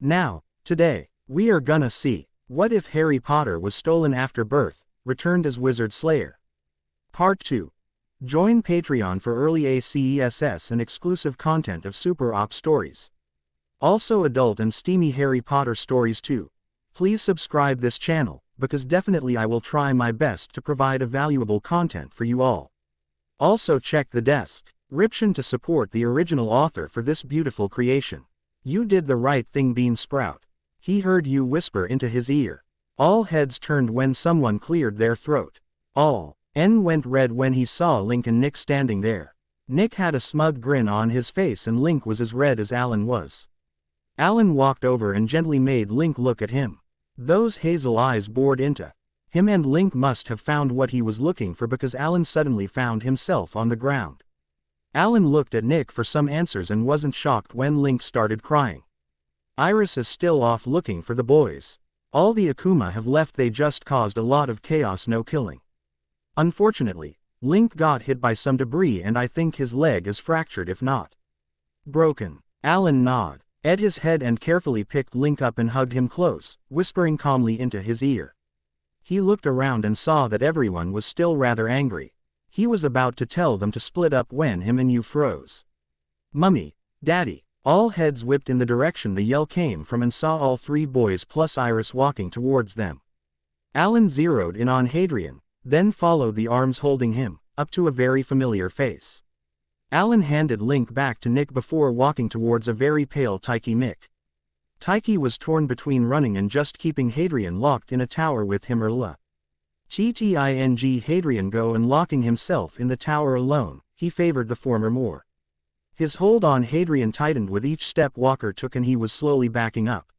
Now, today, we are gonna see, what if Harry Potter was stolen after birth, returned as Wizard Slayer. Part 2. Join Patreon for early ACESS and exclusive content of Super Op stories. Also adult and steamy Harry Potter stories too. Please subscribe this channel, because definitely I will try my best to provide a valuable content for you all. Also check the description to support the original author for this beautiful creation. You did the right thing, Bean Sprout. He heard you whisper into his ear. All heads turned when someone cleared their throat. All N went red when he saw Link and Nick standing there. Nick had a smug grin on his face and Link was as red as Alan was. Alan walked over and gently made Link look at him. Those hazel eyes bored into him, and Link must have found what he was looking for because Alan suddenly found himself on the ground. Alan looked at Nick for some answers and wasn't shocked when Link started crying. Iris is still off looking for the boys. All the Akuma have left, they just caused a lot of chaos, no killing. Unfortunately, Link got hit by some debris and I think his leg is fractured if not broken. Alan nodded his head and carefully picked Link up and hugged him close, whispering calmly into his ear. He looked around and saw that everyone was still rather angry. He was about to tell them to split up when him and you froze. Mummy, Daddy, all heads whipped in the direction the yell came from and saw all three boys plus Iris walking towards them. Alan zeroed in on Hadrian, then followed the arms holding him, up to a very familiar face. Alan handed Link back to Nick before walking towards a very pale Taiki Mick. Taiki was torn between running and just keeping Hadrian locked in a tower with him or la. TTING Hadrian go and locking himself in the tower alone, he favored the former more. His hold on Hadrian tightened with each step Walker took and he was slowly backing up.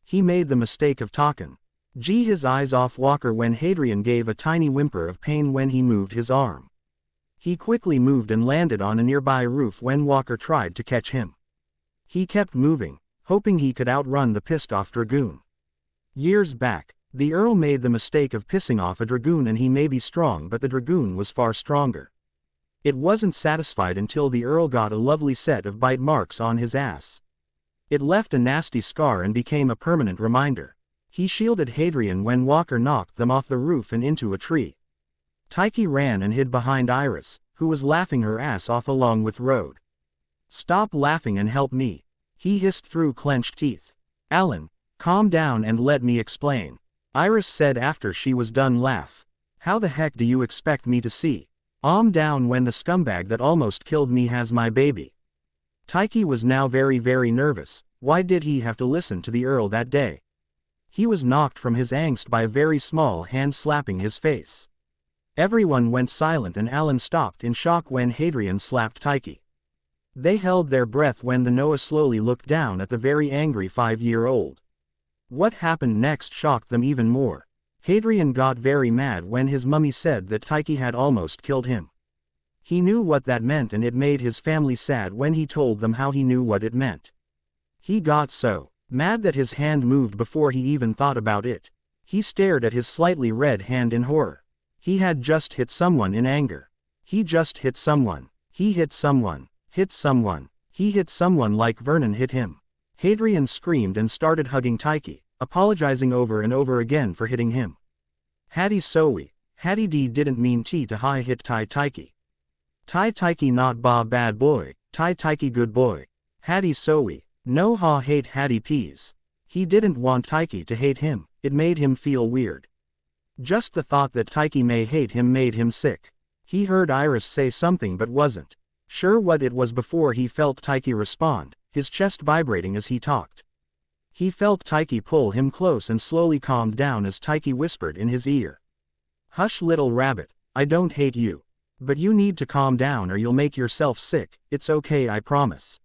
He made the mistake of talking. His eyes off Walker when Hadrian gave a tiny whimper of pain when he moved his arm. He quickly moved and landed on a nearby roof when Walker tried to catch him. He kept moving, hoping he could outrun the pissed-off Dragoon. Years back, the Earl made the mistake of pissing off a Dragoon, and he may be strong but the Dragoon was far stronger. It wasn't satisfied until the Earl got a lovely set of bite marks on his ass. It left a nasty scar and became a permanent reminder. He shielded Hadrian when Walker knocked them off the roof and into a tree. Taiki ran and hid behind Iris, who was laughing her ass off along with Rode. Stop laughing and help me, he hissed through clenched teeth. Alan, calm down and let me explain, Iris said after she was done laugh. How the heck do you expect me to see? I'm down when the scumbag that almost killed me has my baby. Taiki was now very nervous. Why did he have to listen to the Earl that day? He was knocked from his angst by a very small hand slapping his face. Everyone went silent and Alan stopped in shock when Hadrian slapped Taiki. They held their breath when the Noah slowly looked down at the very angry 5-year-old. What happened next shocked them even more. Hadrian got very mad when his mummy said that Taiki had almost killed him. He knew what that meant and it made his family sad when he told them how he knew what it meant. He got so mad that his hand moved before he even thought about it. He stared at his slightly red hand in horror. He had just hit someone in anger. He just hit someone. He hit someone. Hit someone. He hit someone like Vernon hit him. Hadrian screamed and started hugging Taiki, apologizing over and over again for hitting him. Hattie Sowie, Hattie D didn't mean to hi hit Taiki. Taiki not ba bad boy, Taiki good boy. Hattie Sowie, no ha hate Hattie peas. He didn't want Taiki to hate him, it made him feel weird. Just the thought that Taiki may hate him made him sick. He heard Iris say something but wasn't sure what it was before he felt Taiki respond, his chest vibrating as he talked. He felt Taiki pull him close and slowly calmed down as Taiki whispered in his ear. Hush little rabbit, I don't hate you. But you need to calm down or you'll make yourself sick, it's okay I promise.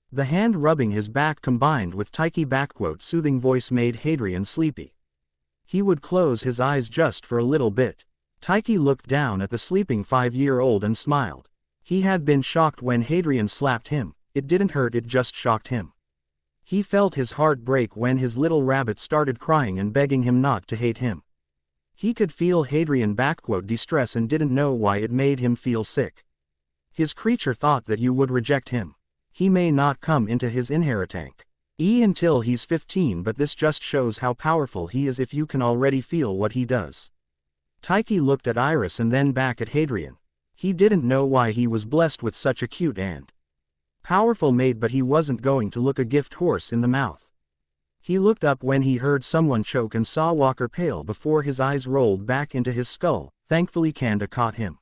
The hand rubbing his back combined with Taiki soothing voice made Hadrian sleepy. He would close his eyes just for a little bit. Taiki looked down at the sleeping 5-year-old and smiled. He had been shocked when Hadrian slapped him, it didn't hurt, it just shocked him. He felt his heart break when his little rabbit started crying and begging him not to hate him. He could feel Hadrian distress and didn't know why it made him feel sick. His creature thought that you would reject him. He may not come into his inheritance. Until he's 15, but this just shows how powerful he is if you can already feel what he does. Taiki looked at Iris and then back at Hadrian. He didn't know why he was blessed with such a cute and powerful mate, but he wasn't going to look a gift horse in the mouth. He looked up when he heard someone choke and saw Walker pale before his eyes rolled back into his skull. Thankfully Kanda caught him.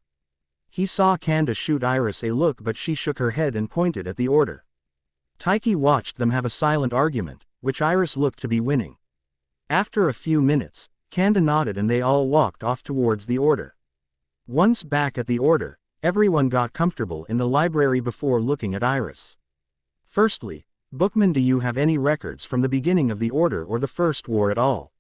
He saw Kanda shoot Iris a look, but she shook her head and pointed at the order. Taiki watched them have a silent argument, which Iris looked to be winning. After a few minutes, Kanda nodded and they all walked off towards the order. Once back at the order, everyone got comfortable in the library before looking at Iris. Firstly, Bookman, do you have any records from the beginning of the order or the First War at all?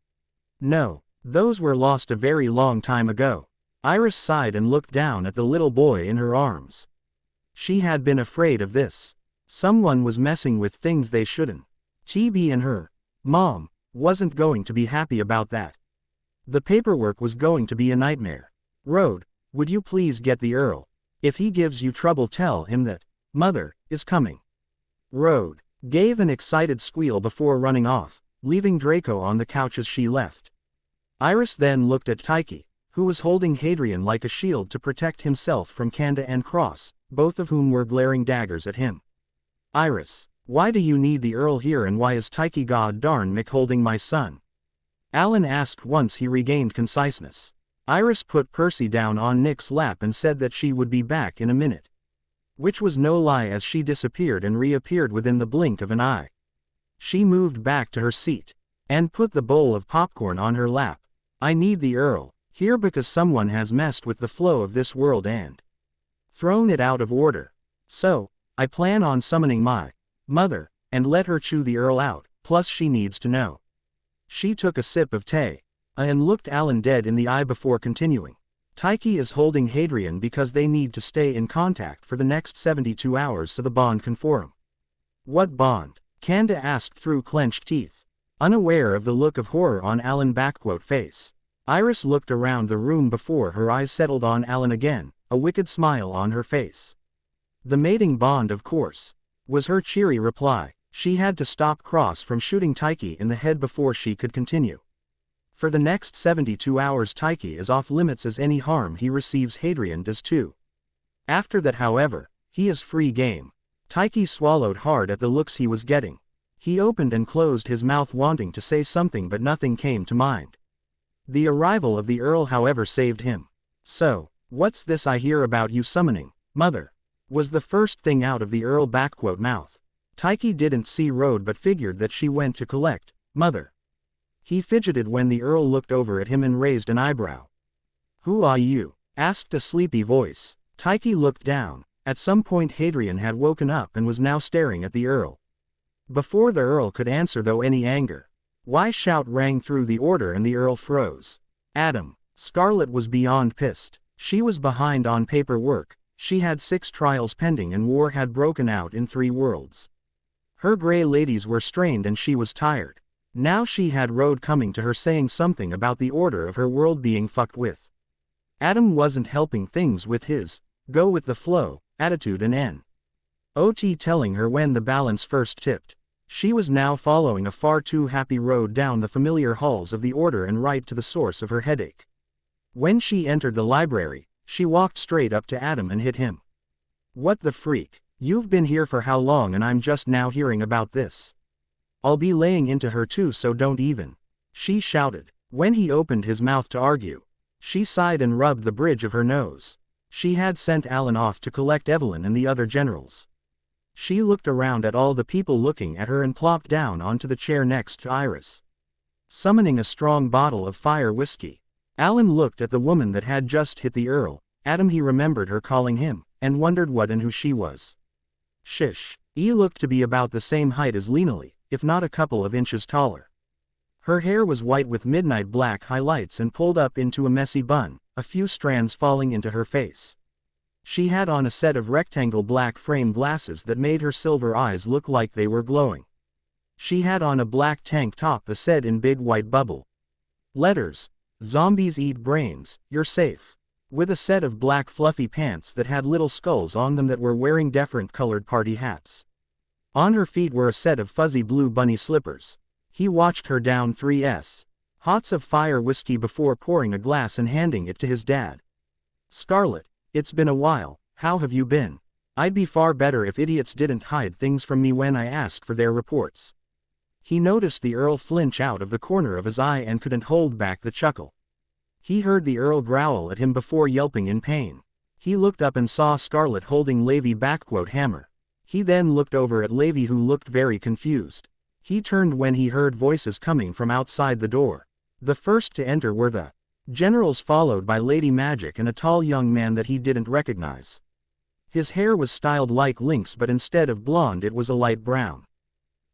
No, those were lost a very long time ago. Iris sighed and looked down at the little boy in her arms. She had been afraid of this. Someone was messing with things they shouldn't. TB and her mom wasn't going to be happy about that. The paperwork was going to be a nightmare. Rode, would you please get the Earl? If he gives you trouble, tell him that Mother is coming. Rode gave an excited squeal before running off, leaving Draco on the couch as she left. Iris then looked at Taiki, who was holding Hadrian like a shield to protect himself from Kanda and Cross, both of whom were glaring daggers at him. Iris, why do you need the Earl here, and why is Taiki god darn Mick holding my son? Alan asked once he regained conciseness. Iris put Percy down on Nick's lap and said that she would be back in a minute. Which was no lie, as she disappeared and reappeared within the blink of an eye. She moved back to her seat and put the bowl of popcorn on her lap. I need the Earl here because someone has messed with the flow of this world and thrown it out of order. So, I plan on summoning my mother and let her chew the Earl out, plus she needs to know. She took a sip of tea and looked Alan dead in the eye before continuing. Taiki is holding Hadrian because they need to stay in contact for the next 72 hours so the bond can form. What bond? Kanda asked through clenched teeth, unaware of the look of horror on Alan's face. Iris looked around the room before her eyes settled on Alan again, a wicked smile on her face. The mating bond, of course, was her cheery reply. She had to stop Cross from shooting Taiki in the head before she could continue. For the next 72 hours Taiki is off limits, as any harm he receives Hadrian does too. After that, however, he is free game. Taiki swallowed hard at the looks he was getting. He opened and closed his mouth wanting to say something, but nothing came to mind. The arrival of the Earl, however, saved him. So, what's this I hear about you summoning Mother? Was the first thing out of the Earl mouth. Taiki didn't see Rode but figured that she went to collect Mother. He fidgeted when the Earl looked over at him and raised an eyebrow. Who are you? Asked a sleepy voice. Taiki looked down. At some point Hadrian had woken up and was now staring at the Earl. Before the Earl could answer, though, any anger, why shout rang through the order and the Earl froze. Adam. Scarlet was beyond pissed. She was behind on paperwork. She had 6 trials pending and war had broken out in 3 worlds. Her Grey Ladies were strained and she was tired. Now she had Rode coming to her saying something about the order of her world being fucked with. Adam wasn't helping things with his go with the flow attitude, and N.O.T. telling her when the balance first tipped. She was now following a far too happy Rode down the familiar halls of the order and right to the source of her headache. When she entered the library, she walked straight up to Adam and hit him. What the freak? You've been here for how long and I'm just now hearing about this? I'll be laying into her too, so don't even. She shouted. When he opened his mouth to argue, she sighed and rubbed the bridge of her nose. She had sent Alan off to collect Evelyn and the other generals. She looked around at all the people looking at her and plopped down onto the chair next to Iris, summoning a strong bottle of fire whiskey. Alan looked at the woman that had just hit the Earl. Adam, he remembered her calling him, and wondered what and who she was. Shish. He looked to be about the same height as Lena, if not a couple of inches taller. Her hair was white with midnight black highlights and pulled up into a messy bun, a few strands falling into her face. She had on a set of rectangle black frame glasses that made her silver eyes look like they were glowing. She had on a black tank top that said in big white bubble letters, "Zombies eat brains, you're safe," with a set of black fluffy pants that had little skulls on them that were wearing different colored party hats. On her feet were a set of fuzzy blue bunny slippers. He watched her down 3 hots of fire whiskey before pouring a glass and handing it to his dad. "Scarlett, it's been a while, how have you been? I'd be far better if idiots didn't hide things from me when I ask for their reports." He noticed the Earl flinch out of the corner of his eye and couldn't hold back the chuckle. He heard the Earl growl at him before yelping in pain. He looked up and saw Scarlett holding Levi hammer. He then looked over at Levi, who looked very confused. He turned when he heard voices coming from outside the door. The first to enter were the generals, followed by Lady Magic and a tall young man that he didn't recognize. His hair was styled like Link's, but instead of blonde it was a light brown.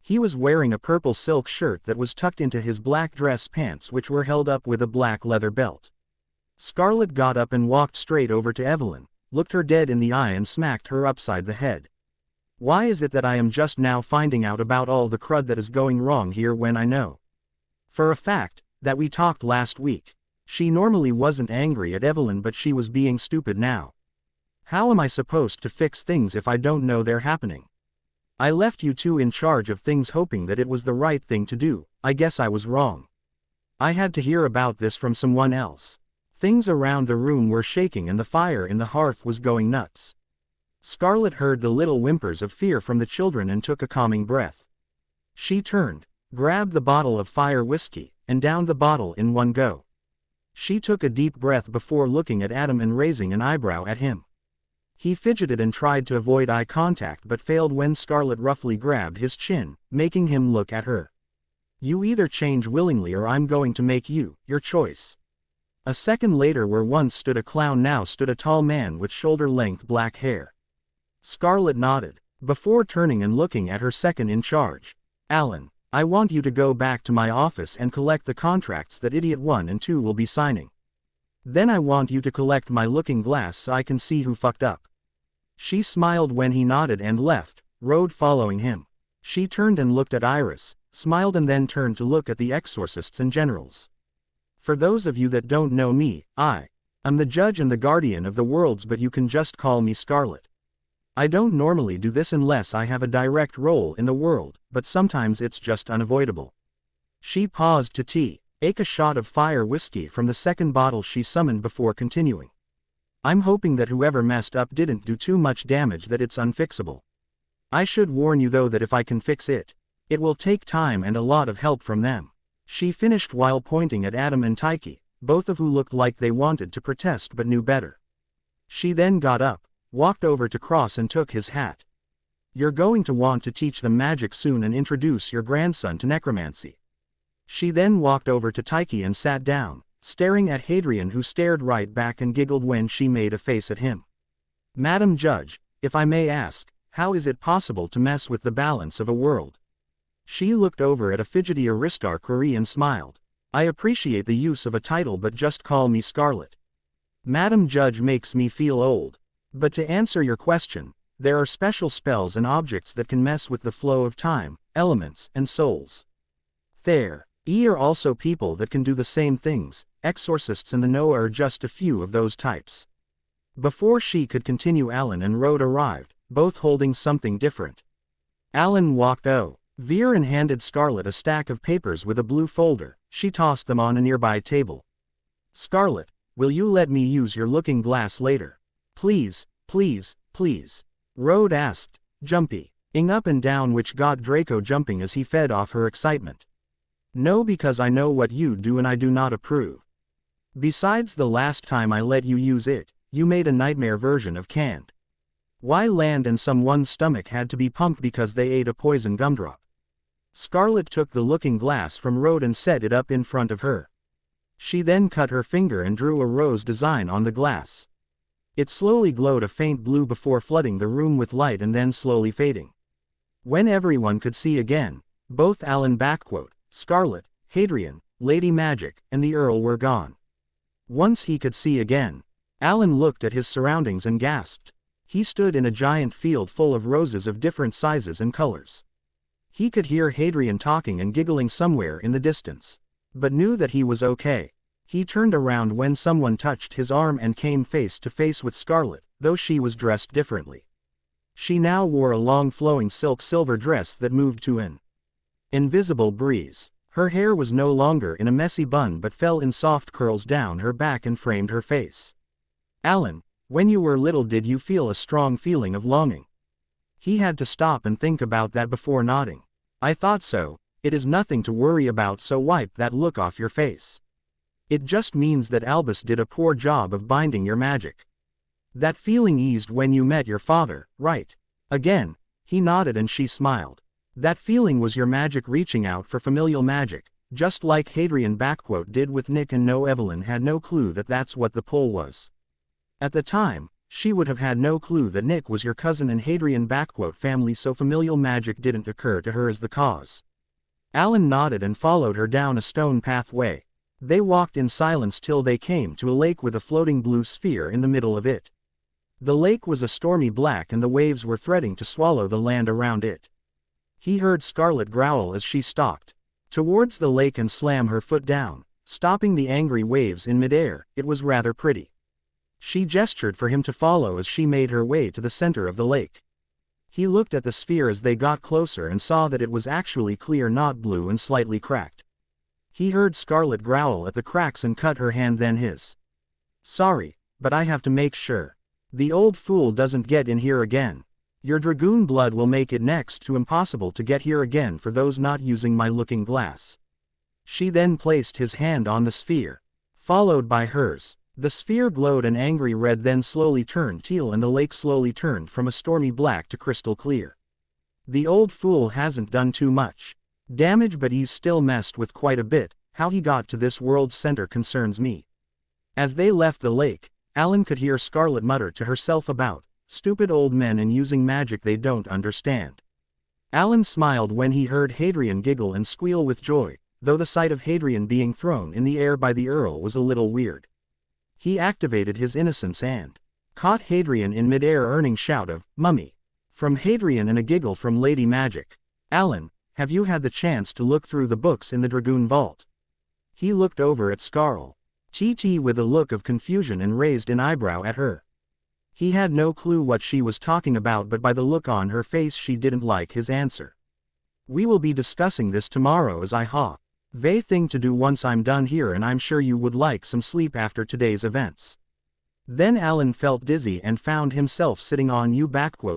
He was wearing a purple silk shirt that was tucked into his black dress pants, which were held up with a black leather belt. Scarlett got up and walked straight over to Evelyn, looked her dead in the eye and smacked her upside the head. "Why is it that I am just now finding out about all the crud that is going wrong here when I know for a fact that we talked last week?" She normally wasn't angry at Evelyn, but she was being stupid now. "How am I supposed to fix things if I don't know they're happening? I left you two in charge of things hoping that it was the right thing to do. I guess I was wrong. I had to hear about this from someone else." Things around the room were shaking and the fire in the hearth was going nuts. Scarlett heard the little whimpers of fear from the children and took a calming breath. She turned, grabbed the bottle of fire whiskey, and downed the bottle in one go. She took a deep breath before looking at Adam and raising an eyebrow at him. He fidgeted and tried to avoid eye contact but failed when Scarlett roughly grabbed his chin, making him look at her. "You either change willingly or I'm going to make you, your choice." A second later, where once stood a clown now stood a tall man with shoulder-length black hair. Scarlett nodded, before turning and looking at her second in charge. "Alan, I want you to go back to my office and collect the contracts that Idiot 1 and 2 will be signing. Then I want you to collect my looking glass so I can see who fucked up." She smiled when he nodded and left, Rode following him. She turned and looked at Iris, smiled and then turned to look at the exorcists and generals. "For those of you that don't know me, I am the judge and the guardian of the worlds, but you can just call me Scarlett. I don't normally do this unless I have a direct role in the world, but sometimes it's just unavoidable." She paused to take a shot of fire whiskey from the second bottle she summoned before continuing. "I'm hoping that whoever messed up didn't do too much damage that it's unfixable. I should warn you though that if I can fix it, it will take time and a lot of help from them." She finished while pointing at Adam and Tyche, both of who looked like they wanted to protest but knew better. She then got up, walked over to Cross and took his hat. "You're going to want to teach them magic soon and introduce your grandson to necromancy." She then walked over to Tyche and sat down, staring at Hadrian, who stared right back and giggled when she made a face at him. "Madam Judge, if I may ask, how is it possible to mess with the balance of a world?" She looked over at a fidgety Aristarchary and smiled. "I appreciate the use of a title, but just call me Scarlett. Madam Judge makes me feel old. But to answer your question, there are special spells and objects that can mess with the flow of time, elements, and souls. There are also people that can do the same things. Exorcists and the Noah are just a few of those types." Before she could continue, Alan and Rode arrived, both holding something different. Alan walked over and handed Scarlett a stack of papers with a blue folder. She tossed them on a nearby table. "Scarlett, will you let me use your looking glass later? Please, please, please," Rode asked, jumping up and down, which got Draco jumping as he fed off her excitement. "No, because I know what you do and I do not approve. Besides, the last time I let you use it, you made a nightmare version of canned. Why land and someone's stomach had to be pumped because they ate a poison gumdrop." Scarlett took the looking glass from Rode and set it up in front of her. She then cut her finger and drew a rose design on the glass. It slowly glowed a faint blue before flooding the room with light and then slowly fading. When everyone could see again, both Alan Scarlett, Hadrian, Lady Magic, and the Earl were gone. Once he could see again, Alan looked at his surroundings and gasped. He stood in a giant field full of roses of different sizes and colors. He could hear Hadrian talking and giggling somewhere in the distance, but knew that he was okay. He turned around when someone touched his arm and came face to face with Scarlett, though she was dressed differently. She now wore a long flowing silk silver dress that moved to an invisible breeze. Her hair was no longer in a messy bun but fell in soft curls down her back and framed her face. Alan, when you were little, did you feel a strong feeling of longing? He had to stop and think about that before nodding. I thought so. It is nothing to worry about, so wipe that look off your face. It just means that Albus did a poor job of binding your magic. That feeling eased when you met your father, right? Again, he nodded and she smiled. That feeling was your magic reaching out for familial magic, just like Hadrian did with Nick, and no, Evelyn had no clue that that's what the pull was. At the time, she would have had no clue that Nick was your cousin and Hadrian family, so familial magic didn't occur to her as the cause. Alan nodded and followed her down a stone pathway. They walked in silence till they came to a lake with a floating blue sphere in the middle of it. The lake was a stormy black and the waves were threatening to swallow the land around it. He heard Scarlet growl as she stalked towards the lake and slam her foot down, stopping the angry waves in midair. It was rather pretty. She gestured for him to follow as she made her way to the center of the lake. He looked at the sphere as they got closer and saw that it was actually clear, not blue, and slightly cracked. He heard Scarlet growl at the cracks and cut her hand, then his. Sorry, but I have to make sure the old fool doesn't get in here again. Your dragoon blood will make it next to impossible to get here again for those not using my looking glass. She then placed his hand on the sphere, followed by hers. The sphere glowed an angry red, then slowly turned teal, and the lake slowly turned from a stormy black to crystal clear. The old fool hasn't done too much damage, but he's still messed with quite a bit. How he got to this world's center concerns me. As they left the lake, Alan could hear Scarlet mutter to herself about stupid old men and using magic they don't understand. Alan smiled when he heard Hadrian giggle and squeal with joy, though the sight of Hadrian being thrown in the air by the Earl was a little weird. He activated his innocence and caught Hadrian in midair, earning shout of "Mummy" from Hadrian and a giggle from Lady Magic. Alan, have you had the chance to look through the books in the Dragoon Vault? He looked over at Scarlet with a look of confusion and raised an eyebrow at her. He had no clue what she was talking about, but by the look on her face she didn't like his answer. We will be discussing this tomorrow as I have a thing to do once I'm done here, and I'm sure you would like some sleep after today's events. Then Alan felt dizzy and found himself sitting on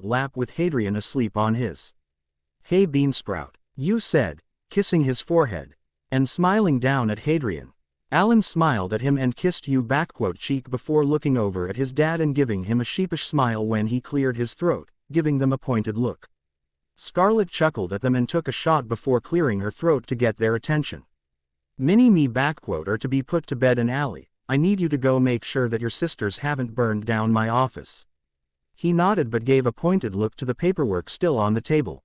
lap with Hadrian asleep on his. Hey Beansprout, you said, kissing his forehead and smiling down at Hadrian. Alan smiled at him and kissed cheek before looking over at his dad and giving him a sheepish smile when he cleared his throat, giving them a pointed look. Scarlet chuckled at them and took a shot before clearing her throat to get their attention. Me are to be put to bed, and Allie, I need you to go make sure that your sisters haven't burned down my office. He nodded but gave a pointed look to the paperwork still on the table.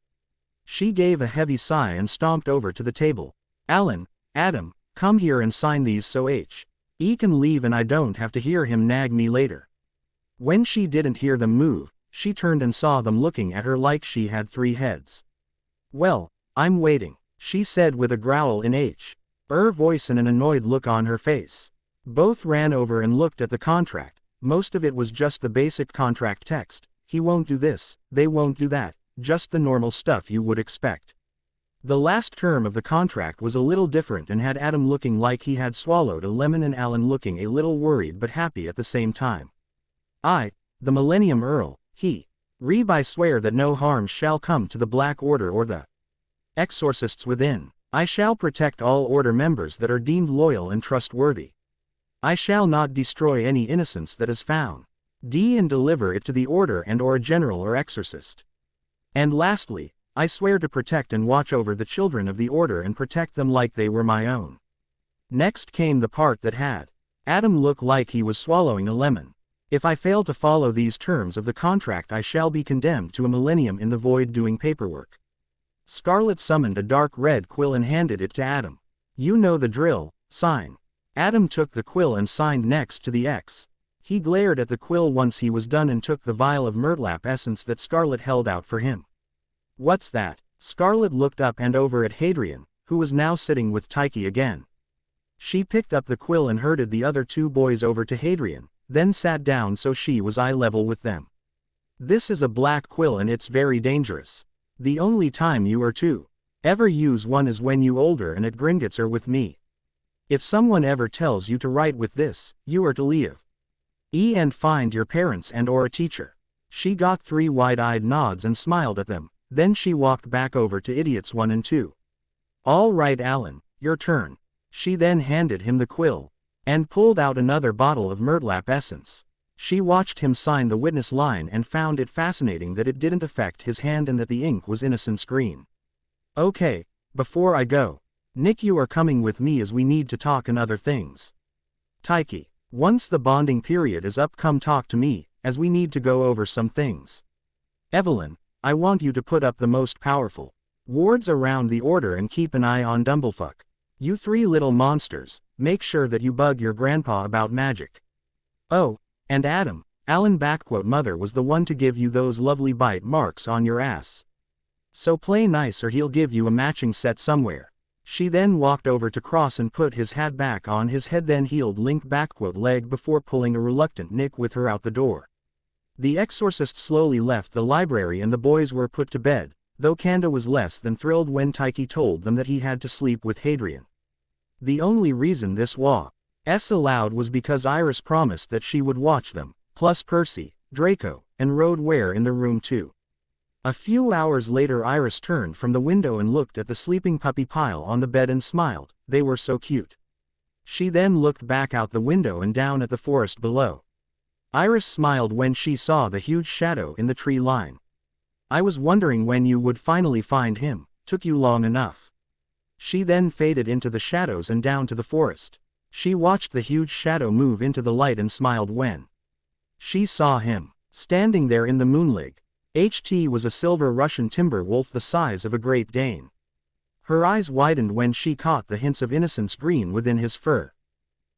She gave a heavy sigh and stomped over to the table. Alan, Adam, come here and sign these so He can leave and I don't have to hear him nag me later. When she didn't hear them move, she turned and saw them looking at her like she had 3 heads. Well, I'm waiting, she said with a growl in her voice and an annoyed look on her face. Both ran over and looked at the contract. Most of it was just the basic contract text. He won't do this, they won't do that, just the normal stuff you would expect. The last term of the contract was a little different and had Adam looking like he had swallowed a lemon and Alan looking a little worried but happy at the same time. I, the Millennium Earl, I swear that no harm shall come to the Black Order or the exorcists within. I shall protect all Order members that are deemed loyal and trustworthy. I shall not destroy any innocence that is found. And deliver it to the Order and or a general or exorcist. And lastly, I swear to protect and watch over the children of the Order and protect them like they were my own. Next came the part that had Adam look like he was swallowing a lemon. If I fail to follow these terms of the contract, I shall be condemned to a millennium in the void doing paperwork. Scarlet summoned a dark red quill and handed it to Adam. You know the drill, sign. Adam took the quill and signed next to the X. He glared at the quill once he was done and took the vial of myrtlap essence that Scarlet held out for him. What's that? Scarlet looked up and over at Hadrian, who was now sitting with Tyche again. She picked up the quill and herded the other 2 boys over to Hadrian, then sat down so she was eye level with them. This is a black quill and it's very dangerous. The only time you are to ever use one is when you older and at Gringotts or with me. If someone ever tells you to write with this, you are to leave. And find your parents and or a teacher. She got 3 wide-eyed nods and smiled at them, then she walked back over to idiots 1 and 2. All right Alan, your turn. She then handed him the quill, and pulled out another bottle of Murtlap essence. She watched him sign the witness line and found it fascinating that it didn't affect his hand and that the ink was innocence green. Okay, before I go, Nick, you are coming with me as we need to talk and other things. Tyke, once the bonding period is up, come talk to me, as we need to go over some things. Evelyn, I want you to put up the most powerful wards around the order and keep an eye on Dumblefuck. You 3 little monsters, make sure that you bug your grandpa about magic. Oh, and Adam, Alan _mother was the one to give you those lovely bite marks on your ass. So play nice or he'll give you a matching set somewhere. She then walked over to Cross and put his hat back on his head, then heeled Link _leg before pulling a reluctant Nick with her out the door. The exorcist slowly left the library and the boys were put to bed, though Kanda was less than thrilled when Tyke told them that he had to sleep with Hadrian. The only reason this was allowed was because Iris promised that she would watch them, plus Percy, Draco, and Road Ware in the room too. A few hours later Iris turned from the window and looked at the sleeping puppy pile on the bed and smiled, they were so cute. She then looked back out the window and down at the forest below. Iris smiled when she saw the huge shadow in the tree line. I was wondering when you would finally find him, took you long enough. She then faded into the shadows and down to the forest. She watched the huge shadow move into the light and smiled when she saw him, standing there in the moonlight. HT was a silver Russian timber wolf the size of a Great Dane. Her eyes widened when she caught the hints of innocence green within his fur.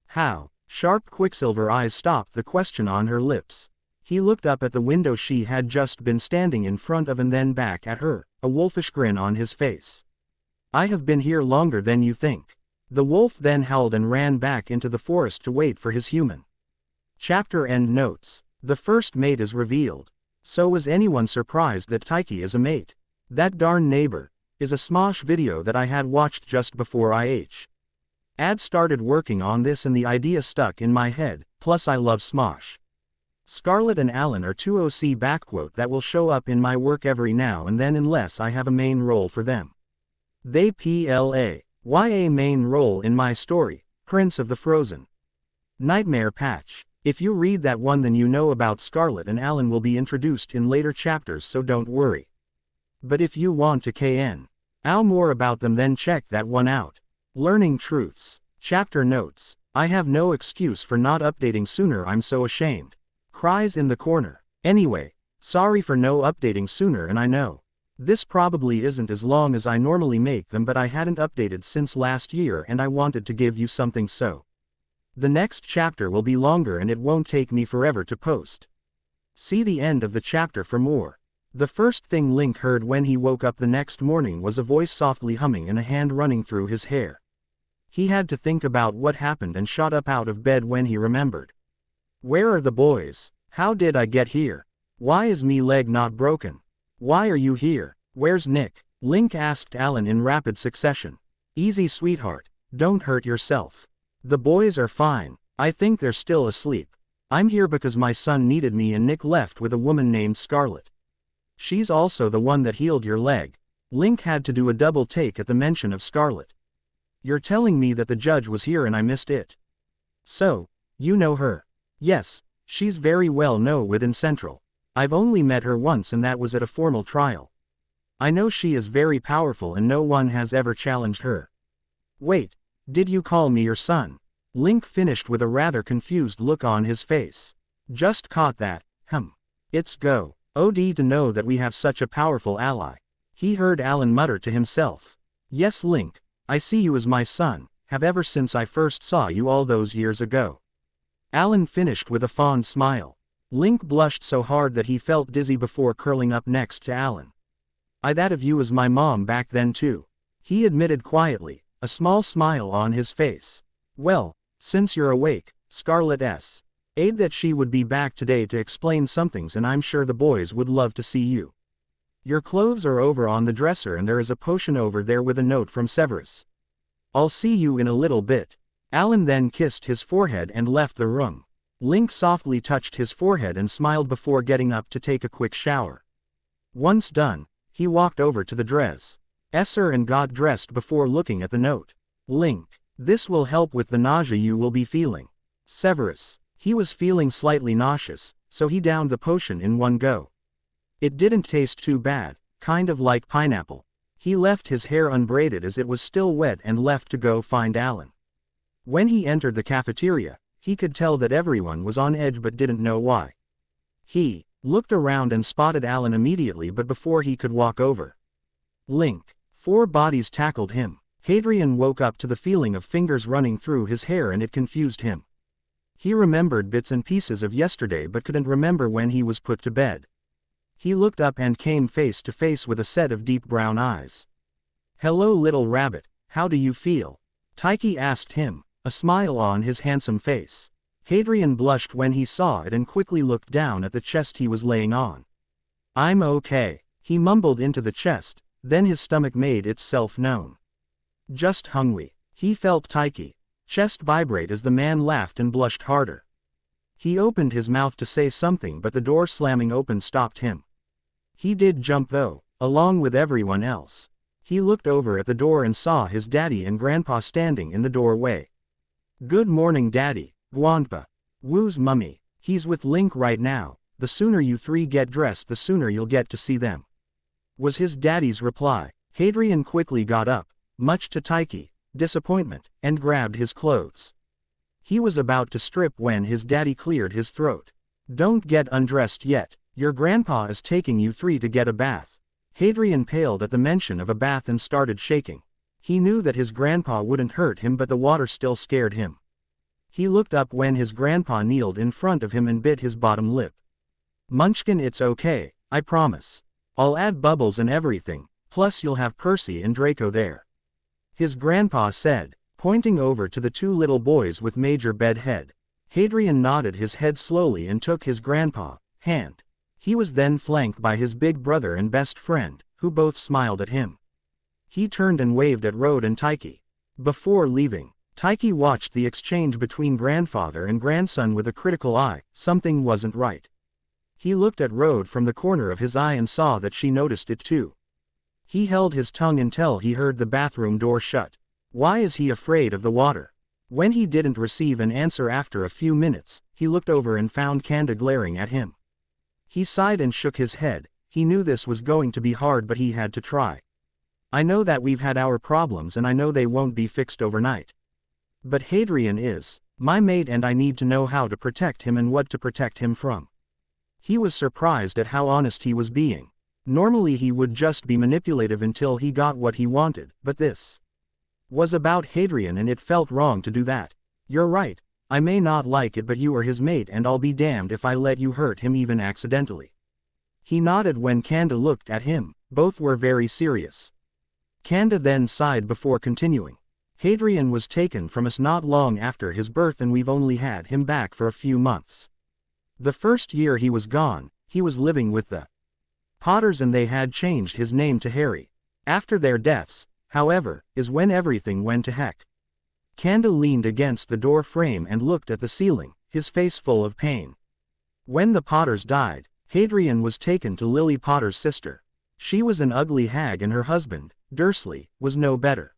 How? Sharp quicksilver eyes stopped the question on her lips. He looked up at the window she had just been standing in front of and then back at her, a wolfish grin on his face. I have been here longer than you think. The wolf then howled and ran back into the forest to wait for his human. Chapter end notes. The first mate is revealed. So was anyone surprised that Tyke is a mate? That darn neighbor is a Smosh video that I had watched just before Ad started working on this and the idea stuck in my head, plus I love Smosh. Scarlet and Alan are 2 OC that will show up in my work every now and then unless I have a main role for them. They YA main role in my story, Prince of the Frozen Nightmare patch. If you read that one then you know about Scarlet and Alan will be introduced in later chapters, so don't worry. But if you want to more about them then check that one out. Learning Truths. Chapter notes. I have no excuse for not updating sooner, I'm so ashamed. Cries in the corner. Anyway, sorry for no updating sooner, and I know this probably isn't as long as I normally make them, but I hadn't updated since last year and I wanted to give you something, so the next chapter will be longer and it won't take me forever to post. See the end of the chapter for more. The first thing Link heard when he woke up the next morning was a voice softly humming and a hand running through his hair. He had to think about what happened and shot up out of bed when he remembered. Where are the boys? How did I get here? Why is me leg not broken? Why are you here? Where's Nick? Link asked Alan in rapid succession. Easy sweetheart, don't hurt yourself. The boys are fine. I think they're still asleep. I'm here because my son needed me and Nick left with a woman named Scarlet. She's also the one that healed your leg. Link had to do a double take at the mention of Scarlet. You're telling me that the judge was here and I missed it? So, you know her? Yes, she's very well known within Central. I've only met her once and that was at a formal trial. I know she is very powerful and no one has ever challenged her. Wait. Did you call me your son? Link finished with a rather confused look on his face. Just caught that, It's go. OD to know that we have such a powerful ally. He heard Alan mutter to himself. Yes Link, I see you as my son, have ever since I first saw you all those years ago. Alan finished with a fond smile. Link blushed so hard that he felt dizzy before curling up next to Alan. I thought of you as my mom back then too. He admitted quietly, a small smile on his face. Well, since you're awake, Scarlet S. Aid that she would be back today to explain somethings, and I'm sure the boys would love to see you. Your clothes are over on the dresser and there is a potion over there with a note from Severus. I'll see you in a little bit. Alan then kissed his forehead and left the room. Link softly touched his forehead and smiled before getting up to take a quick shower. Once done, he walked over to the dresser and got dressed before looking at the note. Link, this will help with the nausea you will be feeling. Severus. He was feeling slightly nauseous, so he downed the potion in one go. It didn't taste too bad, kind of like pineapple. He left his hair unbraided as it was still wet and left to go find Alan. When he entered the cafeteria, he could tell that everyone was on edge but didn't know why. He looked around and spotted Alan immediately, but before he could walk over, Link, 4 bodies tackled him. Hadrian woke up to the feeling of fingers running through his hair and it confused him. He remembered bits and pieces of yesterday but couldn't remember when he was put to bed. He looked up and came face to face with a set of deep brown eyes. "Hello little rabbit, how do you feel?" Tyche asked him, a smile on his handsome face. Hadrian blushed when he saw it and quickly looked down at the chest he was laying on. "I'm okay," he mumbled into the chest, then his stomach made itself known. "Just hungry." He felt Tyche's chest vibrate as the man laughed and blushed harder. He opened his mouth to say something but the door slamming open stopped him. He did jump though, along with everyone else. He looked over at the door and saw his daddy and grandpa standing in the doorway. "Good morning Daddy, Grandpa. Woo's mummy. He's with Link right now. The sooner you 3 get dressed the sooner you'll get to see them," was his daddy's reply. Hadrian quickly got up, much to Tyche's disappointment, and grabbed his clothes. He was about to strip when his daddy cleared his throat. "Don't get undressed yet, your grandpa is taking you 3 to get a bath." Hadrian paled at the mention of a bath and started shaking. He knew that his grandpa wouldn't hurt him but the water still scared him. He looked up when his grandpa kneeled in front of him and bit his bottom lip. "Munchkin, it's okay, I promise. I'll add bubbles and everything, plus you'll have Percy and Draco there," his grandpa said, pointing over to the 2 little boys with major bed head. Hadrian nodded his head slowly and took his grandpa's hand. He was then flanked by his big brother and best friend, who both smiled at him. He turned and waved at Rode and Tyche. Before leaving, Tyche watched the exchange between grandfather and grandson with a critical eye. Something wasn't right. He looked at Rode from the corner of his eye and saw that she noticed it too. He held his tongue until he heard the bathroom door shut. Why is he afraid of the water? When he didn't receive an answer after a few minutes, he looked over and found Kanda glaring at him. He sighed and shook his head. He knew this was going to be hard but he had to try. "I know that we've had our problems and I know they won't be fixed overnight. But Hadrian is my mate and I need to know how to protect him and what to protect him from." He was surprised at how honest he was being. Normally he would just be manipulative until he got what he wanted, but this was about Hadrian and it felt wrong to do that. "You're right, I may not like it but you are his mate and I'll be damned if I let you hurt him even accidentally." He nodded when Kanda looked at him. Both were very serious. Kanda then sighed before continuing. "Hadrian was taken from us not long after his birth and we've only had him back for a few months. The first year he was gone, he was living with the Potters and they had changed his name to Harry. After their deaths, however, is when everything went to heck." Kanda leaned against the door frame and looked at the ceiling, his face full of pain. "When the Potters died, Hadrian was taken to Lily Potter's sister. She was an ugly hag and her husband, Dursley, was no better.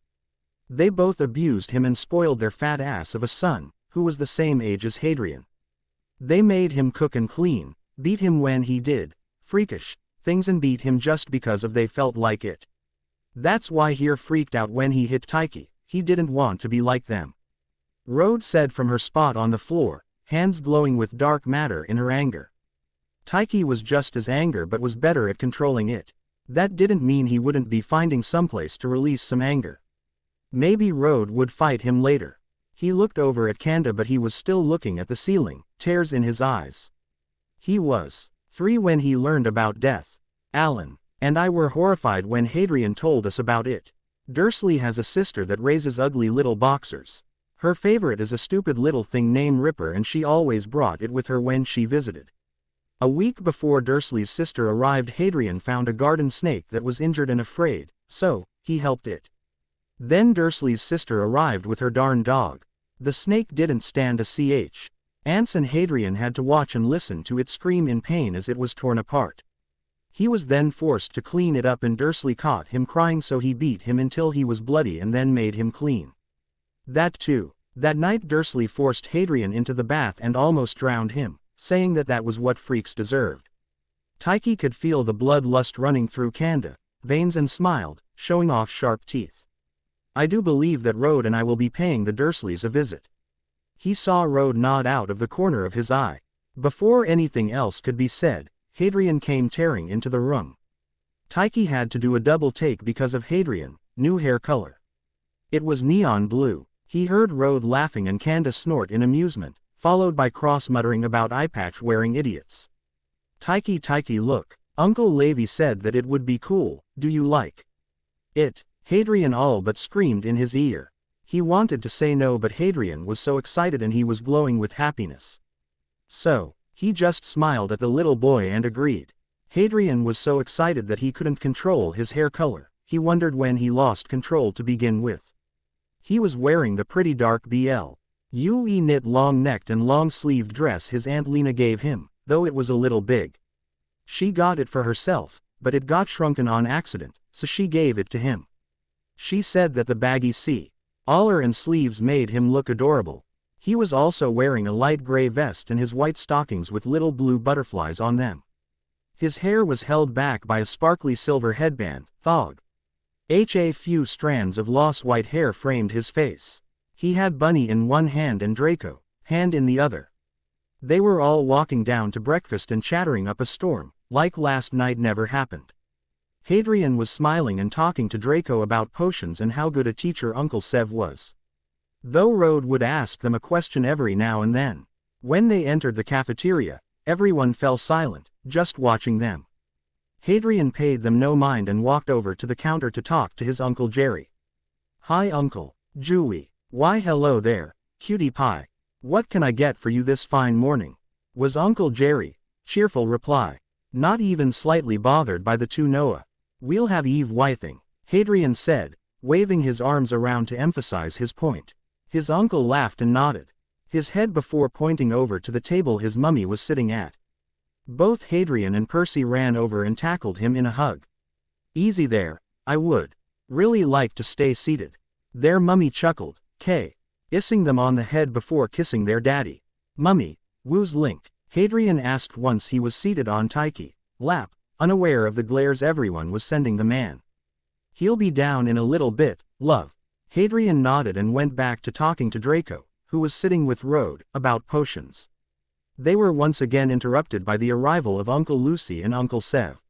They both abused him and spoiled their fat ass of a son, who was the same age as Hadrian. They made him cook and clean, beat him when he did freakish things and beat him just because of they felt like it. That's why he freaked out when he hit Tyche. He didn't want to be like them," Rode said from her spot on the floor, hands glowing with dark matter in her anger. Tyche was just as angry but was better at controlling it. That didn't mean he wouldn't be finding someplace to release some anger. Maybe Rode would fight him later. He looked over at Kanda but he was still looking at the ceiling, tears in his eyes. He was 3 when he learned about death. "Alan and I were horrified when Hadrian told us about it. Dursley has a sister that raises ugly little boxers. Her favorite is a stupid little thing named Ripper, and she always brought it with her when she visited. A week before Dursley's sister arrived, Hadrian found a garden snake that was injured and afraid, so he helped it. Then Dursley's sister arrived with her darn dog. The snake didn't stand a chance, and Hadrian had to watch and listen to it scream in pain as it was torn apart. He was then forced to clean it up, and Dursley caught him crying, so he beat him until he was bloody and then made him clean. That night Dursley forced Hadrian into the bath and almost drowned him, saying that was what freaks deserved. Tyche could feel the bloodlust running through Candace's veins and smiled, showing off sharp teeth. I do believe that Rode and I will be paying the Dursleys a visit. He saw Rode nod out of the corner of his eye. Before anything else could be said, Hadrian came tearing into the room. Tyche had to do a double take because of Hadrian's new hair color. It was neon blue. He heard Rode laughing and Candace snort in amusement, followed by Cross muttering about eye-patch-wearing idiots. Tyche, look. Uncle Levi said that it would be cool, do you like it? Hadrian all but screamed in his ear. He wanted to say no, but Hadrian was so excited and he was glowing with happiness. So, he just smiled at the little boy and agreed. Hadrian was so excited that he couldn't control his hair color. He wondered when he lost control to begin with. He was wearing the pretty dark blue knit long-necked and long-sleeved dress his Aunt Lena gave him, though it was a little big. She got it for herself, but it got shrunken on accident, so she gave it to him. She said that the baggy collar and sleeves made him look adorable. He was also wearing a light gray vest and his white stockings with little blue butterflies on them. His hair was held back by a sparkly silver headband, a few strands of loose white hair framed his face. He had Bunny in one hand and Draco, hand in the other. They were all walking down to breakfast and chattering up a storm, like last night never happened. Hadrian was smiling and talking to Draco about potions and how good a teacher Uncle Sev was. Though Rode would ask them a question every now and then. When they entered the cafeteria, everyone fell silent, just watching them. Hadrian paid them no mind and walked over to the counter to talk to his Uncle Jerry. Hi Uncle Jewy. Why hello there, cutie pie. What can I get for you this fine morning? Was Uncle Jerry's cheerful reply. Not even slightly bothered by the two Noah. We'll have Eve Wything, Hadrian said, waving his arms around to emphasize his point. His uncle laughed and nodded his head before pointing over to the table his mummy was sitting at. Both Hadrian and Percy ran over and tackled him in a hug. Easy there, I would really like to stay seated. Their mummy chuckled, kissing them on the head before kissing their daddy. Mummy, who's Link? Hadrian asked once he was seated on Tyche's lap, unaware of the glares everyone was sending the man. He'll be down in a little bit, love. Hadrian nodded and went back to talking to Draco, who was sitting with Rode, about potions. They were once again interrupted by the arrival of Uncle Lucy and Uncle Sev.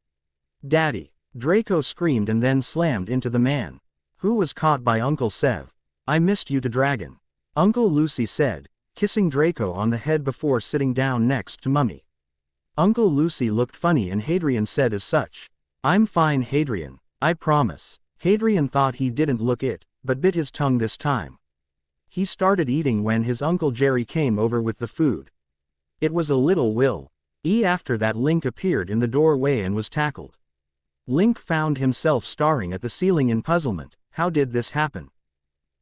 Daddy! Draco screamed and then slammed into the man, who was caught by Uncle Sev. I missed you to Dragon, Uncle Lucy said, kissing Draco on the head before sitting down next to Mummy. Uncle Lucy looked funny and Hadrian said as such. I'm fine Hadrian, I promise. Hadrian thought he didn't look it, but bit his tongue this time. He started eating when his Uncle Jerry came over with the food. It was a little after that Link appeared in the doorway and was tackled. Link found himself staring at the ceiling in puzzlement. How did this happen?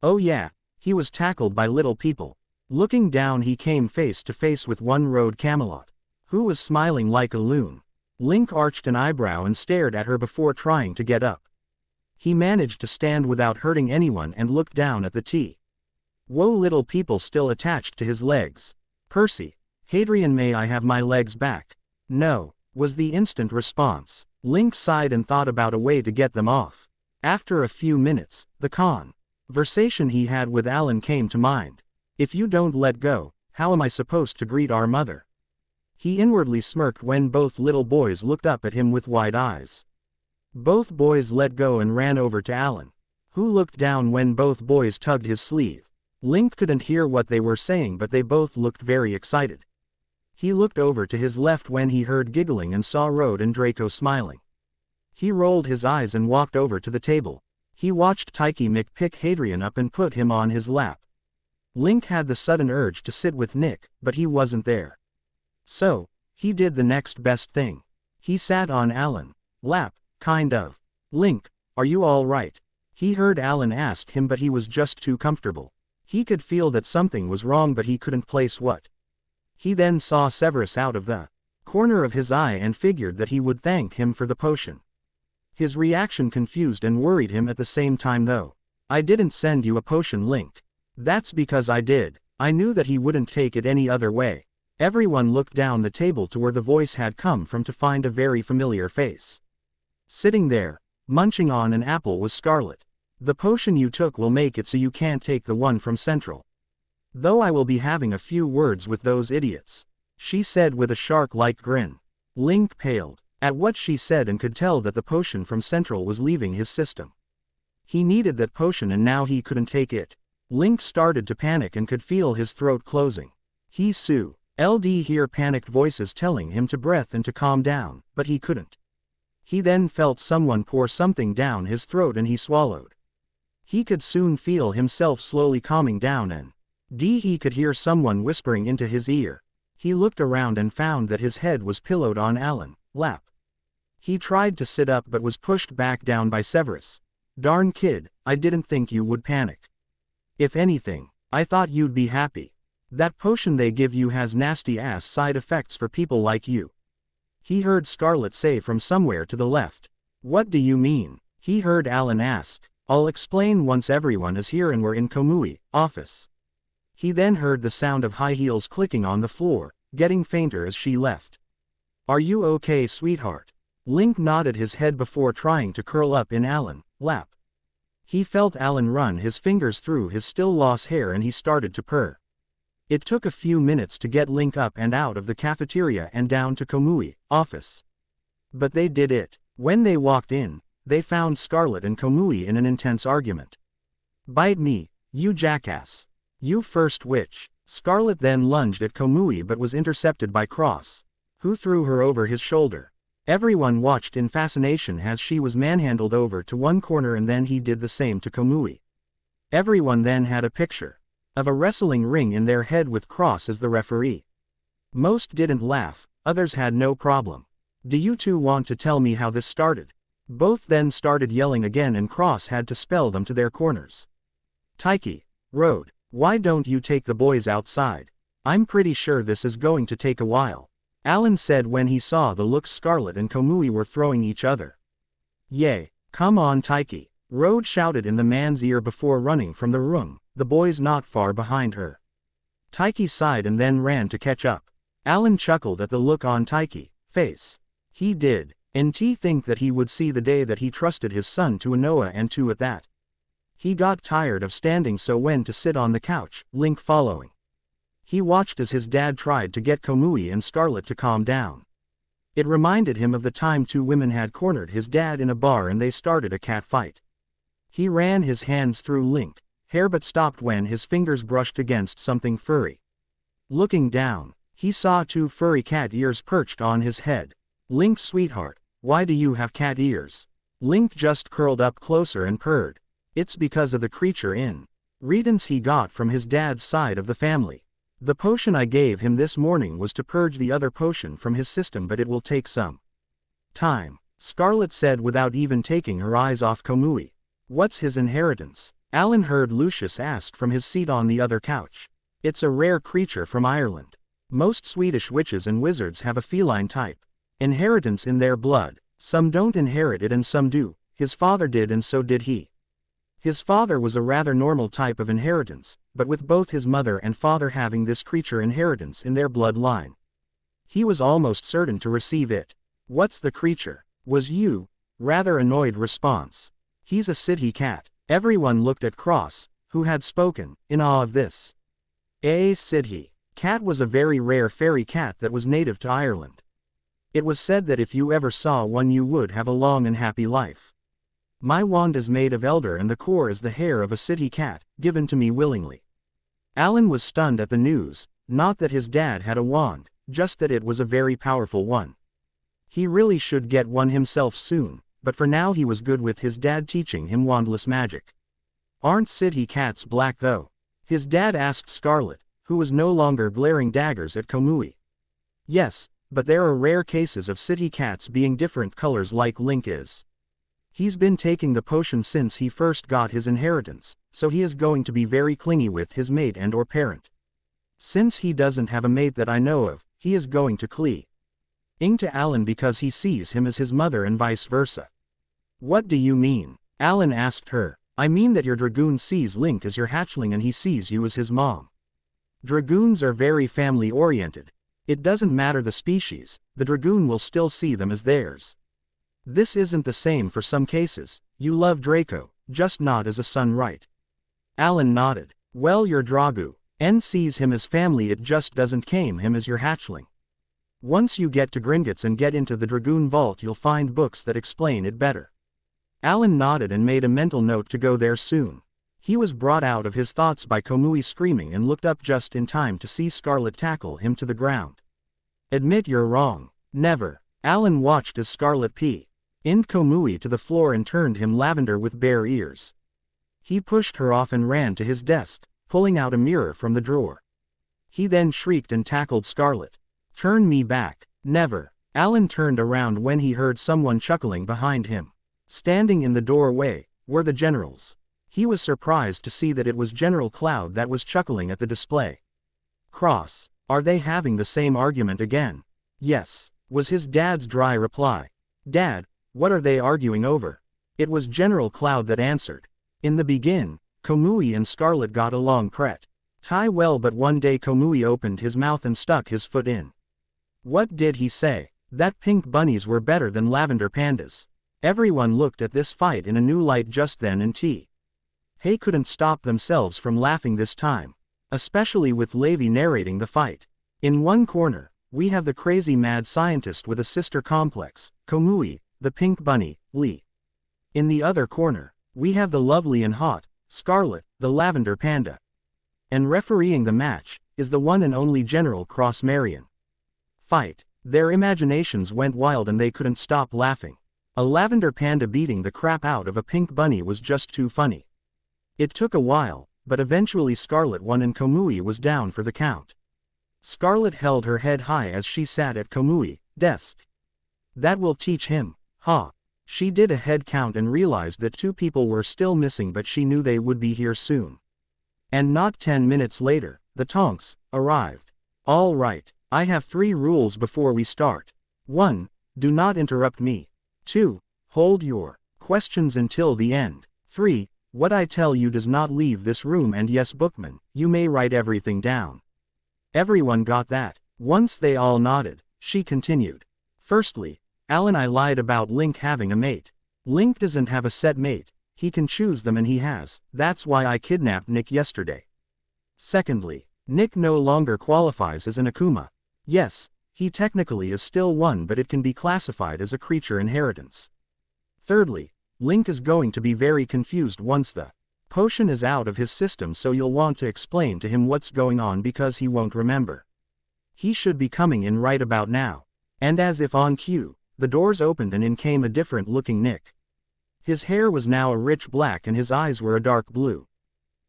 Oh yeah, he was tackled by little people. Looking down he came face to face with one Rode Camelot, who was smiling like a loon. Link arched an eyebrow and stared at her before trying to get up. He managed to stand without hurting anyone and looked down at the tea. Whoa, little people still attached to his legs. Percy, Hadrian, may I have my legs back? No, was the instant response. Link sighed and thought about a way to get them off. After a few minutes, the conversation he had with Alan came to mind. If you don't let go, how am I supposed to greet our mother? He inwardly smirked when both little boys looked up at him with wide eyes. Both boys let go and ran over to Alan, who looked down when both boys tugged his sleeve. Link couldn't hear what they were saying, but they both looked very excited. He looked over to his left when he heard giggling and saw Rode and Draco smiling. He rolled his eyes and walked over to the table. He watched Tyche pick Hadrian up and put him on his lap. Link had the sudden urge to sit with Nick, but he wasn't there. So, he did the next best thing. He sat on Alan's lap, kind of. Link, are you all right? He heard Alan ask him, but he was just too comfortable. He could feel that something was wrong, but he couldn't place what. He then saw Severus out of the corner of his eye and figured that he would thank him for the potion. His reaction confused and worried him at the same time though. I didn't send you a potion, Link. That's because I did. I knew that he wouldn't take it any other way. Everyone looked down the table to where the voice had come from to find a very familiar face. Sitting there, munching on an apple, was Scarlet. The potion you took will make it so you can't take the one from Central. Though I will be having a few words with those idiots, she said with a shark-like grin. Link paled at what she said and could tell that the potion from Central was leaving his system. He needed that potion and now he couldn't take it. Link started to panic and could feel his throat closing. He hear panicked voices telling him to breathe and to calm down, but he couldn't. He then felt someone pour something down his throat and he swallowed. He could soon feel himself slowly calming down and he could hear someone whispering into his ear. He looked around and found that his head was pillowed on Alan's lap. He tried to sit up but was pushed back down by Severus. Darn kid, I didn't think you would panic. If anything, I thought you'd be happy. That potion they give you has nasty ass side effects for people like you. He heard Scarlet say from somewhere to the left. What do you mean? He heard Alan ask. I'll explain once everyone is here and we're in Komui's office. He then heard the sound of high heels clicking on the floor, getting fainter as she left. Are you okay, sweetheart? Link nodded his head before trying to curl up in Alan's lap. He felt Alan run his fingers through his still loose hair and he started to purr. It took a few minutes to get Link up and out of the cafeteria and down to Komui's office. But they did it. When they walked in, they found Scarlet and Komui in an intense argument. Bite me, you jackass. You first, witch. Scarlet then lunged at Komui but was intercepted by Cross, who threw her over his shoulder. Everyone watched in fascination as she was manhandled over to one corner and then he did the same to Komui. Everyone then had a picture of a wrestling ring in their head with Cross as the referee. Most didn't laugh, others had no problem. Do you two want to tell me how this started? Both then started yelling again and Cross had to spell them to their corners. Taiki, Road, why don't you take the boys outside? I'm pretty sure this is going to take a while. Alan said when he saw the look Scarlet and Komui were throwing each other. Yay, come on Taiki, Road shouted in the man's ear before running from the room, the boys not far behind her. Taiki sighed and then ran to catch up. Alan chuckled at the look on Taiki's face. He did. And think that he would see the day that he trusted his son to Anoa and to at that. He got tired of standing so went to sit on the couch, Link following. He watched as his dad tried to get Komui and Scarlet to calm down. It reminded him of the time two women had cornered his dad in a bar and they started a cat fight. He ran his hands through Link's hair but stopped when his fingers brushed against something furry. Looking down, he saw two furry cat ears perched on his head. Link, sweetheart, why do you have cat ears? Link just curled up closer and purred. It's because of the creature in Redance he got from his dad's side of the family. The potion I gave him this morning was to purge the other potion from his system, but it will take some time, Scarlet said without even taking her eyes off Komui. What's his inheritance? Alan heard Lucius ask from his seat on the other couch. It's a rare creature from Ireland. Most Swedish witches and wizards have a feline type inheritance in their blood. Some don't inherit it and some do. His father did and so did he. His father was a rather normal type of inheritance, but with both his mother and father having this creature inheritance in their bloodline, he was almost certain to receive it. What's the creature? Was you? Rather annoyed response. He's a city cat. Everyone looked at Cross, who had spoken, in awe of this. A city cat was a very rare fairy cat that was native to Ireland. It was said that if you ever saw one you would have a long and happy life. My wand is made of elder and the core is the hair of a city cat, given to me willingly. Alan was stunned at the news, not that his dad had a wand, just that it was a very powerful one. He really should get one himself soon, but for now he was good with his dad teaching him wandless magic. Aren't city cats black though? His dad asked Scarlet, who was no longer glaring daggers at Kamui. Yes, but there are rare cases of city cats being different colors like Link is. He's been taking the potion since he first got his inheritance, so he is going to be very clingy with his mate and or parent. Since he doesn't have a mate that I know of, he is going to cling to Alan because he sees him as his mother and vice versa. What do you mean? Alan asked her. I mean that your dragoon sees Link as your hatchling and he sees you as his mom. Dragoons are very family-oriented. It doesn't matter the species, the dragoon will still see them as theirs. This isn't the same for some cases. You love Draco, just not as a son, right? Alan nodded. Well, your dragoon sees him as family, it just doesn't claim him as your hatchling. Once you get to Gringotts and get into the Dragoon Vault, you'll find books that explain it better. Alan nodded and made a mental note to go there soon. He was brought out of his thoughts by Kamui screaming and looked up just in time to see Scarlet tackle him to the ground. Admit you're wrong. Never. Alan watched as Scarlet pinned Kamui to the floor and turned him lavender with bare ears. He pushed her off and ran to his desk, pulling out a mirror from the drawer. He then shrieked and tackled Scarlet. Turn me back. Never. Alan turned around when he heard someone chuckling behind him. Standing in the doorway were the generals. He was surprised to see that it was General Cloud that was chuckling at the display. Cross. Are they having the same argument again? Yes, was his dad's dry reply. Dad, what are they arguing over? It was General Cloud that answered. In the beginning, Kamui and Scarlet got along pretty well, but one day Kamui opened his mouth and stuck his foot in. What did he say? That pink bunnies were better than lavender pandas. Everyone looked at this fight in a new light just then, and Hey couldn't stop themselves from laughing this time, especially with Levi narrating the fight. In one corner, we have the crazy mad scientist with a sister complex, Kamui, the pink bunny, Lee. In the other corner, we have the lovely and hot, Scarlet, the lavender panda. And refereeing the match is the one and only General Cross Marion. Fight. Their imaginations went wild and they couldn't stop laughing. A lavender panda beating the crap out of a pink bunny was just too funny. It took a while, but eventually Scarlet won and Kamui was down for the count. Scarlet held her head high as she sat at Kamui's desk. That will teach him, huh? She did a head count and realized that 2 people were still missing, but she knew they would be here soon. And not 10 minutes later, the Tonks arrived. All right, I have 3 rules before we start. 1. Do not interrupt me. 2. Hold your questions until the end. 3. What I tell you does not leave this room, and yes, Bookman, you may write everything down. Everyone got that. Once they all nodded, she continued. Firstly, Alan, I lied about Link having a mate. Link doesn't have a set mate. He can choose them and he has. That's why I kidnapped Nick yesterday. Secondly, Nick no longer qualifies as an Akuma. Yes, he technically is still one, but it can be classified as a creature inheritance. Thirdly, Link is going to be very confused once the potion is out of his system, so you'll want to explain to him what's going on because he won't remember. He should be coming in right about now. And as if on cue, the doors opened and in came a different-looking Nick. His hair was now a rich black and his eyes were a dark blue.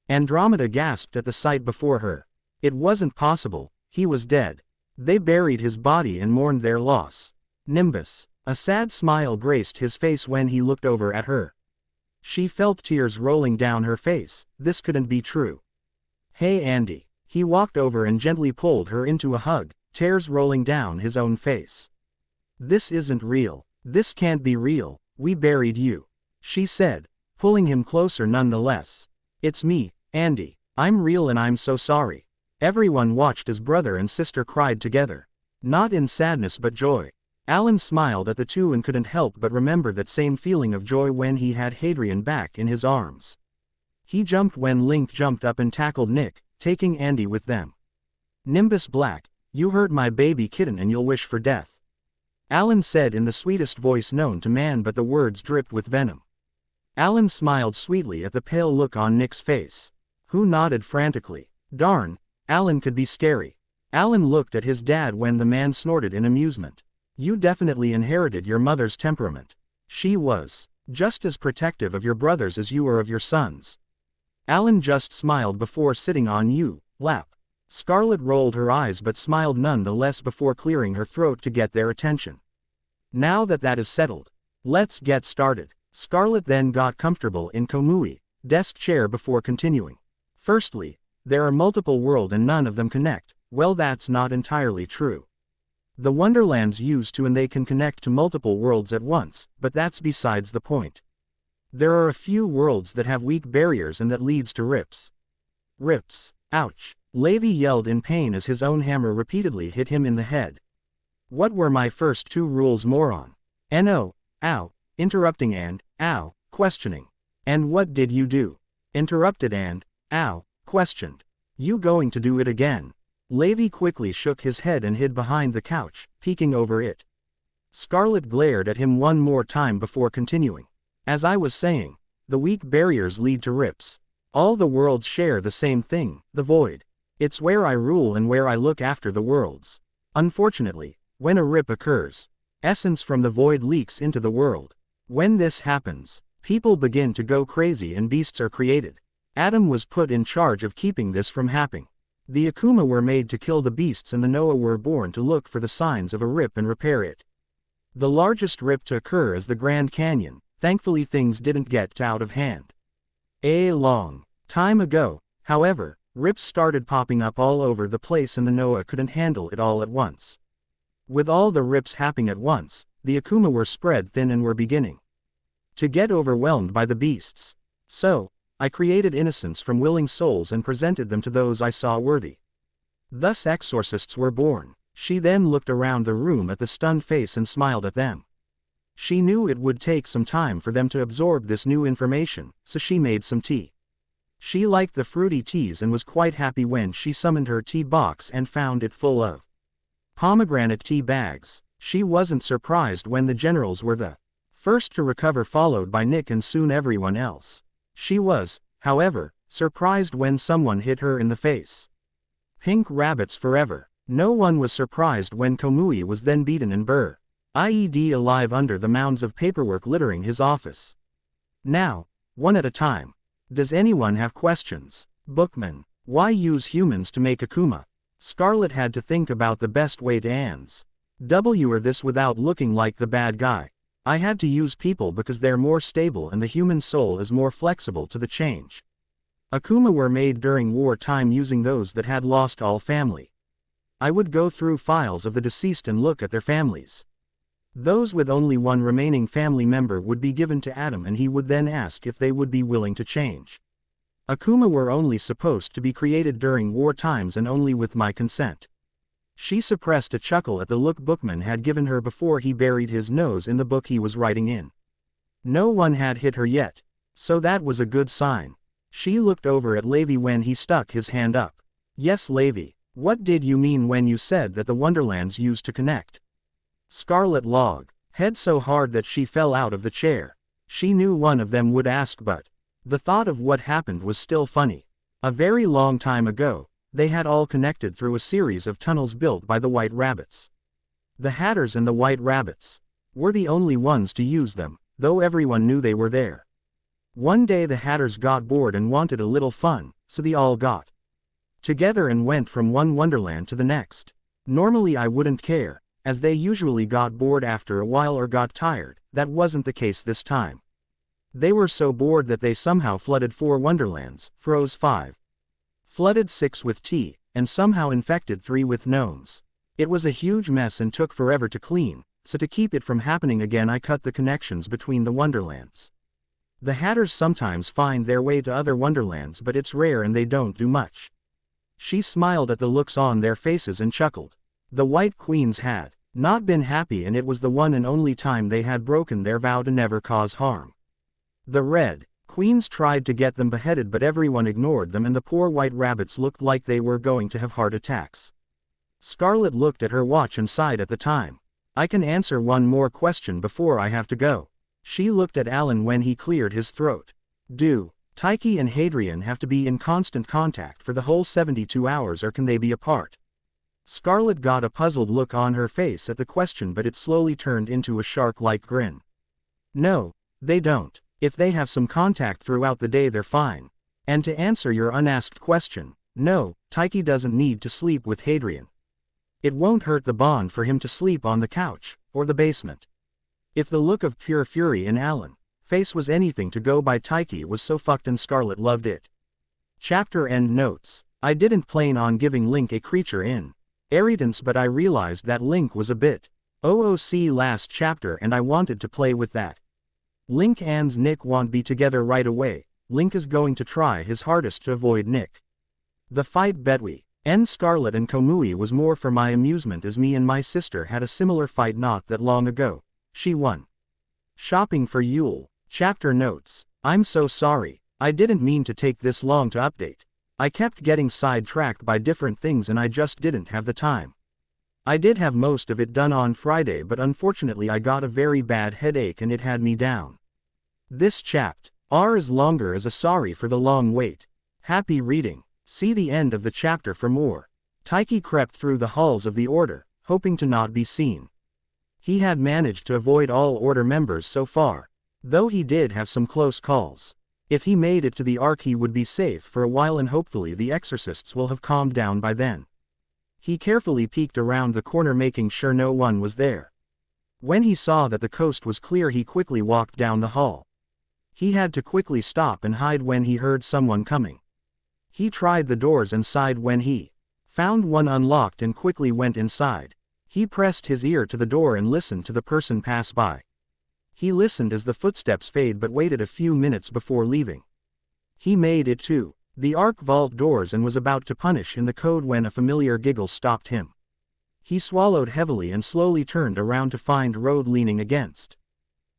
Andromeda gasped at the sight before her. It wasn't possible, he was dead. They buried his body and mourned their loss. Nimbus. A sad smile graced his face when he looked over at her. She felt tears rolling down her face. This couldn't be true. Hey Andy. He walked over and gently pulled her into a hug, tears rolling down his own face. This isn't real. This can't be real. We buried you, she said, pulling him closer nonetheless. It's me, Andy. I'm real and I'm so sorry. Everyone watched as brother and sister cried together. Not in sadness but joy. Alan smiled at the two and couldn't help but remember that same feeling of joy when he had Hadrian back in his arms. He jumped when Link jumped up and tackled Nick, taking Andy with them. Nimbus Black, you hurt my baby kitten and you'll wish for death. Alan said in the sweetest voice known to man, but the words dripped with venom. Alan smiled sweetly at the pale look on Nick's face, who nodded frantically. Darn, Alan could be scary. Alan looked at his dad when the man snorted in amusement. You definitely inherited your mother's temperament. She was just as protective of your brothers as you were of your sons. Alan just smiled before sitting on you, lap. Scarlet rolled her eyes but smiled nonetheless before clearing her throat to get their attention. Now that is settled, let's get started. Scarlet then got comfortable in Komui's desk chair before continuing. Firstly, there are multiple worlds and none of them connect. Well, that's not entirely true. The Wonderlands used to and they can connect to multiple worlds at once, but that's besides the point. There are a few worlds that have weak barriers and that leads to rips. Rips. Ouch. Levi yelled in pain as his own hammer repeatedly hit him in the head. What were my first 2 rules, moron? No. Ow. Interrupting and, ow, questioning. And what did you do? Interrupted and, ow, questioned. You going to do it again? Levi quickly shook his head and hid behind the couch, peeking over it. Scarlet glared at him one more time before continuing. As I was saying, the weak barriers lead to rips. All the worlds share the same thing, the void. It's where I rule and where I look after the worlds. Unfortunately, when a rip occurs, essence from the void leaks into the world. When this happens, people begin to go crazy and beasts are created. Adam was put in charge of keeping this from happening. The Akuma were made to kill the beasts and the Noah were born to look for the signs of a rip and repair it. The largest rip to occur is the Grand Canyon. Thankfully things didn't get out of hand. A long time ago, however, rips started popping up all over the place and the Noah couldn't handle it all at once. With all the rips happening at once, the Akuma were spread thin and were beginning to get overwhelmed by the beasts. So, I created innocents from willing souls and presented them to those I saw worthy. Thus exorcists were born. She then looked around the room at the stunned face and smiled at them. She knew it would take some time for them to absorb this new information, so she made some tea. She liked the fruity teas and was quite happy when she summoned her tea box and found it full of pomegranate tea bags. She wasn't surprised when the generals were the first to recover, followed by Nick and soon everyone else. She was, however, surprised when someone hit her in the face. Pink rabbits forever. No one was surprised when Komui was then beaten and buried alive under the mounds of paperwork littering his office. Now, one at a time. Does anyone have questions? Bookman. Why use humans to make Akuma? Scarlet had to think about the best way to answer this without looking like the bad guy. I had to use people because they're more stable and the human soul is more flexible to the change. Akuma were made during wartime using those that had lost all family. I would go through files of the deceased and look at their families. Those with only one remaining family member would be given to Adam and he would then ask if they would be willing to change. Akuma were only supposed to be created during war times and only with my consent. She suppressed a chuckle at the look Bookman had given her before he buried his nose in the book he was writing in. No one had hit her yet, so that was a good sign. She looked over at Levi when he stuck his hand up. Yes, Levi, what did you mean when you said that the Wonderlands used to connect? Scarlet logged head so hard that she fell out of the chair. She knew one of them would ask, but the thought of what happened was still funny. A very long time ago, they had all connected through a series of tunnels built by the White Rabbits. The Hatters and the White Rabbits were the only ones to use them, though everyone knew they were there. One day the Hatters got bored and wanted a little fun, so they all got together and went from one wonderland to the next. Normally I wouldn't care, as they usually got bored after a while or got tired. That wasn't the case this time. They were so bored that they somehow flooded 4 wonderlands, froze 5. Flooded 6 with tea, and somehow infected 3 with gnomes. It was a huge mess and took forever to clean, so to keep it from happening again I cut the connections between the wonderlands. The Hatters sometimes find their way to other wonderlands but it's rare and they don't do much. She smiled at the looks on their faces and chuckled. The White Queens had not been happy and it was the one and only time they had broken their vow to never cause harm. The Red Queens tried to get them beheaded but everyone ignored them and the poor White Rabbits looked like they were going to have heart attacks. Scarlet looked at her watch and sighed at the time. I can answer one more question before I have to go. She looked at Alan when he cleared his throat. Do Taiki and Hadrian have to be in constant contact for the whole 72 hours or can they be apart? Scarlet got a puzzled look on her face at the question but it slowly turned into a shark-like grin. No, they don't. If they have some contact throughout the day they're fine. And to answer your unasked question, no, Taiki doesn't need to sleep with Hadrian. It won't hurt the bond for him to sleep on the couch, or the basement. If the look of pure fury in Alan's face was anything to go by, Taiki was so fucked and Scarlet loved it. Chapter end notes. I didn't plan on giving Link a creature in inheritance, but I realized that Link was a bit OOC last chapter and I wanted to play with that. Link and Nick won't be together right away. Link is going to try his hardest to avoid Nick. The fight between Scarlet and Komui was more for my amusement, as me and my sister had a similar fight not that long ago. She won. Shopping for Yule. Chapter notes. I'm so sorry. I didn't mean to take this long to update. I kept getting sidetracked by different things and I just didn't have the time. I did have most of it done on Friday, but unfortunately I got a very bad headache and it had me down. This chapter is longer as a sorry for the long wait. Happy reading. See the end of the chapter for more. Taiki crept through the halls of the Order, hoping to not be seen. He had managed to avoid all Order members so far, though he did have some close calls. If he made it to the Ark he would be safe for a while and hopefully the exorcists will have calmed down by then. He carefully peeked around the corner making sure no one was there. When he saw that the coast was clear he quickly walked down the hall. He had to quickly stop and hide when he heard someone coming. He tried the doors and sighed when he found one unlocked and quickly went inside. He pressed his ear to the door and listened to the person pass by. He listened as the footsteps fade but waited a few minutes before leaving. He made it to the Ark vault doors and was about to punish in the code when a familiar giggle stopped him. He swallowed heavily and slowly turned around to find Rode leaning against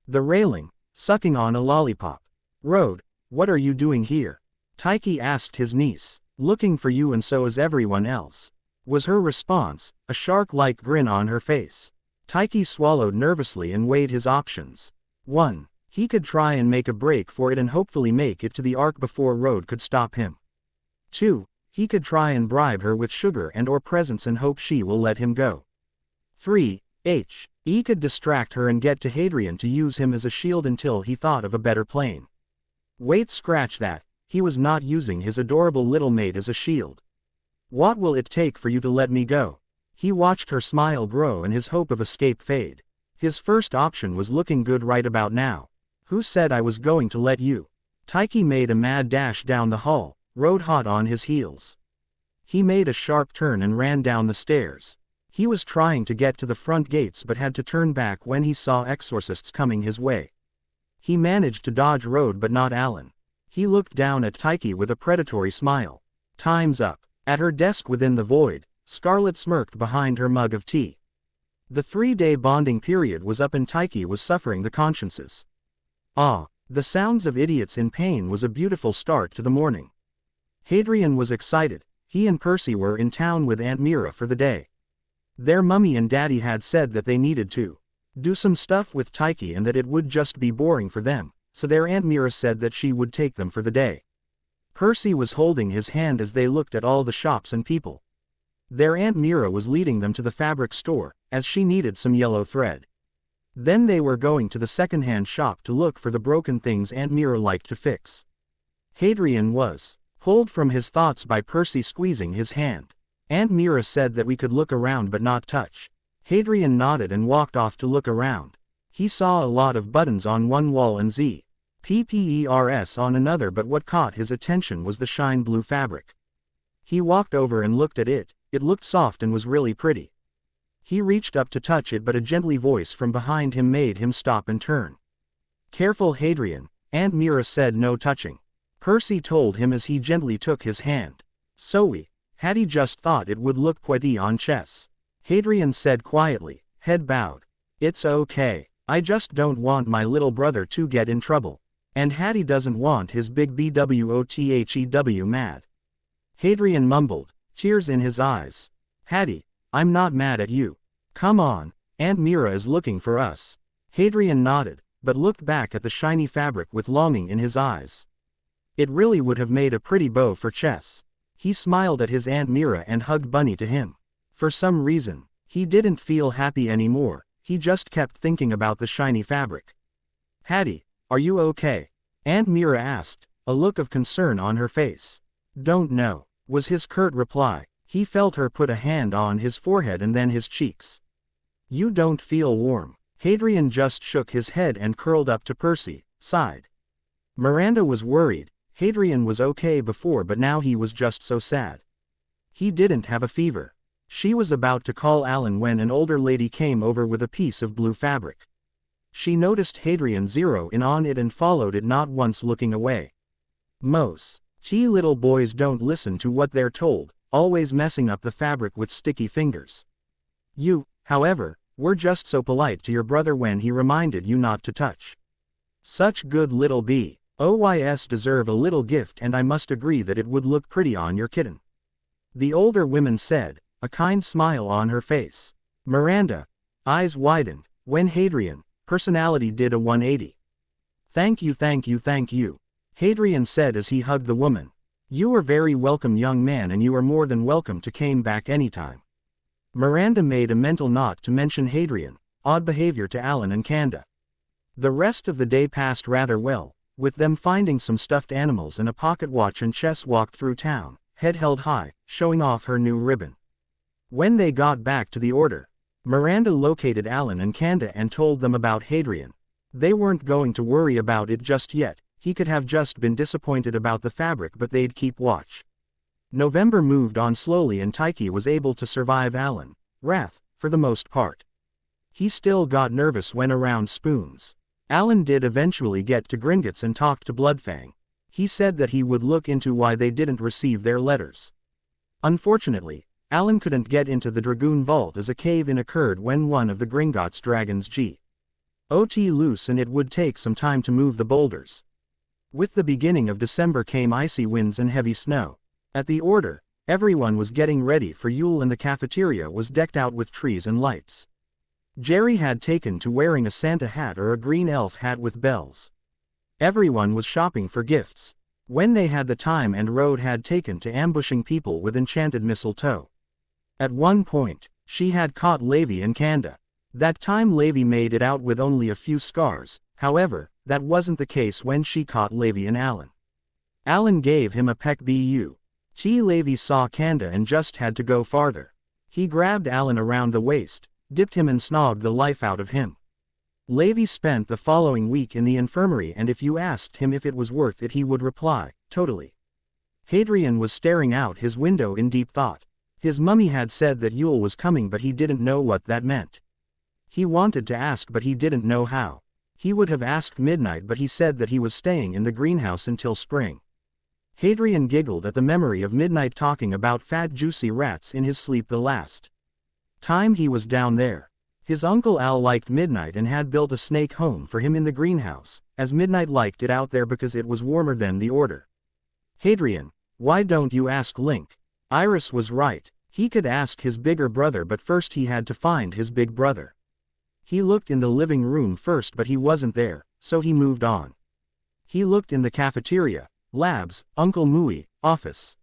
the railing, sucking on a lollipop. Rode, what are you doing here? Taiki asked his niece. Looking for you and so is everyone else, was her response, a shark-like grin on her face. Taiki swallowed nervously and weighed his options. 1. He could try and make a break for it and hopefully make it to the Ark before Rode could stop him. 2. He could try and bribe her with sugar and or presents and hope she will let him go. 3. He could distract her and get to Hadrian to use him as a shield until he thought of a better plan. Wait, scratch that, he was not using his adorable little maid as a shield. What will it take for you to let me go? He watched her smile grow and his hope of escape fade. His first option was looking good right about now. Who said I was going to let you? Taiki made a mad dash down the hall, Rode hot on his heels. He made a sharp turn and ran down the stairs. He was trying to get to the front gates but had to turn back when he saw exorcists coming his way. He managed to dodge Rode but not Alan. He looked down at Taiki with a predatory smile. Time's up. At her desk within the void, Scarlet smirked behind her mug of tea. The 3-day bonding period was up and Taiki was suffering the consciences. The sounds of idiots in pain was a beautiful start to the morning. Hadrian was excited. He and Percy were in town with Aunt Mira for the day. Their mummy and daddy had said that they needed to do some stuff with Taiki and that it would just be boring for them, so their Aunt Mira said that she would take them for the day. Percy was holding his hand as they looked at all the shops and people. Their Aunt Mira was leading them to the fabric store, as she needed some yellow thread. Then they were going to the second-hand shop to look for the broken things Aunt Mira liked to fix. Hadrian was pulled from his thoughts by Percy squeezing his hand. Aunt Mira said that we could look around but not touch. Hadrian nodded and walked off to look around. He saw a lot of buttons on one wall and ZPPERS on another, but what caught his attention was the shine blue fabric. He walked over and looked at it. It looked soft and was really pretty. He reached up to touch it but a gently voice from behind him made him stop and turn. Careful, Hadrian, Aunt Mira said, no touching. Percy told him as he gently took his hand. Sorry, had he just thought it would look pretty on chess. Hadrian said quietly, head bowed. It's okay, I just don't want my little brother to get in trouble. And Hattie doesn't want his big BWOTHEW mad. Hadrian mumbled, tears in his eyes. Hattie, I'm not mad at you. Come on, Aunt Mira is looking for us. Hadrian nodded, but looked back at the shiny fabric with longing in his eyes. It really would have made a pretty bow for chess. He smiled at his Aunt Mira and hugged Bunny to him. For some reason, he didn't feel happy anymore, he just kept thinking about the shiny fabric. Hattie, are you okay? Aunt Mira asked, a look of concern on her face. "Don't know," was his curt reply. He felt her put a hand on his forehead and then his cheeks. "You don't feel warm." Hadrian just shook his head and curled up to Percy, sighed. Miranda was worried. Hadrian was okay before, but now he was just so sad. He didn't have a fever. She was about to call Alan when an older lady came over with a piece of blue fabric. She noticed Hadrian zero in on it and followed it, not once looking away. "Most little boys don't listen to what they're told, always messing up the fabric with sticky fingers. You, however, were just so polite to your brother when he reminded you not to touch. Such good little boys deserve a little gift, and I must agree that it would look pretty on your kitten," the older woman said, a kind smile on her face. Miranda, eyes widened, when Hadrian, personality did a 180. Thank you, Hadrian said as he hugged the woman. "You are very welcome, young man, and you are more than welcome to come back anytime." Miranda made a mental note to mention Hadrian, odd behavior to Alan and Kanda. The rest of the day passed rather well, with them finding some stuffed animals and a pocket watch, and Chess walked through town, head held high, showing off her new ribbon. When they got back to the Order, Miranda located Alan and Kanda and told them about Hadrian. They weren't going to worry about it just yet. He could have just been disappointed about the fabric, but they'd keep watch. November moved on slowly and Tyche was able to survive Alan's wrath, for the most part. He still got nervous when around spoons. Alan did eventually get to Gringotts and talk to Bloodfang. He said that he would look into why they didn't receive their letters. Unfortunately, Alan couldn't get into the Dragoon Vault as a cave-in occurred when one of the Gringotts dragons got loose, and it would take some time to move the boulders. With the beginning of December came icy winds and heavy snow. At the Order, everyone was getting ready for Yule and the cafeteria was decked out with trees and lights. Jerry had taken to wearing a Santa hat or a green elf hat with bells. Everyone was shopping for gifts. When they had the time, and Rode had taken to ambushing people with enchanted mistletoe. At one point, she had caught Levi and Kanda. That time Levi made it out with only a few scars. However, that wasn't the case when she caught Levi and Alan. Alan gave him a peck, but Levi saw Kanda and just had to go farther. He grabbed Alan around the waist, dipped him and snogged the life out of him. Levi spent the following week in the infirmary, and if you asked him if it was worth it, he would reply, "Totally." Hadrian was staring out his window in deep thought. His mummy had said that Yule was coming, but he didn't know what that meant. He wanted to ask, but he didn't know how. He would have asked Midnight, but he said that he was staying in the greenhouse until spring. Hadrian giggled at the memory of Midnight talking about fat juicy rats in his sleep the last time he was down there. His uncle Al liked Midnight and had built a snake home for him in the greenhouse, as Midnight liked it out there because it was warmer than the Order. "Hadrian, why don't you ask Link?" Iris was right. He could ask his bigger brother, but first he had to find his big brother. He looked in the living room first, but he wasn't there, so he moved on. He looked in the cafeteria, labs, Uncle Mooey, office,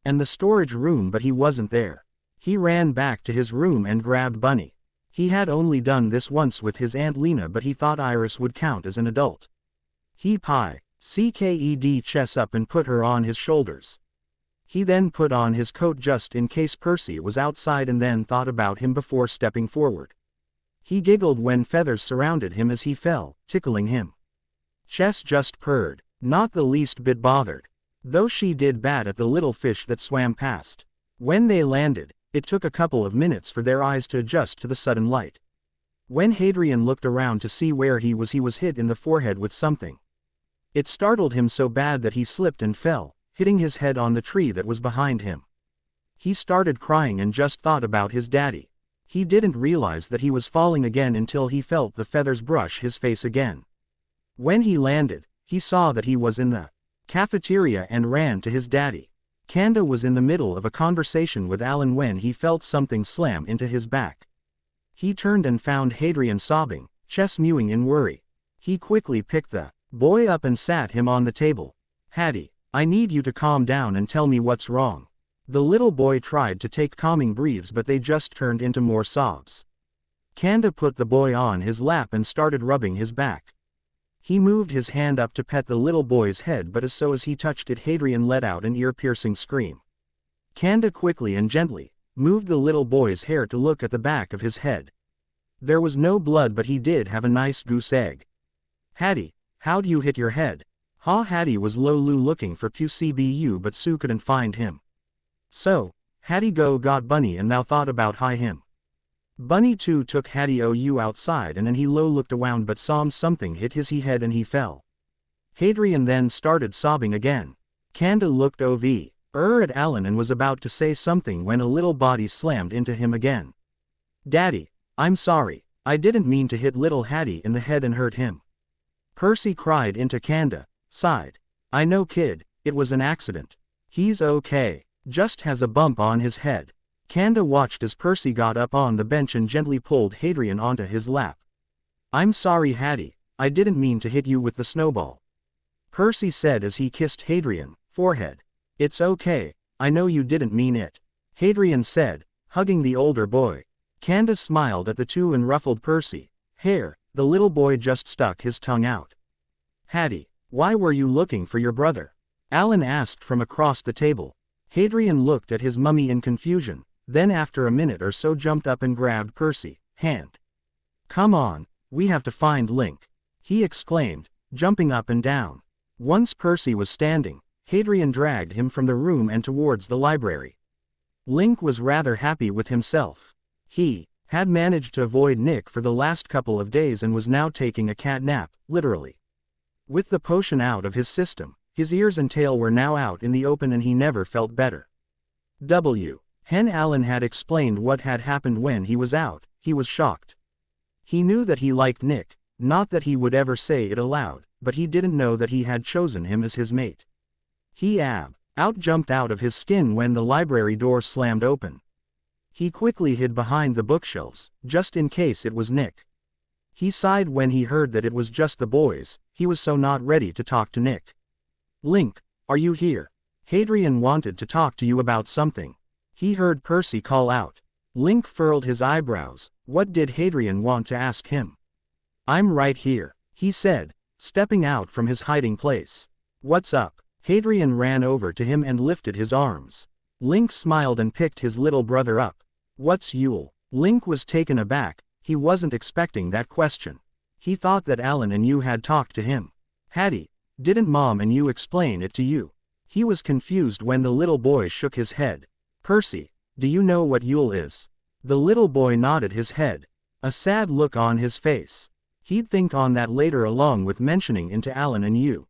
and the storage room, but he wasn't there. He ran back to his room and grabbed Bunny. He had only done this once with his Aunt Lena, but he thought Iris would count as an adult. He cked Chess up and put her on his shoulders. He then put on his coat just in case Percy was outside, and then thought about him before stepping forward. He giggled when feathers surrounded him as he fell, tickling him. Chess just purred, not the least bit bothered, though she did bat at the little fish that swam past. When they landed, it took a couple of minutes for their eyes to adjust to the sudden light. When Hadrian looked around to see where he was hit in the forehead with something. It startled him so bad that he slipped and fell, hitting his head on the tree that was behind him. He started crying and just thought about his daddy. He didn't realize that he was falling again until he felt the feathers brush his face again. When he landed, he saw that he was in the cafeteria and ran to his daddy. Kanda was in the middle of a conversation with Alan when he felt something slam into his back. He turned and found Hadrian sobbing, Chess mewing in worry. He quickly picked the boy up and sat him on the table. "Hattie, I need you to calm down and tell me what's wrong." The little boy tried to take calming breaths, but they just turned into more sobs. Kanda put the boy on his lap and started rubbing his back. He moved his hand up to pet the little boy's head, but as he touched it, Hadrian let out an ear-piercing scream. Kanda quickly and gently moved the little boy's hair to look at the back of his head. There was no blood, but he did have a nice goose egg. "Hattie, how'd you hit your head?" Hattie was Lolu looking for P-2, but Sue couldn't find him. So, Hattie got Bunny and thou thought about him. Bunny too took Hattie outside, and then he looked around but saw something hit his head and he fell. Hadrian then started sobbing again. Kanda looked at Alan and was about to say something when a little body slammed into him again. "Daddy, I'm sorry, I didn't mean to hit little Hattie in the head and hurt him." Percy cried into Kanda, sighed. "I know kid, it was an accident. He's okay, just has a bump on his head." Kanda watched as Percy got up on the bench and gently pulled Hadrian onto his lap. "I'm sorry Hattie, I didn't mean to hit you with the snowball," Percy said as he kissed Hadrian's forehead. "It's okay, I know you didn't mean it," Hadrian said, hugging the older boy. Kanda smiled at the two and ruffled Percy's hair. The little boy just stuck his tongue out. "Hattie, why were you looking for your brother?" Alan asked from across the table. Hadrian looked at his mummy in confusion, then after a minute or so jumped up and grabbed Percy's hand. "Come on, we have to find Link," he exclaimed, jumping up and down. Once Percy was standing, Hadrian dragged him from the room and towards the library. Link was rather happy with himself. He had managed to avoid Nick for the last couple of days and was now taking a cat nap, literally. With the potion out of his system, his ears and tail were now out in the open and he never felt better. When Alan had explained what had happened when he was out, he was shocked. He knew that he liked Nick, not that he would ever say it aloud, but he didn't know that he had chosen him as his mate. He jumped out of his skin when the library door slammed open. He quickly hid behind the bookshelves, just in case it was Nick. He sighed when he heard that it was just the boys. He was so not ready to talk to Nick. "Link, are you here? Hadrian wanted to talk to you about something," he heard Percy call out. Link furrowed his eyebrows. What did Hadrian want to ask him? "I'm right here," he said, stepping out from his hiding place. "What's up?" Hadrian ran over to him and lifted his arms. Link smiled and picked his little brother up. "What's Yule?" Link was taken aback. He wasn't expecting that question. He thought that Alan and you had talked to him. "Hattie, didn't Mom and you explain it to you?" He was confused when the little boy shook his head. "Percy, do you know what Yule is?" The little boy nodded his head, a sad look on his face. He'd think on that later along with mentioning into Alan and you.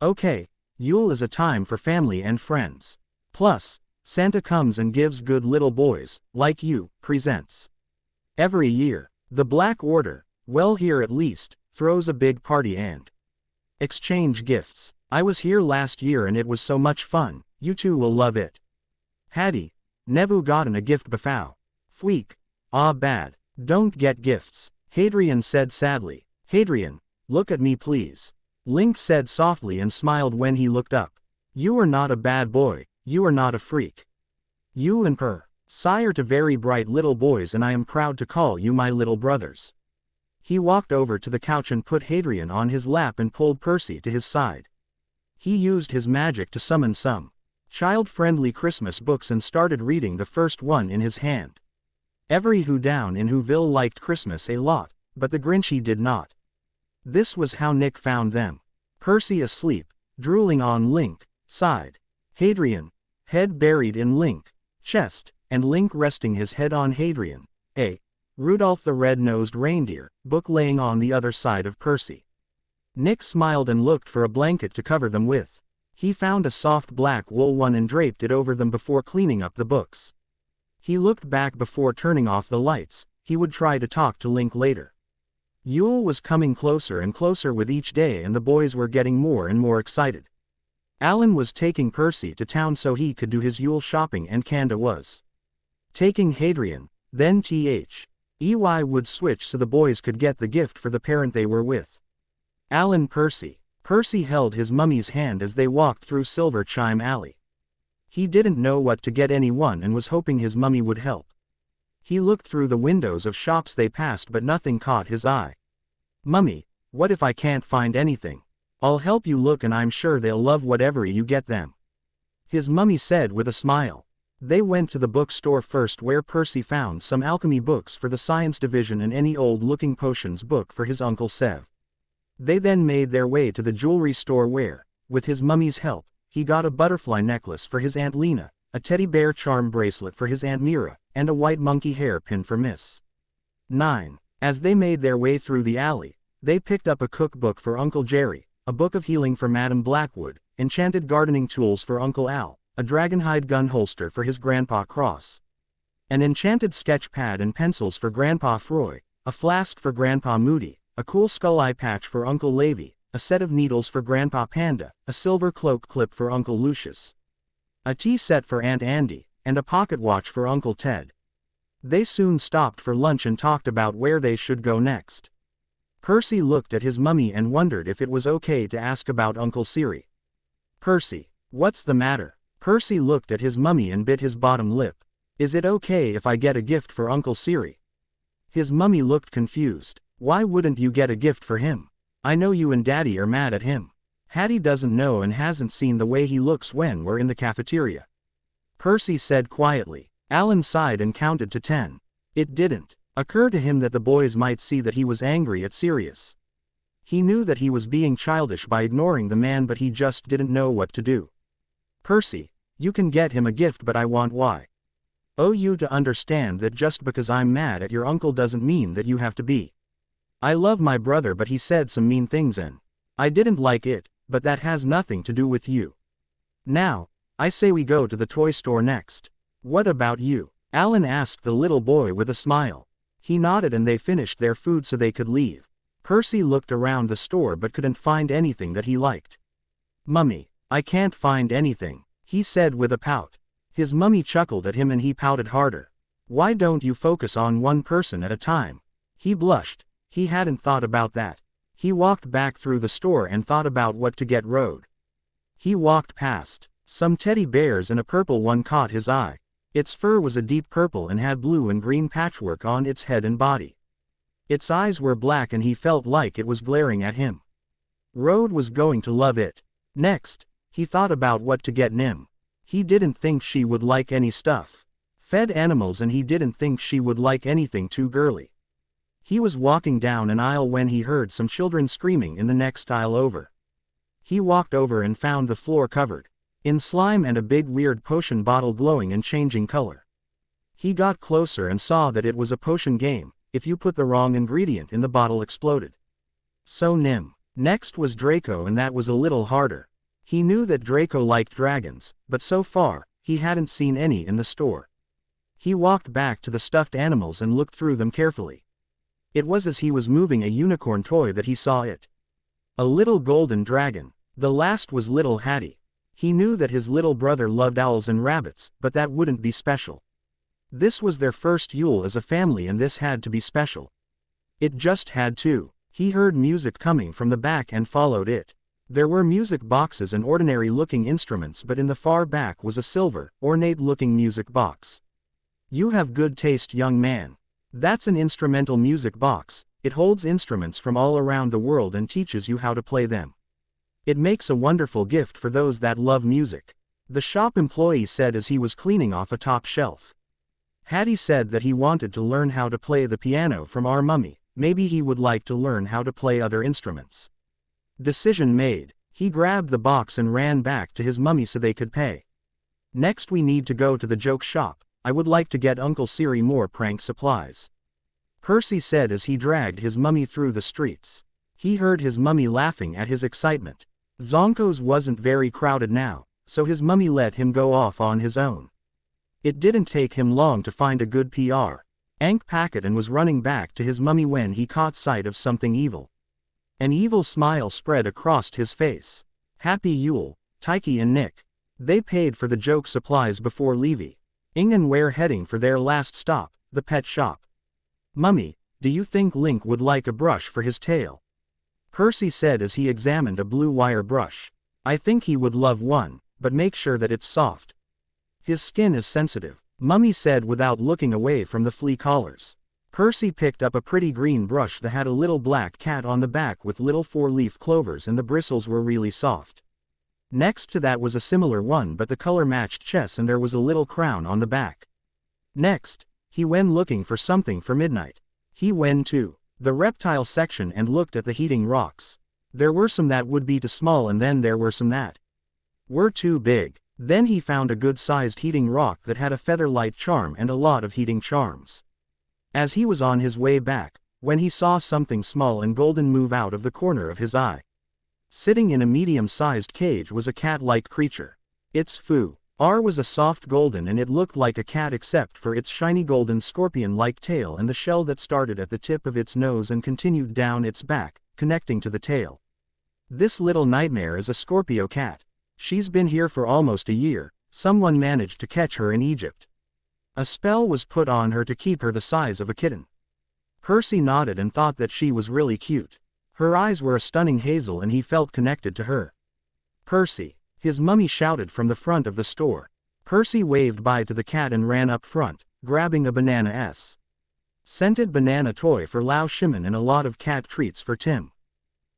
"Okay, Yule is a time for family and friends. Plus, Santa comes and gives good little boys, like you, presents. Every year, the Black Order, well here at least, throws a big party and exchange gifts. I was here last year and it was so much fun, you two will love it." "Hattie, nevu gotten a gift before." "Fweek. Ah bad, don't get gifts," Hadrian said sadly. "Hadrian, look at me please," Link said softly and smiled when he looked up. "You are not a bad boy, you are not a freak. You and sire to very bright little boys and I am proud to call you my little brothers." He walked over to the couch and put Hadrian on his lap and pulled Percy to his side. He used his magic to summon some child-friendly Christmas books and started reading the first one in his hand. Every who down in Whoville liked Christmas a lot, but the Grinchy did not. This was how Nick found them. Percy asleep, drooling on Link, side. Hadrian, head buried in Link, chest, and Link resting his head on Hadrian. Rudolph the Red-Nosed Reindeer, book laying on the other side of Percy. Nick smiled and looked for a blanket to cover them with. He found a soft black wool one and draped it over them before cleaning up the books. He looked back before turning off the lights. He would try to talk to Link later. Yule was coming closer and closer with each day and the boys were getting more and more excited. Alan was taking Percy to town so he could do his Yule shopping and Kanda was taking Hadrian, then EY would switch so the boys could get the gift for the parent they were with. Percy held his mummy's hand as they walked through Silver Chime Alley. He didn't know what to get anyone and was hoping his mummy would help. He looked through the windows of shops they passed but nothing caught his eye. "Mummy, What if I can't find anything? I'll help you look and I'm sure they'll love whatever you get them. His mummy said with a smile. They went to the bookstore first where Percy found some alchemy books for the science division and any old-looking potions book for his Uncle Sev. They then made their way to the jewelry store where, with his mummy's help, he got a butterfly necklace for his Aunt Lena, a teddy bear charm bracelet for his Aunt Mira, and a white monkey hair pin for Miss 9. As they made their way through the alley, they picked up a cookbook for Uncle Jerry, a book of healing for Madam Blackwood, enchanted gardening tools for Uncle Al, a dragonhide gun holster for his Grandpa Cross, an enchanted sketch pad and pencils for Grandpa Froy, a flask for Grandpa Moody, a cool skull eye patch for Uncle Lavy, a set of needles for Grandpa Panda, a silver cloak clip for Uncle Lucius, a tea set for Aunt Andy, and a pocket watch for Uncle Ted. They soon stopped for lunch and talked about where they should go next. Percy looked at his mummy and wondered if it was okay to ask about Uncle Siri. Percy, what's the matter? Percy looked at his mummy and bit his bottom lip. Is it okay if I get a gift for Uncle Siri? His mummy looked confused. Why wouldn't you get a gift for him? I know you and Daddy are mad at him. Hattie doesn't know and hasn't seen the way he looks when we're in the cafeteria. Percy said quietly. Alan sighed and counted to 10. It didn't occur to him that the boys might see that he was angry at Sirius. He knew that he was being childish by ignoring the man, but he just didn't know what to do. Percy, you can get him a gift, but I want you to understand that just because I'm mad at your uncle doesn't mean that you have to be. I love my brother, but he said some mean things and I didn't like it, but that has nothing to do with you. Now, I say we go to the toy store next. What about you? Alan asked the little boy with a smile. He nodded and they finished their food so they could leave. Percy looked around the store but couldn't find anything that he liked. Mummy, I can't find anything, he said with a pout. His mummy chuckled at him and he pouted harder. Why don't you focus on one person at a time? He blushed. He hadn't thought about that. He walked back through the store and thought about what to get Road. He walked past some teddy bears and a purple one caught his eye. Its fur was a deep purple and had blue and green patchwork on its head and body. Its eyes were black and he felt like it was glaring at him. Road was going to love it. Next, he thought about what to get Nim. He didn't think she would like any stuff fed animals and he didn't think she would like anything too girly. He was walking down an aisle when he heard some children screaming in the next aisle over. He walked over and found the floor covered in slime and a big weird potion bottle glowing and changing color. He got closer and saw that it was a potion game. If you put the wrong ingredient in, the bottle exploded. So Nim. Next was Draco, and that was a little harder. He knew that Draco liked dragons, but so far, he hadn't seen any in the store. He walked back to the stuffed animals and looked through them carefully. It was as he was moving a unicorn toy that he saw it. A little golden dragon. The last was little Hattie. He knew that his little brother loved owls and rabbits, but that wouldn't be special. This was their first Yule as a family and this had to be special. It just had to. He heard music coming from the back and followed it. There were music boxes and ordinary-looking instruments, but in the far back was a silver, ornate-looking music box. You have good taste, young man. That's an instrumental music box. It holds instruments from all around the world and teaches you how to play them. It makes a wonderful gift for those that love music, the shop employee said as he was cleaning off a top shelf. Hattie said that he wanted to learn how to play the piano from our mummy. Maybe he would like to learn how to play other instruments. Decision made. He grabbed the box and ran back to his mummy so they could pay. Next we need to go to the joke shop. I would like to get Uncle Siri more prank supplies. Percy said as he dragged his mummy through the streets. He heard his mummy laughing at his excitement. Zonko's wasn't very crowded now, so his mummy let him go off on his own. It didn't take him long to find a good PR. Ank packed and was running back to his mummy when he caught sight of something evil. An evil smile spread across his face. Happy Yule, Tyke and Nick. They paid for the joke supplies before leaving. Ing and Ware heading for their last stop, the pet shop. Mummy, do you think Link would like a brush for his tail? Percy said as he examined a blue wire brush. I think he would love one, but make sure that it's soft. His skin is sensitive, Mummy said without looking away from the flea collars. Percy picked up a pretty green brush that had a little black cat on the back with little 4-leaf clovers, and the bristles were really soft. Next to that was a similar one, but the color matched chess and there was a little crown on the back. Next, he went looking for something for midnight. He went to the reptile section and looked at the heating rocks. There were some that would be too small, and then there were some that were too big. Then he found a good-sized heating rock that had a feather-light charm and a lot of heating charms. As he was on his way back, when he saw something small and golden move out of the corner of his eye. Sitting in a medium-sized cage was a cat-like creature. Its fur was a soft golden, and it looked like a cat except for its shiny golden scorpion-like tail and the shell that started at the tip of its nose and continued down its back, connecting to the tail. This little nightmare is a Scorpio cat. She's been here for almost a year. Someone managed to catch her in Egypt. A spell was put on her to keep her the size of a kitten. Percy nodded and thought that she was really cute. Her eyes were a stunning hazel and he felt connected to her. Percy, his mummy shouted from the front of the store. Percy waved bye to the cat and ran up front, grabbing a banana scented banana toy for Lao Shimon and a lot of cat treats for Tim.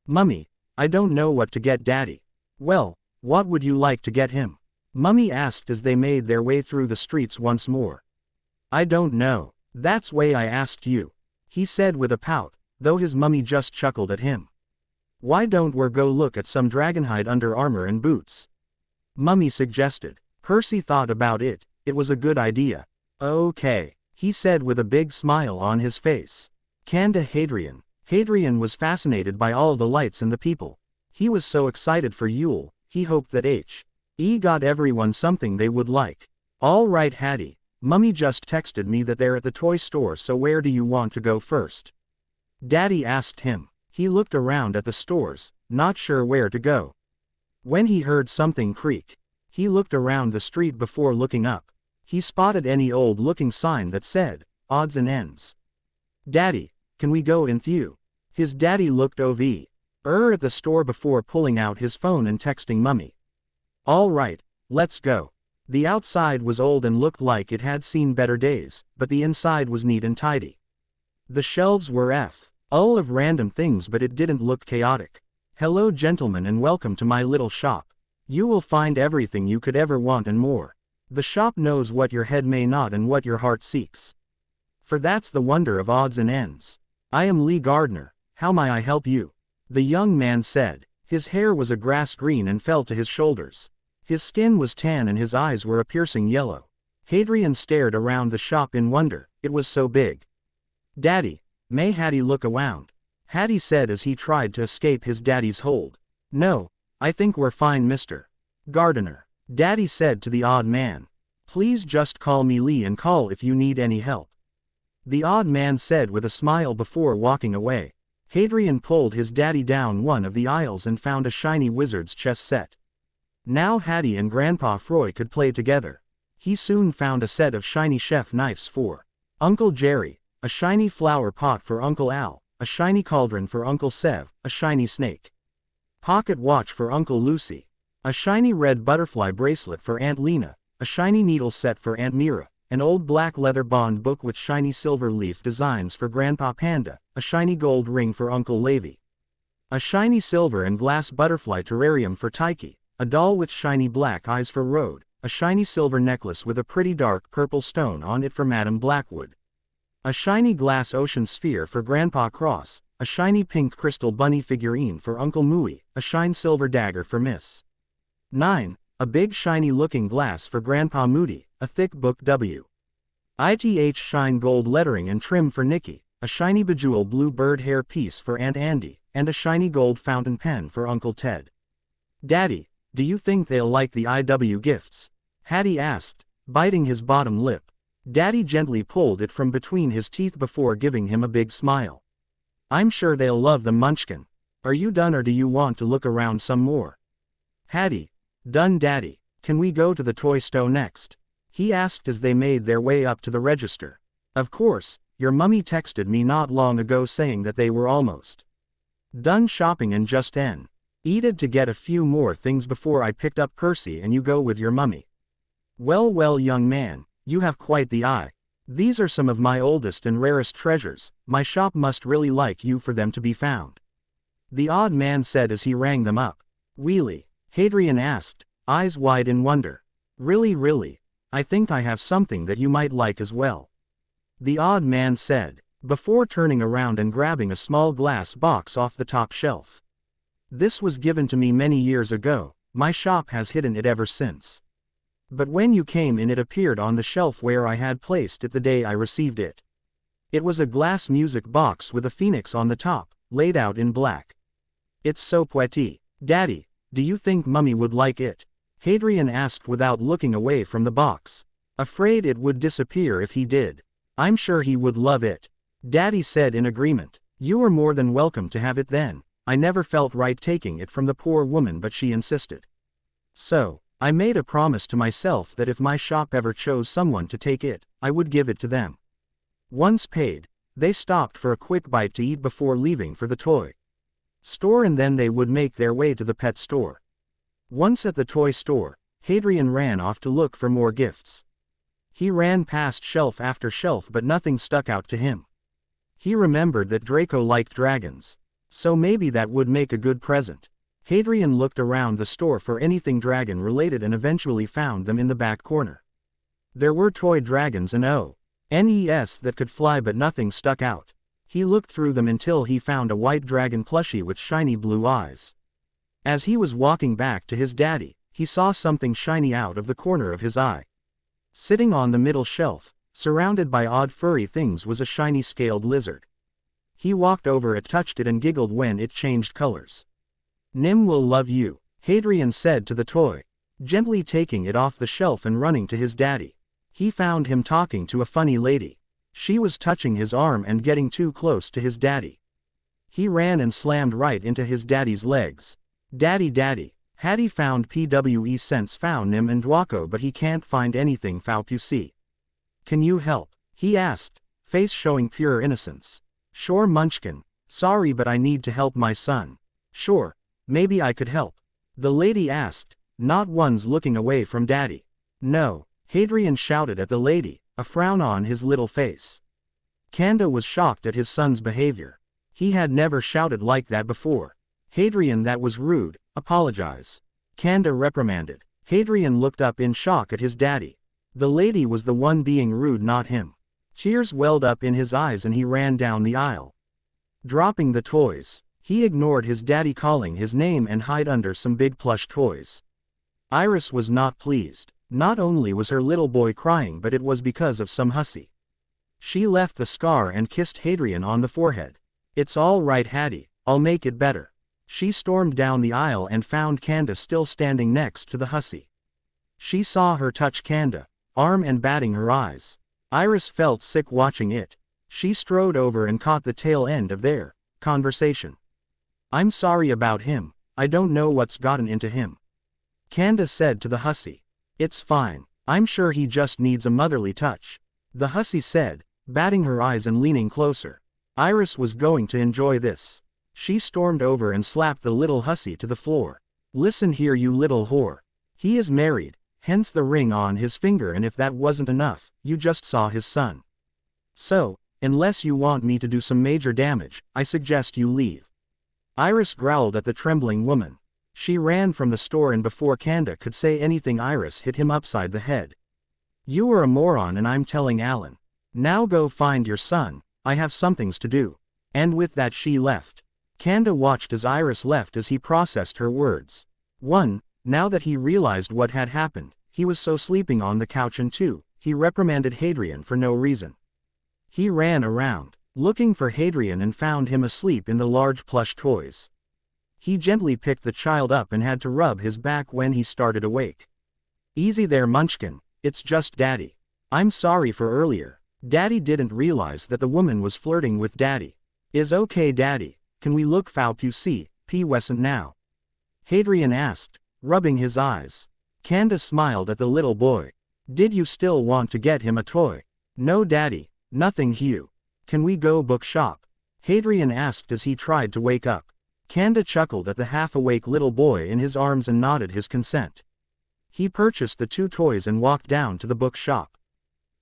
Mummy, I don't know what to get Daddy. Well, what would you like to get him? Mummy asked as they made their way through the streets once more. I don't know. That's why I asked you, he said with a pout, though his mummy just chuckled at him. Why don't we go look at some dragonhide under armor and boots? Mummy suggested. Percy thought about it. It was a good idea. Okay, he said with a big smile on his face. Kanda Hadrian. Hadrian was fascinated by all the lights and the people. He was so excited for Yule, he hoped that He got everyone something they would like. All right Hattie, Mummy just texted me that they're at the toy store, so where do you want to go first? Daddy asked him. He looked around at the stores, not sure where to go. When he heard something creak, he looked around the street before looking up. He spotted any old-looking sign that said, odds and ends. Daddy, can we go in you? His daddy looked over at the store before pulling out his phone and texting Mummy. All right, let's go. The outside was old and looked like it had seen better days, but the inside was neat and tidy. The shelves were full of random things, but it didn't look chaotic. Hello gentlemen and welcome to my little shop. You will find everything you could ever want and more. The shop knows what your head may not and what your heart seeks. For that's the wonder of odds and ends. I am Lee Gardner, how may I help you? The young man said. His hair was a grass green and fell to his shoulders. His skin was tan and his eyes were a piercing yellow. Hadrian stared around the shop in wonder, it was so big. Daddy, may Hattie look around? Hattie said as he tried to escape his daddy's hold. No, I think we're fine Mr. Gardner. Daddy said to the odd man. Please just call me Lee and call if you need any help. The odd man said with a smile before walking away. Hadrian pulled his daddy down one of the aisles and found a shiny wizard's chess set. Now Hattie and Grandpa Froy could play together. He soon found a set of shiny chef knives for Uncle Jerry, a shiny flower pot for Uncle Al, a shiny cauldron for Uncle Sev, a shiny snake pocket watch for Uncle Lucy, a shiny red butterfly bracelet for Aunt Lena, a shiny needle set for Aunt Mira, an old black leather bond book with shiny silver leaf designs for Grandpa Panda, a shiny gold ring for Uncle Levy, a shiny silver and glass butterfly terrarium for Tyke, a doll with shiny black eyes for Rode, a shiny silver necklace with a pretty dark purple stone on it for Madam Blackwood, a shiny glass ocean sphere for Grandpa Cross, a shiny pink crystal bunny figurine for Uncle Mooey, a shine silver dagger for Miss 9, a big shiny looking glass for Grandpa Moody, a thick book WITH shine gold lettering and trim for Nikki, a shiny bejeweled blue bird hair piece for Aunt Andy, and a shiny gold fountain pen for Uncle Ted. Daddy, do you think they'll like the IW gifts? Hattie asked, biting his bottom lip. Daddy gently pulled it from between his teeth before giving him a big smile. I'm sure they'll love them Munchkin. Are you done or do you want to look around some more? Hattie. Done Daddy. Can we go to the toy store next? He asked as they made their way up to the register. Of course, your mummy texted me not long ago saying that they were almost done shopping and just needed to get a few more things before I picked up Percy and you go with your mummy. Well young man, you have quite the eye. These are some of my oldest and rarest treasures, my shop must really like you for them to be found. The odd man said as he rang them up. Really? Hadrian asked, eyes wide in wonder. Really, I think I have something that you might like as well. The odd man said, before turning around and grabbing a small glass box off the top shelf. This was given to me many years ago, my shop has hidden it ever since. But when you came in it appeared on the shelf where I had placed it the day I received it. It was a glass music box with a phoenix on the top, laid out in black. It's so pretty. Daddy, do you think Mummy would like it? Hadrian asked without looking away from the box. Afraid it would disappear if he did. I'm sure he would love it. Daddy said in agreement. You are more than welcome to have it then. I never felt right taking it from the poor woman but she insisted. So, I made a promise to myself that if my shop ever chose someone to take it, I would give it to them. Once paid, they stopped for a quick bite to eat before leaving for the toy store and then they would make their way to the pet store. Once at the toy store, Hadrian ran off to look for more gifts. He ran past shelf after shelf but nothing stuck out to him. He remembered that Draco liked dragons. So maybe that would make a good present. Hadrian looked around the store for anything dragon related and eventually found them in the back corner. There were toy dragons and ONES that could fly but nothing stuck out. He looked through them until he found a white dragon plushie with shiny blue eyes. As he was walking back to his daddy, he saw something shiny out of the corner of his eye. Sitting on the middle shelf, surrounded by odd furry things was a shiny scaled lizard. He walked over it, touched it and giggled when it changed colors. Nim will love you, Hadrian said to the toy, gently taking it off the shelf and running to his daddy. He found him talking to a funny lady. She was touching his arm and getting too close to his daddy. He ran and slammed right into his daddy's legs. Daddy, had he found P-2 since found Nim and Dwaco but he can't find anything P-2. Can you help? He asked, face showing pure innocence. Sure Munchkin, sorry but I need to help my son. Sure, maybe I could help. The lady asked, not once looking away from daddy. No, Hadrian shouted at the lady, a frown on his little face. Kanda was shocked at his son's behavior. He had never shouted like that before. Hadrian, that was rude, apologize. Kanda reprimanded. Hadrian looked up in shock at his daddy. The lady was the one being rude, not him. Tears welled up in his eyes and he ran down the aisle. Dropping the toys, he ignored his daddy calling his name and hid under some big plush toys. Iris was not pleased. Not only was her little boy crying but it was because of some hussy. She left the scar and kissed Hadrian on the forehead. It's all right Hattie, I'll make it better. She stormed down the aisle and found Kanda still standing next to the hussy. She saw her touch Kanda, arm and batting her eyes. Iris felt sick watching it. She strode over and caught the tail end of their conversation. I'm sorry about him, I don't know what's gotten into him. Kanda said to the hussy. It's fine, I'm sure he just needs a motherly touch. The hussy said, batting her eyes and leaning closer. Iris was going to enjoy this. She stormed over and slapped the little hussy to the floor. Listen here you little whore. He is married, hence the ring on his finger, and if that wasn't enough, you just saw his son. So, unless you want me to do some major damage, I suggest you leave. Iris growled at the trembling woman. She ran from the store and before Kanda could say anything Iris hit him upside the head. You are a moron and I'm telling Alan. Now go find your son, I have some things to do. And with that she left. Kanda watched as Iris left as he processed her words. 1. Now that he realized what had happened, he was so sleeping on the couch, and 2, he reprimanded Hadrian for no reason. He ran around, looking for Hadrian and found him asleep in the large plush toys. He gently picked the child up and had to rub his back when he started awake. Easy there Munchkin, it's just Daddy. I'm sorry for earlier. Daddy didn't realize that the woman was flirting with Daddy. Is okay Daddy, can we look P-2 P-Wescent now? Hadrian asked, rubbing his eyes. Kanda smiled at the little boy. Did you still want to get him a toy? No Daddy, nothing Hugh. Can we go bookshop? Hadrian asked as he tried to wake up. Kanda chuckled at the half-awake little boy in his arms and nodded his consent. He purchased the 2 toys and walked down to the bookshop.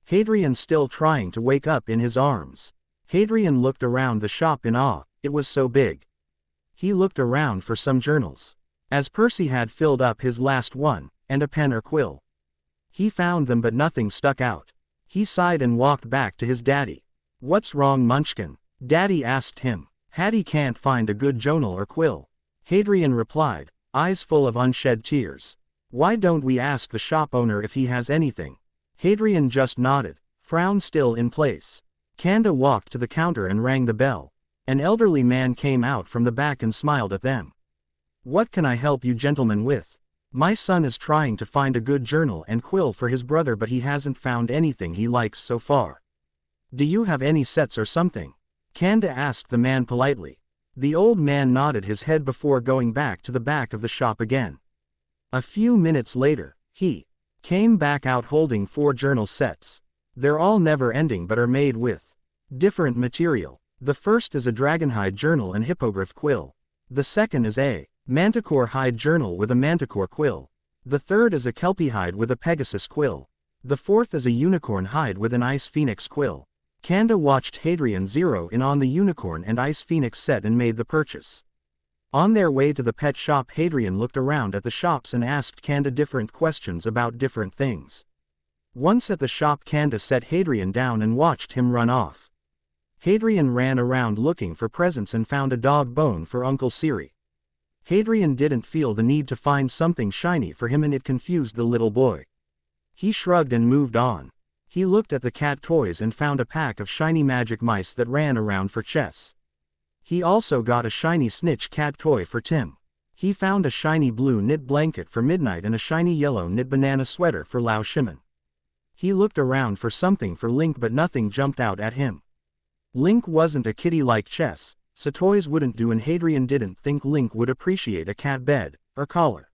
Hadrian still trying to wake up in his arms. Hadrian looked around the shop in awe, it was so big. He looked around for some journals. As Percy had filled up his last one, and a pen or quill. He found them but nothing stuck out. He sighed and walked back to his daddy. "What's wrong, Munchkin?" Daddy asked him. "Hattie can't find a good journal or quill." Hadrian replied, eyes full of unshed tears. "Why don't we ask the shop owner if he has anything?" Hadrian just nodded, frown still in place. Kanda walked to the counter and rang the bell. An elderly man came out from the back and smiled at them. "What can I help you gentlemen with? My son is trying to find a good journal and quill for his brother but he hasn't found anything he likes so far. Do you have any sets or something?" Kanda asked the man politely. The old man nodded his head before going back to the back of the shop again. A few minutes later, he came back out holding 4 journal sets. They're all never-ending but are made with different material. The first is a dragonhide journal and hippogriff quill. The second is a manticore hide journal with a manticore quill. The third is a kelpie hide with a pegasus quill. The fourth is a unicorn hide with an ice phoenix quill. Kanda watched Hadrian zero in on the unicorn and ice phoenix set and made the purchase. On their way to the pet shop, Hadrian looked around at the shops and asked Kanda different questions about different things. Once at the shop, Kanda set Hadrian down and watched him run off. Hadrian ran around looking for presents and found a dog bone for Uncle Siri. Hadrian didn't feel the need to find something shiny for him and it confused the little boy. He shrugged and moved on. He looked at the cat toys and found a pack of shiny magic mice that ran around for chess. He also got a shiny snitch cat toy for Tim. He found a shiny blue knit blanket for Midnight and a shiny yellow knit banana sweater for Lao Shimon. He looked around for something for Link but nothing jumped out at him. Link wasn't a kitty like chess, so toys wouldn't do and Hadrian didn't think Link would appreciate a cat bed or collar.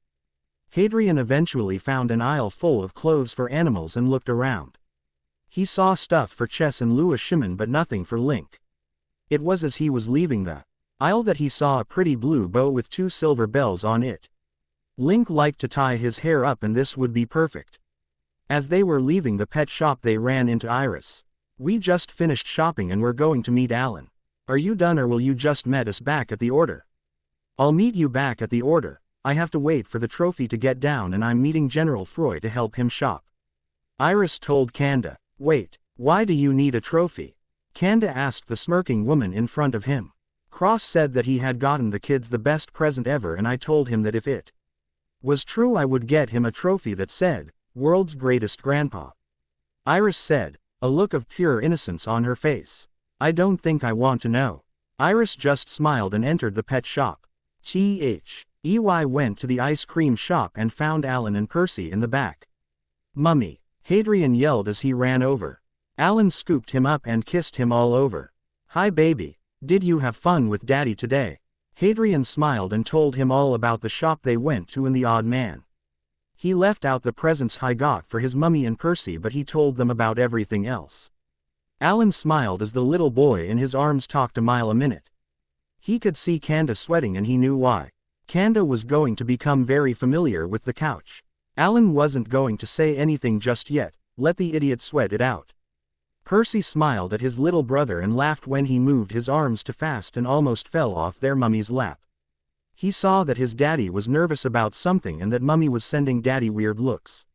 Hadrian eventually found an aisle full of clothes for animals and looked around. He saw stuff for Chess and Lua Shimon but nothing for Link. It was as he was leaving the aisle that he saw a pretty blue bow with 2 silver bells on it. Link liked to tie his hair up and this would be perfect. As they were leaving the pet shop they ran into Iris. "We just finished shopping and we're going to meet Alan. Are you done or will you just meet us back at the order?" "I'll meet you back at the order. I have to wait for the trophy to get down and I'm meeting General Froy to help him shop." Iris told Kanda. "Wait, why do you need a trophy?" Kanda asked the smirking woman in front of him. "Cross said that he had gotten the kids the best present ever and I told him that if it was true I would get him a trophy that said, 'World's Greatest Grandpa.'" Iris said, a look of pure innocence on her face. "I don't think I want to know." Iris just smiled and entered the pet shop. EY went to the ice cream shop and found Alan and Percy in the back. "Mummy," Hadrian yelled as he ran over. Alan scooped him up and kissed him all over. "Hi baby, did you have fun with Daddy today?" Hadrian smiled and told him all about the shop they went to and the odd man. He left out the presents he got for his mummy and Percy but he told them about everything else. Alan smiled as the little boy in his arms talked a mile a minute. He could see Kanda sweating and he knew why. Kanda was going to become very familiar with the couch. Alan wasn't going to say anything just yet, let the idiot sweat it out. Percy smiled at his little brother and laughed when he moved his arms too fast and almost fell off their mummy's lap. He saw that his daddy was nervous about something and that mummy was sending daddy weird looks.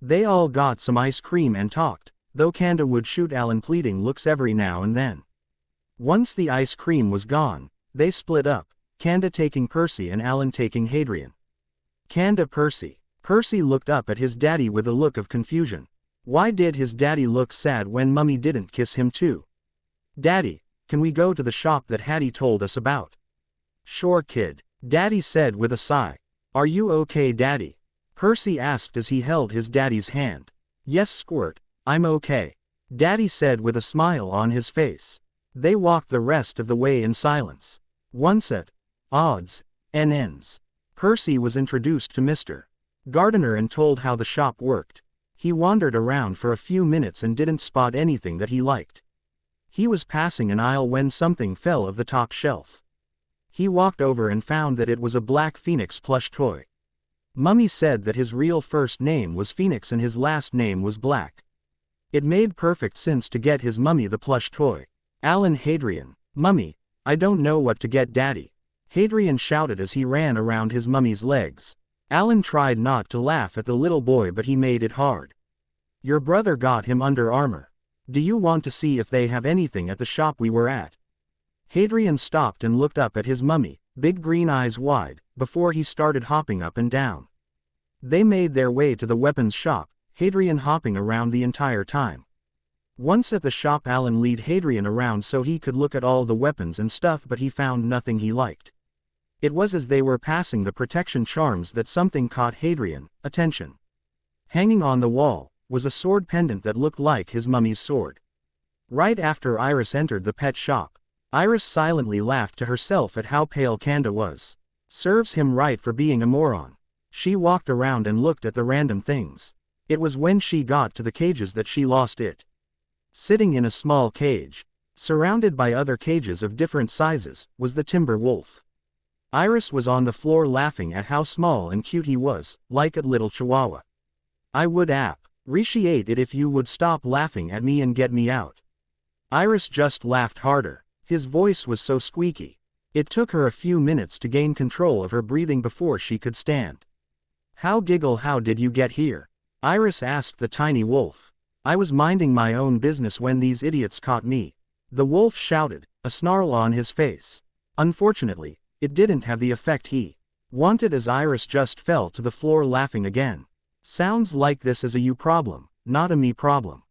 They all got some ice cream and talked, though Kanda would shoot Alan pleading looks every now and then. Once the ice cream was gone, they split up, Kanda taking Percy and Alan taking Hadrian. Kanda Percy. Percy looked up at his daddy with a look of confusion. Why did his daddy look sad when mummy didn't kiss him too? "Daddy, can we go to the shop that Hattie told us about?" "Sure kid," Daddy said with a sigh. "Are you okay Daddy?" Percy asked as he held his daddy's hand. "Yes Squirt, I'm okay," Daddy said with a smile on his face. They walked the rest of the way in silence. Once at odds and ends, Percy was introduced to Mr. Gardiner and told how the shop worked. He wandered around for a few minutes and didn't spot anything that he liked. He was passing an aisle when something fell off the top shelf. He walked over and found that it was a black phoenix plush toy. Mummy said that his real first name was Phoenix and his last name was Black. It made perfect sense to get his mummy the plush toy. Alan Hadrian. Mummy, I don't know what to get Daddy. Hadrian shouted as he ran around his mummy's legs. Alan tried not to laugh at the little boy, but he made it hard. Your brother got him Under Armour. Do you want to see if they have anything at the shop we were at? Hadrian stopped and looked up at his mummy, big green eyes wide, before he started hopping up and down. They made their way to the weapons shop, Hadrian hopping around the entire time. Once at the shop, Alan led Hadrian around so he could look at all the weapons and stuff, but he found nothing he liked. It was as they were passing the protection charms that something caught Hadrian's attention. Hanging on the wall was a sword pendant that looked like his mummy's sword. Right after Iris entered the pet shop, Iris silently laughed to herself at how pale Kanda was. Serves him right for being a moron. She walked around and looked at the random things. It was when she got to the cages that she lost it. Sitting in a small cage, surrounded by other cages of different sizes, was the timber wolf. Iris was on the floor laughing at how small and cute he was, like a little chihuahua. I would appreciate it if you would stop laughing at me and get me out. Iris just laughed harder. His voice was so squeaky. It took her a few minutes to gain control of her breathing before she could stand. How did you get here? Iris asked the tiny wolf. I was minding my own business when these idiots caught me. The wolf shouted, a snarl on his face. Unfortunately, it didn't have the effect he wanted, as Iris just fell to the floor laughing again. Sounds like this is a you problem, not a me problem.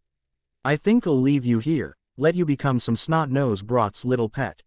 I think I'll leave you here, let you become some snot-nosed brot's little pet.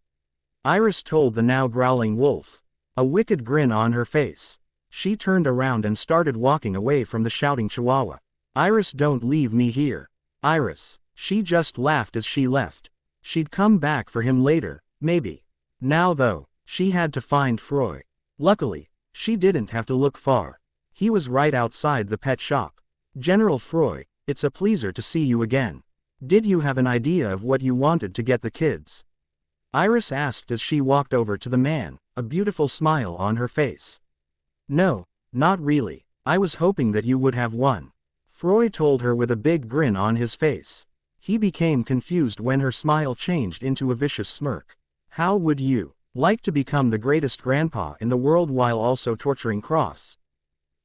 Iris told the now growling wolf. A wicked grin on her face, she turned around and started walking away from the shouting chihuahua. Iris, don't leave me here. Iris. She just laughed as she left. She'd come back for him later, maybe. Now though, she had to find Froy. Luckily, she didn't have to look far. He was right outside the pet shop. General Froy, it's a pleasure to see you again. Did you have an idea of what you wanted to get the kids? Iris asked as she walked over to the man, a beautiful smile on her face. No, not really. I was hoping that you would have one. Froy told her with a big grin on his face. He became confused when her smile changed into a vicious smirk. How would you like to become the greatest grandpa in the world while also torturing Cross?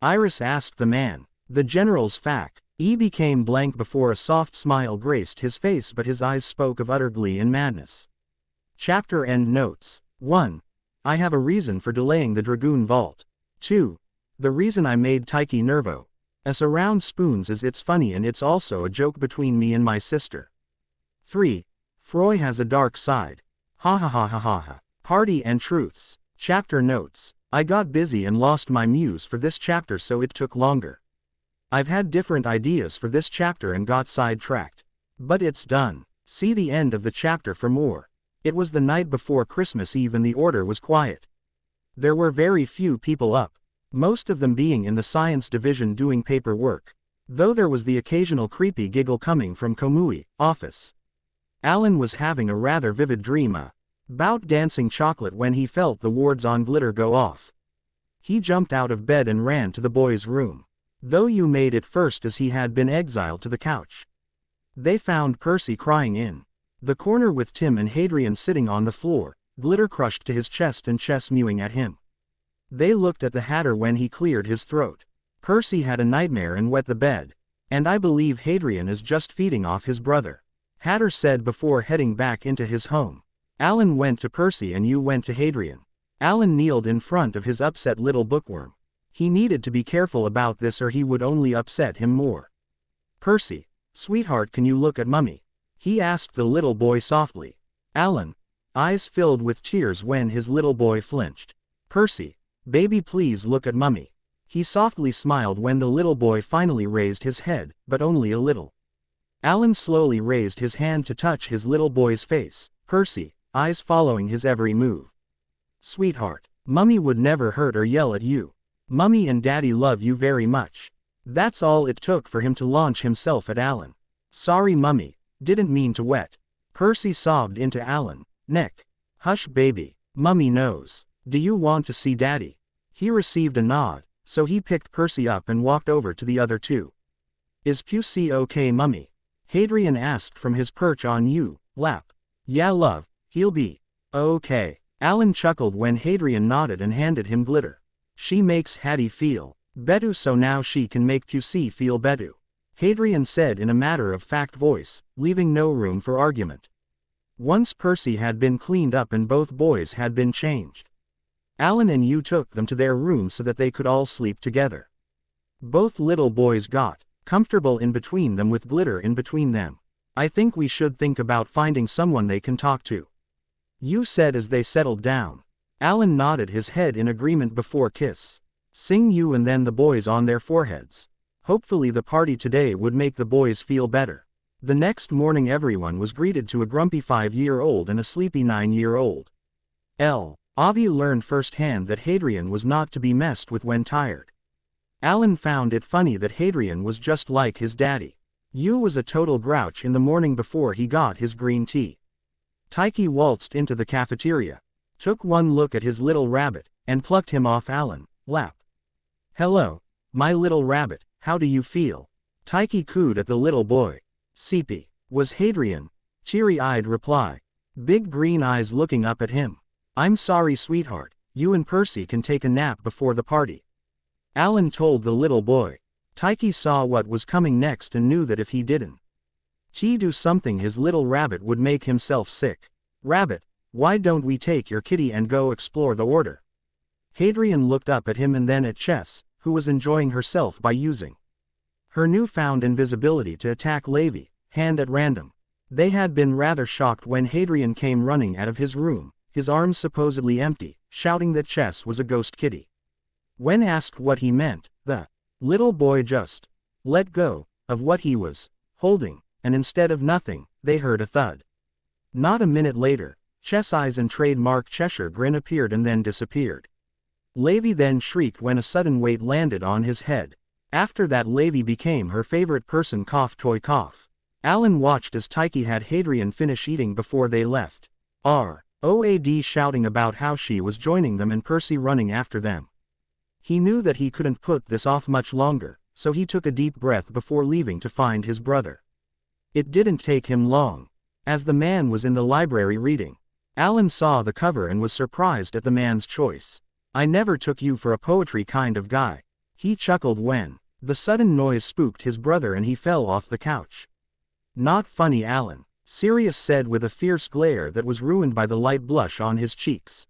Iris asked the man. The general's face became blank before a soft smile graced his face, but his eyes spoke of utter glee and madness. Chapter End Notes. 1. I have a reason for delaying the Dragoon Vault. 2. The reason I made Taiki Nervo. As around spoons is it's funny and it's also a joke between me and my sister. 3. Froy has a dark side. Ha ha ha ha ha ha. Party and truths. Chapter Notes. I got busy and lost my muse for this chapter, so it took longer. I've had different ideas for this chapter and got sidetracked. But it's done. See the end of the chapter for more. It was the night before Christmas Eve and the order was quiet. There were very few people up, most of them being in the science division doing paperwork, though there was the occasional creepy giggle coming from Komui's office. Alan was having a rather vivid dream about dancing chocolate when he felt the wards on glitter go off. He jumped out of bed and ran to the boys' room, though you made it first as he had been exiled to the couch. They found Percy crying in the corner with Tim and Hadrian sitting on the floor, glitter crushed to his chest and Chess mewing at him. They looked at the Hatter when he cleared his throat. Percy had a nightmare and wet the bed, and I believe Hadrian is just feeding off his brother, Hatter said before heading back into his home. Alan went to Percy and you went to Hadrian. Alan kneeled in front of his upset little bookworm. He needed to be careful about this or he would only upset him more. Percy, sweetheart, can you look at Mummy? He asked the little boy softly. Alan, eyes filled with tears when his little boy flinched. Percy, baby, please look at Mummy. He softly smiled when the little boy finally raised his head, but only a little. Alan slowly raised his hand to touch his little boy's face. Percy, eyes following his every move. Sweetheart, Mummy would never hurt or yell at you. Mummy and Daddy love you very much. That's all it took for him to launch himself at Alan. Sorry Mummy, didn't mean to wet. Percy sobbed into Alan's neck. Hush baby, Mummy knows. Do you want to see Daddy? He received a nod, so he picked Percy up and walked over to the other two. Is P-2 okay Mummy? Hadrian asked from his perch on you, lap. Yeah love, he'll be. Okay. Alan chuckled when Hadrian nodded and handed him glitter. She makes Hattie feel better so now she can make QC feel better, Hadrian said in a matter-of-fact voice, leaving no room for argument. Once Percy had been cleaned up and both boys had been changed, Alan and you took them to their room so that they could all sleep together. Both little boys got comfortable in between them with glitter in between them. I think we should think about finding someone they can talk to, you said as they settled down. Alan nodded his head in agreement before kiss. Sing you and then the boys on their foreheads. Hopefully the party today would make the boys feel better. The next morning everyone was greeted to a grumpy 5-year-old and a sleepy 9-year-old. Avi learned firsthand that Hadrian was not to be messed with when tired. Alan found it funny that Hadrian was just like his daddy. Hugh was a total grouch in the morning before he got his green tea. Tyke waltzed into the cafeteria, took one look at his little rabbit, and plucked him off Alan's lap. Hello, my little rabbit, how do you feel? Tyke cooed at the little boy. Seepy, was Hadrian, cheery-eyed reply. Big green eyes looking up at him. I'm sorry sweetheart, you and Percy can take a nap before the party, Alan told the little boy. Tyke saw what was coming next and knew that if he didn't do something his little rabbit would make himself sick. Rabbit, why don't we take your kitty and go explore the order? Hadrian looked up at him and then at Chess, who was enjoying herself by using her newfound invisibility to attack Levi, hand at random. They had been rather shocked when Hadrian came running out of his room, his arms supposedly empty, shouting that Chess was a ghost kitty. When asked what he meant, the little boy just let go of what he was holding, and instead of nothing, they heard a thud. Not a minute later, Chess' eyes and trademark Cheshire grin appeared and then disappeared. Levi then shrieked when a sudden weight landed on his head. After that Levi became her favorite person cough toy cough. Alan watched as Tyke had Hadrian finish eating before they left. R.O.A.D. shouting about how she was joining them and Percy running after them. He knew that he couldn't put this off much longer, so he took a deep breath before leaving to find his brother. It didn't take him long. As the man was in the library reading, Alan saw the cover and was surprised at the man's choice. I never took you for a poetry kind of guy. He chuckled when the sudden noise spooked his brother and he fell off the couch. Not funny Alan, Sirius said with a fierce glare that was ruined by the light blush on his cheeks.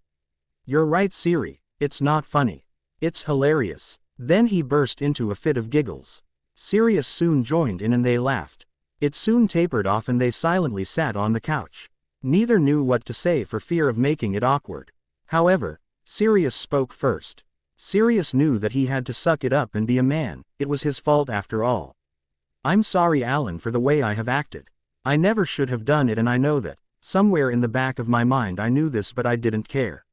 You're right Siri, it's not funny. It's hilarious. Then he burst into a fit of giggles. Sirius soon joined in and they laughed. It soon tapered off and they silently sat on the couch. Neither knew what to say for fear of making it awkward. However, Sirius spoke first. Sirius knew that he had to suck it up and be a man, it was his fault after all. I'm sorry Alan for the way I have acted. I never should have done it and I know that, somewhere in the back of my mind I knew this but I didn't care.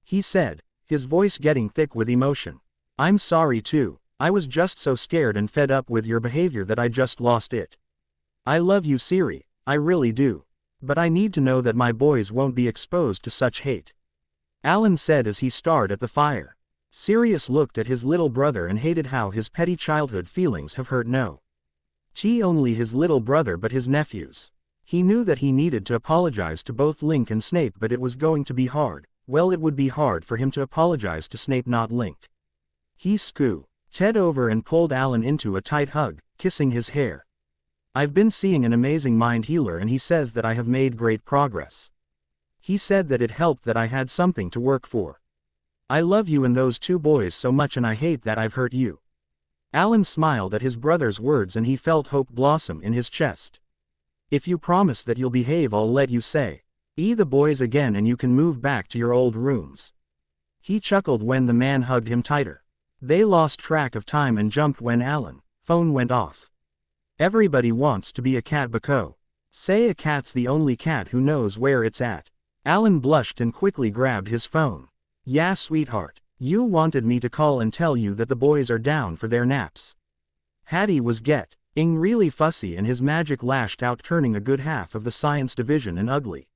He said, his voice getting thick with emotion. I'm sorry too, I was just so scared and fed up with your behavior that I just lost it. I love you Siri, I really do. But I need to know that my boys won't be exposed to such hate, Alan said as he stared at the fire. Sirius looked at his little brother and hated how his petty childhood feelings have hurt no only his little brother but his nephews. He knew that he needed to apologize to both Link and Snape but it was going to be hard. Well, it would be hard for him to apologize to Snape, not Link. He scooted over and pulled Alan into a tight hug, kissing his hair. I've been seeing an amazing mind healer and he says that I have made great progress. He said that it helped that I had something to work for. I love you and those two boys so much and I hate that I've hurt you. Alan smiled at his brother's words and he felt hope blossom in his chest. If you promise that you'll behave I'll let you say the boys again and you can move back to your old rooms. He chuckled when the man hugged him tighter. They lost track of time and jumped when Alan's phone went off. Everybody wants to be a cat Bako. Say a cat's the only cat who knows where it's at. Alan blushed and quickly grabbed his phone. Yeah sweetheart, you wanted me to call and tell you that the boys are down for their naps. Hattie was getting really fussy and his magic lashed out turning a good half of the science division an ugly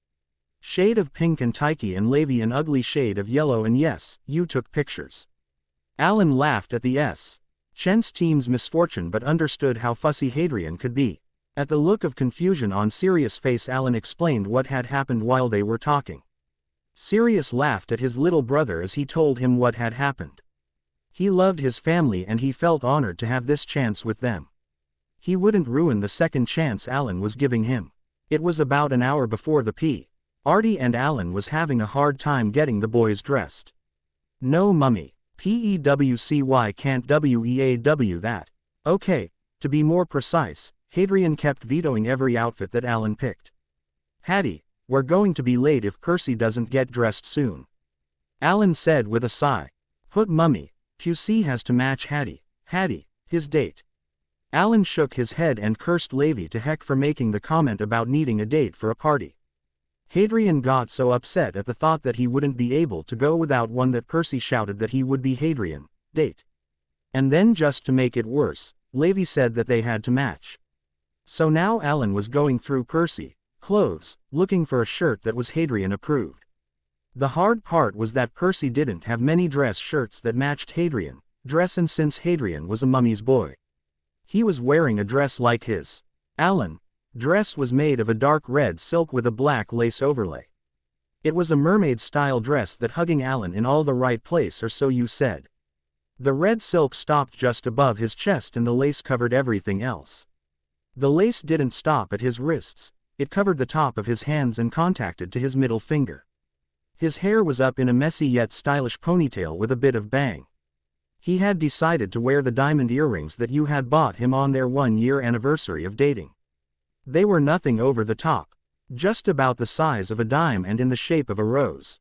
shade of pink and Tyke and Levi an ugly shade of yellow and yes, you took pictures. Alan laughed at the Chen's team's misfortune but understood how fussy Hadrian could be. At the look of confusion on Sirius' face, Alan explained what had happened while they were talking. Sirius laughed at his little brother as he told him what had happened. He loved his family and he felt honored to have this chance with them. He wouldn't ruin the second chance Alan was giving him. It was about an hour before the Artie and Alan was having a hard time getting the boys dressed. No mummy. PEWCY can't WEAW that. Okay, to be more precise, Hadrian kept vetoing every outfit that Alan picked. Hattie, we're going to be late if Percy doesn't get dressed soon. Alan said with a sigh. Put mummy, QC has to match Hattie, his date. Alan shook his head and cursed Levi to heck for making the comment about needing a date for a party. Hadrian got so upset at the thought that he wouldn't be able to go without one that Percy shouted that he would be Hadrian, date. And then just to make it worse, Levi said that they had to match. So now Alan was going through Percy clothes, looking for a shirt that was Hadrian approved. The hard part was that Percy didn't have many dress shirts that matched Hadrian dress, and since Hadrian was a mummy's boy, he was wearing a dress like his. Alan's dress was made of a dark red silk with a black lace overlay. It was a mermaid-style dress that hugging Alan in all the right place, or so you said. The red silk stopped just above his chest and the lace covered everything else. The lace didn't stop at his wrists, it covered the top of his hands and contacted to his middle finger. His hair was up in a messy yet stylish ponytail with a bit of bang. He had decided to wear the diamond earrings that you had bought him on their 1-year anniversary of dating. They were nothing over the top, just about the size of a dime and in the shape of a rose.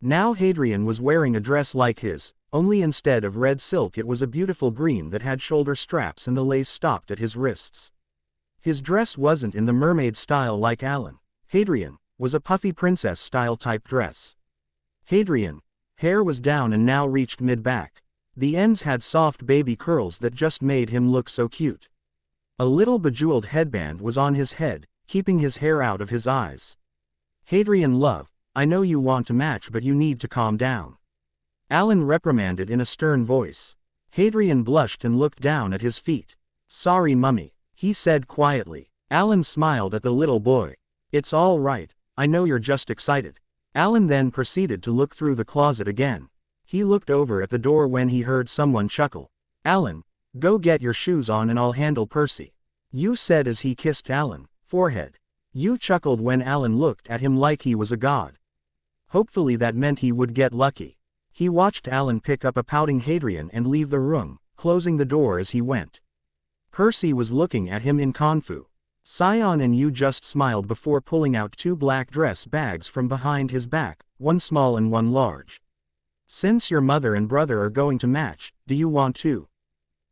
Now Hadrian was wearing a dress like his, only instead of red silk it was a beautiful green that had shoulder straps and the lace stopped at his wrists. His dress wasn't in the mermaid style like Alan. Hadrian was a puffy princess style type dress. Hadrian's hair was down and now reached mid-back. The ends had soft baby curls that just made him look so cute. A little bejeweled headband was on his head, keeping his hair out of his eyes. Hadrian, love, I know you want to match but you need to calm down. Alan reprimanded in a stern voice. Hadrian blushed and looked down at his feet. Sorry mummy, he said quietly. Alan smiled at the little boy. It's all right, I know you're just excited. Alan then proceeded to look through the closet again. He looked over at the door when he heard someone chuckle. Alan, go get your shoes on and I'll handle Percy. You said as he kissed Alan's forehead. You chuckled when Alan looked at him like he was a god. Hopefully that meant he would get lucky. He watched Alan pick up a pouting Hadrian and leave the room, closing the door as he went. Percy was looking at him in confu. Sion and you just smiled before pulling out 2 black dress bags from behind his back, one small and one large. Since your mother and brother are going to match, do you want to?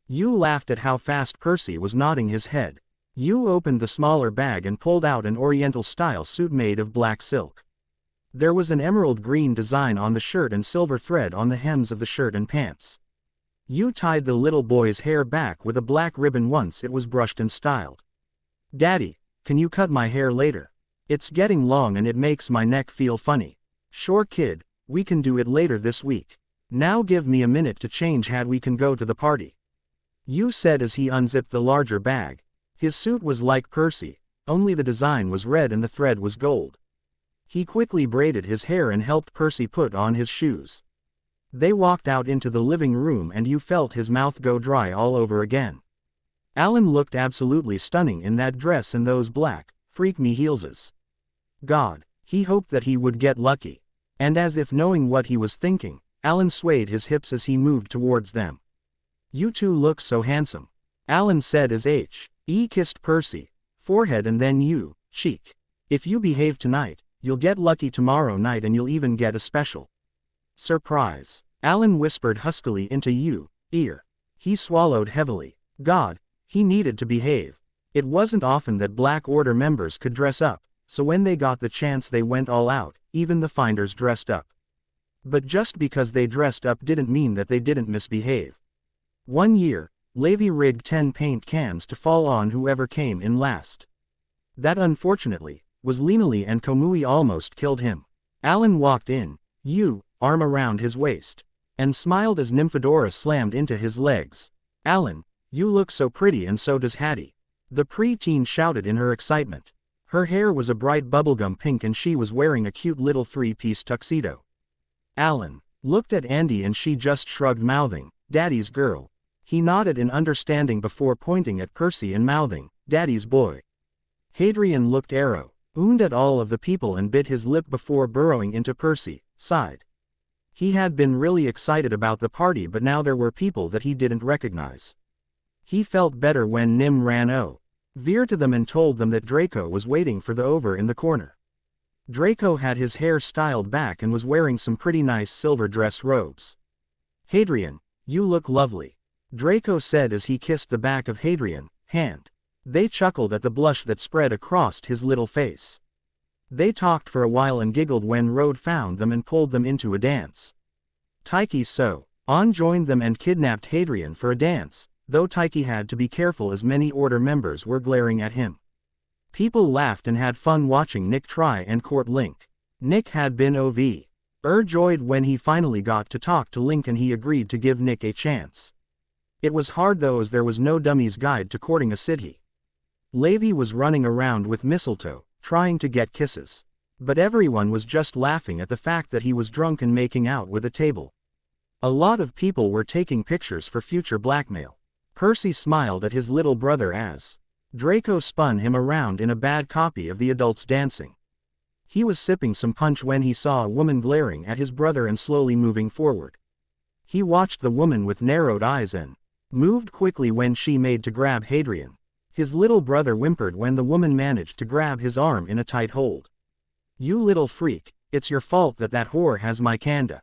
You laughed at how fast Percy was nodding his head. You opened the smaller bag and pulled out an Oriental-style suit made of black silk. There was an emerald green design on the shirt and silver thread on the hems of the shirt and pants. You tied the little boy's hair back with a black ribbon once it was brushed and styled. Daddy, can you cut my hair later? It's getting long and it makes my neck feel funny. Sure kid, we can do it later this week. Now give me a minute to change and we can go to the party. You said as he unzipped the larger bag. His suit was like Percy, only the design was red and the thread was gold. He quickly braided his hair and helped Percy put on his shoes. They walked out into the living room and you felt his mouth go dry all over again. Alan looked absolutely stunning in that dress and those black, freak-me heelses. God, he hoped that he would get lucky. And as if knowing what he was thinking, Alan swayed his hips as he moved towards them. You two look so handsome. Alan said as He kissed Percy, forehead and then you, cheek. If you behave tonight, you'll get lucky tomorrow night and you'll even get a special surprise. Alan whispered huskily into you, ear. He swallowed heavily. God, he needed to behave. It wasn't often that Black Order members could dress up, so when they got the chance they went all out, even the Finders dressed up. But just because they dressed up didn't mean that they didn't misbehave. 1 year, Levi rigged 10 paint cans to fall on whoever came in last. That unfortunately, was Linali and Komui almost killed him. Alan walked in, arm around his waist, and smiled as Nymphadora slammed into his legs. Alan, you look so pretty and so does Hattie. The preteen shouted in her excitement. Her hair was a bright bubblegum pink and she was wearing a cute little three-piece tuxedo. Alan looked at Andy and she just shrugged, mouthing, "Daddy's girl." He nodded in understanding before pointing at Percy and mouthing, "Daddy's boy." Hadrian looked around at all of the people and bit his lip before burrowing into Percy, sighed. He had been really excited about the party, but now there were people that he didn't recognize. He felt better when Nim ran over to them and told them that Draco was waiting for the over in the corner. Draco had his hair styled back and was wearing some pretty nice silver dress robes. "Hadrian, you look lovely," Draco said as he kissed the back of Hadrian's hand. They chuckled at the blush that spread across his little face. They talked for a while and giggled when Rode found them and pulled them into a dance. Tyche so on joined them and kidnapped Hadrian for a dance, though Tyche had to be careful as many order members were glaring at him. People laughed and had fun watching Nick try and court Link. Nick had been overjoyed when he finally got to talk to Link and he agreed to give Nick a chance. It was hard though, as there was no dummy's guide to courting a city. Levi was running around with Mistletoe, trying to get kisses. But everyone was just laughing at the fact that he was drunk and making out with a table. A lot of people were taking pictures for future blackmail. Percy smiled at his little brother as Draco spun him around in a bad copy of the adults dancing. He was sipping some punch when he saw a woman glaring at his brother and slowly moving forward. He watched the woman with narrowed eyes and moved quickly when she made to grab Hadrian. His little brother whimpered when the woman managed to grab his arm in a tight hold. "You little freak, it's your fault that whore has my Kanda.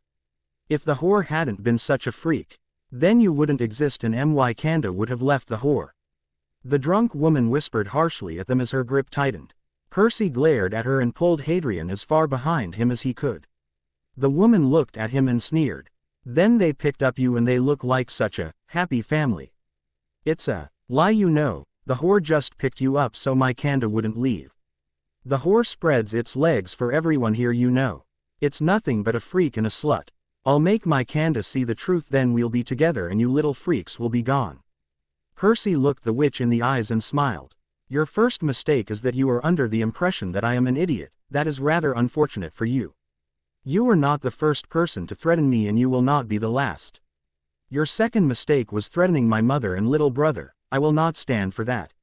If the whore hadn't been such a freak, then you wouldn't exist and my Kanda would have left the whore." The drunk woman whispered harshly at them as her grip tightened. Percy glared at her and pulled Hadrian as far behind him as he could. The woman looked at him and sneered. "Then they picked up you and they look like such a happy family." "It's a lie, you know. The whore just picked you up so my Kanda wouldn't leave. The whore spreads its legs for everyone here, you know. It's nothing but a freak and a slut. I'll make my Kanda see the truth, then we'll be together and you little freaks will be gone." Percy looked the witch in the eyes and smiled. "Your first mistake is that you are under the impression that I am an idiot. That is rather unfortunate for you. You are not the first person to threaten me and you will not be the last. Your second mistake was threatening my mother and little brother. I will not stand for that.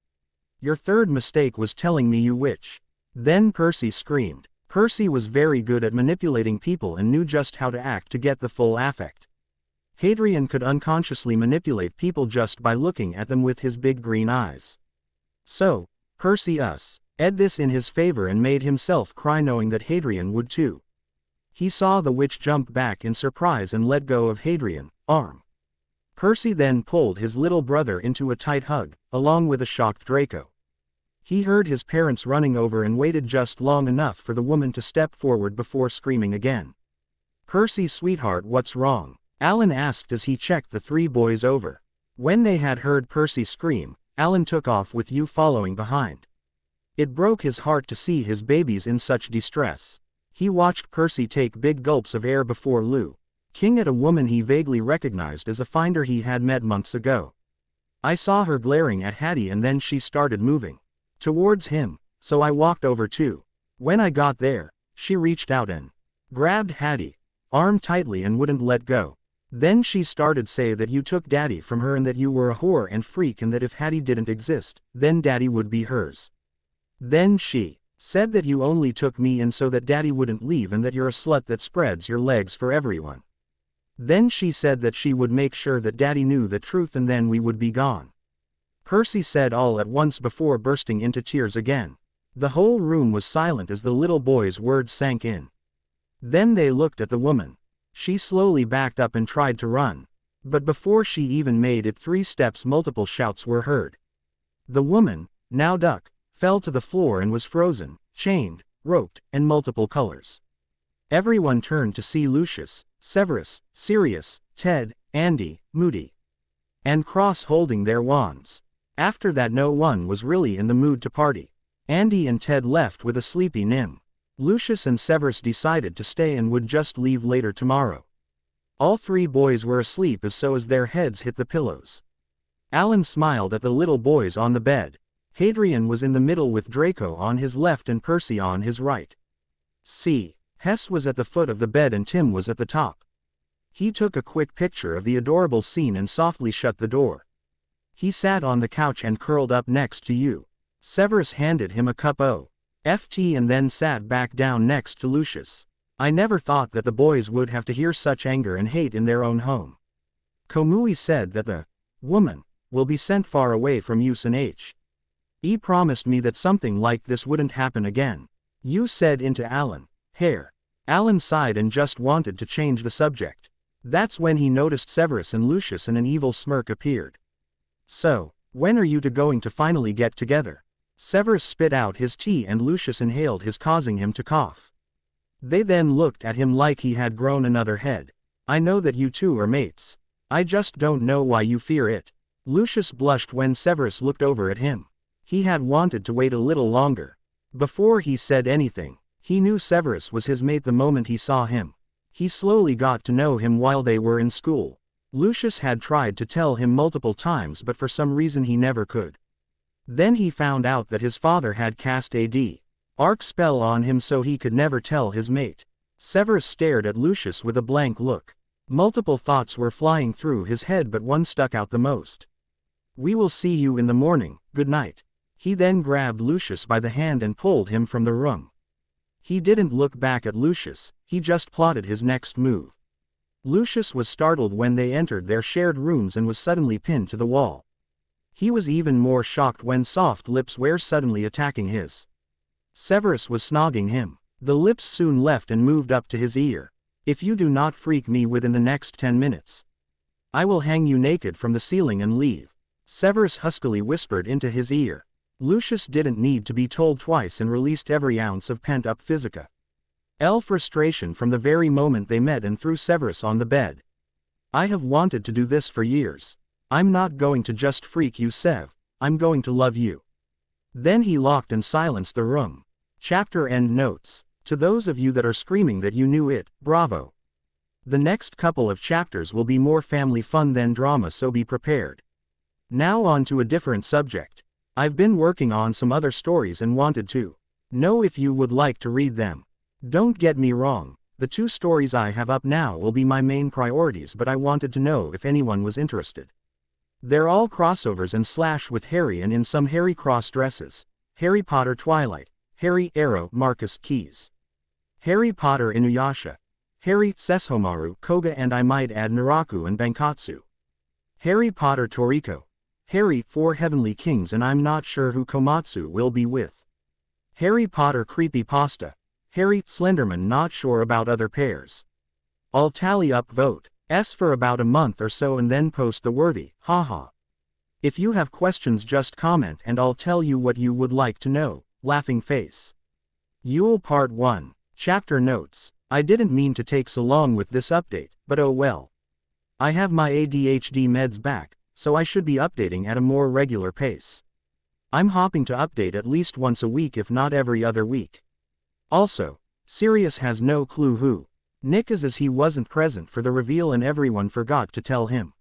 Your third mistake was telling me you witch." Then Percy screamed. Percy was very good at manipulating people and knew just how to act to get the full effect. Hadrian could unconsciously manipulate people just by looking at them with his big green eyes. So, Percy ed this in his favor and made himself cry, knowing that Hadrian would too. He saw the witch jump back in surprise and let go of Hadrian's arm. Percy then pulled his little brother into a tight hug, along with a shocked Draco. He heard his parents running over and waited just long enough for the woman to step forward before screaming again. "Percy, sweetheart, what's wrong?" Alan asked as he checked the three boys over. When they had heard Percy scream, Alan took off with you following behind. It broke his heart to see his babies in such distress. He watched Percy take big gulps of air before looking at a woman he vaguely recognized as a finder he had met months ago. "I saw her glaring at Hattie and then she started moving towards him, so I walked over too. When I got there, she reached out and grabbed Hattie's arm tightly and wouldn't let go. Then she started say that you took Daddy from her and that you were a whore and freak and that if Hattie didn't exist, then Daddy would be hers. Then she said that you only took me in so that Daddy wouldn't leave and that you're a slut that spreads your legs for everyone. Then she said that she would make sure that Daddy knew the truth and then we would be gone." Percy said all at once before bursting into tears again. The whole room was silent as the little boy's words sank in. Then they looked at the woman. She slowly backed up and tried to run. But before she even made it 3 steps, multiple shouts were heard. The woman, now fell to the floor and was frozen, chained, roped, and multiple colors. Everyone turned to see Lucius, Severus, Sirius, Ted, Andy, Moody, and Cross holding their wands. After that no one was really in the mood to party. Andy and Ted left with a sleepy Nim. Lucius and Severus decided to stay and would just leave later tomorrow. All 3 boys were asleep as their heads hit the pillows. Alan smiled at the little boys on the bed. Hadrian was in the middle with Draco on his left and Percy on his right. C. Hess was at the foot of the bed and Tim was at the top. He took a quick picture of the adorable scene and softly shut the door. He sat on the couch and curled up next to you. Severus handed him a cup of tea and then sat back down next to Lucius. I never thought that the boys would have to hear such anger and hate in their own home. Komui said that the woman will be sent far away from Use and He promised me that something like this wouldn't happen again. You said into Alan. Hair. Alan sighed and just wanted to change the subject. That's when he noticed Severus and Lucius and an evil smirk appeared. So, when are you two going to finally get together? Severus spit out his tea and Lucius inhaled his, causing him to cough. They then looked at him like he had grown another head. I know that you two are mates. I just don't know why you fear it. Lucius blushed when Severus looked over at him. He had wanted to wait a little longer. Before he said anything, he knew Severus was his mate the moment he saw him. He slowly got to know him while they were in school. Lucius had tried to tell him multiple times but for some reason he never could. Then he found out that his father had cast a arc spell on him so he could never tell his mate. Severus stared at Lucius with a blank look. Multiple thoughts were flying through his head but one stuck out the most. We will see you in the morning, good night. He then grabbed Lucius by the hand and pulled him from the room. He didn't look back at Lucius, he just plotted his next move. Lucius was startled when they entered their shared rooms and was suddenly pinned to the wall. He was even more shocked when soft lips were suddenly attacking his. Severus was snogging him. The lips soon left and moved up to his ear. If you do not freak me within the next 10 minutes, I will hang you naked from the ceiling and leave. Severus huskily whispered into his ear. Lucius didn't need to be told twice and released every ounce of pent-up physica. Frustration from the very moment they met and threw Severus on the bed. I have wanted to do this for years. I'm not going to just freak you, Sev, I'm going to love you. Then he locked and silenced the room. Chapter end notes. To those of you that are screaming that you knew it, bravo. The next couple of chapters will be more family fun than drama, so be prepared. Now on to a different subject. I've been working on some other stories and wanted to know if you would like to read them. Don't get me wrong, the 2 stories I have up now will be my main priorities, but I wanted to know if anyone was interested. They're all crossovers and slash with Harry and in some Harry cross dresses. Harry Potter Twilight, Harry Arrow Marcus Keys, Harry Potter Inuyasha, Harry Sesshomaru Koga, and I might add Naraku and Bankatsu. Harry Potter Toriko, Harry 4 Heavenly Kings, and I'm not sure who Komatsu will be with. Harry Potter Creepypasta, Harry Slenderman, not sure about other pairs. I'll tally up vote S for about a month or so and then post the worthy, haha. If you have questions just comment and I'll tell you what you would like to know, laughing face. Yule Part 1, Chapter Notes. I didn't mean to take so long with this update, but oh well. I have my ADHD meds back, so I should be updating at a more regular pace. I'm hoping to update at least once a week if not every other week. Also, Sirius has no clue who Nick is as he wasn't present for the reveal and everyone forgot to tell him.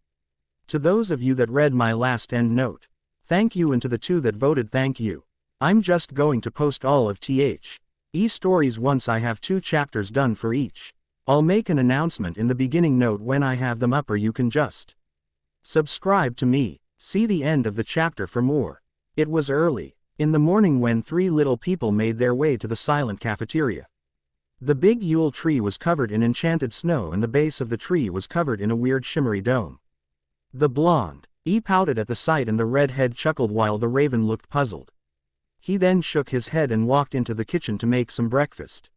To those of you that read my last end note, thank you, and to the 2 that voted, thank you. I'm just going to post all of THE stories once I have 2 chapters done for each. I'll make an announcement in the beginning note when I have them up, or you can just subscribe to me. See the end of the chapter for more. It was early in the morning when 3 little people made their way to the silent cafeteria. The big Yule tree was covered in enchanted snow and the base of the tree was covered in a weird shimmery dome. The blonde pouted at the sight and the redhead chuckled while the raven looked puzzled. He then shook his head and walked into the kitchen to make some breakfast.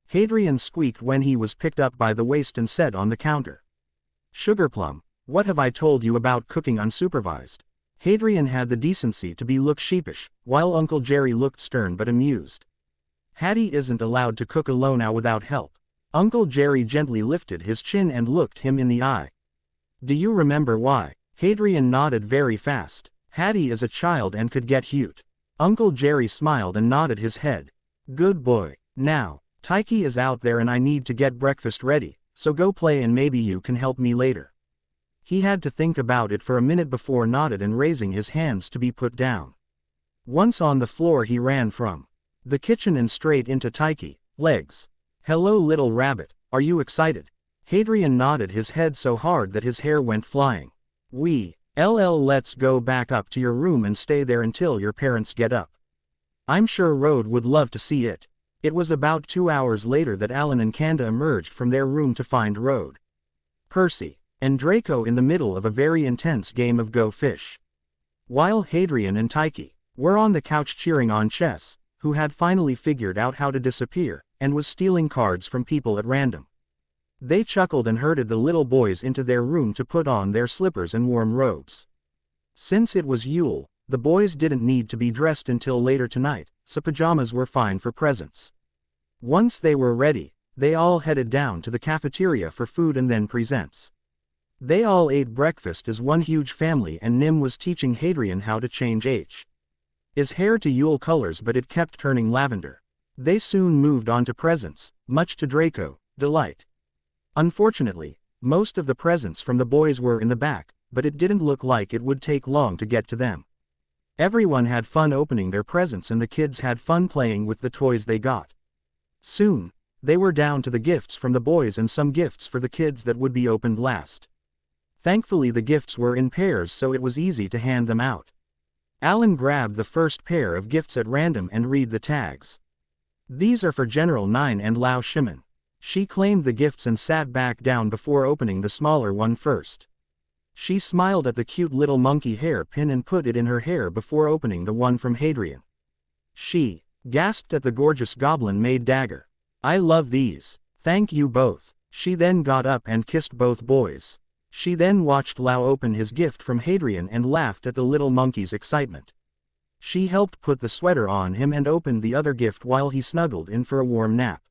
Hadrian squeaked when he was picked up by the waist and said on the counter, Sugarplum, what have I told you about cooking unsupervised? Hadrian had the decency to look sheepish, while Uncle Jerry looked stern but amused. Hattie isn't allowed to cook alone now without help. Uncle Jerry gently lifted his chin and looked him in the eye. Do you remember why? Hadrian nodded very fast. Hattie is a child and could get cute. Uncle Jerry smiled and nodded his head. Good boy. Now, Taiki is out there and I need to get breakfast ready, so go play and maybe you can help me later. He had to think about it for a minute before nodded and raising his hands to be put down. Once on the floor he ran from the kitchen and straight into Tyke's legs. "Hello little rabbit, are you excited?" Hadrian nodded his head so hard that his hair went flying. Let's go back up to your room and stay there until your parents get up. I'm sure Rode would love to see it." It was about 2 hours later that Alan and Kanda emerged from their room to find Rode, Percy, and Draco in the middle of a very intense game of Go Fish. While Hadrian and Tyke were on the couch cheering on Chess, who had finally figured out how to disappear, and was stealing cards from people at random. They chuckled and herded the little boys into their room to put on their slippers and warm robes. Since it was Yule, the boys didn't need to be dressed until later tonight, so pajamas were fine for presents. Once they were ready, they all headed down to the cafeteria for food and then presents. They all ate breakfast as one huge family, and Nim was teaching Hadrian how to change his hair to Yule colors, but it kept turning lavender. They soon moved on to presents, much to Draco's delight. Unfortunately, most of the presents from the boys were in the back, but it didn't look like it would take long to get to them. Everyone had fun opening their presents and the kids had fun playing with the toys they got. Soon, they were down to the gifts from the boys and some gifts for the kids that would be opened last. Thankfully the gifts were in pairs, so it was easy to hand them out. Alan grabbed the first pair of gifts at random and read the tags. "These are for General 9 and Lao Shimin." She claimed the gifts and sat back down before opening the smaller one first. She smiled at the cute little monkey hair pin and put it in her hair before opening the one from Hadrian. She gasped at the gorgeous goblin-made dagger. "I love these. Thank you both." She then got up and kissed both boys. She then watched Lao open his gift from Hadrian and laughed at the little monkey's excitement. She helped put the sweater on him and opened the other gift while he snuggled in for a warm nap.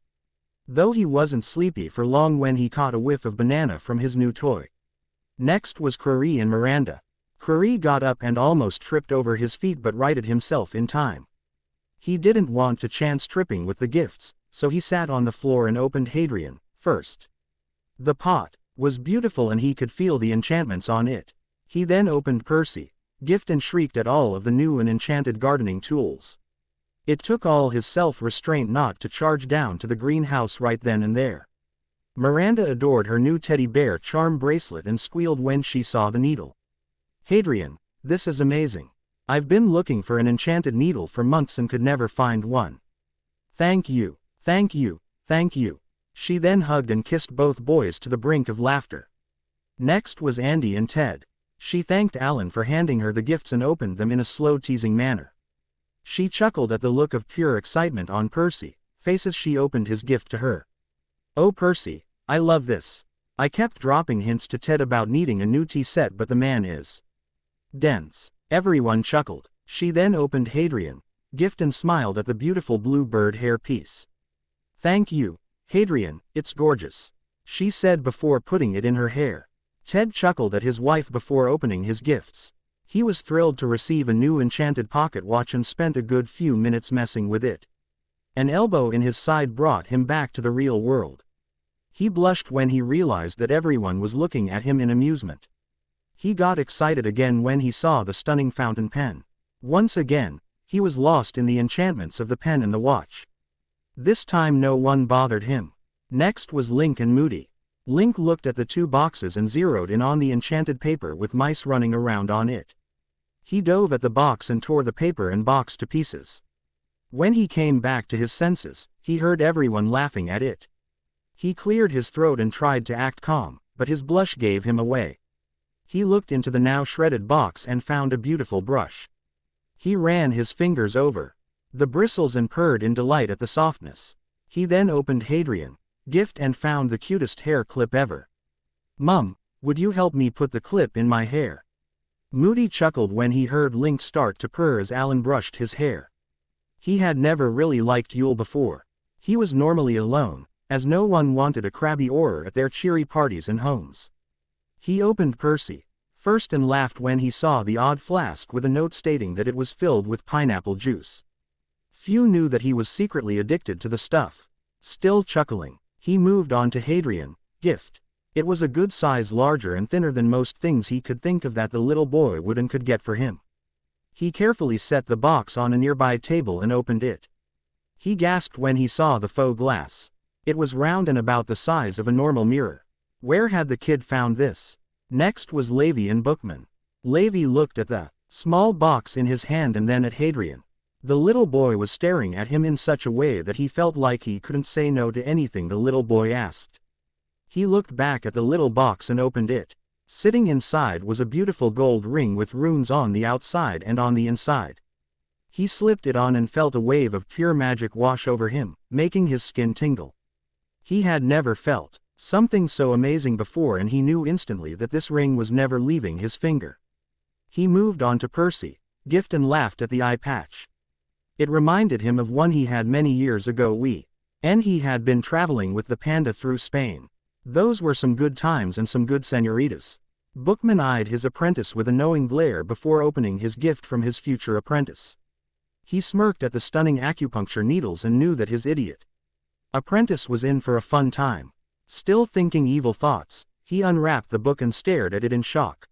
Though he wasn't sleepy for long when he caught a whiff of banana from his new toy. Next was Clary and Miranda. Clary got up and almost tripped over his feet but righted himself in time. He didn't want to chance tripping with the gifts, so he sat on the floor and opened Hadrian first. The pot was beautiful and he could feel the enchantments on it. He then opened Percy's gift and shrieked at all of the new and enchanted gardening tools. It took all his self-restraint not to charge down to the greenhouse right then and there. Miranda adored her new teddy bear charm bracelet and squealed when she saw the needle. "Hadrian, this is amazing. I've been looking for an enchanted needle for months and could never find one. Thank you, thank you, thank you." She then hugged and kissed both boys to the brink of laughter. Next was Andy and Ted. She thanked Alan for handing her the gifts and opened them in a slow teasing manner. She chuckled at the look of pure excitement on Percy's face as she opened his gift to her. "Oh Percy, I love this." I kept dropping hints to Ted about needing a new tea set, but the man is dense. Everyone chuckled. She then opened Hadrian's gift and smiled at the beautiful blue bird hair piece. "Thank you, Hadrian, it's gorgeous," she said before putting it in her hair. Ted chuckled at his wife before opening his gifts. He was thrilled to receive a new enchanted pocket watch and spent a good few minutes messing with it. An elbow in his side brought him back to the real world. He blushed when he realized that everyone was looking at him in amusement. He got excited again when he saw the stunning fountain pen. Once again, he was lost in the enchantments of the pen and the watch. This time no one bothered him. Next was Link and Moody. Link looked at the two boxes and zeroed in on the enchanted paper with mice running around on it. He dove at the box and tore the paper and box to pieces. When he came back to his senses, he heard everyone laughing at it. He cleared his throat and tried to act calm, but his blush gave him away. He looked into the now shredded box and found a beautiful brush. He ran his fingers over the bristles and purred in delight at the softness. He then opened Hadrian's gift and found the cutest hair clip ever. "Mum, would you help me put the clip in my hair?" Moody chuckled when he heard Link start to purr as Alan brushed his hair. He had never really liked Yule before. He was normally alone, as no one wanted a crabby aura at their cheery parties and homes. He opened Percy first and laughed when he saw the odd flask with a note stating that it was filled with pineapple juice. Few knew that he was secretly addicted to the stuff. Still chuckling, he moved on to Hadrian's gift. It was a good size, larger and thinner than most things he could think of that the little boy would and could get for him. He carefully set the box on a nearby table and opened it. He gasped when he saw the faux glass. It was round and about the size of a normal mirror. Where had the kid found this? Next was Levi and Bookman. Levi looked at the small box in his hand and then at Hadrian. The little boy was staring at him in such a way that he felt like he couldn't say no to anything the little boy asked. He looked back at the little box and opened it. Sitting inside was a beautiful gold ring with runes on the outside and on the inside. He slipped it on and felt a wave of pure magic wash over him, making his skin tingle. He had never felt something so amazing before, and he knew instantly that this ring was never leaving his finger. He moved on to Percy, gift, and laughed at the eye patch. It reminded him of one he had many years ago and he had been traveling with the panda through Spain. Those were some good times and some good senoritas. Bookman eyed his apprentice with a knowing glare before opening his gift from his future apprentice. He smirked at the stunning acupuncture needles and knew that his idiot apprentice was in for a fun time. Still thinking evil thoughts, he unwrapped the book and stared at it in shock.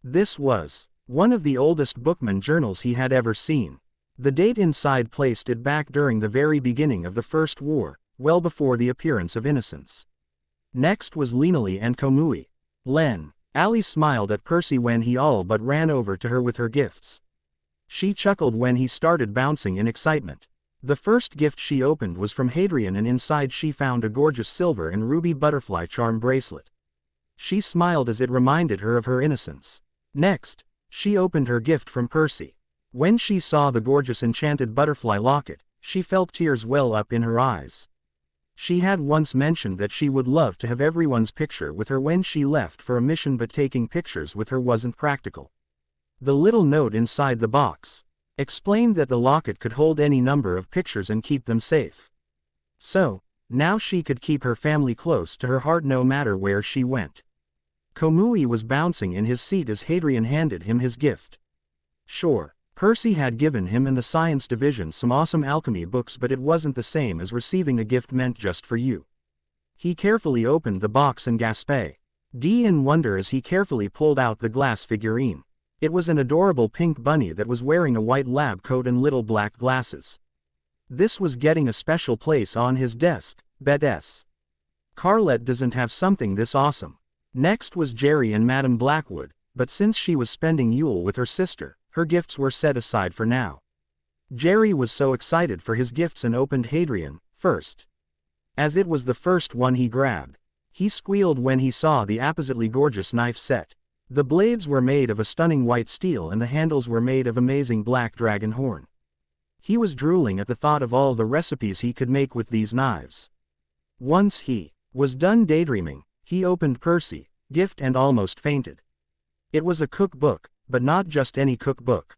This was one of the oldest Bookman journals he had ever seen. The date inside placed it back during the very beginning of the First War, well before the appearance of innocence. Next was Lenali and Komui. Ali smiled at Percy when he all but ran over to her with her gifts. She chuckled when he started bouncing in excitement. The first gift she opened was from Hadrian, and inside she found a gorgeous silver and ruby butterfly charm bracelet. She smiled as it reminded her of her innocence. Next, she opened her gift from Percy. When she saw the gorgeous enchanted butterfly locket, she felt tears well up in her eyes. She had once mentioned that she would love to have everyone's picture with her when she left for a mission, but taking pictures with her wasn't practical. The little note inside the box explained that the locket could hold any number of pictures and keep them safe. So, now she could keep her family close to her heart no matter where she went. Komui was bouncing in his seat as Hadrian handed him his gift. Sure, Percy had given him and the science division some awesome alchemy books, but it wasn't the same as receiving a gift meant just for you. He carefully opened the box and gasped in wonder as he carefully pulled out the glass figurine. It was an adorable pink bunny that was wearing a white lab coat and little black glasses. This was getting a special place on his desk, bet S. Carlette doesn't have something this awesome. Next was Jerry and Madame Blackwood, but since she was spending Yule with her sister, her gifts were set aside for now. Jerry was so excited for his gifts and opened Hadrian first. As it was the first one he grabbed, he squealed when he saw the appositely gorgeous knife set. The blades were made of a stunning white steel and the handles were made of amazing black dragon horn. He was drooling at the thought of all the recipes he could make with these knives. Once he was done daydreaming, he opened Percy, gift, and almost fainted. It was a cookbook, but not just any cookbook.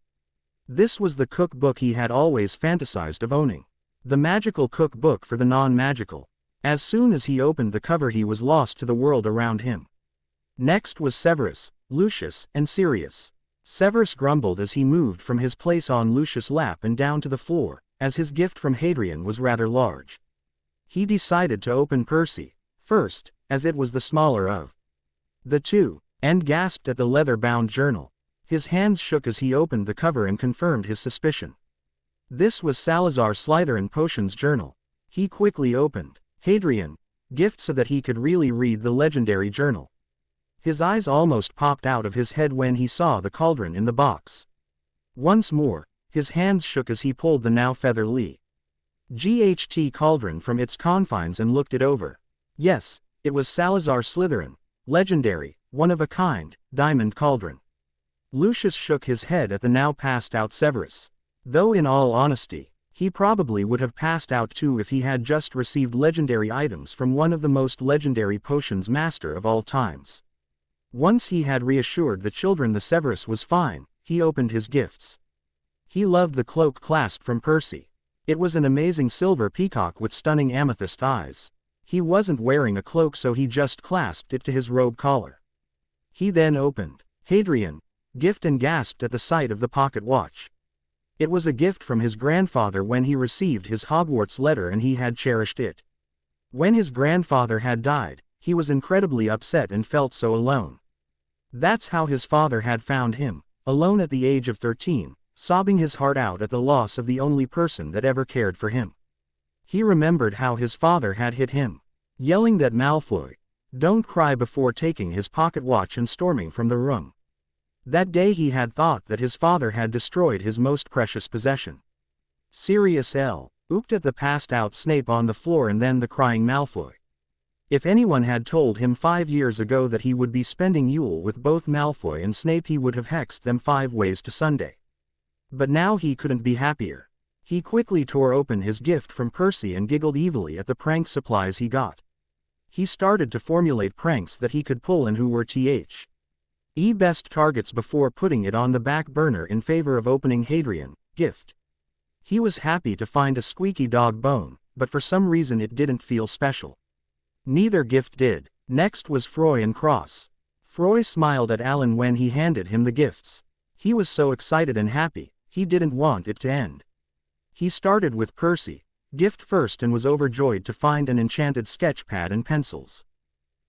This was the cookbook he had always fantasized of owning. The magical cookbook for the non-magical. As soon as he opened the cover, he was lost to the world around him. Next was Severus, Lucius, and Sirius. Severus grumbled as he moved from his place on Lucius' lap and down to the floor, as his gift from Hadrian was rather large. He decided to open Percy first, as it was the smaller of the two, and gasped at the leather-bound journal. His hands shook as he opened the cover and confirmed his suspicion. This was Salazar Slytherin Potion's journal. He quickly opened Hadrian gift so that he could really read the legendary journal. His eyes almost popped out of his head when he saw the cauldron in the box. Once more, his hands shook as he pulled the now featherly GHT cauldron from its confines and looked it over. Yes, it was Salazar Slytherin, legendary, one-of-a-kind, diamond cauldron. Lucius shook his head at the now passed-out Severus. Though in all honesty, he probably would have passed out too if he had just received legendary items from one of the most legendary potions master of all times. Once he had reassured the children the Severus was fine, he opened his gifts. He loved the cloak clasp from Percy. It was an amazing silver peacock with stunning amethyst eyes. He wasn't wearing a cloak, so he just clasped it to his robe collar. He then opened Hadrian gift and gasped at the sight of the pocket watch. It was a gift from his grandfather when he received his Hogwarts letter, and he had cherished it. When his grandfather had died, he was incredibly upset and felt so alone. That's how his father had found him, alone at the age of 13, sobbing his heart out at the loss of the only person that ever cared for him. He remembered how his father had hit him, yelling that Malfoy, "Don't cry," before taking his pocket watch and storming from the room. That day he had thought that his father had destroyed his most precious possession. Sirius L. ooked at the passed-out Snape on the floor and then the crying Malfoy. If anyone had told him 5 years ago that he would be spending Yule with both Malfoy and Snape, he would have hexed them 5 ways to Sunday. But now he couldn't be happier. He quickly tore open his gift from Percy and giggled evilly at the prank supplies he got. He started to formulate pranks that he could pull and who were best targets before putting it on the back burner in favor of opening Hadrian, gift. He was happy to find a squeaky dog bone, but for some reason it didn't feel special. Neither gift did. Next was Froy and Cross. Froy smiled at Alan when he handed him the gifts. He was so excited and happy, he didn't want it to end. He started with Percy, gift first, and was overjoyed to find an enchanted sketch pad and pencils.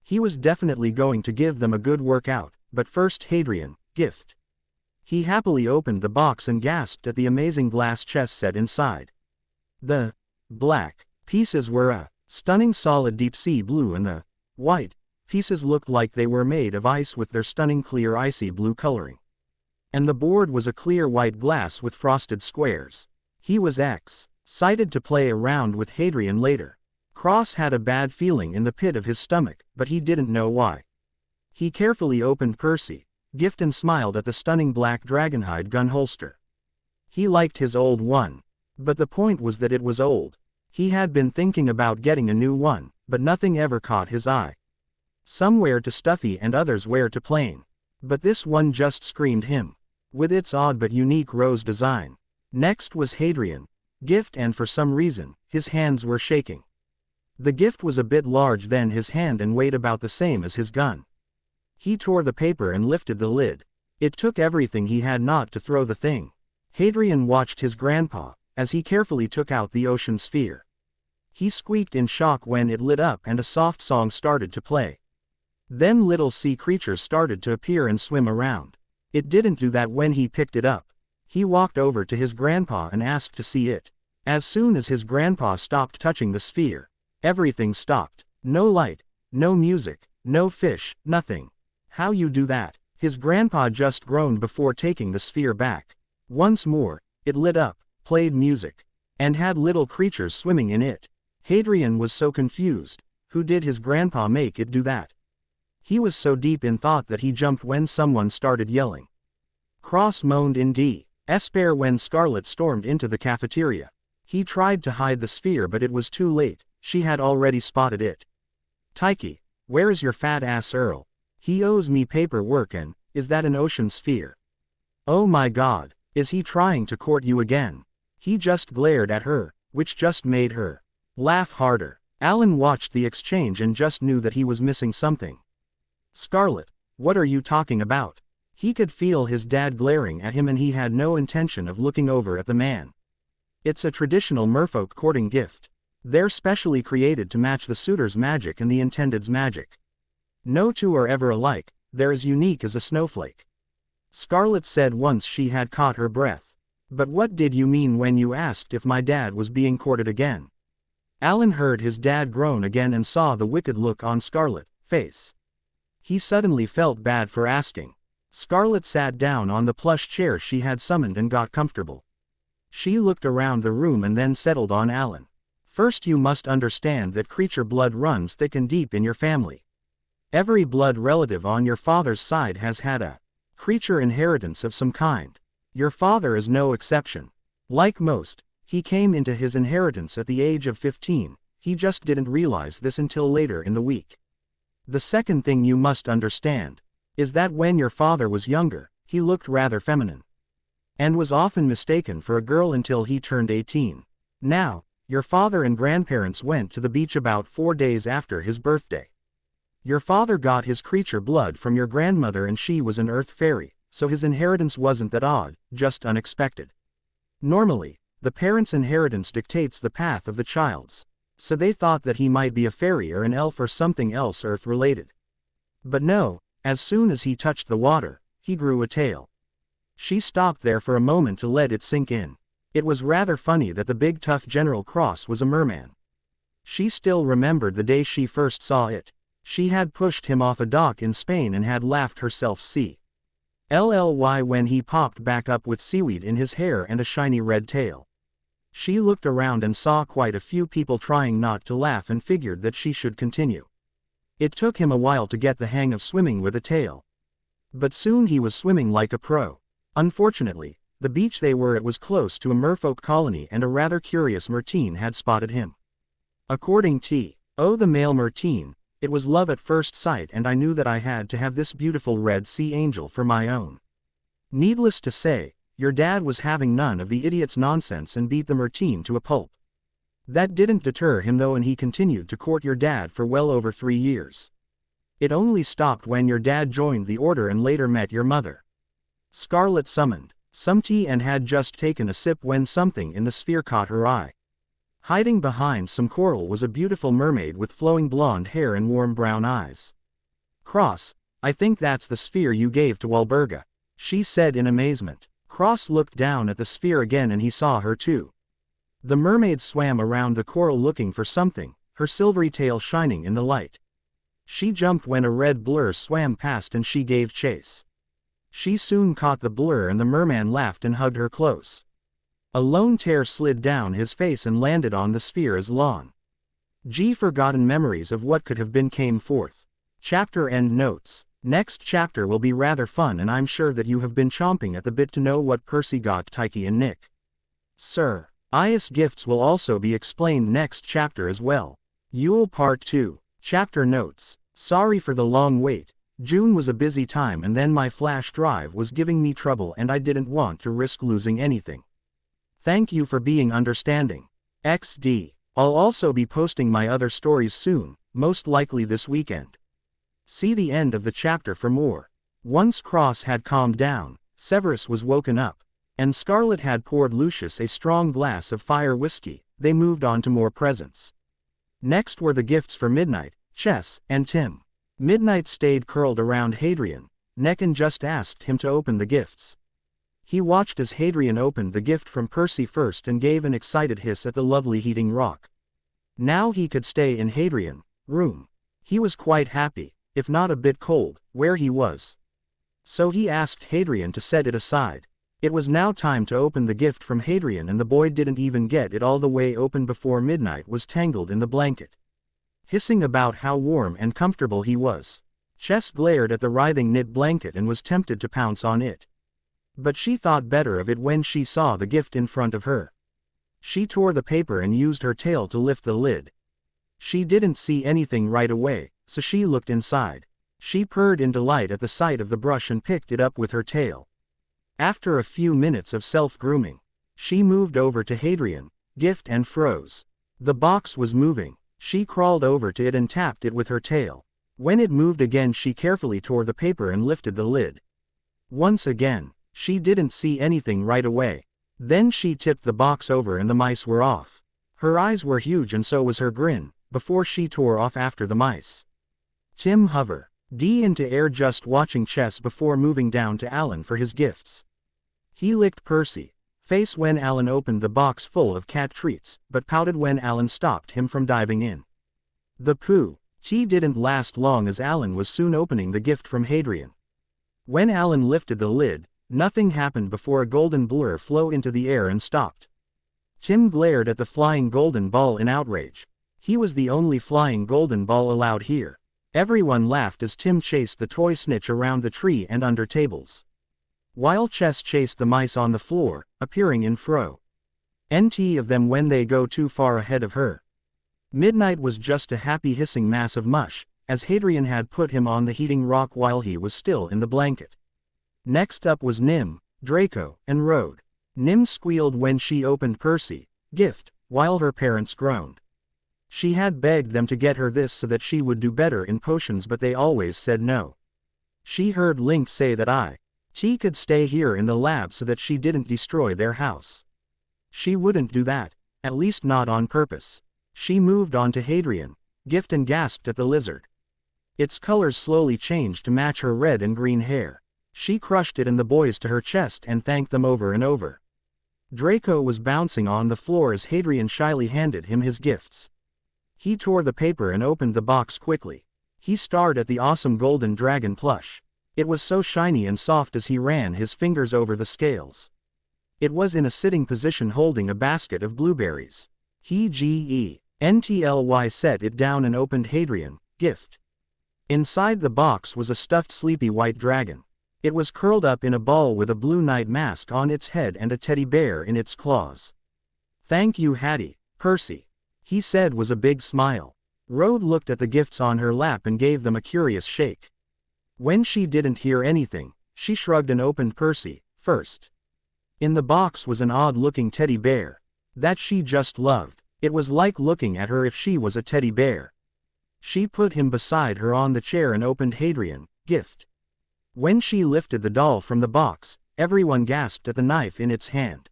He was definitely going to give them a good workout, but first Hadrian, gift. He happily opened the box and gasped at the amazing glass chess set inside. The black pieces were a stunning solid deep sea blue, and the white pieces looked like they were made of ice with their stunning clear icy blue coloring. And the board was a clear white glass with frosted squares. He was excited to play around with Hadrian later. Cross had a bad feeling in the pit of his stomach, but he didn't know why. He carefully opened Percy, gift, and smiled at the stunning black dragonhide gun holster. He liked his old one. But the point was that it was old. He had been thinking about getting a new one, but nothing ever caught his eye. Some were too stuffy and others were too plain. But this one just screamed him, with its odd but unique rose design. Next was Hadrian, gift, and for some reason, his hands were shaking. The gift was a bit large than his hand and weighed about the same as his gun. He tore the paper and lifted the lid. It took everything he had not to throw the thing. Hadrian watched his grandpa, as he carefully took out the ocean sphere. He squeaked in shock when it lit up and a soft song started to play. Then little sea creatures started to appear and swim around. It didn't do that when he picked it up. He walked over to his grandpa and asked to see it. As soon as his grandpa stopped touching the sphere, everything stopped. No light, no music, no fish, nothing. "How you do that?" his grandpa just groaned before taking the sphere back. Once more, it lit up, played music, and had little creatures swimming in it. Hadrian was so confused. Who did his grandpa make it do that? He was so deep in thought that he jumped when someone started yelling. Cross moaned in despair when Scarlet stormed into the cafeteria. He tried to hide the sphere, but it was too late. She had already spotted it. "Tyke, where is your fat ass Earl? He owes me paperwork, and is that an ocean sphere? Oh my God, is he trying to court you again?" He just glared at her, which just made her laugh harder. Alan watched the exchange and just knew that he was missing something. "Scarlet, what are you talking about?" He could feel his dad glaring at him and he had no intention of looking over at the man. "It's a traditional merfolk courting gift. They're specially created to match the suitor's magic and the intended's magic. No two are ever alike, they're as unique as a snowflake." Scarlet said once she had caught her breath. "But what did you mean when you asked if my dad was being courted again?" Alan heard his dad groan again and saw the wicked look on Scarlet's face. He suddenly felt bad for asking. Scarlet sat down on the plush chair she had summoned and got comfortable. She looked around the room and then settled on Alan. "First, you must understand that creature blood runs thick and deep in your family. Every blood relative on your father's side has had a creature inheritance of some kind. Your father is no exception. Like most, he came into his inheritance at the age of 15, he just didn't realize this until later in the week. The second thing you must understand is that when your father was younger, he looked rather feminine, and was often mistaken for a girl until he turned 18. Now, your father and grandparents went to the beach about 4 days after his birthday. Your father got his creature blood from your grandmother and she was an earth fairy, so his inheritance wasn't that odd, just unexpected. Normally, the parent's inheritance dictates the path of the child's, so they thought that he might be a fairy or an elf or something else earth-related. But no, as soon as he touched the water, he grew a tail. She stopped there for a moment to let it sink in. It was rather funny that the big tough General Cross was a merman. She still remembered the day she first saw it. She had pushed him off a dock in Spain and had laughed herself CLLY when he popped back up with seaweed in his hair and a shiny red tail. She looked around and saw quite a few people trying not to laugh and figured that she should continue. It took him a while to get the hang of swimming with a tail. But soon he was swimming like a pro. Unfortunately, the beach they were at was close to a merfolk colony and a rather curious merteen had spotted him. According to the male merteen, it was love at first sight and I knew that I had to have this beautiful red sea angel for my own. Needless to say, your dad was having none of the idiot's nonsense and beat the merteen to a pulp. That didn't deter him though and he continued to court your dad for well over 3 years. It only stopped when your dad joined the order and later met your mother. Scarlet summoned some tea and had just taken a sip when something in the sphere caught her eye. Hiding behind some coral was a beautiful mermaid with flowing blonde hair and warm brown eyes. Cross, I think that's the sphere you gave to Walburga, she said in amazement. Cross looked down at the sphere again and he saw her too. The mermaid swam around the coral looking for something, her silvery tail shining in the light. She jumped when a red blur swam past and she gave chase. She soon caught the blur and the merman laughed and hugged her close. A lone tear slid down his face and landed on the sphere as lawn. Forgotten memories of what could have been came forth. Chapter end notes. Next chapter will be rather fun and I'm sure that you have been chomping at the bit to know what Percy got Tyche and Nick. Sir. I's gifts will also be explained next chapter as well. Yule Part 2. Chapter notes. Sorry for the long wait. June was a busy time and then my flash drive was giving me trouble and I didn't want to risk losing anything. Thank you for being understanding. XD. I'll also be posting my other stories soon, most likely this weekend. See the end of the chapter for more. Once Cross had calmed down, Severus was woken up, and Scarlet had poured Lucius a strong glass of fire whiskey. They moved on to more presents. Next were the gifts for Midnight, Chess, and Tim. Midnight stayed curled around Hadrian, neck and just asked him to open the gifts. He watched as Hadrian opened the gift from Percy first and gave an excited hiss at the lovely heating rock. Now he could stay in Hadrian's room. He was quite happy, if not a bit cold, where he was. So he asked Hadrian to set it aside. It was now time to open the gift from Hadrian and the boy didn't even get it all the way open before Midnight was tangled in the blanket, hissing about how warm and comfortable he was. Chess glared at the writhing knit blanket and was tempted to pounce on it. But she thought better of it when she saw the gift in front of her. She tore the paper and used her tail to lift the lid. She didn't see anything right away, so she looked inside. She purred in delight at the sight of the brush and picked it up with her tail. After a few minutes of self-grooming, she moved over to Hadrian's gift and froze. The box was moving. She crawled over to it and tapped it with her tail. When it moved again she carefully tore the paper and lifted the lid. Once again, she didn't see anything right away. Then she tipped the box over and the mice were off. Her eyes were huge and so was her grin, before she tore off after the mice. Tim hover D into air just watching Chess before moving down to Alan for his gifts. He licked Percy's face when Alan opened the box full of cat treats, but pouted when Alan stopped him from diving in. The P-2 didn't last long as Alan was soon opening the gift from Hadrian. When Alan lifted the lid, nothing happened before a golden blur flew into the air and stopped. Tim glared at the flying golden ball in outrage. He was the only flying golden ball allowed here. Everyone laughed as Tim chased the toy snitch around the tree and under tables, while Chess chased the mice on the floor, appearing in NT of them when they go too far ahead of her. Midnight was just a happy hissing mass of mush, as Hadrian had put him on the heating rock while he was still in the blanket. Next up was Nim, Draco, and Rode. Nim squealed when she opened Percy's gift, while her parents groaned. She had begged them to get her this so that she would do better in potions but they always said no. She heard Link say that T could stay here in the lab so that she didn't destroy their house. She wouldn't do that, at least not on purpose. She moved on to Hadrian's gift and gasped at the lizard. Its colors slowly changed to match her red and green hair. She crushed it and the boys to her chest and thanked them over and over. Draco was bouncing on the floor as Hadrian shyly handed him his gifts. He tore the paper and opened the box quickly. He stared at the awesome golden dragon plush. It was so shiny and soft as he ran his fingers over the scales. It was in a sitting position holding a basket of blueberries. He gently set it down and opened Hadrian, gift. Inside the box was a stuffed sleepy white dragon. It was curled up in a ball with a blue knight mask on its head and a teddy bear in its claws. "Thank you, Hattie, Percy," he said with a big smile. Rhoda looked at the gifts on her lap and gave them a curious shake. When she didn't hear anything, she shrugged and opened Percy first. In the box was an odd-looking teddy bear that she just loved. It was like looking at her if she was a teddy bear. She put him beside her on the chair and opened Hadrian, gift. When she lifted the doll from the box, everyone gasped at the knife in its hand.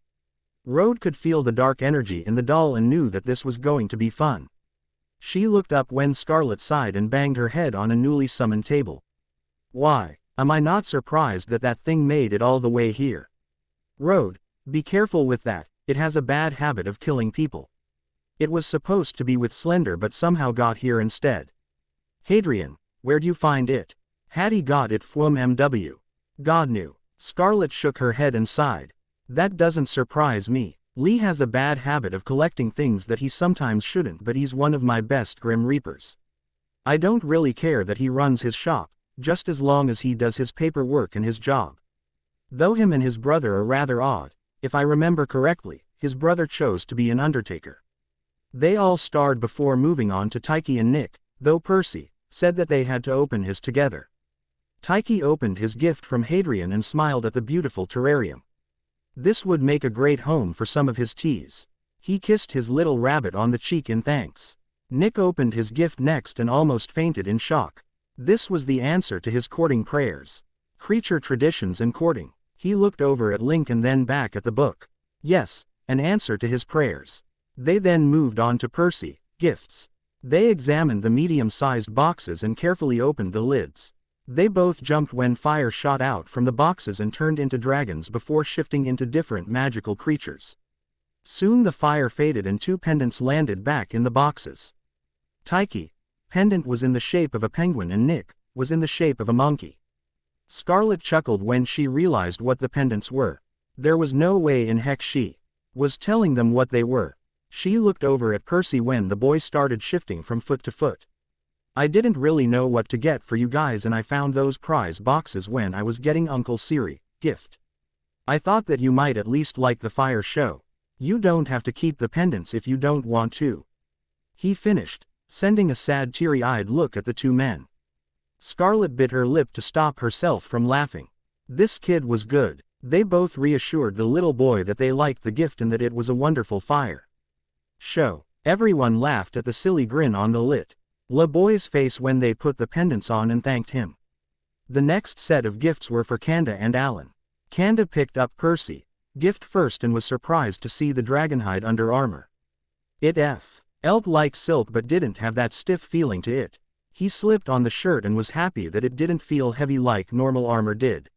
Rhoda could feel the dark energy in the doll and knew that this was going to be fun. She looked up when Scarlet sighed and banged her head on a newly summoned table. "Why, am I not surprised that that thing made it all the way here? Rhoda, be careful with that, it has a bad habit of killing people. It was supposed to be with Slender but somehow got here instead." "Hadrian, where'd you find it?" "Hattie got it from MW. God knew." Scarlet shook her head and sighed. "That doesn't surprise me. Lee has a bad habit of collecting things that he sometimes shouldn't, but he's one of my best Grim Reapers. I don't really care that he runs his shop, just as long as he does his paperwork and his job. Though him and his brother are rather odd, if I remember correctly, his brother chose to be an undertaker. They all starred before moving on to Tyche and Nick, though Percy said that they had to open his together." Tyche opened his gift from Hadrian and smiled at the beautiful terrarium. This would make a great home for some of his teas. He kissed his little rabbit on the cheek in thanks. Nick opened his gift next and almost fainted in shock. This was the answer to his courting prayers. Creature traditions and courting. He looked over at Link and then back at the book. Yes, an answer to his prayers. They then moved on to Percy, gifts. They examined the medium-sized boxes and carefully opened the lids. They both jumped when fire shot out from the boxes and turned into dragons before shifting into different magical creatures. Soon the fire faded and two pendants landed back in the boxes. Tyche, pendant was in the shape of a penguin and Nick was in the shape of a monkey. Scarlet chuckled when she realized what the pendants were. There was no way in heck she was telling them what they were. She looked over at Percy when the boy started shifting from foot to foot. "I didn't really know what to get for you guys and I found those prize boxes when I was getting Uncle Siri, gift. I thought that you might at least like the fire show. You don't have to keep the pendants if you don't want to." He finished, sending a sad teary-eyed look at the two men. Scarlet bit her lip to stop herself from laughing. This kid was good. They both reassured the little boy that they liked the gift and that it was a wonderful fire show. Everyone laughed at the silly grin on the little boy's face when they put the pendants on and thanked him. The next set of gifts were for Kanda and Alan. Kanda picked up Percy, gift first and was surprised to see the dragonhide under armor. It felt like silk but didn't have that stiff feeling to it. He slipped on the shirt and was happy that it didn't feel heavy like normal armor did.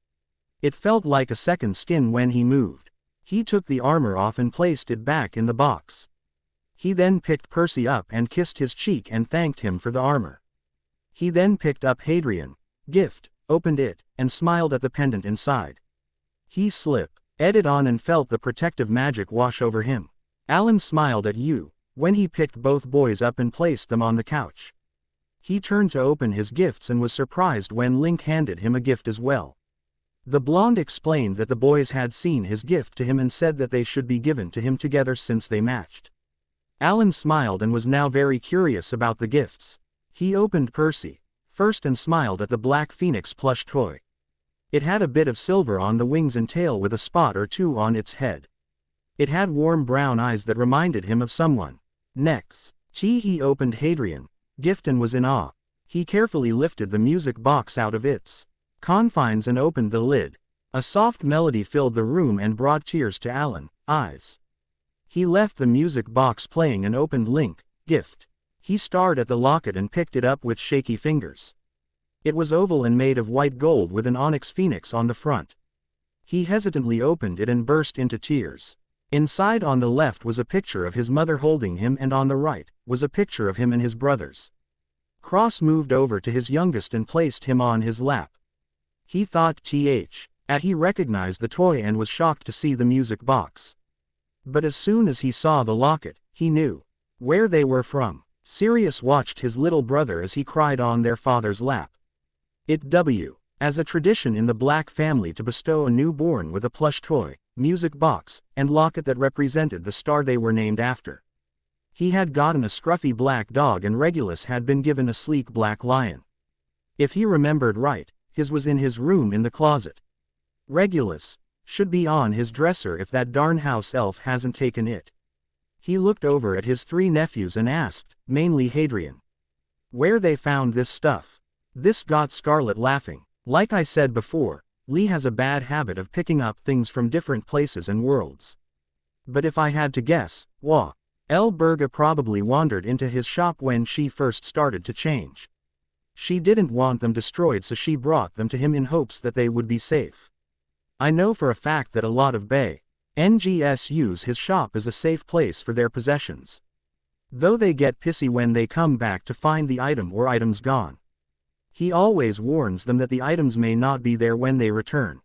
It felt like a second skin when he moved. He took the armor off and placed it back in the box. He then picked Percy up and kissed his cheek and thanked him for the armor. He then picked up Hadrian, gift, opened it, and smiled at the pendant inside. He slipped it on and felt the protective magic wash over him. Alan smiled at you when he picked both boys up and placed them on the couch. He turned to open his gifts and was surprised when Link handed him a gift as well. The blonde explained that the boys had seen his gift to him and said that they should be given to him together since they matched. Alan smiled and was now very curious about the gifts. He opened Percy first and smiled at the Black Phoenix plush toy. It had a bit of silver on the wings and tail with a spot or two on its head. It had warm brown eyes that reminded him of someone. Next, he opened Hadrian, gift and was in awe. He carefully lifted the music box out of its confines and opened the lid. A soft melody filled the room and brought tears to Alan's eyes. He left the music box playing and opened Link, gift. He stared at the locket and picked it up with shaky fingers. It was oval and made of white gold with an onyx phoenix on the front. He hesitantly opened it and burst into tears. Inside on the left was a picture of his mother holding him, and on the right was a picture of him and his brothers. Cross moved over to his youngest and placed him on his lap. He thought he recognized the toy and was shocked to see the music box. But as soon as he saw the locket, he knew where they were from. Sirius watched his little brother as he cried on their father's lap. As a tradition in the Black family to bestow a newborn with a plush toy, music box, and locket that represented the star they were named after. He had gotten a scruffy black dog and Regulus had been given a sleek black lion. If he remembered right, his was in his room in the closet. Regulus should be on his dresser if that darn house elf hasn't taken it. He looked over at his 3 nephews and asked, mainly Hadrian, where they found this stuff. This got Scarlet laughing. Like I said before, Lee has a bad habit of picking up things from different places and worlds. But if I had to guess, Elberga probably wandered into his shop when she first started to change. She didn't want them destroyed, so she brought them to him in hopes that they would be safe. I know for a fact that a lot of Bay NGS use his shop as a safe place for their possessions. Though they get pissy when they come back to find the item or items gone. He always warns them that the items may not be there when they return.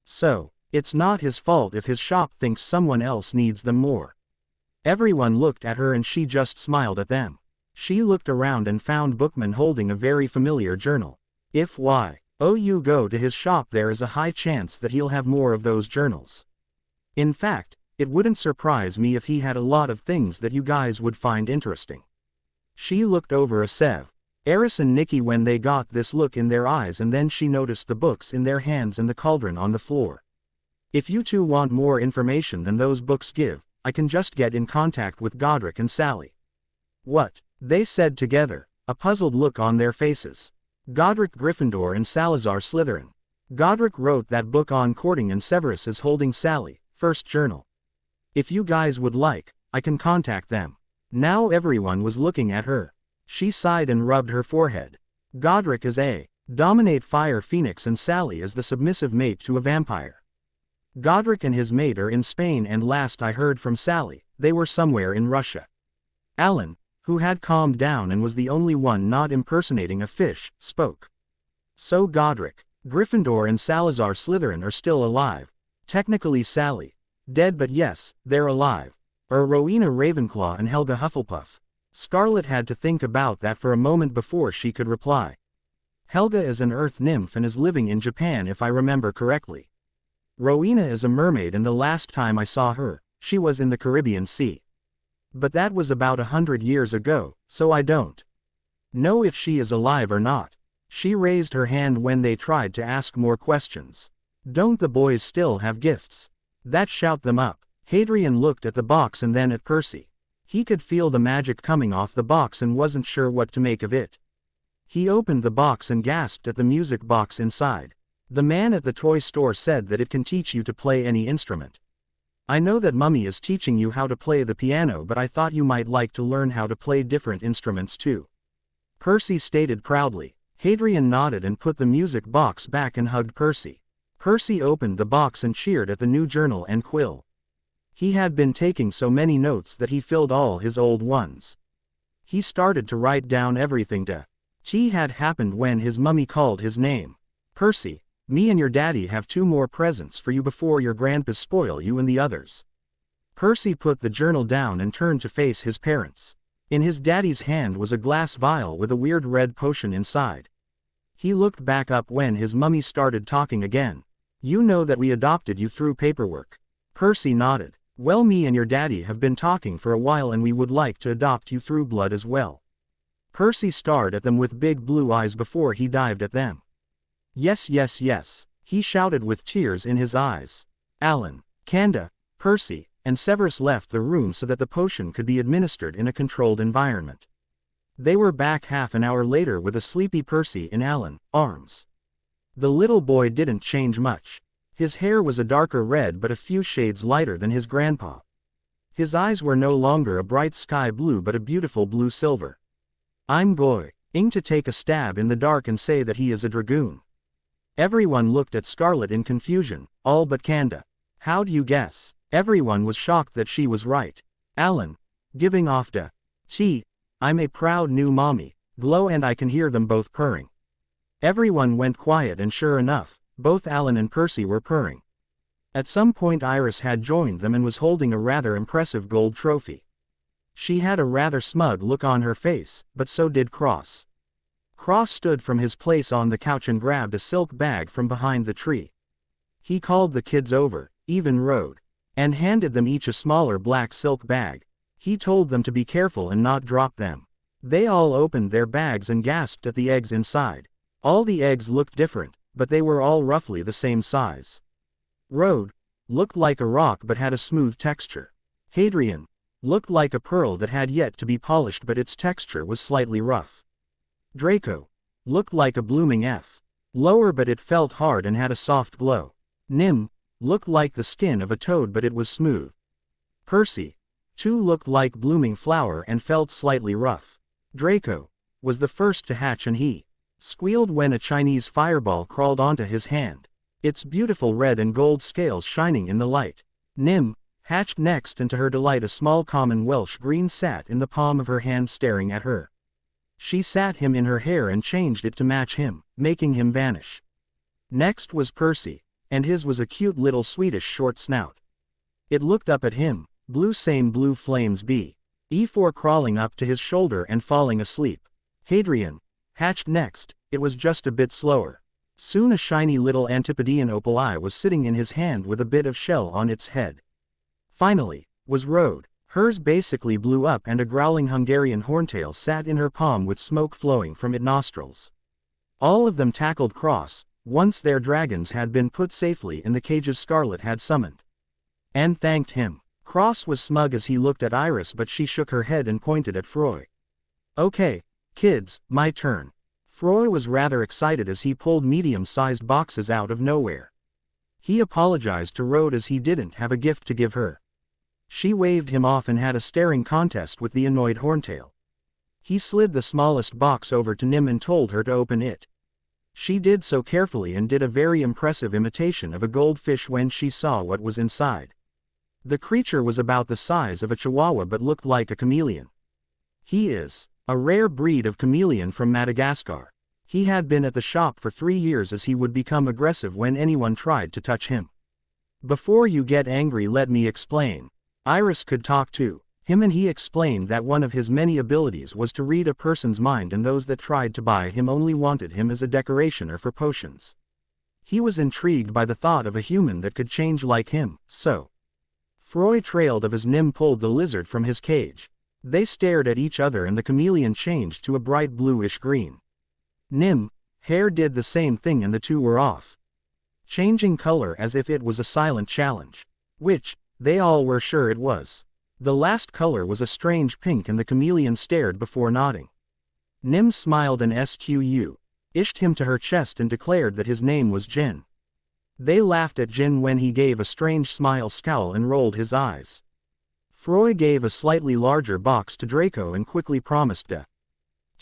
So, it's not his fault if his shop thinks someone else needs them more. Everyone looked at her and she just smiled at them. She looked around and found Bookman holding a very familiar journal. If you go to his shop, there is a high chance that he'll have more of those journals. In fact, it wouldn't surprise me if he had a lot of things that you guys would find interesting. She looked over at Sev, Eris and Nikki when they got this look in their eyes, and then she noticed the books in their hands and the cauldron on the floor. If you two want more information than those books give, I can just get in contact with Godric and Sally. What? They said together, a puzzled look on their faces. Godric Gryffindor and Salazar Slytherin. Godric wrote that book on courting and Severus is holding Sally, first journal. If you guys would like, I can contact them. Now everyone was looking at her. She sighed and rubbed her forehead. Godric is a dominate fire phoenix and Sally is the submissive mate to a vampire. Godric and his mate are in Spain, and last I heard from Sally, they were somewhere in Russia. Alan, who had calmed down and was the only one not impersonating a fish, spoke. So Godric, Gryffindor and Salazar Slytherin are still alive. Technically Sally, dead, but yes, they're alive. Rowena Ravenclaw and Helga Hufflepuff. Scarlet had to think about that for a moment before she could reply. Helga is an earth nymph and is living in Japan if I remember correctly. Rowena is a mermaid, and the last time I saw her, she was in the Caribbean Sea. But that was about 100 years ago, so I don't know if she is alive or not. She raised her hand when they tried to ask more questions. Don't the boys still have gifts that shout them up? Hadrian looked at the box and then at Percy. He could feel the magic coming off the box and wasn't sure what to make of it. He opened the box and gasped at the music box inside. The man at the toy store said that it can teach you to play any instrument. I know that Mummy is teaching you how to play the piano, but I thought you might like to learn how to play different instruments too. Percy stated proudly. Hadrian nodded and put the music box back and hugged Percy. Percy opened the box and cheered at the new journal and quill. He had been taking so many notes that he filled all his old ones. He started to write down everything had happened when his mummy called his name. Percy, me and your daddy have 2 more presents for you before your grandpas spoil you and the others. Percy put the journal down and turned to face his parents. In his daddy's hand was a glass vial with a weird red potion inside. He looked back up when his mummy started talking again. You know that we adopted you through paperwork. Percy nodded. Well, me and your daddy have been talking for a while and we would like to adopt you through blood as well. Percy stared at them with big blue eyes before he dived at them. Yes, yes, yes, he shouted with tears in his eyes. Alan, Kanda, Percy, and Severus left the room so that the potion could be administered in a controlled environment. They were back half an hour later with a sleepy Percy in Alan's arms. The little boy didn't change much. His hair was a darker red but a few shades lighter than his grandpa. His eyes were no longer a bright sky blue but a beautiful blue silver. I'm going ing to take a stab in the dark and say that he is a dragoon. Everyone looked at Scarlet in confusion, all but Kanda. How'd you guess? Everyone was shocked that she was right. Alan, giving off the, "Gee, I'm a proud new mommy," glow, and I can hear them both purring. Everyone went quiet, and sure enough, both Alan and Percy were purring. At some point Iris had joined them and was holding a rather impressive gold trophy. She had a rather smug look on her face, but so did Cross. Cross stood from his place on the couch and grabbed a silk bag from behind the tree. He called the kids over, even Rode, and handed them each a smaller black silk bag. He told them to be careful and not drop them. They all opened their bags and gasped at the eggs inside. All the eggs looked different, but they were all roughly the same size. Rode looked like a rock but had a smooth texture. Hadrian looked like a pearl that had yet to be polished but its texture was slightly rough. Draco looked like a blooming F. Lower but it felt hard and had a soft glow. Nim looked like the skin of a toad but it was smooth. Percy, too, looked like blooming flower and felt slightly rough. Draco was the first to hatch and he squealed when a Chinese fireball crawled onto his hand, its beautiful red and gold scales shining in the light. Nim hatched next, and to her delight a small common Welsh green sat in the palm of her hand staring at her. She sat him in her hair and changed it to match him, making him vanish. Next was Percy, and his was a cute little Swedish short snout. It looked up at him, blue flames before crawling up to his shoulder and falling asleep. Hadrian hatched next. It was just a bit slower. Soon a shiny little Antipodean opal eye was sitting in his hand with a bit of shell on its head. Finally was Rode. Hers basically blew up and a growling Hungarian horntail sat in her palm with smoke flowing from its nostrils. All of them tackled Cross, once their dragons had been put safely in the cages Scarlet had summoned, and thanked him. Cross was smug as he looked at Iris, but she shook her head and pointed at Froy. "Okay, kids, my turn." Froy was rather excited as he pulled medium-sized boxes out of nowhere. He apologized to Rode as he didn't have a gift to give her. She waved him off and had a staring contest with the annoyed horntail. He slid the smallest box over to Nim and told her to open it. She did so carefully and did a very impressive imitation of a goldfish when she saw what was inside. The creature was about the size of a chihuahua but looked like a chameleon. He is a rare breed of chameleon from Madagascar. He had been at the shop for 3 years as he would become aggressive when anyone tried to touch him. "Before you get angry, let me explain." Iris could talk to him and he explained that one of his many abilities was to read a person's mind, and those that tried to buy him only wanted him as a decoration or for potions. He was intrigued by the thought of a human that could change like him, so Froy trailed of as Nim pulled the lizard from his cage. They stared at each other and the chameleon changed to a bright bluish green. Nim hair did the same thing and the two were off, changing color as if it was a silent challenge, which they all were sure it was. The last color was a strange pink and the chameleon stared before nodding. Nim smiled and ished him to her chest and declared that his name was Jin. They laughed at Jin when he gave a strange scowl and rolled his eyes. Froy gave a slightly larger box to Draco and quickly promised to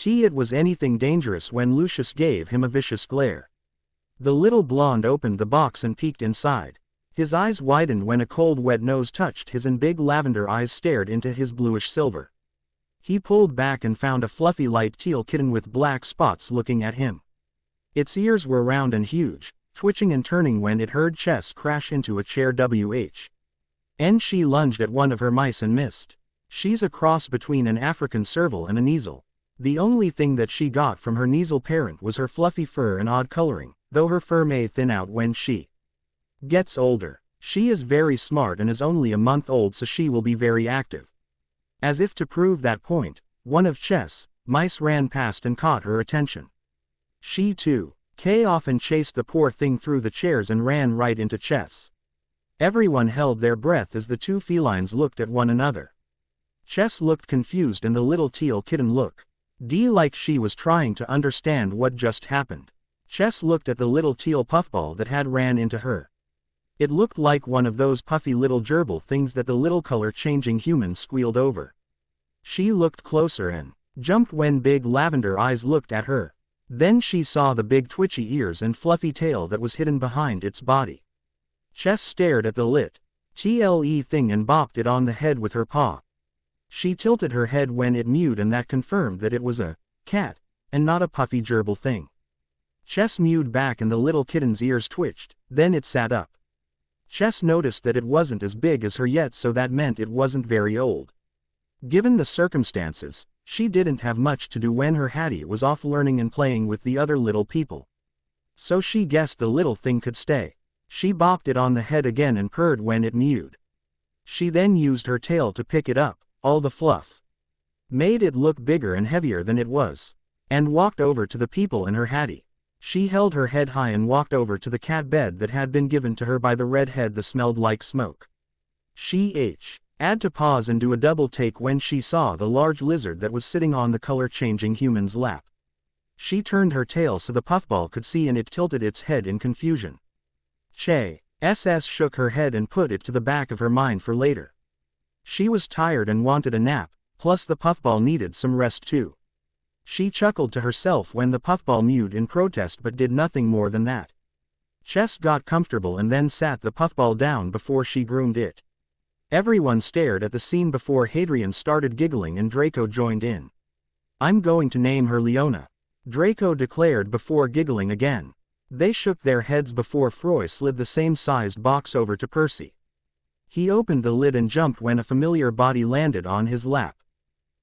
it was anything dangerous when Lucius gave him a vicious glare. The little blonde opened the box and peeked inside. His eyes widened when a cold wet nose touched his and big lavender eyes stared into his bluish silver. He pulled back and found a fluffy light teal kitten with black spots looking at him. Its ears were round and huge, twitching and turning when it heard Chess crash into a chair. And she lunged at one of her mice and missed. She's a cross between an African serval and a Kneazle. The only thing that she got from her Kneazle parent was her fluffy fur and odd coloring, though her fur may thin out when she gets older. She is very smart and is only a month old, so she will be very active. As if to prove that point, one of Chess' mice ran past and caught her attention. She too often chased the poor thing through the chairs and ran right into Chess. Everyone held their breath as the two felines looked at one another. Chess looked confused and the little teal kitten looked like she was trying to understand what just happened. Chess looked at the little teal puffball that had ran into her. It looked like one of those puffy little gerbil things that the little color-changing humans squealed over. She looked closer and jumped when big lavender eyes looked at her. Then she saw the big twitchy ears and fluffy tail that was hidden behind its body. Chess stared at the tle thing and bopped it on the head with her paw. She tilted her head when it mewed, and that confirmed that it was a cat, and not a puffy gerbil thing. Chess mewed back and the little kitten's ears twitched, then it sat up. Chess noticed that it wasn't as big as her yet, so that meant it wasn't very old. Given the circumstances, she didn't have much to do when her Hattie was off learning and playing with the other little people. So she guessed the little thing could stay. She bopped it on the head again and purred when it mewed. She then used her tail to pick it up, all the fluff made it look bigger and heavier than it was, and walked over to the people and her Hattie. She held her head high and walked over to the cat bed that had been given to her by the redhead that smelled like smoke. She had to pause and do a double take when she saw the large lizard that was sitting on the color-changing human's lap. She turned her tail so the puffball could see and it tilted its head in confusion. Chess shook her head and put it to the back of her mind for later. She was tired and wanted a nap, plus the puffball needed some rest too. She chuckled to herself when the puffball mewed in protest but did nothing more than that. Chess got comfortable and then sat the puffball down before she groomed it. Everyone stared at the scene before Hadrian started giggling and Draco joined in. "I'm going to name her Leona," Draco declared before giggling again. They shook their heads before Froy slid the same-sized box over to Percy. He opened the lid and jumped when a familiar body landed on his lap.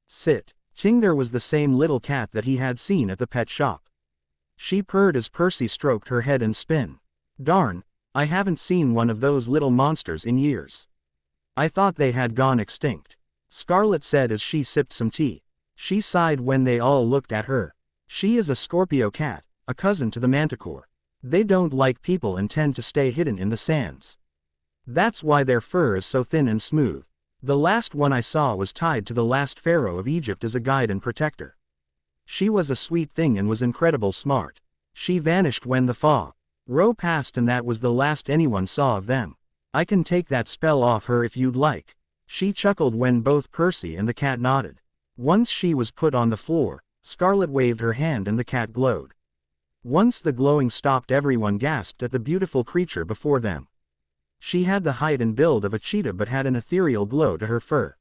Sit. Ting, there was the same little cat that he had seen at the pet shop. She purred as Percy stroked her head and spin. "Darn, I haven't seen one of those little monsters in years. I thought they had gone extinct," Scarlet said as she sipped some tea. She sighed when they all looked at her. She is a Scorpio cat, a cousin to the manticore. They don't like people and tend to stay hidden in the sands. That's why their fur is so thin and smooth. The last one I saw was tied to the last pharaoh of Egypt as a guide and protector. She was a sweet thing and was incredible smart. She vanished when the pharaoh passed and that was the last anyone saw of them. I can take that spell off her if you'd like. She chuckled when both Percy and the cat nodded. Once she was put on the floor, Scarlet waved her hand and the cat glowed. Once the glowing stopped, everyone gasped at the beautiful creature before them. She had the height and build of a cheetah but had an ethereal glow to her fur.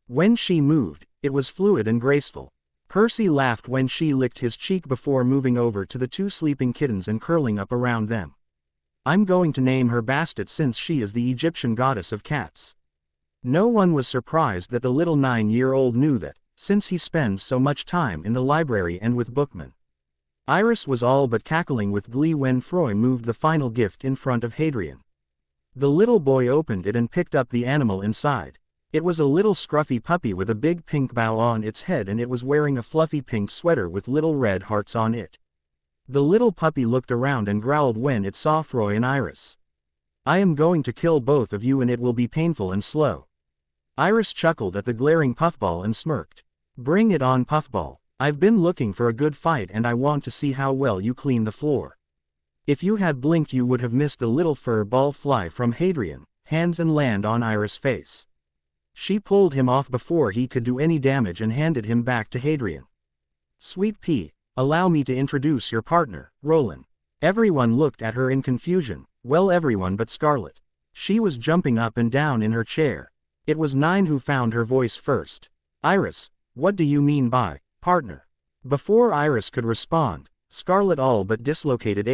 When she moved, it was fluid and graceful. Percy laughed when she licked his cheek before moving over to the two sleeping kittens and curling up around them. I'm going to name her Bastet since she is the Egyptian goddess of cats. No one was surprised that the little 9-year-old knew that, since he spends so much time in the library and with bookmen. Iris was all but cackling with glee when Froy moved the final gift in front of Hadrian. The little boy opened it and picked up the animal inside. It was a little scruffy puppy with a big pink bow on its head and it was wearing a fluffy pink sweater with little red hearts on it. The little puppy looked around and growled when it saw Froy and Iris. I am going to kill both of you and it will be painful and slow. Iris chuckled at the glaring Puffball and smirked. Bring it on, Puffball. I've been looking for a good fight and I want to see how well you clean the floor. If you had blinked you would have missed the little fur ball fly from Hadrian, hands and land on Iris' face. She pulled him off before he could do any damage and handed him back to Hadrian. Sweet pea, allow me to introduce your partner, Roland. Everyone looked at her in confusion, well, everyone but Scarlet. She was jumping up and down in her chair. It was Nine who found her voice first. Iris, what do you mean by partner? Before Iris could respond, Scarlet all but dislocated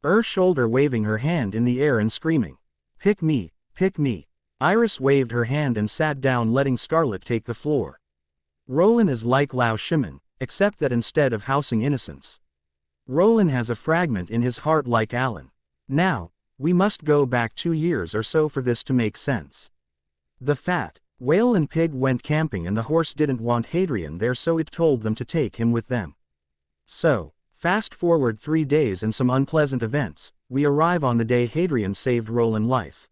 her shoulder, waving her hand in the air and screaming, pick me, pick me. Iris waved her hand and sat down, letting Scarlet take the floor. Roland is like Lao Shimin, except that instead of housing innocence, Roland has a fragment in his heart like Alan. Now, we must go back 2 years or so for this to make sense. The fat whale and pig went camping and the horse didn't want Hadrian there, so it told them to take him with them. So, fast forward 3 days and some unpleasant events, we arrive on the day Hadrian saved Roland's life.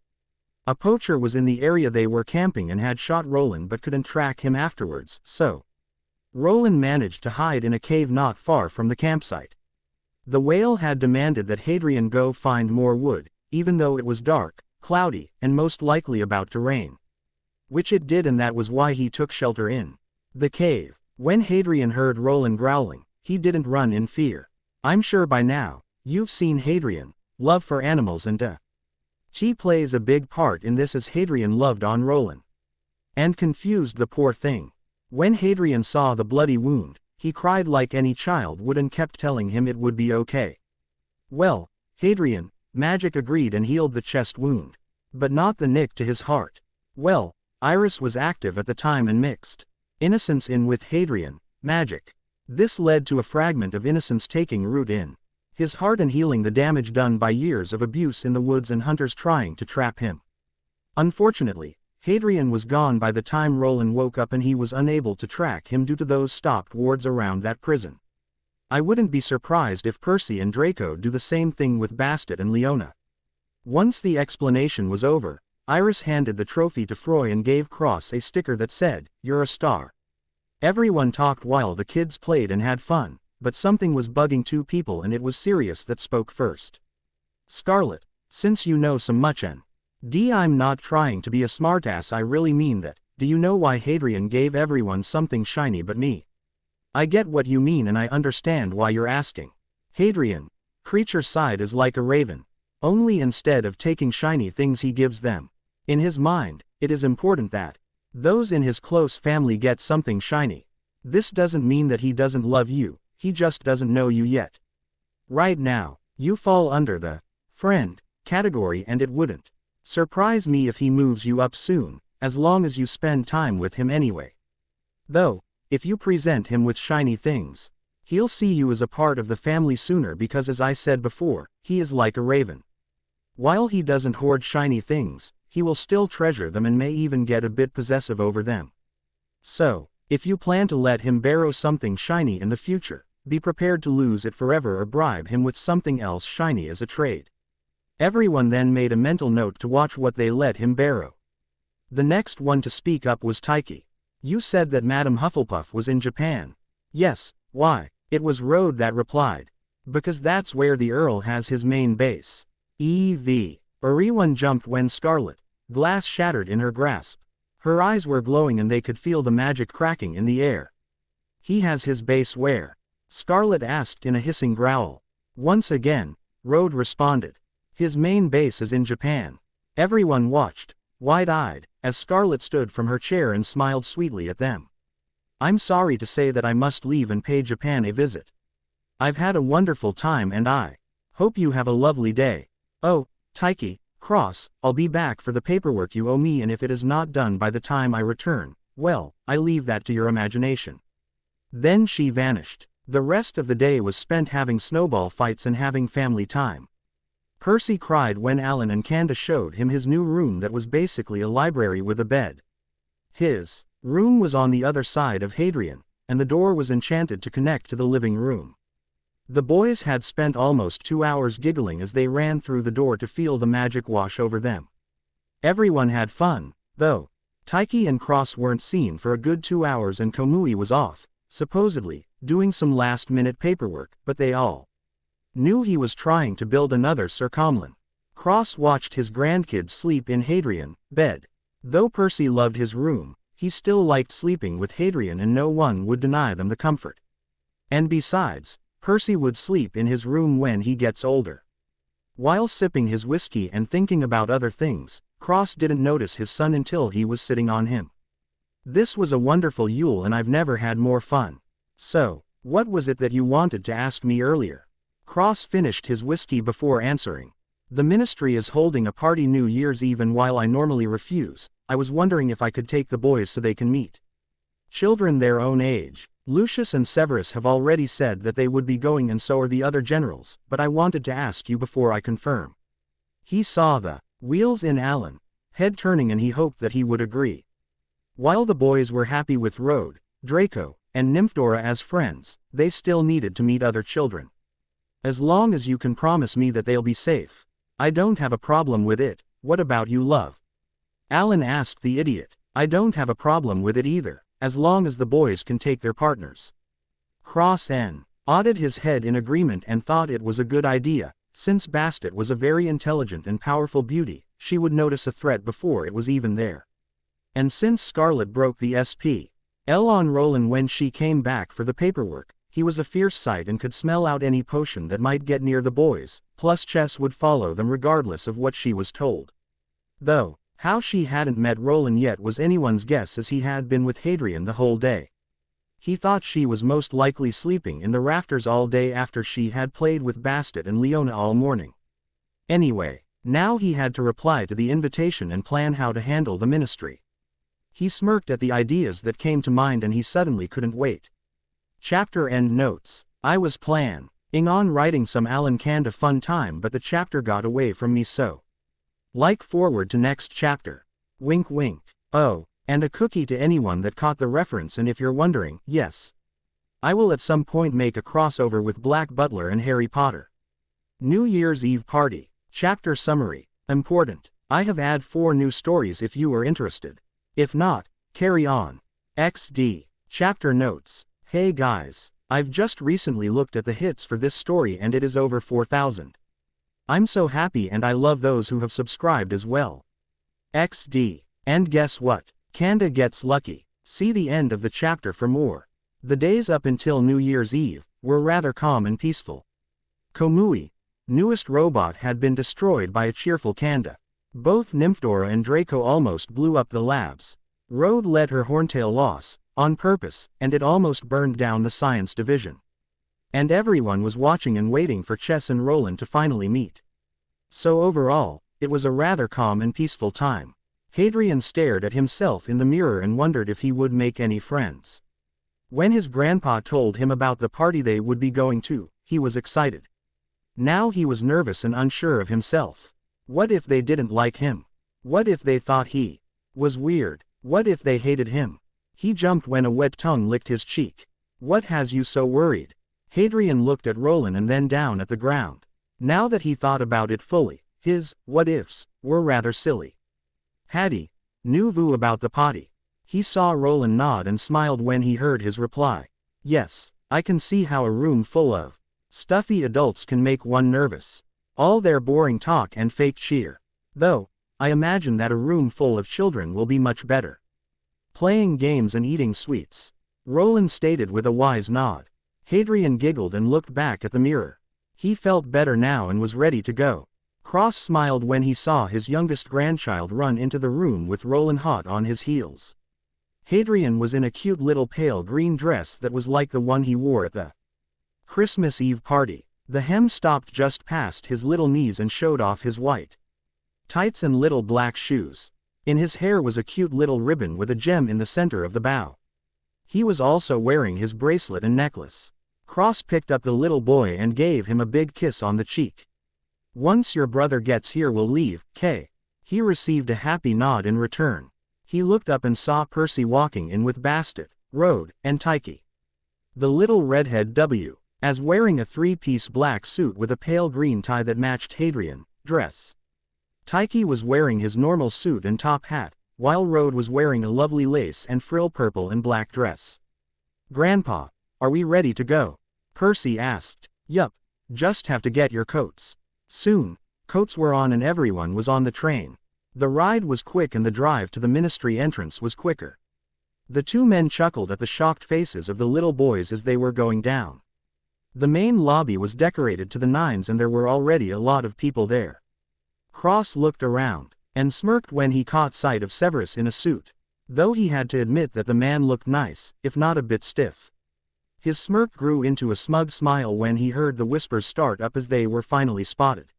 A poacher was in the area they were camping and had shot Roland but couldn't track him afterwards, so Roland managed to hide in a cave not far from the campsite. The whale had demanded that Hadrian go find more wood, even though it was dark, cloudy, and most likely about to rain. Which it did, and that was why he took shelter in the cave. When Hadrian heard Roland growling, he didn't run in fear. I'm sure by now, you've seen Hadrian, love for animals and he plays a big part in this as Hadrian loved on Roland. And confused the poor thing. When Hadrian saw the bloody wound, he cried like any child would and kept telling him it would be okay. Well, Hadrian, magic agreed and healed the chest wound. But not the nick to his heart. Well, Iris was active at the time and mixed innocence in with Hadrian, magic. This led to a fragment of innocence taking root in his heart and healing the damage done by years of abuse in the woods and hunters trying to trap him. Unfortunately, Hadrian was gone by the time Roland woke up and he was unable to track him due to those stopped wards around that prison. I wouldn't be surprised if Percy and Draco do the same thing with Bastet and Leona. Once the explanation was over, Iris handed the trophy to Froy and gave Cross a sticker that said, "You're a star." Everyone talked while the kids played and had fun, but something was bugging two people and it was Sirius that spoke first. "Scarlet, since you know so much and I'm not trying to be a smartass, I really mean that, do you know why Hadrian gave everyone something shiny but me? I get what you mean and I understand why you're asking. Hadrian, creature side is like a raven. Only instead of taking shiny things he gives them. In his mind, it is important that those in his close family get something shiny. This doesn't mean that he doesn't love you, he just doesn't know you yet. Right now, you fall under the friend category and it wouldn't surprise me if he moves you up soon, as long as you spend time with him anyway. Though, if you present him with shiny things, he'll see you as a part of the family sooner because as I said before, he is like a raven. While he doesn't hoard shiny things, he will still treasure them and may even get a bit possessive over them. So, if you plan to let him borrow something shiny in the future, be prepared to lose it forever or bribe him with something else shiny as a trade. Everyone then made a mental note to watch what they let him borrow. The next one to speak up was Taiki. You said that Madame Hufflepuff was in Japan. Yes, why? It was Rode that replied. Because that's where the Earl has his main base. Everyone jumped when Scarlet, glass shattered in her grasp. Her eyes were glowing and they could feel the magic cracking in the air. He has his base where? Scarlet asked in a hissing growl. Once again, Rode responded. His main base is in Japan. Everyone watched, wide-eyed, as Scarlet stood from her chair and smiled sweetly at them. I'm sorry to say that I must leave and pay Japan a visit. I've had a wonderful time and I hope you have a lovely day. Oh, Taiki, Cross, I'll be back for the paperwork you owe me and if it is not done by the time I return, well, I leave that to your imagination. Then she vanished. The rest of the day was spent having snowball fights and having family time. Percy cried when Alan and Candace showed him his new room that was basically a library with a bed. His room was on the other side of Hadrian, and the door was enchanted to connect to the living room. The boys had spent almost 2 hours giggling as they ran through the door to feel the magic wash over them. Everyone had fun, though. Taiki and Cross weren't seen for a good 2 hours and Komui was off, supposedly, doing some last-minute paperwork, but they all knew he was trying to build another Sir Comlin. Cross watched his grandkids sleep in Hadrian's bed. Though Percy loved his room, he still liked sleeping with Hadrian and no one would deny them the comfort. And besides, Percy would sleep in his room when he gets older. While sipping his whiskey and thinking about other things, Cross didn't notice his son until he was sitting on him. This was a wonderful Yule and I've never had more fun. So, what was it that you wanted to ask me earlier? Cross finished his whiskey before answering. The ministry is holding a party New Year's Eve and while I normally refuse, I was wondering if I could take the boys so they can meet children their own age. Lucius and Severus have already said that they would be going and so are the other generals, but I wanted to ask you before I confirm. He saw the wheels in Alan, head turning and he hoped that he would agree. While the boys were happy with Rode, Draco, and Nymphadora as friends, they still needed to meet other children. As long as you can promise me that they'll be safe, I don't have a problem with it. What about you, love? Alan asked the idiot. I don't have a problem with it either, as long as the boys can take their partners. Cross nodded his head in agreement and thought it was a good idea. Since Bastet was a very intelligent and powerful beauty, she would notice a threat before it was even there. And since Scarlet broke the SP On Roland when she came back for the paperwork, he was a fierce sight and could smell out any potion that might get near the boys, plus Chess would follow them regardless of what she was told. Though, how she hadn't met Roland yet was anyone's guess as he had been with Hadrian the whole day. He thought she was most likely sleeping in the rafters all day after she had played with Bastet and Leona all morning. Anyway, now he had to reply to the invitation and plan how to handle the ministry. He smirked at the ideas that came to mind and he suddenly couldn't wait. Chapter end notes. I was planning on writing some Alan Kanda fun time but the chapter got away from me so. Like forward to next chapter. Wink wink. Oh, and a cookie to anyone that caught the reference and if you're wondering, yes. I will at some point make a crossover with Black Butler and Harry Potter. New Year's Eve Party. Chapter Summary. Important. I have add 4 new stories if you are interested. If not, carry on. XD. Chapter Notes. Hey guys, I've just recently looked at the hits for this story and it is over 4,000. I'm so happy and I love those who have subscribed as well. XD. And guess what? Kanda gets lucky. See the end of the chapter for more. The days up until New Year's Eve were rather calm and peaceful. Komui, newest robot, had been destroyed by a cheerful Kanda. Both Nymphadora and Draco almost blew up the labs. Rode let her horntail loss, on purpose, and it almost burned down the science division. And everyone was watching and waiting for Chess and Roland to finally meet. So overall, it was a rather calm and peaceful time. Hadrian stared at himself in the mirror and wondered if he would make any friends. When his grandpa told him about the party they would be going to, he was excited. Now he was nervous and unsure of himself. What if they didn't like him? What if they thought he was weird? What if they hated him? He jumped when a wet tongue licked his cheek. What has you so worried? Hadrian looked at Roland and then down at the ground. Now that he thought about it fully, his what-ifs were rather silly. Had he knew about the potty? He saw Roland nod and smiled when he heard his reply. Yes, I can see how a room full of stuffy adults can make one nervous. All their boring talk and fake cheer. Though, I imagine that a room full of children will be much better. Playing games and eating sweets. Roland stated with a wise nod. Hadrian giggled and looked back at the mirror. He felt better now and was ready to go. Cross smiled when he saw his youngest grandchild run into the room with Roland hot on his heels. Hadrian was in a cute little pale green dress that was like the one he wore at the Christmas Eve party. The hem stopped just past his little knees and showed off his white tights and little black shoes. In his hair was a cute little ribbon with a gem in the center of the bow. He was also wearing his bracelet and necklace. Cross picked up the little boy and gave him a big kiss on the cheek. Once your brother gets here we'll leave, Kay. He received a happy nod in return. He looked up and saw Percy walking in with Bastet, Rode, and Tyche. The little redhead W. as wearing a 3-piece black suit with a pale green tie that matched Hadrian's dress. Tyche was wearing his normal suit and top hat, while Rode was wearing a lovely lace and frill purple and black dress. Grandpa, are we ready to go? Percy asked. Yup, just have to get your coats. Soon, coats were on and everyone was on the train. The ride was quick and the drive to the ministry entrance was quicker. The 2 men chuckled at the shocked faces of the little boys as they were going down. The main lobby was decorated to the nines and there were already a lot of people there. Cross looked around, and smirked when he caught sight of Severus in a suit, though he had to admit that the man looked nice, if not a bit stiff. His smirk grew into a smug smile when he heard the whispers start up as they were finally spotted.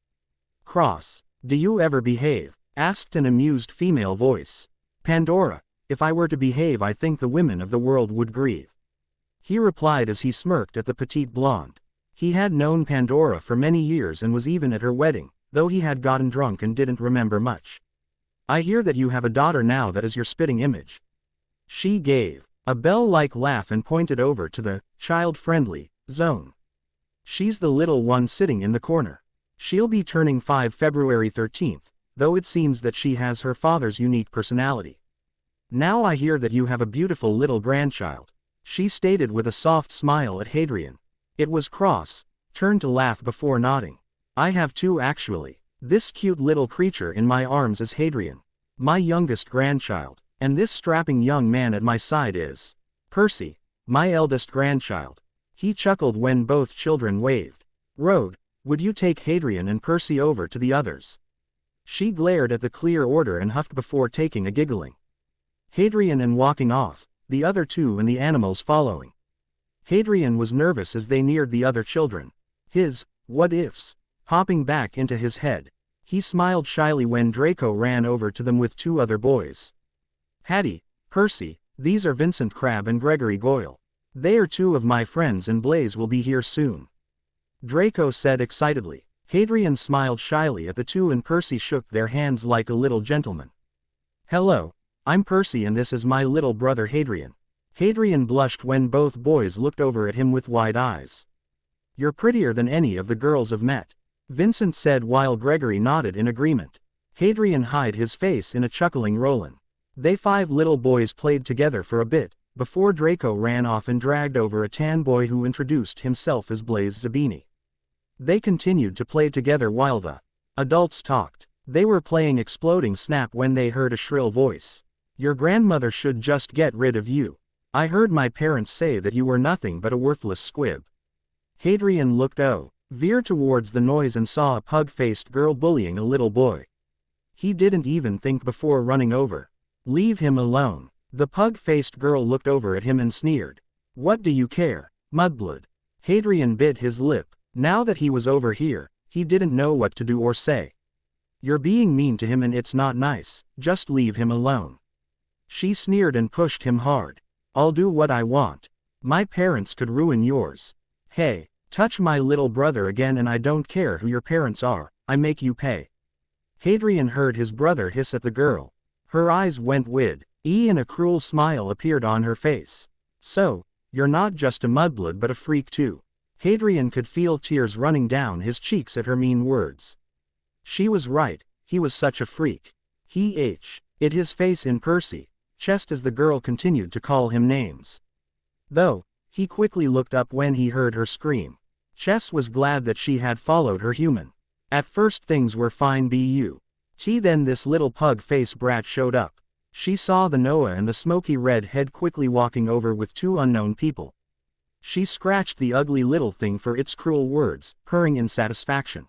Cross, do you ever behave? Asked an amused female voice. Pandora, if I were to behave I think the women of the world would grieve. He replied as he smirked at the petite blonde. He had known Pandora for many years and was even at her wedding, though he had gotten drunk and didn't remember much. I hear that you have a daughter now that is your spitting image. She gave a bell-like laugh and pointed over to the child-friendly zone. She's the little one sitting in the corner. She'll be turning 5 February 13th, though it seems that she has her father's unique personality. Now I hear that you have a beautiful little grandchild, she stated with a soft smile at Hadrian. It was Cross, turned to laugh before nodding. I have 2 actually. This cute little creature in my arms is Hadrian, my youngest grandchild, and this strapping young man at my side is Percy, my eldest grandchild. He chuckled when both children waved. Rode, would you take Hadrian and Percy over to the others? She glared at the clear order and huffed before taking a giggling. Hadrian and walking off, the other two and the animals following. Hadrian was nervous as they neared the other children. His what-ifs popping back into his head. He smiled shyly when Draco ran over to them with two other boys. Hattie, Percy, these are Vincent Crabbe and Gregory Goyle. They are two of my friends and Blaze will be here soon. Draco said excitedly. Hadrian smiled shyly at the two and Percy shook their hands like a little gentleman. Hello, I'm Percy and this is my little brother Hadrian. Hadrian blushed when both boys looked over at him with wide eyes. You're prettier than any of the girls I've met, Vincent said while Gregory nodded in agreement. Hadrian hid his face in a chuckling Roland. They five little boys played together for a bit, before Draco ran off and dragged over a tan boy who introduced himself as Blaze Zabini. They continued to play together while the adults talked. They were playing Exploding Snap when they heard a shrill voice. Your grandmother should just get rid of you. I heard my parents say that you were nothing but a worthless squib. Hadrian looked veer towards the noise and saw a pug-faced girl bullying a little boy. He didn't even think before running over. Leave him alone. The pug-faced girl looked over at him and sneered. What do you care, mudblood? Hadrian bit his lip. Now that he was over here, he didn't know what to do or say. You're being mean to him and it's not nice, just leave him alone. She sneered and pushed him hard. I'll do what I want. My parents could ruin yours. Hey, touch my little brother again and I don't care who your parents are, I make you pay. Hadrian heard his brother hiss at the girl. Her eyes went wide, and a cruel smile appeared on her face. So, you're not just a mudblood but a freak too. Hadrian could feel tears running down his cheeks at her mean words. She was right, he was such a freak. He hid his face in Percy, chest as the girl continued to call him names. Though, he quickly looked up when he heard her scream. Chess was glad that she had followed her human. At first things were fine then this little pug-face brat showed up. She saw the Noah and the smoky red head quickly walking over with two unknown people. She scratched the ugly little thing for its cruel words, purring in satisfaction.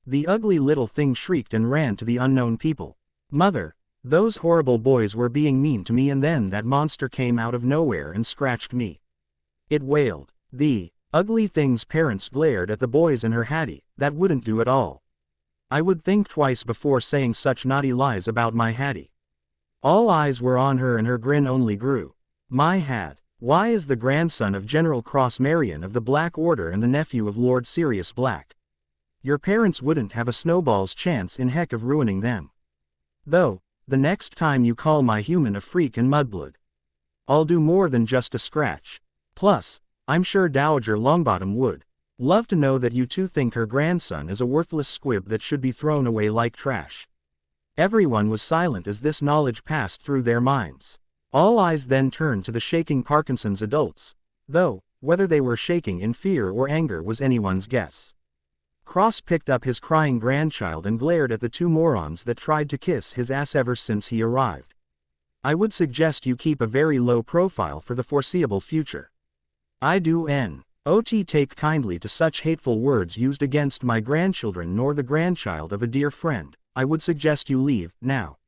The ugly little thing shrieked and ran to the unknown people. Mother, those horrible boys were being mean to me and then that monster came out of nowhere and scratched me. It wailed. The ugly thing's parents glared at the boys and her Hattie. That wouldn't do at all. I would think twice before saying such naughty lies about my Hattie. All eyes were on her and her grin only grew. My hat. Why is the grandson of General Cross Marion of the Black Order and the nephew of Lord Sirius Black? Your parents wouldn't have a snowball's chance in heck of ruining them. Though, the next time you call my human a freak and mudblood, I'll do more than just a scratch. Plus, I'm sure Dowager Longbottom would love to know that you two think her grandson is a worthless squib that should be thrown away like trash. Everyone was silent as this knowledge passed through their minds. All eyes then turned to the shaking Parkinson's adults, though, whether they were shaking in fear or anger was anyone's guess. Cross picked up his crying grandchild and glared at the two morons that tried to kiss his ass ever since he arrived. I would suggest you keep a very low profile for the foreseeable future. I do not take kindly to such hateful words used against my grandchildren nor the grandchild of a dear friend. I would suggest you leave, now.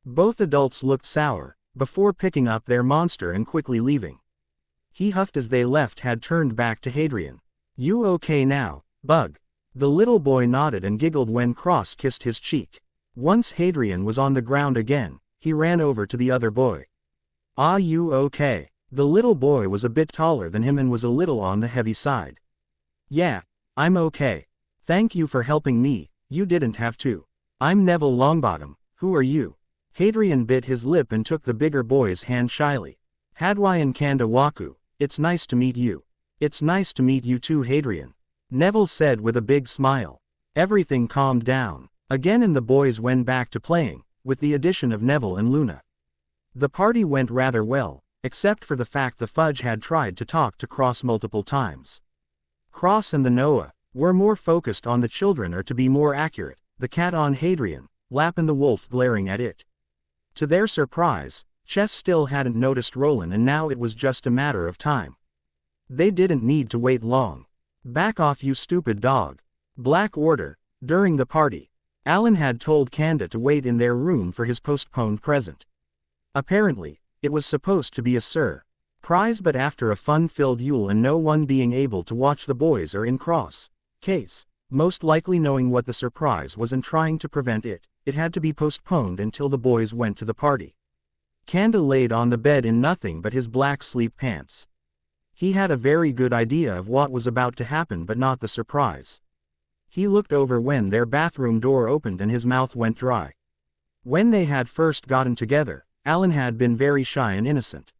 Both adults looked sour, before picking up their monster and quickly leaving. He huffed as they left had turned back to Hadrian. You okay now, bug? The little boy nodded and giggled when Cross kissed his cheek. Once Hadrian was on the ground again, he ran over to the other boy. Are you okay? The little boy was a bit taller than him and was a little on the heavy side. Yeah, I'm okay. Thank you for helping me, you didn't have to. I'm Neville Longbottom, who are you? Hadrian bit his lip and took the bigger boy's hand shyly. Hadwayan Kandawaku, it's nice to meet you. It's nice to meet you too, Hadrian, Neville said with a big smile. Everything calmed down again and the boys went back to playing, with the addition of Neville and Luna. The party went rather well, except for the fact the Fudge had tried to talk to Cross multiple times. Cross and the Noah were more focused on the children, or to be more accurate, the cat on Hadrian, Lap and the wolf glaring at it. To their surprise, Chess still hadn't noticed Roland, and now it was just a matter of time. They didn't need to wait long. "Back off, you stupid dog." Black order. During the party, Alan had told Kanda to wait in their room for his postponed present. Apparently, it was supposed to be a surprise, but after a fun-filled Yule and no one being able to watch the boys or in cross case, most likely knowing what the surprise was and trying to prevent it, it had to be postponed until the boys went to the party. Kanda laid on the bed in nothing but his black sleep pants. He had a very good idea of what was about to happen, but not the surprise. He looked over when their bathroom door opened and his mouth went dry. When they had first gotten together, Alan had been very shy and innocent.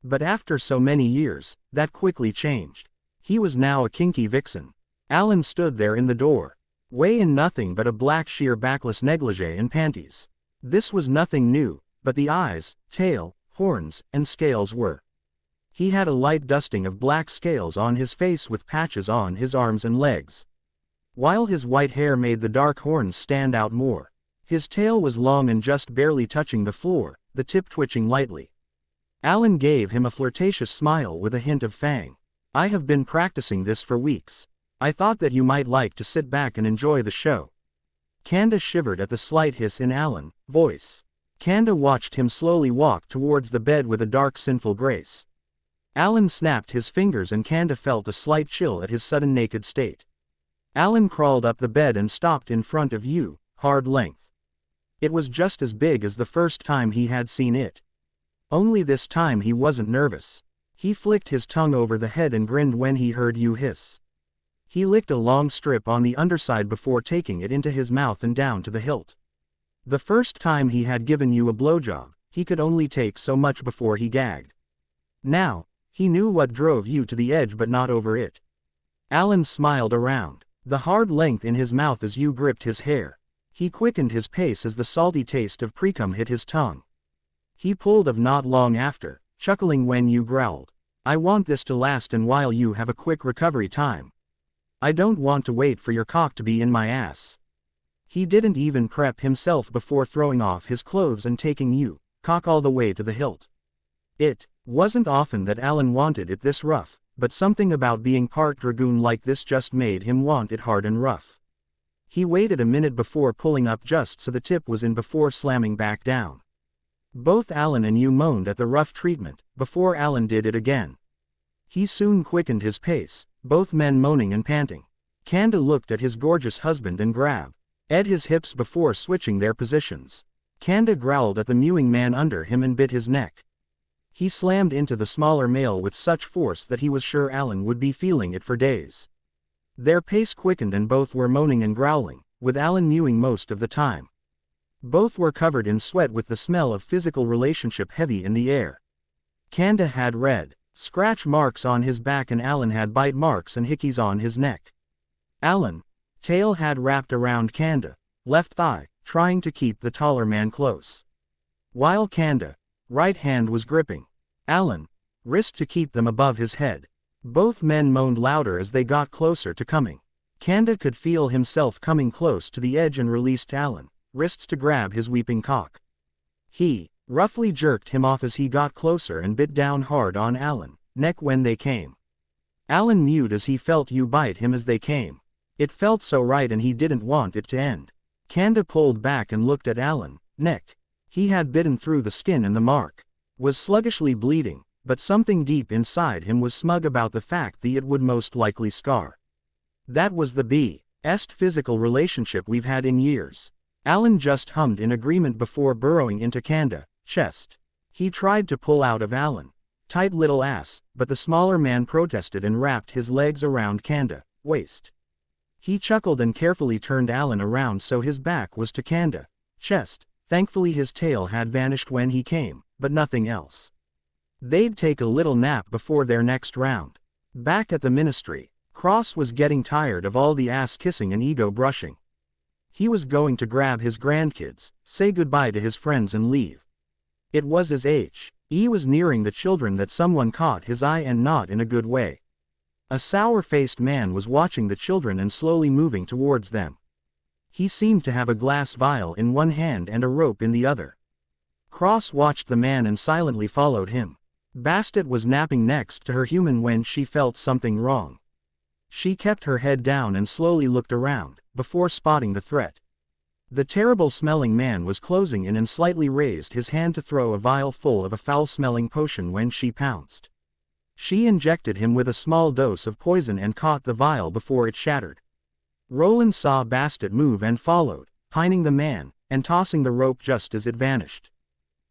But after so many years, that quickly changed. He was now a kinky vixen. Alan stood there in the door, wearing nothing but a black sheer backless negligee and panties. This was nothing new, but the eyes, tail, horns, and scales were. He had a light dusting of black scales on his face with patches on his arms and legs, while his white hair made the dark horns stand out more. His tail was long and just barely touching the floor, the tip twitching lightly. Alan gave him a flirtatious smile with a hint of fang. "I have been practicing this for weeks. I thought that you might like to sit back and enjoy the show." Kanda shivered at the slight hiss in Alan's voice. Kanda watched him slowly walk towards the bed with a dark sinful grace. Alan snapped his fingers and Kanda felt a slight chill at his sudden naked state. Alan crawled up the bed and stopped in front of you, hard length. It was just as big as the first time he had seen it. Only this time he wasn't nervous. He flicked his tongue over the head and grinned when he heard you hiss. He licked a long strip on the underside before taking it into his mouth and down to the hilt. The first time he had given you a blowjob, he could only take so much before he gagged. Now, he knew what drove you to the edge but not over it. Alan smiled around, the hard length in his mouth as you gripped his hair. He quickened his pace as the salty taste of precum hit his tongue. He pulled of not long after, chuckling when you growled, "I want this to last and while you have a quick recovery time. I don't want to wait for your cock to be in my ass." He didn't even prep himself before throwing off his clothes and taking you, cock all the way to the hilt. It wasn't often that Alan wanted it this rough, but something about being part dragoon like this just made him want it hard and rough. He waited a minute before pulling up just so the tip was in before slamming back down. Both Alan and you moaned at the rough treatment, before Alan did it again. He soon quickened his pace, both men moaning and panting. Kanda looked at his gorgeous husband and grabbed at his hips before switching their positions. Kanda growled at the mewing man under him and bit his neck. He slammed into the smaller male with such force that he was sure Alan would be feeling it for days. Their pace quickened and both were moaning and growling, with Alan mewing most of the time. Both were covered in sweat with the smell of physical relationship heavy in the air. Kanda had red scratch marks on his back and Alan had bite marks and hickeys on his neck. Alan's tail had wrapped around Kanda's left thigh, trying to keep the taller man close, while Kanda's right hand was gripping Alan's wrist to keep them above his head. Both men moaned louder as they got closer to coming. Kanda could feel himself coming close to the edge and released Alan's wrists to grab his weeping cock. He roughly jerked him off as he got closer and bit down hard on Alan's neck when they came. Alan mewed as he felt you bite him as they came. It felt so right and he didn't want it to end. Kanda pulled back and looked at Alan's neck. He had bitten through the skin and the mark was sluggishly bleeding, but something deep inside him was smug about the fact that it would most likely scar. That was the best physical relationship we've had in years. Alan just hummed in agreement before burrowing into Kanda's chest. He tried to pull out of Alan's tight little ass, but the smaller man protested and wrapped his legs around Kanda's waist. He chuckled and carefully turned Alan around so his back was to Kanda's chest. Thankfully his tail had vanished when he came, but nothing else. They'd take a little nap before their next round. Back at the ministry, Cross was getting tired of all the ass kissing and ego brushing. He was going to grab his grandkids, say goodbye to his friends and leave. It was as he was nearing the children that someone caught his eye, and not in a good way. A sour-faced man was watching the children and slowly moving towards them. He seemed to have a glass vial in one hand and a rope in the other. Cross watched the man and silently followed him. Bastet was napping next to her human when she felt something wrong. She kept her head down and slowly looked around, before spotting the threat. The terrible-smelling man was closing in and slightly raised his hand to throw a vial full of a foul-smelling potion when she pounced. She injected him with a small dose of poison and caught the vial before it shattered. Roland saw Bastet move and followed, pining the man, and tossing the rope just as it vanished.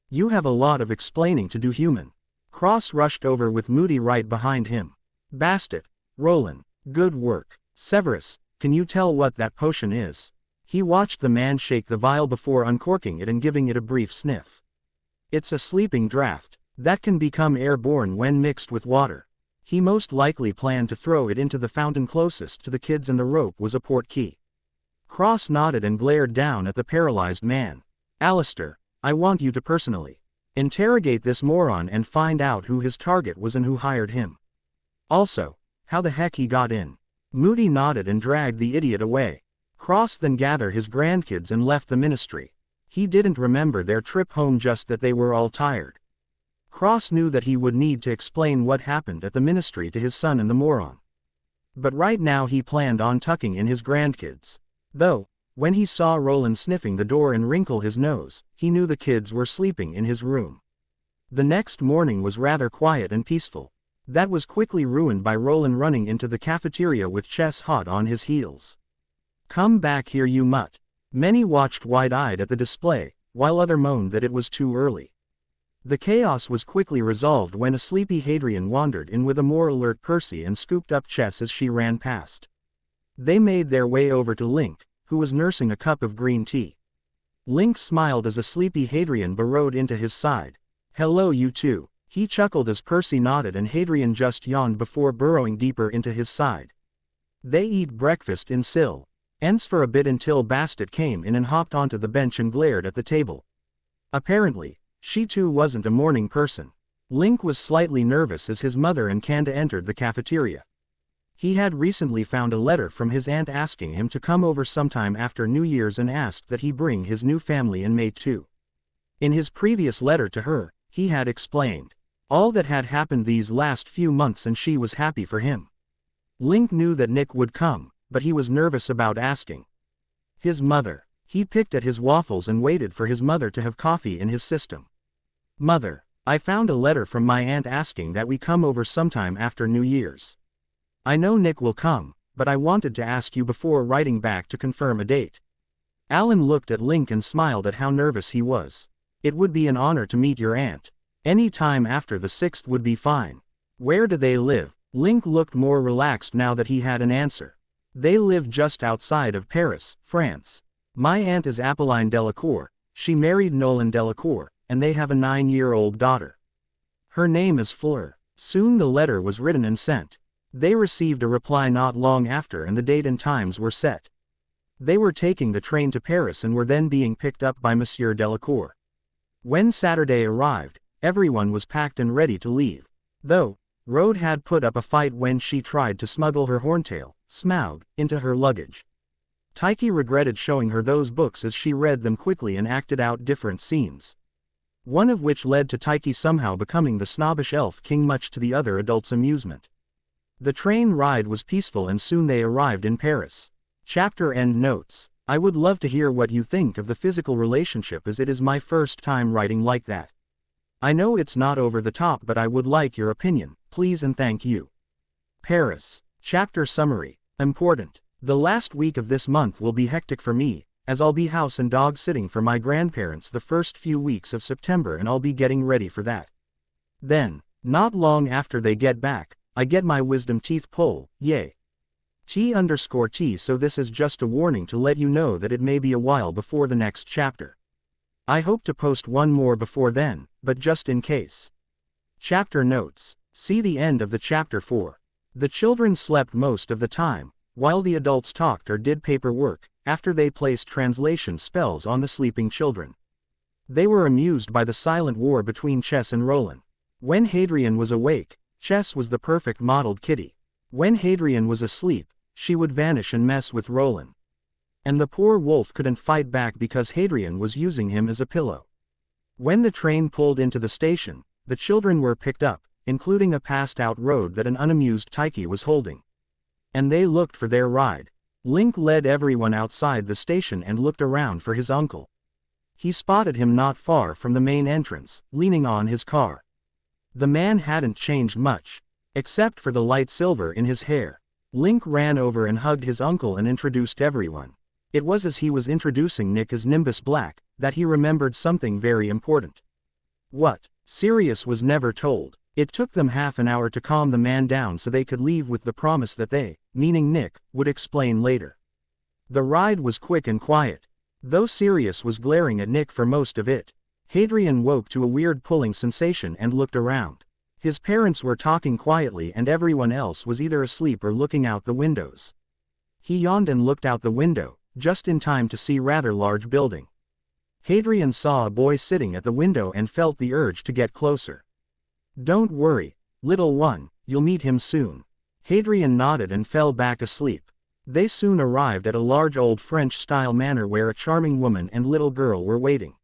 "You have a lot of explaining to do, human." Cross rushed over with Moody right behind him. "Bastet, Roland, good work. Severus, can you tell what that potion is?" He watched the man shake the vial before uncorking it and giving it a brief sniff. "It's a sleeping draught that can become airborne when mixed with water." He most likely planned to throw it into the fountain closest to the kids, and the rope was a portkey. Cross nodded and glared down at the paralyzed man. "Alistair, I want you to personally interrogate this moron and find out who his target was and who hired him. Also, how the heck he got in." Moody nodded and dragged the idiot away. Cross then gathered his grandkids and left the ministry. He didn't remember their trip home, just that they were all tired. Cross knew that he would need to explain what happened at the ministry to his son and the moron. But right now he planned on tucking in his grandkids. Though, when he saw Roland sniffing the door and wrinkle his nose, he knew the kids were sleeping in his room. The next morning was rather quiet and peaceful. That was quickly ruined by Roland running into the cafeteria with Chess hot on his heels. "Come back here, you mutt." Many watched wide-eyed at the display, while others moaned that it was too early. The chaos was quickly resolved when a sleepy Hadrian wandered in with a more alert Percy and scooped up Chess as she ran past. They made their way over to Link, who was nursing a cup of green tea. Link smiled as a sleepy Hadrian burrowed into his side. "Hello, you two." He chuckled as Percy nodded and Hadrian just yawned before burrowing deeper into his side. They eat breakfast in silence for a bit until Bastet came in and hopped onto the bench and glared at the table. Apparently, she too wasn't a morning person. Link was slightly nervous as his mother and Kanda entered the cafeteria. He had recently found a letter from his aunt asking him to come over sometime after New Year's and asked that he bring his new family and mate too. In his previous letter to her, he had explained all that had happened these last few months, and she was happy for him. Link knew that Nick would come, but he was nervous about asking his mother. He picked at his waffles and waited for his mother to have coffee in his system. "Mother, I found a letter from my aunt asking that we come over sometime after New Year's. I know Nick will come, but I wanted to ask you before writing back to confirm a date." Alan looked at Link and smiled at how nervous he was. "It would be an honor to meet your aunt. Any time after the 6th would be fine." "Where do they live?" Link looked more relaxed now that he had an answer. "They live just outside of Paris, France. My aunt is Apolline Delacour. She married Nolan Delacour, and they have a 9-year-old daughter. Her name is Fleur." Soon the letter was written and sent. They received a reply not long after, and the date and times were set. They were taking the train to Paris and were then being picked up by Monsieur Delacour. When Saturday arrived, everyone was packed and ready to leave. Though, Rhoda had put up a fight when she tried to smuggle her horntail, Smaug, into her luggage. Tyche regretted showing her those books as she read them quickly and acted out different scenes. One of which led to Tyche somehow becoming the snobbish elf king, much to the other adults' amusement. The train ride was peaceful and soon they arrived in Paris. Chapter end notes. I would love to hear what you think of the physical relationship, as it is my first time writing like that. I know it's not over the top, but I would like your opinion, please and thank you. Paris. Chapter summary. Important. The last week of this month will be hectic for me, as I'll be house and dog sitting for my grandparents the first few weeks of September, and I'll be getting ready for that. Then, not long after they get back, I get my wisdom teeth pull, yay. T_T, so this is just a warning to let you know that it may be a while before the next chapter. I hope to post one more before then, but just in case. Chapter notes. See the end of the chapter 4. The children slept most of the time, while the adults talked or did paperwork, after they placed translation spells on the sleeping children. They were amused by the silent war between Chess and Roland. When Hadrian was awake, Chess was the perfect modeled kitty. When Hadrian was asleep, she would vanish and mess with Roland. And the poor wolf couldn't fight back because Hadrian was using him as a pillow. When the train pulled into the station, the children were picked up, including a passed-out Road that an unamused Taiki was holding. And they looked for their ride. Link led everyone outside the station and looked around for his uncle. He spotted him not far from the main entrance, leaning on his car. The man hadn't changed much, except for the light silver in his hair. Link ran over and hugged his uncle and introduced everyone. It was as he was introducing Nick as Nimbus Black, that he remembered something very important. What? Sirius was never told. It took them half an hour to calm the man down so they could leave with the promise that they, meaning Nick, would explain later. The ride was quick and quiet. Though Sirius was glaring at Nick for most of it, Hadrian woke to a weird pulling sensation and looked around. His parents were talking quietly and everyone else was either asleep or looking out the windows. He yawned and looked out the window, just in time to see a rather large building. Hadrian saw a boy sitting at the window and felt the urge to get closer. "Don't worry, little one, you'll meet him soon." Hadrian nodded and fell back asleep. They soon arrived at a large old French-style manor where a charming woman and little girl were waiting.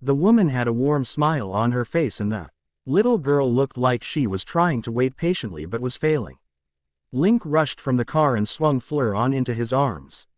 The woman had a warm smile on her face and the little girl looked like she was trying to wait patiently but was failing. Link rushed from the car and swung Fleur on into his arms.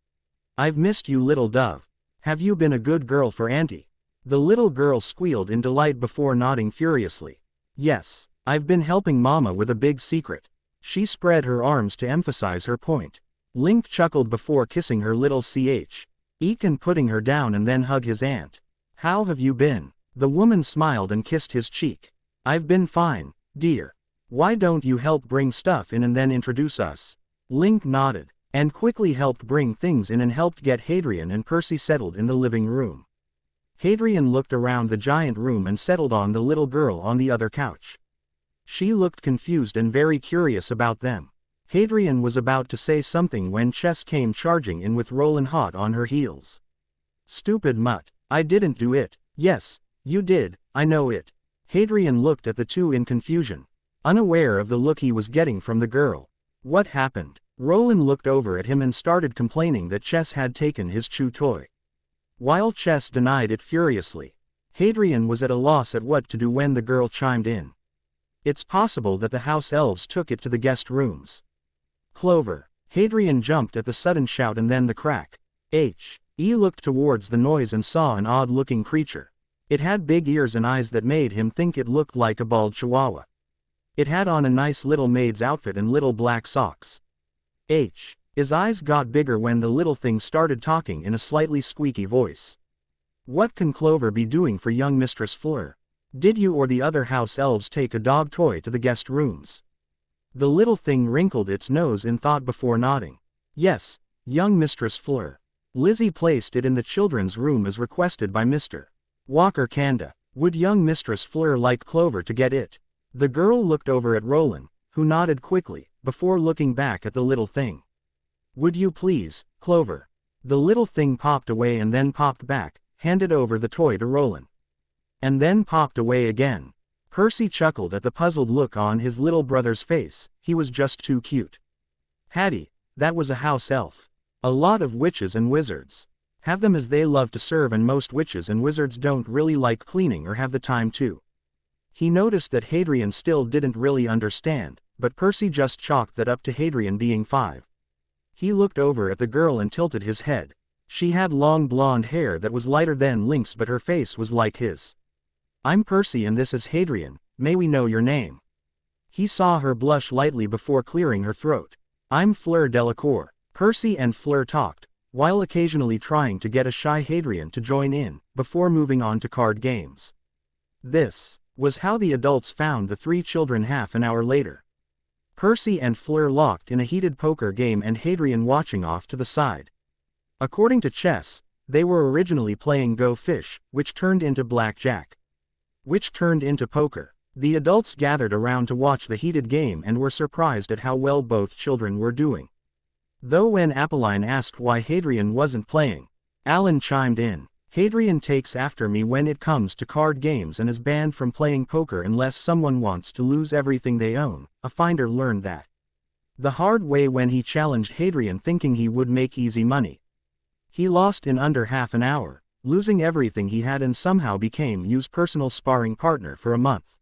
"I've missed you, little dove. Have you been a good girl for Auntie?" The little girl squealed in delight before nodding furiously. "Yes, I've been helping Mama with a big secret." She spread her arms to emphasize her point. Link chuckled before kissing her little eek and putting her down and then hug his aunt. "How have you been?" The woman smiled and kissed his cheek. "I've been fine, dear. Why don't you help bring stuff in and then introduce us?" Link nodded, and quickly helped bring things in and helped get Hadrian and Percy settled in the living room. Hadrian looked around the giant room and settled on the little girl on the other couch. She looked confused and very curious about them. Hadrian was about to say something when Chess came charging in with Roland hot on her heels. "Stupid mutt, I didn't do it." "Yes, you did, I know it." Hadrian looked at the two in confusion, unaware of the look he was getting from the girl. "What happened?" Roland looked over at him and started complaining that Chess had taken his chew toy. While Chess denied it furiously, Hadrian was at a loss at what to do when the girl chimed in. "It's possible that the house elves took it to the guest rooms." "Clover." Hadrian jumped at the sudden shout and then the crack. He looked towards the noise and saw an odd-looking creature. It had big ears and eyes that made him think it looked like a bald chihuahua. It had on a nice little maid's outfit and little black socks. His eyes got bigger when the little thing started talking in a slightly squeaky voice. "What can Clover be doing for young Mistress Fleur? Did you or the other house elves take a dog toy to the guest rooms?" The little thing wrinkled its nose in thought before nodding. "Yes, young Mistress Fleur. Lizzie placed it in the children's room as requested by Mr. Walker Kanda. Would young Mistress Fleur like Clover to get it?" The girl looked over at Roland, who nodded quickly, before looking back at the little thing. "Would you please, Clover?" The little thing popped away and then popped back, handed over the toy to Roland. And then popped away again. Percy chuckled at the puzzled look on his little brother's face. He was just too cute. Hattie, that was a house elf. A lot of witches and wizards have them as they love to serve, and most witches and wizards don't really like cleaning or have the time to. He noticed that Hadrian still didn't really understand, but Percy just chalked that up to Hadrian being 5. He looked over at the girl and tilted his head. She had long blonde hair that was lighter than Link's, but her face was like his. "I'm Percy and this is Hadrian, may we know your name?" He saw her blush lightly before clearing her throat. "I'm Fleur Delacour." Percy and Fleur talked, while occasionally trying to get a shy Hadrian to join in, before moving on to card games. This was how the adults found the 3 children half an hour later. Percy and Fleur locked in a heated poker game and Hadrian watching off to the side. According to Chess, they were originally playing Go Fish, which turned into Blackjack, which turned into poker. The adults gathered around to watch the heated game and were surprised at how well both children were doing. Though when Apolline asked why Hadrian wasn't playing, Alan chimed in. "Hadrian takes after me when it comes to card games and is banned from playing poker unless someone wants to lose everything they own." A finder learned that the hard way when he challenged Hadrian thinking he would make easy money. He lost in under half an hour, losing everything he had and somehow became Yu's personal sparring partner for a month.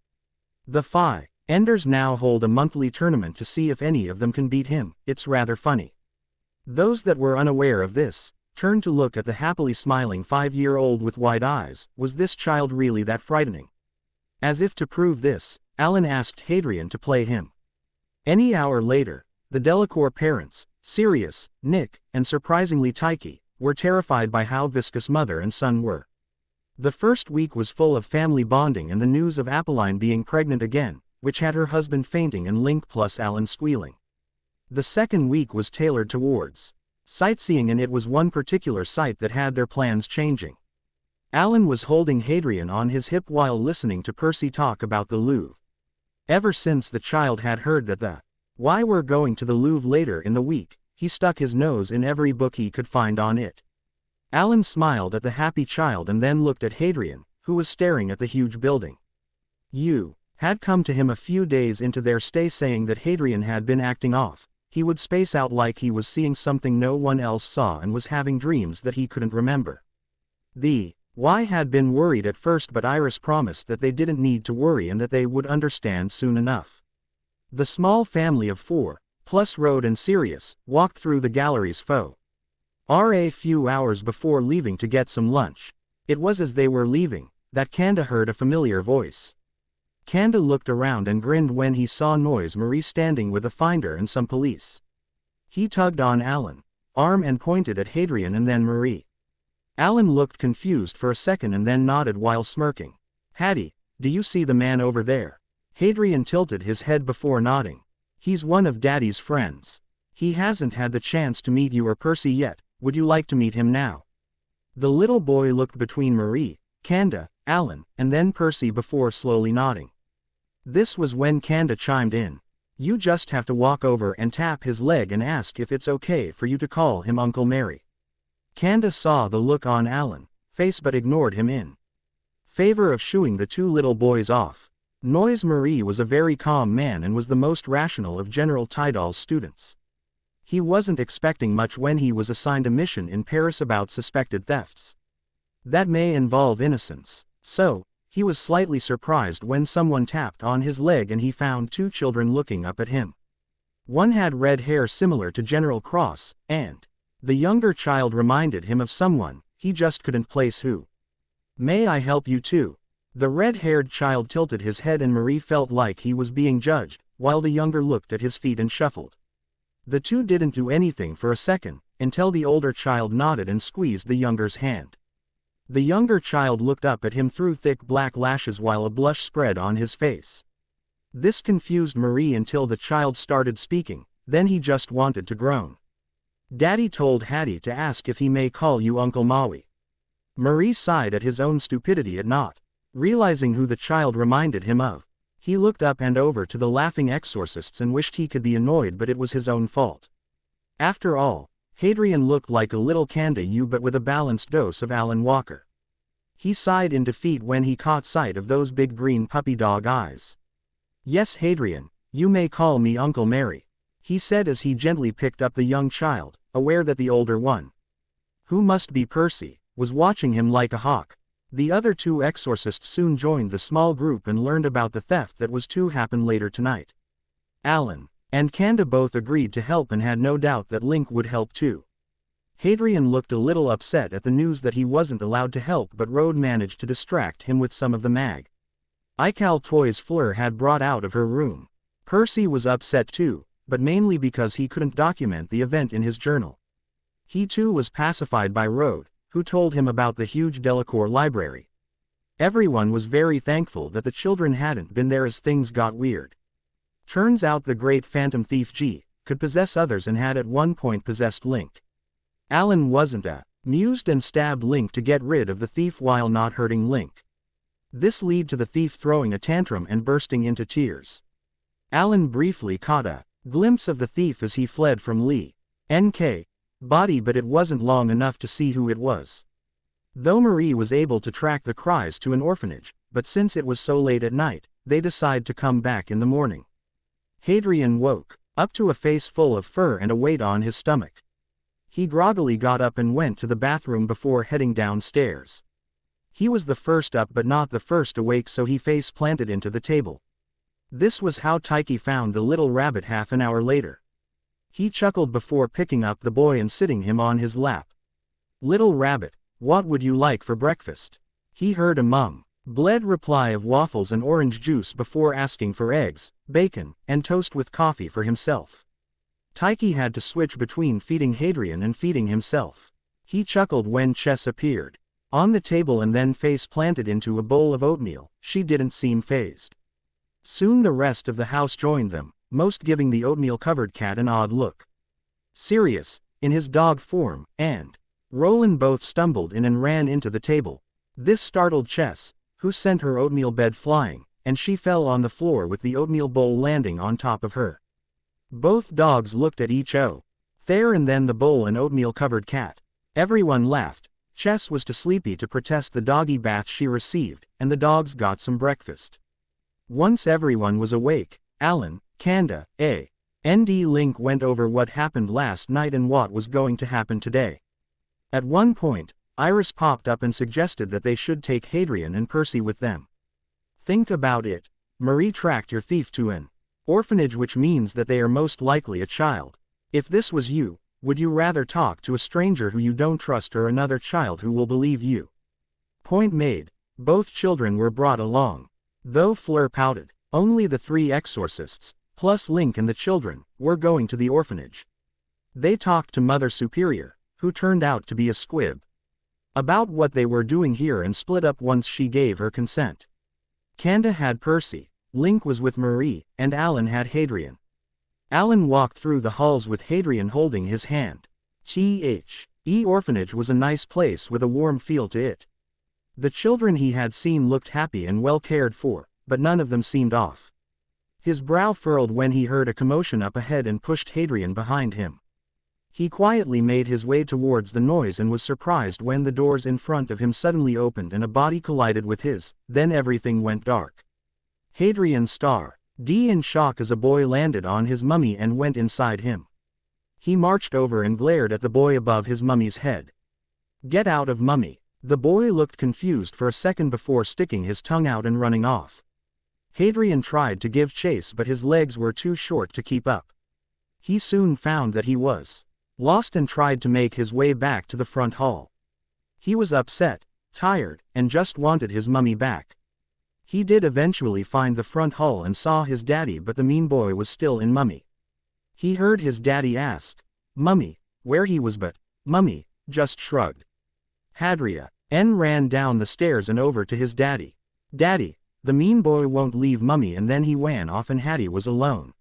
The Phi Enders now hold a monthly tournament to see if any of them can beat him. It's rather funny. Those that were unaware of this turned to look at the happily smiling 5-year-old with wide eyes. Was this child really that frightening? As if to prove this, Alan asked Hadrian to play him. Any hour later, the Delacour parents, Sirius, Nick, and surprisingly Tyche, were terrified by how viscous mother and son were. The first week was full of family bonding and the news of Apolline being pregnant again, which had her husband fainting and Link plus Alan squealing. The second week was tailored towards sightseeing, and it was one particular sight that had their plans changing. Alan was holding Hadrian on his hip while listening to Percy talk about the Louvre. Ever since the child had heard that why we're going to the Louvre later in the week, he stuck his nose in every book he could find on it. Alan smiled at the happy child and then looked at Hadrian, who was staring at the huge building. You had come to him a few days into their stay saying that Hadrian had been acting off. He would space out like he was seeing something no one else saw and was having dreams that he couldn't remember. The Y had been worried at first, but Iris promised that they didn't need to worry and that they would understand soon enough. The small family of 4, plus Rode and Sirius, walked through the gallery's a few hours before leaving to get some lunch. It was as they were leaving that Kanda heard a familiar voice. Kanda looked around and grinned when he saw Noise Marie standing with a finder and some police. He tugged on Alan's arm and pointed at Hadrian and then Marie. Alan looked confused for a second and then nodded while smirking. Hattie, do you see the man over there? Hadrian tilted his head before nodding. He's one of Daddy's friends. He hasn't had the chance to meet you or Percy yet. Would you like to meet him now? The little boy looked between Marie, Kanda, Alan, and then Percy before slowly nodding. This was when Kanda chimed in. You just have to walk over and tap his leg and ask if it's okay for you to call him Uncle Mary. Kanda saw the look on Alan's face but ignored him in favor of shooing the two little boys off. Noise Marie was a very calm man and was the most rational of General Tydal's students. He wasn't expecting much when he was assigned a mission in Paris about suspected thefts that may involve innocents, so he was slightly surprised when someone tapped on his leg and he found 2 children looking up at him. One had red hair similar to General Cross, and the younger child reminded him of someone, he just couldn't place who. May I help you too? The red-haired child tilted his head and Marie felt like he was being judged, while the younger looked at his feet and shuffled. The two didn't do anything for a second, until the older child nodded and squeezed the younger's hand. The younger child looked up at him through thick black lashes while a blush spread on his face. This confused Marie until the child started speaking, then he just wanted to groan. Daddy told Hattie to ask if he may call you Uncle Maui. Marie sighed at his own stupidity at not realizing who the child reminded him of. He looked up and over to the laughing exorcists and wished he could be annoyed, but it was his own fault. After all, Hadrian looked like a little Kanda but with a balanced dose of Alan Walker. He sighed in defeat when he caught sight of those big green puppy dog eyes. Yes, Hadrian, you may call me Uncle Mary, he said as he gently picked up the young child, aware that the older one, who must be Percy, was watching him like a hawk. The other 2 exorcists soon joined the small group and learned about the theft that was to happen later tonight. Alan and Kanda both agreed to help and had no doubt that Link would help too. Hadrian looked a little upset at the news that he wasn't allowed to help, but Rode managed to distract him with some of the mag Ical toys Fleur had brought out of her room. Percy was upset too, but mainly because he couldn't document the event in his journal. He too was pacified by Rode, who told him about the huge Delacour library. Everyone was very thankful that the children hadn't been there as things got weird. Turns out the great phantom thief G could possess others and had at one point possessed Link. Alan wasn't amused and stabbed Link to get rid of the thief while not hurting Link. This led to the thief throwing a tantrum and bursting into tears. Alan briefly caught a glimpse of the thief as he fled from Lee N.K. body, but it wasn't long enough to see who it was. Though Marie was able to track the cries to an orphanage, but since it was so late at night, they decided to come back in the morning. Hadrian woke up to a face full of fur and a weight on his stomach. He groggily got up and went to the bathroom before heading downstairs. He was the first up but not the first awake, so he face planted into the table. This was how Taiki found the little rabbit half an hour later. He chuckled before picking up the boy and sitting him on his lap. "Little rabbit, what would you like for breakfast?" He heard a mum-bled reply of waffles and orange juice before asking for eggs, bacon, and toast with coffee for himself. Taiki had to switch between feeding Hadrian and feeding himself. He chuckled when Chess appeared on the table and then face planted into a bowl of oatmeal. She didn't seem fazed. Soon the rest of the house joined them, most giving the oatmeal-covered cat an odd look. Sirius, in his dog form, and Roland both stumbled in and ran into the table. This startled Chess, who sent her oatmeal bed flying, and she fell on the floor with the oatmeal bowl landing on top of her. Both dogs looked at each other and then the bowl and oatmeal-covered cat. Everyone laughed. Chess was too sleepy to protest the doggy bath she received, and the dogs got some breakfast. Once everyone was awake, Alan, Kanda, and Link went over what happened last night and what was going to happen today. At one point, Iris popped up and suggested that they should take Hadrian and Percy with them. "Think about it. Marie tracked your thief to an orphanage, which means that they are most likely a child. If this was you, would you rather talk to a stranger who you don't trust or another child who will believe you?" Point made. Both children were brought along. Though Fleur pouted, only the 3 exorcists, plus Link and the children, were going to the orphanage. They talked to Mother Superior, who turned out to be a squib, about what they were doing here and split up once she gave her consent. Kanda had Percy, Link was with Marie, and Alan had Hadrian. Alan walked through the halls with Hadrian holding his hand. The orphanage was a nice place with a warm feel to it. The children he had seen looked happy and well cared for, but none of them seemed off. His brow furrowed when he heard a commotion up ahead and pushed Hadrian behind him. He quietly made his way towards the noise and was surprised when the doors in front of him suddenly opened and a body collided with his. Then everything went dark. Hadrian starred in shock as a boy landed on his mummy and went inside him. He marched over and glared at the boy above his mummy's head. "Get out of mummy." The boy looked confused for a second before sticking his tongue out and running off. Hadrian tried to give chase, but his legs were too short to keep up. He soon found that he was lost and tried to make his way back to the front hall. He was upset, tired, and just wanted his mummy back. He did eventually find the front hall and saw his daddy, but the mean boy was still in mummy. He heard his daddy ask Mummy where he was, but Mummy just shrugged. Hadrian ran down the stairs and over to his daddy. "Daddy, the mean boy won't leave mummy," and then he ran off and Hattie was alone.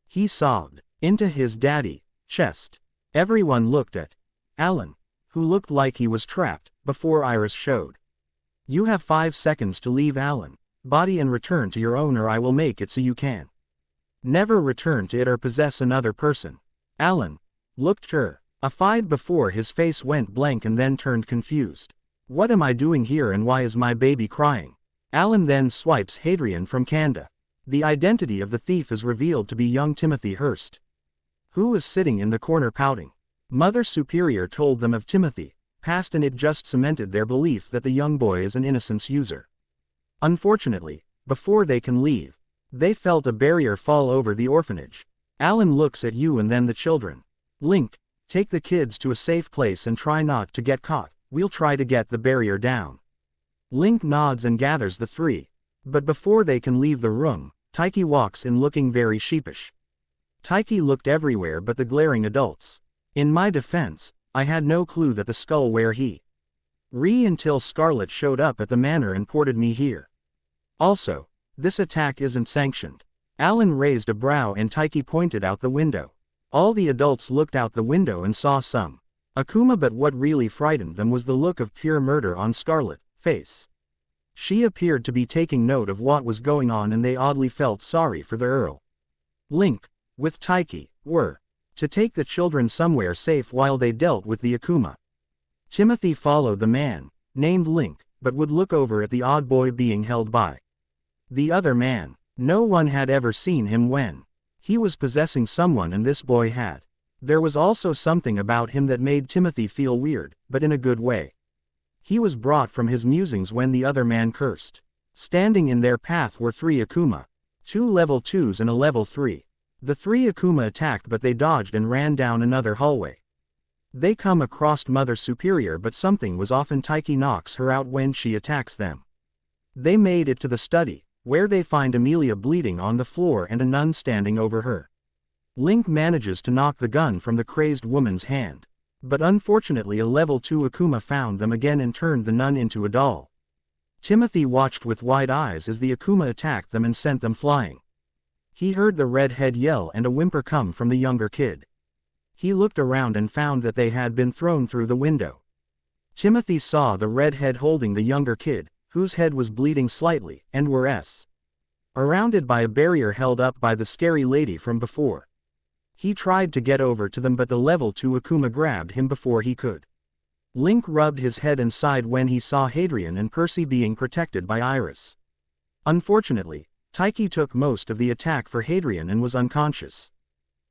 He sobbed into his daddy's chest. Everyone looked at Alan, who looked like he was trapped, before Iris showed. "You have 5 seconds to leave Alan body and return to your own, or I will make it so you can never return to it or possess another person." Alan looked terrified before his face went blank and then turned confused. "What am I doing here and why is my baby crying?" Alan then swipes Hadrian from Kanda. The identity of the thief is revealed to be young Timothy Hurst, who was sitting in the corner pouting. Mother Superior told them of Timothy past, and it just cemented their belief that the young boy is an innocence user. Unfortunately, before they can leave, they felt a barrier fall over the orphanage. Alan looks at you and then the children. "Link, take the kids to a safe place and try not to get caught. We'll try to get the barrier down." Link nods and gathers the 3. But before they can leave the room, Taiki walks in looking very sheepish. Taiki looked everywhere but the glaring adults. "In my defense, I had no clue that the skull where he until Scarlet showed up at the manor and ported me here. Also, this attack isn't sanctioned." Alan raised a brow and Taiki pointed out the window. All the adults looked out the window and saw some Akuma, but what really frightened them was the look of pure murder on Scarlet's face. She appeared to be taking note of what was going on and they oddly felt sorry for the Earl. Link, with Taiki, were to take the children somewhere safe while they dealt with the Akuma. Timothy followed the man, named Link, but would look over at the odd boy being held by the other man. No one had ever seen him when he was possessing someone, and this boy had. There was also something about him that made Timothy feel weird, but in a good way. He was brought from his musings when the other man cursed. Standing in their path were 3 Akuma. 2 level 2s and a level 3. The 3 Akuma attacked but they dodged and ran down another hallway. They come across Mother Superior but something was off and Taiki knocks her out when she attacks them. They made it to the study, where they find Amelia bleeding on the floor and a nun standing over her. Link manages to knock the gun from the crazed woman's hand. But unfortunately a level 2 Akuma found them again and turned the nun into a doll. Timothy watched with wide eyes as the Akuma attacked them and sent them flying. He heard the redhead yell and a whimper come from the younger kid. He looked around and found that they had been thrown through the window. Timothy saw the redhead holding the younger kid, whose head was bleeding slightly, and were surrounded by a barrier held up by the scary lady from before. He tried to get over to them but the level 2 Akuma grabbed him before he could. Link rubbed his head and sighed when he saw Hadrian and Percy being protected by Iris. Unfortunately, Taiki took most of the attack for Hadrian and was unconscious.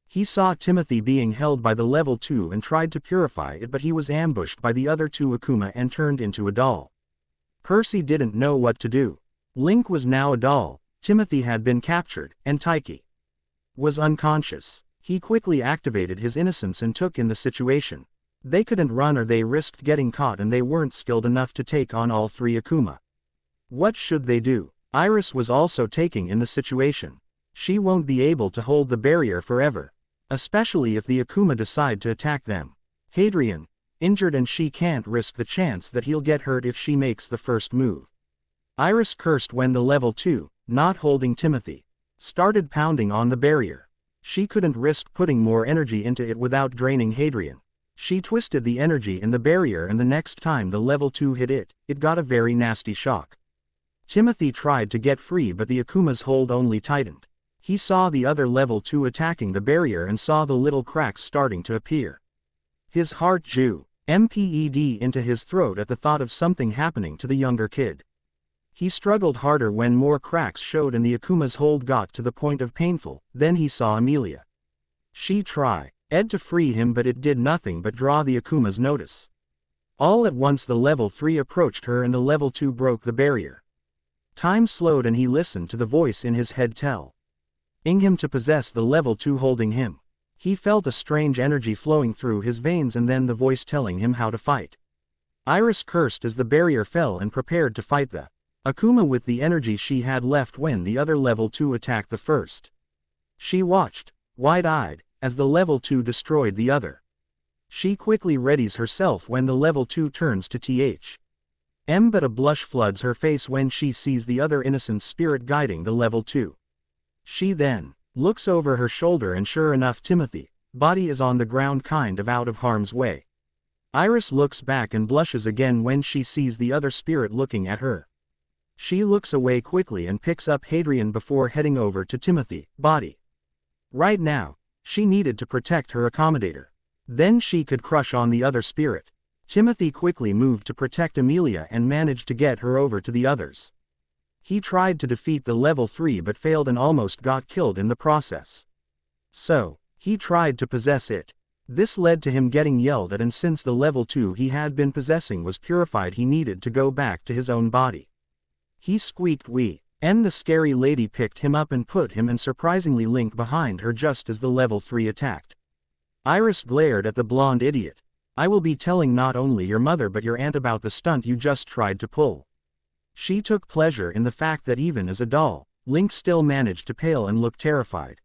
He saw Timothy being held by the level 2 and tried to purify it but he was ambushed by the other 2 Akuma and turned into a doll. Percy didn't know what to do. Link was now a doll, Timothy had been captured, and Taiki was unconscious. He quickly activated his innocence and took in the situation. They couldn't run or they risked getting caught and they weren't skilled enough to take on all 3 Akuma. What should they do? Iris was also taking in the situation. She won't be able to hold the barrier forever. Especially if the Akuma decide to attack them. Hadrian, injured and she can't risk the chance that he'll get hurt if she makes the first move. Iris cursed when the level 2, not holding Timothy, started pounding on the barrier. She couldn't risk putting more energy into it without draining Hadrian. She twisted the energy in the barrier and the next time the level 2 hit it, it got a very nasty shock. Timothy tried to get free but the Akuma's hold only tightened. He saw the other level 2 attacking the barrier and saw the little cracks starting to appear. His heart jumped into his throat at the thought of something happening to the younger kid. He struggled harder when more cracks showed and the Akuma's hold got to the point of painful. Then he saw Amelia. She tried to free him but it did nothing but draw the Akuma's notice. All at once the level 3 approached her and the level 2 broke the barrier. Time slowed and he listened to the voice in his head telling him to possess the level 2 holding him. He felt a strange energy flowing through his veins and then the voice telling him how to fight. Iris cursed as the barrier fell and prepared to fight the Akuma with the energy she had left when the other level 2 attacked the first. She watched, wide-eyed, as the level 2 destroyed the other. She quickly readies herself when the level 2 turns to but a blush floods her face when she sees the other innocent spirit guiding the level 2. She then looks over her shoulder and sure enough Timothy, body is on the ground kind of out of harm's way. Iris looks back and blushes again when she sees the other spirit looking at her. She looks away quickly and picks up Hadrian before heading over to Timothy, body. Right now, she needed to protect her accommodator. Then she could crush on the other spirit. Timothy quickly moved to protect Amelia and managed to get her over to the others. He tried to defeat the level 3 but failed and almost got killed in the process. So, he tried to possess it. This led to him getting yelled at and since the level 2 he had been possessing was purified he needed to go back to his own body. He squeaked wee, and the scary lady picked him up and put him and surprisingly Link behind her just as the level 3 attacked. Iris glared at the blonde idiot. I will be telling not only your mother but your aunt about the stunt you just tried to pull. She took pleasure in the fact that even as a doll, Link still managed to pale and look terrified.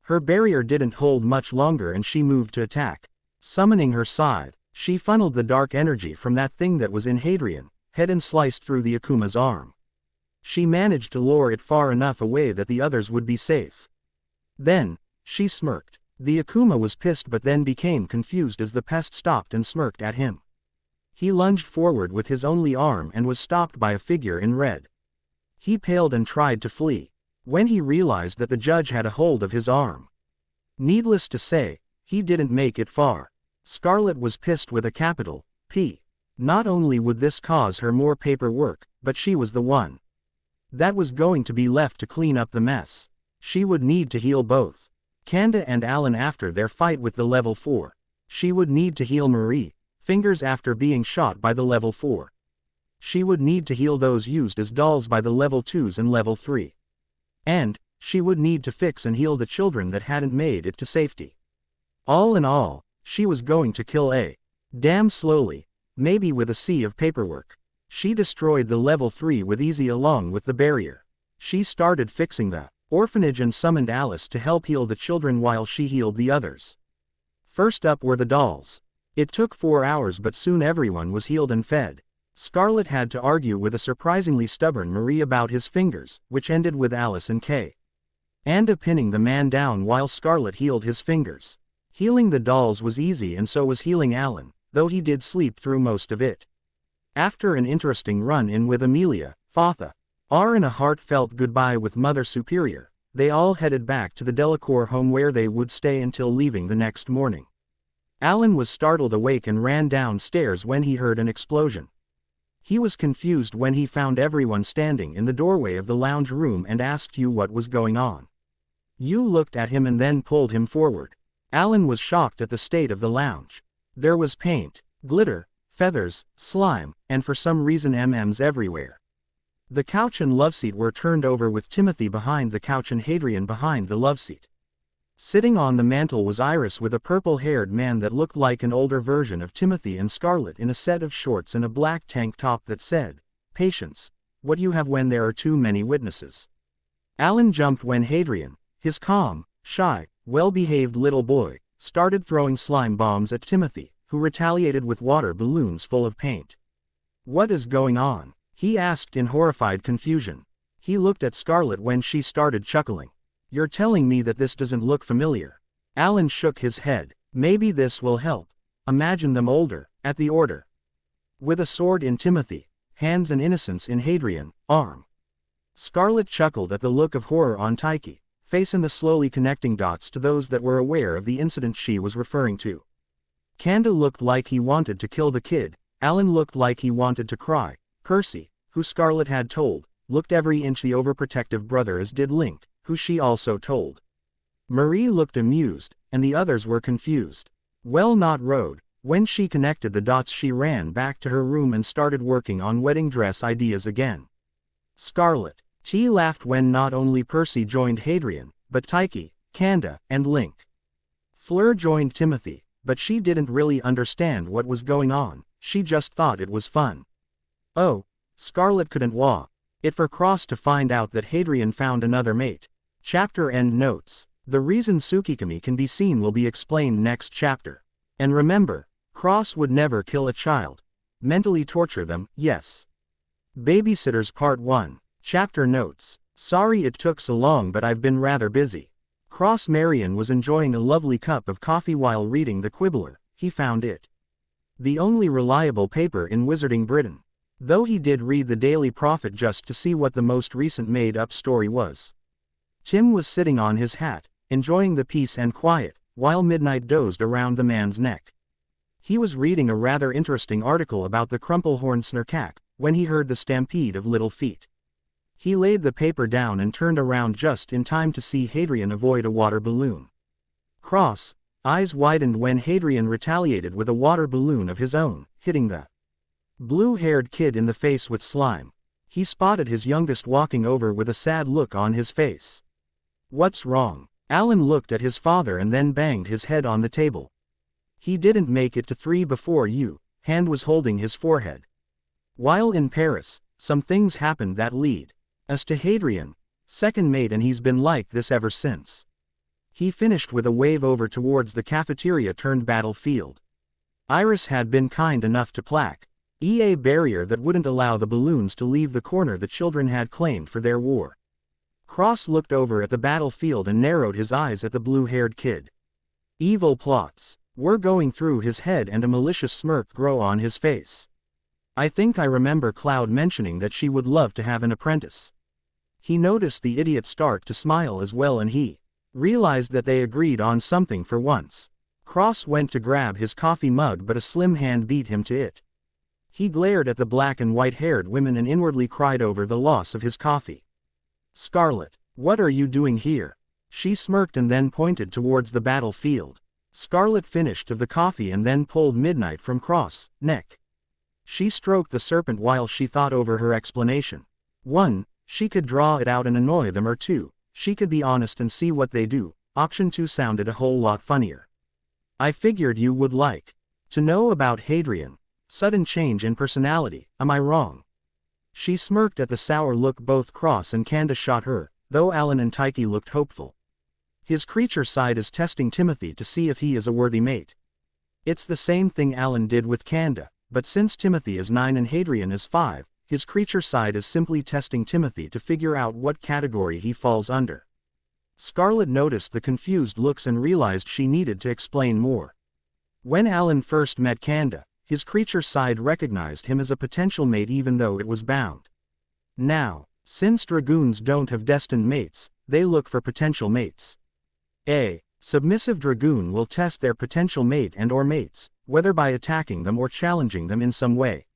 Her barrier didn't hold much longer and she moved to attack. Summoning her scythe, she funneled the dark energy from that thing that was in Hadrian, head and sliced through the Akuma's arm. She managed to lure it far enough away that the others would be safe. Then, she smirked. The Akuma was pissed but then became confused as the pest stopped and smirked at him. He lunged forward with his only arm and was stopped by a figure in red. He paled and tried to flee, when he realized that the judge had a hold of his arm. Needless to say, he didn't make it far. Scarlet was pissed with a capital P. Not only would this cause her more paperwork, but she was the one that was going to be left to clean up the mess. She would need to heal both Kanda and Alan after their fight with the level 4. She would need to heal Marie, fingers after being shot by the level 4. She would need to heal those used as dolls by the level 2s and level 3. And, she would need to fix and heal the children that hadn't made it to safety. All in all, she was going to kill a damn slowly, maybe with a sea of paperwork. She destroyed the level 3 with easy along with the barrier. She started fixing the orphanage and summoned Alice to help heal the children while she healed the others. First up were the dolls. It took 4 hours but soon everyone was healed and fed. Scarlet had to argue with a surprisingly stubborn Marie about his fingers, which ended with Alice and Kay. Anda pinning the man down while Scarlet healed his fingers. Healing the dolls was easy and so was healing Alan, though he did sleep through most of it. After an interesting run-in with Amelia, Fatha, and a heartfelt goodbye with Mother Superior, they all headed back to the Delacour home where they would stay until leaving the next morning. Alan was startled awake and ran downstairs when he heard an explosion. He was confused when he found everyone standing in the doorway of the lounge room and asked you what was going on. You looked at him and then pulled him forward. Alan was shocked at the state of the lounge. There was paint, glitter, feathers, slime, and for some reason M&Ms everywhere. The couch and loveseat were turned over with Timothy behind the couch and Hadrian behind the loveseat. Sitting on the mantel was Iris with a purple-haired man that looked like an older version of Timothy and Scarlet in a set of shorts and a black tank top that said, "Patience, what you have when there are too many witnesses." Alan jumped when Hadrian, his calm, shy, well-behaved little boy, started throwing slime bombs at Timothy, who retaliated with water balloons full of paint. "What is going on?" he asked in horrified confusion. He looked at Scarlet when she started chuckling. "You're telling me that this doesn't look familiar?" Alan shook his head. "Maybe this will help. Imagine them older, at the order. With a sword in Timothy, hands and innocence in Hadrian, arm." Scarlet chuckled at the look of horror on Tyche, face and the slowly connecting dots to those that were aware of the incident she was referring to. Kanda looked like he wanted to kill the kid, Alan looked like he wanted to cry. Percy, who Scarlet had told, looked every inch the overprotective brother as did Link, who she also told. Marie looked amused, and the others were confused. Well, not Road. When she connected the dots she ran back to her room and started working on wedding dress ideas again. Scarlet. T laughed when not only Percy joined Hadrian, but Tyche, Kanda, and Link. Fleur joined Timothy, but she didn't really understand what was going on, she just thought it was fun. Oh, Scarlet couldn't it for Cross to find out that Hadrian found another mate. Chapter end notes. The reason Tsukikami can be seen will be explained next chapter. And remember, Cross would never kill a child. Mentally torture them, yes. Babysitters Part 1. Chapter notes. Sorry it took so long but I've been rather busy. Cross Marion was enjoying a lovely cup of coffee while reading the Quibbler. He found it the only reliable paper in Wizarding Britain. Though he did read the Daily Prophet just to see what the most recent made-up story was. Tim was sitting on his hat, enjoying the peace and quiet, while midnight dozed around the man's neck. He was reading a rather interesting article about the Crumplehorn Snarkak, when he heard the stampede of little feet. He laid the paper down and turned around just in time to see Hadrian avoid a water balloon. Cross, eyes widened when Hadrian retaliated with a water balloon of his own, hitting the blue-haired kid in the face with slime. He spotted his youngest walking over with a sad look on his face. "What's wrong?" Alan looked at his father and then banged his head on the table. "He didn't make it to 3 before you," hand was holding his forehead. "While in Paris, some things happened that lead us to Hadrian, second mate, and he's been like this ever since." He finished with a wave over towards the cafeteria turned battlefield. Iris had been kind enough to plaque a barrier that wouldn't allow the balloons to leave the corner the children had claimed for their war. Cross looked over at the battlefield and narrowed his eyes at the blue-haired kid. Evil plots were going through his head and a malicious smirk grew on his face. "I think I remember Cloud mentioning that she would love to have an apprentice." He noticed the idiot start to smile as well and he realized that they agreed on something for once. Cross went to grab his coffee mug but a slim hand beat him to it. He glared at the black and white-haired women and inwardly cried over the loss of his coffee. "Scarlet, what are you doing here?" She smirked and then pointed towards the battlefield. Scarlet finished of the coffee and then pulled Midnight from Cross' neck. She stroked the serpent while she thought over her explanation. 1. She could draw it out and annoy them, or 2. She could be honest and see what they do. Option 2 sounded a whole lot funnier. I figured you would like to know about Hadrian. Sudden change in personality, am I wrong? She smirked at the sour look both Cross and Kanda shot her, though Alan and Tyche looked hopeful. His creature side is testing Timothy to see if he is a worthy mate. It's the same thing Alan did with Kanda, but since Timothy is 9 and Hadrian is 5, his creature side is simply testing Timothy to figure out what category he falls under. Scarlet noticed the confused looks and realized she needed to explain more. When Alan first met Kanda, his creature side recognized him as a potential mate even though it was bound. Now, since dragoons don't have destined mates, they look for potential mates. A submissive dragoon will test their potential mate and/or mates, whether by attacking them or challenging them in some way.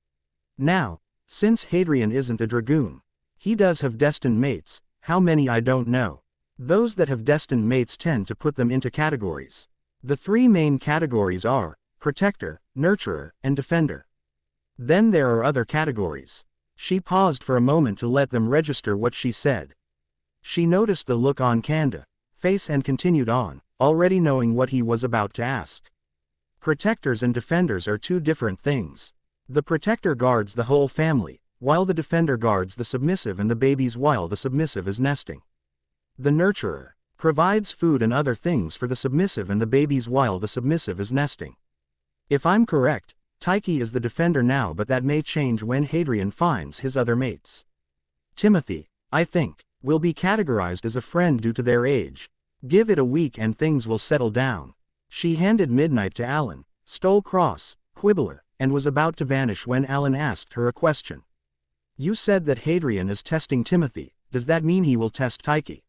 Now, since Hadrian isn't a dragoon, he does have destined mates. How many I don't know. Those that have destined mates tend to put them into categories. The 3 main categories are protector, nurturer, and defender. Then there are other categories. She paused for a moment to let them register what she said. She noticed the look on Kanda's face and continued on, already knowing what he was about to ask. Protectors and defenders are 2 different things. The protector guards the whole family, while the defender guards the submissive and the babies while the submissive is nesting. The nurturer provides food and other things for the submissive and the babies while the submissive is nesting. If I'm correct, Tyche is the defender now, but that may change when Hadrian finds his other mates. Timothy, I think, will be categorized as a friend due to their age. Give it a week and things will settle down. She handed Midnight to Alan, stole Cross, Quibbler, and was about to vanish when Alan asked her a question. You said that Hadrian is testing Timothy. Does that mean he will test Tyche?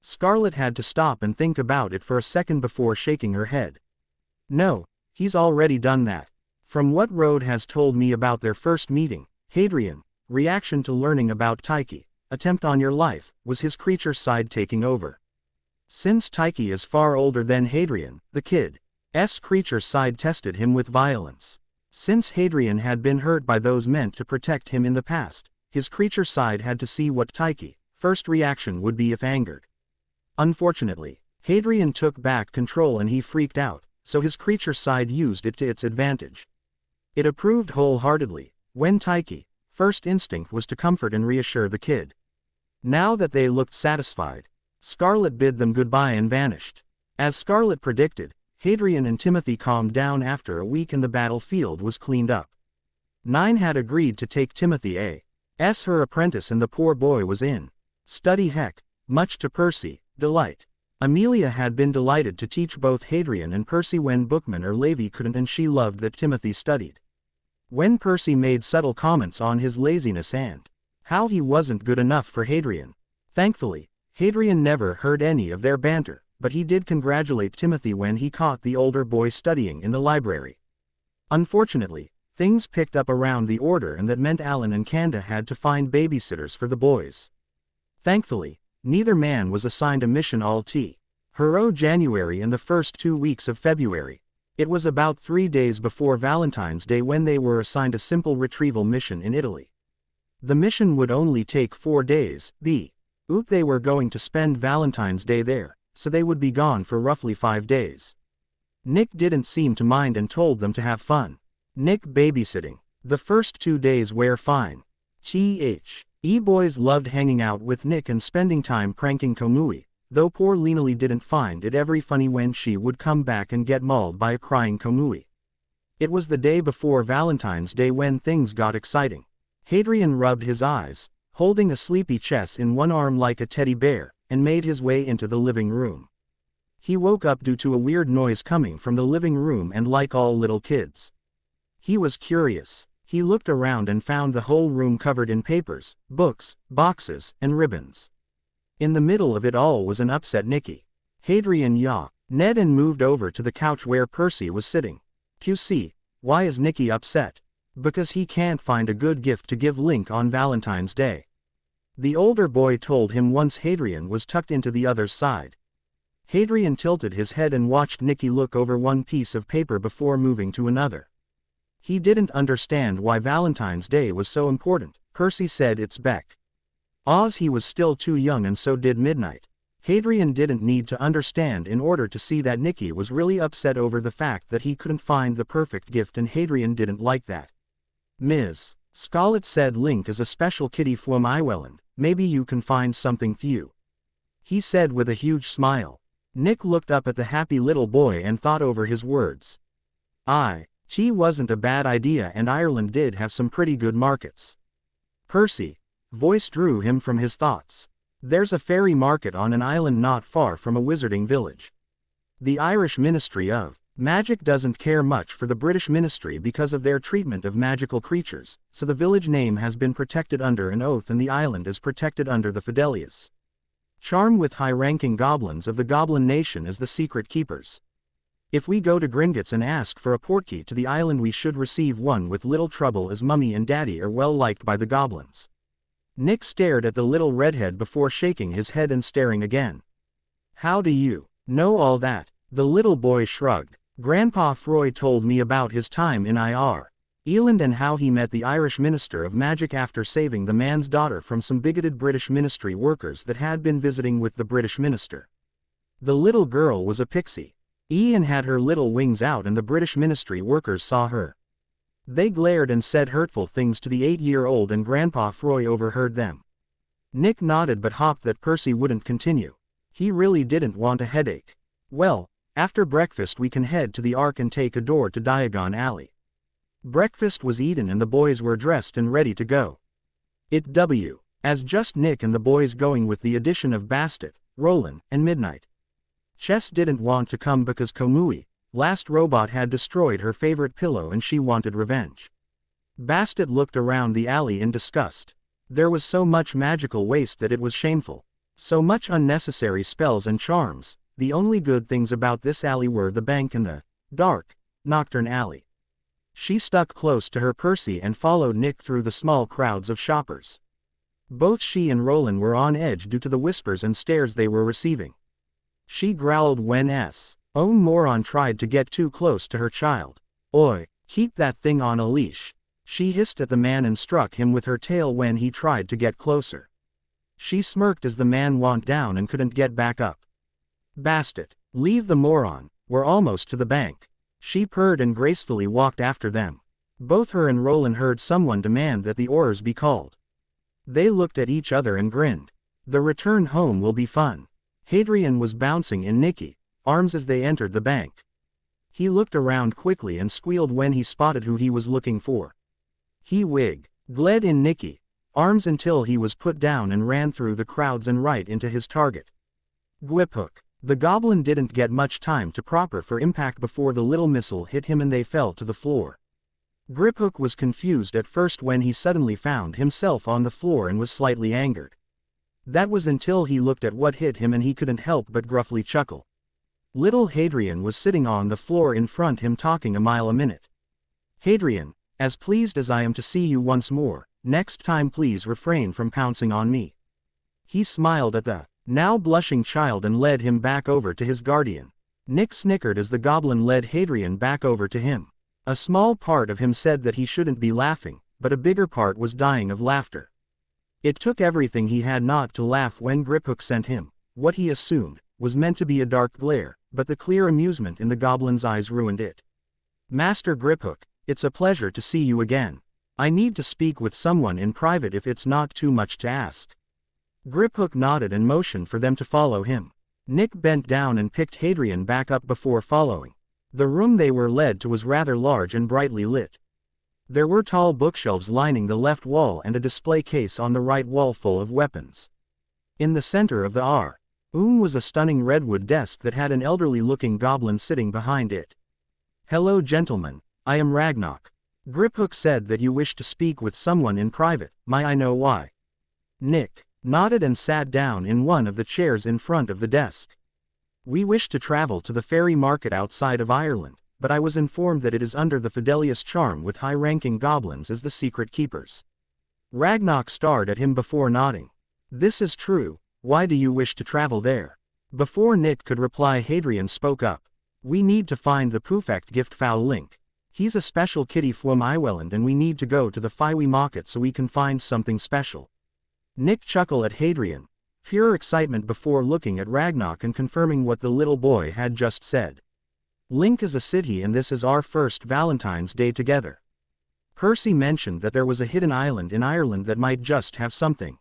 Scarlet had to stop and think about it for a second before shaking her head. No, he's already done that. From what Rode has told me about their first meeting, Hadrian, reaction to learning about Tyche, attempt on your life, was his creature side taking over. Since Tyche is far older than Hadrian, the kid's creature side tested him with violence. Since Hadrian had been hurt by those meant to protect him in the past, his creature side had to see what Tyche's first reaction would be if angered. Unfortunately, Hadrian took back control and he freaked out, so his creature side used it to its advantage. It approved wholeheartedly, when Tyche's first instinct was to comfort and reassure the kid. Now that they looked satisfied, Scarlet bid them goodbye and vanished. As Scarlet predicted, Hadrian and Timothy calmed down after a week and the battlefield was cleaned up. 9 had agreed to take Timothy as her apprentice and the poor boy was in study heck, much to Percy's delight. Amelia had been delighted to teach both Hadrian and Percy when Bookman or Levi couldn't, and she loved that Timothy studied. When Percy made subtle comments on his laziness and how he wasn't good enough for Hadrian. Thankfully, Hadrian never heard any of their banter, but he did congratulate Timothy when he caught the older boy studying in the library. Unfortunately, things picked up around the order, and that meant Alan and Kanda had to find babysitters for the boys. Thankfully, neither man was assigned a mission all through January and the first 2 weeks of February. It was about 3 days before Valentine's Day when they were assigned a simple retrieval mission in Italy. The mission would only take 4 days, they were going to spend Valentine's Day there, so they would be gone for roughly 5 days. Nick didn't seem to mind and told them to have fun. Nick babysitting. The first 2 days were fine. Boys loved hanging out with Nick and spending time pranking Komui, though poor Lena didn't find it every funny when she would come back and get mauled by a crying Komui. It was the day before Valentine's Day when things got exciting. Hadrian rubbed his eyes, holding a sleepy chess in one arm like a teddy bear, and made his way into the living room. He woke up due to a weird noise coming from the living room, and like all little kids, he was curious. He looked around and found the whole room covered in papers, books, boxes, and ribbons. In the middle of it all was an upset Nicky. Hadrian Ned and moved over to the couch where Percy was sitting. QC, why is Nicky upset? Because he can't find a good gift to give Link on Valentine's Day. The older boy told him once Hadrian was tucked into the other's side. Hadrian tilted his head and watched Nicky look over one piece of paper before moving to another. He didn't understand why Valentine's Day was so important. Percy said it's Beck. Oz, he was still too young, and so did Midnight. Hadrian didn't need to understand in order to see that Nicky was really upset over the fact that he couldn't find the perfect gift, and Hadrian didn't like that. Ms. Scarlet said Link is a special kitty from Ireland, maybe you can find something few. He said with a huge smile. Nick looked up at the happy little boy and thought over his words. She wasn't a bad idea, and Ireland did have some pretty good markets. Percy. Voice drew him from his thoughts. There's a fairy market on an island not far from a wizarding village. The Irish Ministry of Magic doesn't care much for the British Ministry because of their treatment of magical creatures, so the village name has been protected under an oath, and the island is protected under the Fidelius charm, with high-ranking goblins of the Goblin Nation as the secret keepers. If we go to Gringotts and ask for a portkey to the island, we should receive one with little trouble, as Mummy and Daddy are well liked by the goblins. Nick stared at the little redhead before shaking his head and staring again. How do you know all that? The little boy shrugged. Grandpa Freud told me about his time in Ireland and how he met the Irish Minister of Magic after saving the man's daughter from some bigoted British Ministry workers that had been visiting with the British minister. The little girl was a pixie. Ian had her little wings out, and the British Ministry workers saw her. They glared and said hurtful things to the 8-year-old, and Grandpa Freud overheard them. Nick nodded but hoped that Percy wouldn't continue. He really didn't want a headache. Well, after breakfast we can head to the Ark and take a door to Diagon Alley. Breakfast was eaten and the boys were dressed and ready to go. As just Nick and the boys going, with the addition of Bastet, Roland, and Midnight. Chess didn't want to come because Komui, last robot, had destroyed her favorite pillow and she wanted revenge. Bastet looked around the alley in disgust. There was so much magical waste that it was shameful. So much unnecessary spells and charms. The only good things about this alley were the bank and the dark, nocturne alley. She stuck close to her Percy and followed Nick through the small crowds of shoppers. Both she and Roland were on edge due to the whispers and stares they were receiving. She growled when own moron tried to get too close to her child. Oi, keep that thing on a leash. She hissed at the man and struck him with her tail when he tried to get closer. She smirked as the man went down and couldn't get back up. Bastet, leave the moron, we're almost to the bank. She purred and gracefully walked after them. Both her and Roland heard someone demand that the oars be called. They looked at each other and grinned. The return home will be fun. Hadrian was bouncing in Nicky's arms as they entered the bank. He looked around quickly and squealed when he spotted who he was looking for. He gled in Nicky's arms until he was put down and ran through the crowds and right into his target. Gwiphook. The goblin didn't get much time to prepare for impact before the little missile hit him and they fell to the floor. Griphook was confused at first when he suddenly found himself on the floor and was slightly angered. That was until he looked at what hit him and he couldn't help but gruffly chuckle. Little Hadrian was sitting on the floor in front him, talking a mile a minute. Hadrian, as pleased as I am to see you once more, next time please refrain from pouncing on me. He smiled at the now blushing child and led him back over to his guardian. Nick snickered as the goblin led Hadrian back over to him. A small part of him said that he shouldn't be laughing, but a bigger part was dying of laughter. It took everything he had not to laugh when Griphook sent him what he assumed was meant to be a dark glare, but the clear amusement in the goblin's eyes ruined it. Master Griphook, it's a pleasure to see you again. I need to speak with someone in private if it's not too much to ask. Griphook nodded and motioned for them to follow him. Nick bent down and picked Hadrian back up before following. The room they were led to was rather large and brightly lit. There were tall bookshelves lining the left wall and a display case on the right wall full of weapons. In the center of the room was a stunning redwood desk that had an elderly-looking goblin sitting behind it. Hello gentlemen, I am Ragnarok. Griphook said that you wish to speak with someone in private, may I know why? Nick nodded and sat down in one of the chairs in front of the desk. We wish to travel to the fairy market outside of Ireland, but I was informed that it is under the Fidelius charm with high-ranking goblins as the secret keepers. Ragnarok stared at him before nodding. This is true. Why do you wish to travel there? Before Nick could reply, Hadrian spoke up. We need to find the perfect gift for Link. He's a special kitty from Ireland and we need to go to the Fiwi market so we can find something special. Nick chuckled at Hadrian, pure excitement before looking at Ragnarok and confirming what the little boy had just said. Link is a city and this is our first Valentine's Day together. Percy mentioned that there was a hidden island in Ireland that might just have something.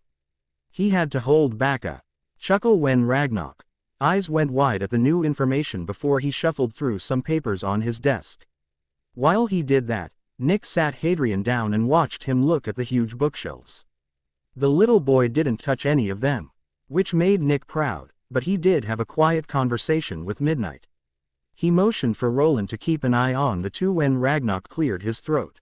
He had to hold back a chuckle when Ragnarok eyes went wide at the new information before he shuffled through some papers on his desk. While he did that, Nick sat Hadrian down and watched him look at the huge bookshelves. The little boy didn't touch any of them, which made Nick proud, but he did have a quiet conversation with Midnight. He motioned for Roland to keep an eye on the two when Ragnarok cleared his throat.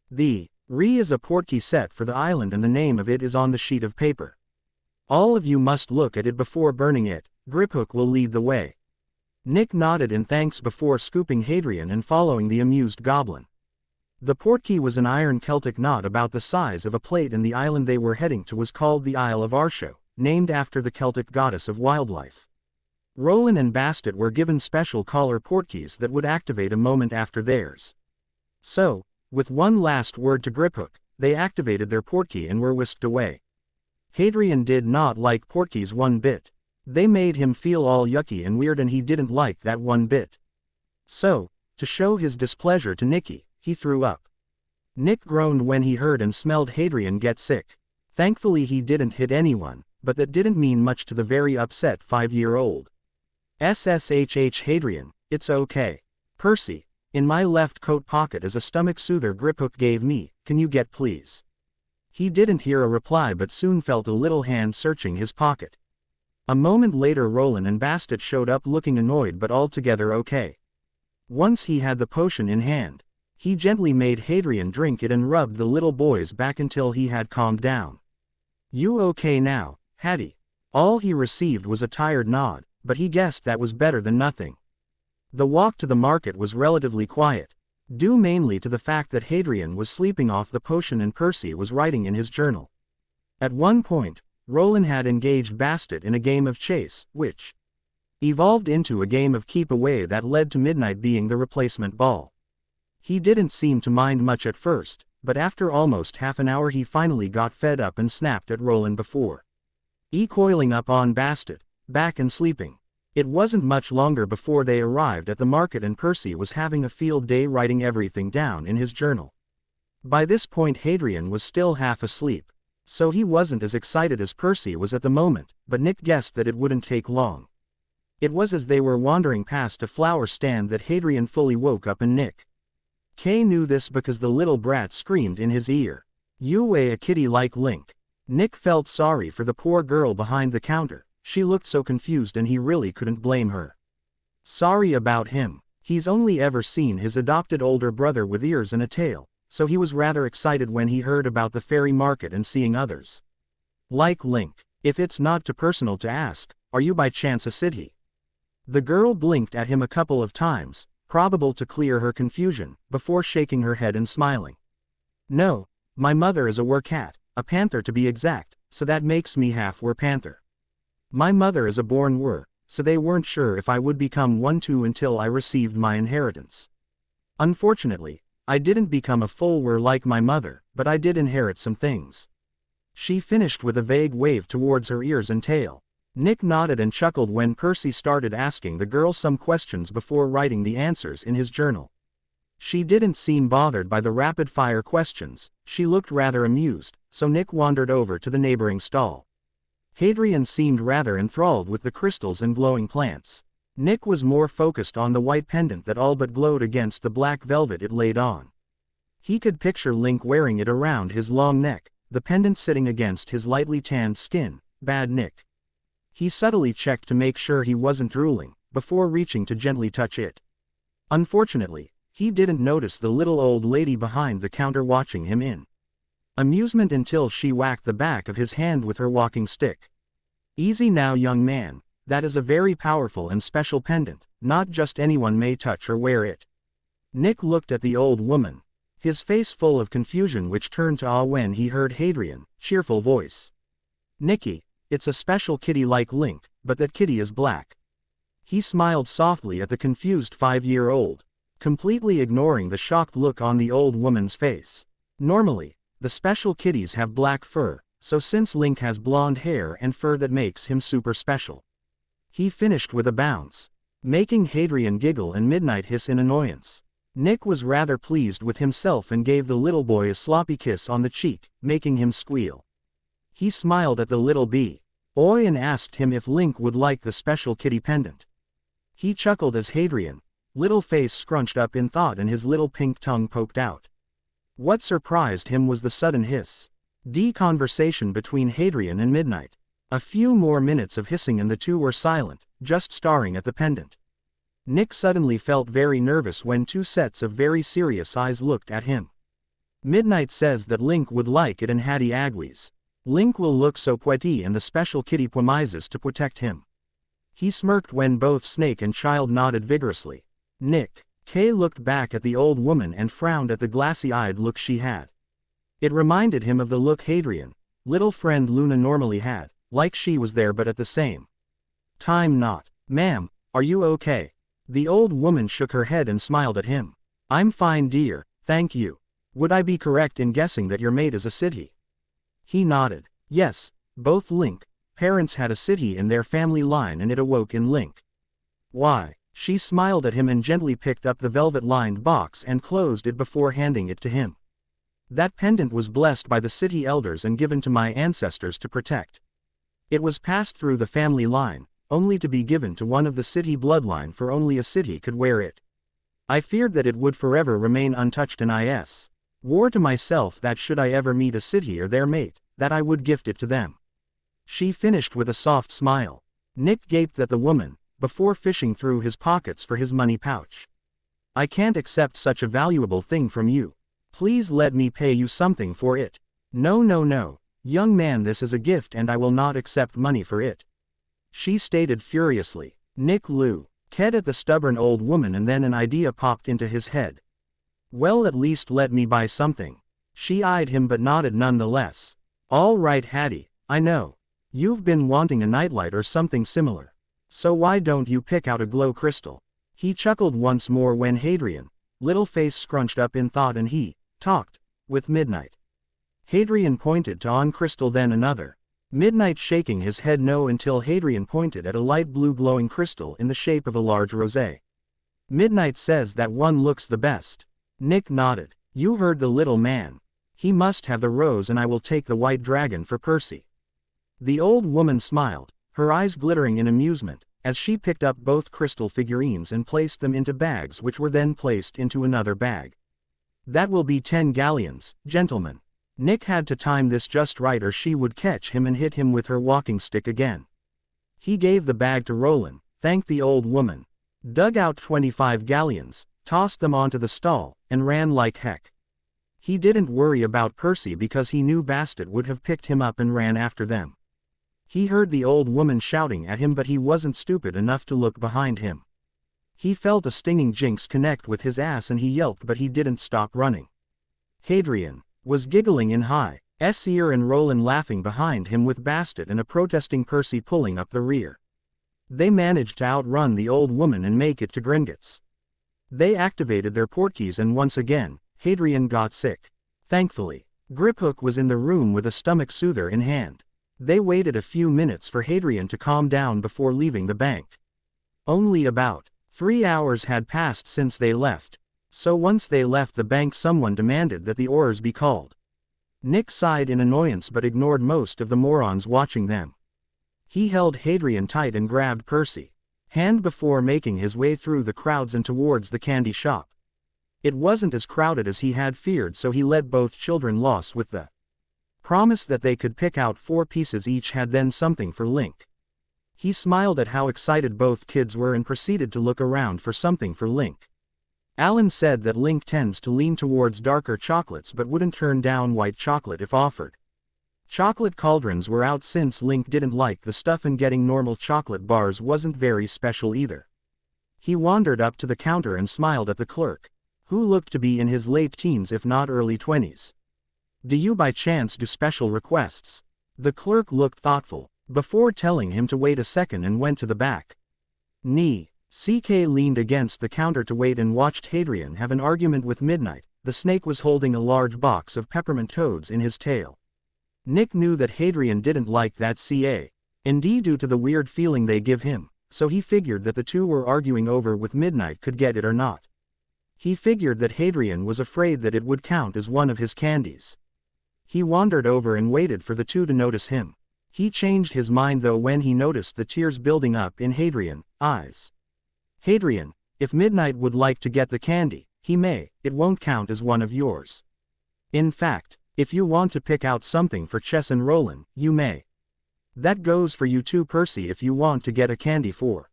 The Re is a portkey set for the island and the name of it is on the sheet of paper. All of you must look at it before burning it. Griphook will lead the way. Nick nodded in thanks before scooping Hadrian and following the amused goblin. The portkey was an iron Celtic knot about the size of a plate and the island they were heading to was called the Isle of Arsho, named after the Celtic goddess of wildlife. Roland and Bastet were given special collar portkeys that would activate a moment after theirs. So, with one last word to Griphook, they activated their portkey and were whisked away. Hadrian did not like portkeys one bit. They made him feel all yucky and weird and he didn't like that one bit. So, to show his displeasure to Nicky, he threw up. Nick groaned when he heard and smelled Hadrian get sick. Thankfully he didn't hit anyone, but that didn't mean much to the very upset 5-year-old. SSHH Hadrian, it's okay. Percy, in my left coat pocket is a stomach soother Griphook gave me, can you get please? He didn't hear a reply but soon felt a little hand searching his pocket. A moment later Roland and Bastet showed up looking annoyed but altogether okay. Once he had the potion in hand, he gently made Hadrian drink it and rubbed the little boy's back until he had calmed down. You okay now, Hattie? All he received was a tired nod, but he guessed that was better than nothing. The walk to the market was relatively quiet, due mainly to the fact that Hadrian was sleeping off the potion and Percy was writing in his journal. At one point, Roland had engaged Bastet in a game of chase, which evolved into a game of keep away that led to Midnight being the replacement ball. He didn't seem to mind much at first, but after almost half an hour he finally got fed up and snapped at Roland before coiling up on Bastet, back and sleeping. It wasn't much longer before they arrived at the market and Percy was having a field day writing everything down in his journal. By this point Hadrian was still half asleep, so he wasn't as excited as Percy was at the moment, but Nick guessed that it wouldn't take long. It was as they were wandering past a flower stand that Hadrian fully woke up and Nick K knew this because the little brat screamed in his ear, "You a kitty like Link." Nick felt sorry for the poor girl behind the counter, she looked so confused and he really couldn't blame her. Sorry about him, he's only ever seen his adopted older brother with ears and a tail, so he was rather excited when he heard about the fairy market and seeing others like Link. If it's not too personal to ask, are you by chance a Sidhi? The girl blinked at him a couple of times, probable to clear her confusion, before shaking her head and smiling. No, my mother is a wercat, a panther to be exact, so that makes me half werpanther. My mother is a born wer, so they weren't sure if I would become one too until I received my inheritance. Unfortunately, I didn't become a full wer like my mother, but I did inherit some things. She finished with a vague wave towards her ears and tail. Nick nodded and chuckled when Percy started asking the girl some questions before writing the answers in his journal. She didn't seem bothered by the rapid-fire questions, she looked rather amused, so Nick wandered over to the neighboring stall. Hadrian seemed rather enthralled with the crystals and glowing plants. Nick was more focused on the white pendant that all but glowed against the black velvet it laid on. He could picture Link wearing it around his long neck, the pendant sitting against his lightly tanned skin. Bad Nick. He subtly checked to make sure he wasn't drooling, before reaching to gently touch it. Unfortunately, he didn't notice the little old lady behind the counter watching him in amusement until she whacked the back of his hand with her walking stick. Easy now, young man, that is a very powerful and special pendant, not just anyone may touch or wear it. Nick looked at the old woman, his face full of confusion, which turned to awe when he heard Hadrian's cheerful voice. Nicky, it's a special kitty like Link, but that kitty is black." He smiled softly at the confused 5-year-old, completely ignoring the shocked look on the old woman's face. Normally, the special kitties have black fur, so since Link has blonde hair and fur, that makes him super special. He finished with a bounce, making Hadrian giggle and Midnight hiss in annoyance. Nick was rather pleased with himself and gave the little boy a sloppy kiss on the cheek, making him squeal. He smiled at the little boy and asked him if Link would like the special kitty pendant. He chuckled as Hadrian, little face scrunched up in thought and his little pink tongue poked out. What surprised him was the sudden conversation between Hadrian and Midnight. A few more minutes of hissing and the two were silent, just staring at the pendant. Nick suddenly felt very nervous when two sets of very serious eyes looked at him. Midnight says that Link would like it and Hattie agrees. Link will look so pretty and the special kitty promises to protect him. He smirked when both Snake and Child nodded vigorously. Nick looked back at the old woman and frowned at the glassy-eyed look she had. It reminded him of the look Hadrian, little friend Luna normally had, like she was there but at the same time not. "Ma'am, are you okay?" The old woman shook her head and smiled at him. "I'm fine, dear, thank you. Would I be correct in guessing that your mate is a city?" He nodded. Yes, both Link parents had a city in their family line and it awoke in Link. "Why?" She smiled at him and gently picked up the velvet-lined box and closed it before handing it to him. "That pendant was blessed by the city elders and given to my ancestors to protect. It was passed through the family line, only to be given to one of the city bloodline, for only a city could wear it. I feared that it would forever remain untouched and I swore to myself that should I ever meet a city or their mate, that I would gift it to them." She finished with a soft smile. Nick gaped at the woman, before fishing through his pockets for his money pouch. "I can't accept such a valuable thing from you. Please let me pay you something for it." No, young man, this is a gift and I will not accept money for it," she stated furiously. Nick looked at the stubborn old woman and then an idea popped into his head. "Well, at least let me buy something." She eyed him but nodded nonetheless. "All right, Hattie, I know. You've been wanting a nightlight or something similar. So why don't you pick out a glow crystal?" He chuckled once more when Hadrian, little face scrunched up in thought, and he talked with Midnight. Hadrian pointed to one crystal then another. Midnight shaking his head no until Hadrian pointed at a light blue glowing crystal in the shape of a large rosé. "Midnight says that one looks the best." Nick nodded. "You heard the little man. He must have the rose and I will take the white dragon for Percy." The old woman smiled, her eyes glittering in amusement, as she picked up both crystal figurines and placed them into bags which were then placed into another bag. "That will be 10 galleons, gentlemen." Nick had to time this just right or she would catch him and hit him with her walking stick again. He gave the bag to Roland, thanked the old woman, dug out 25 galleons, tossed them onto the stall, and ran like heck. He didn't worry about Percy because he knew Bastet would have picked him up and ran after them. He heard the old woman shouting at him but he wasn't stupid enough to look behind him. He felt a stinging jinx connect with his ass and he yelped but he didn't stop running. Hadrian was giggling in his ear and Roland laughing behind him with Bastet and a protesting Percy pulling up the rear. They managed to outrun the old woman and make it to Gringotts. They activated their portkeys and once again, Hadrian got sick. Thankfully, Griphook was in the room with a stomach soother in hand. They waited a few minutes for Hadrian to calm down before leaving the bank. Only about 3 hours had passed since they left, so once they left the bank someone demanded that the oars be called. Nick sighed in annoyance but ignored most of the morons watching them. He held Hadrian tight and grabbed Percy hand before making his way through the crowds and towards the candy shop. It wasn't as crowded as he had feared, so he let both children loose with the promise that they could pick out 4 pieces each, had then something for Link. He smiled at how excited both kids were and proceeded to look around for something for Link. Alan said that Link tends to lean towards darker chocolates but wouldn't turn down white chocolate if offered. Chocolate cauldrons were out since Link didn't like the stuff and getting normal chocolate bars wasn't very special either. He wandered up to the counter and smiled at the clerk, who looked to be in his late teens if not early 20s. "Do you by chance do special requests?" The clerk looked thoughtful. before telling him to wait a second and went to the back. CK leaned against the counter to wait and watched Hadrian have an argument with Midnight. The snake was holding a large box of peppermint toads in his tail. Nick knew that Hadrian didn't like that C.A.N.D. due to the weird feeling they give him, so he figured that the two were arguing over with Midnight could get it or not. He figured that Hadrian was afraid that it would count as one of his candies. He wandered over and waited for the two to notice him. He changed his mind though when he noticed the tears building up in Hadrian's eyes. Hadrian, if Midnight would like to get the candy, he may, it won't count as one of yours. In fact, if you want to pick out something for Chess and Roland, you may. That goes for you too, Percy, if you want to get a candy for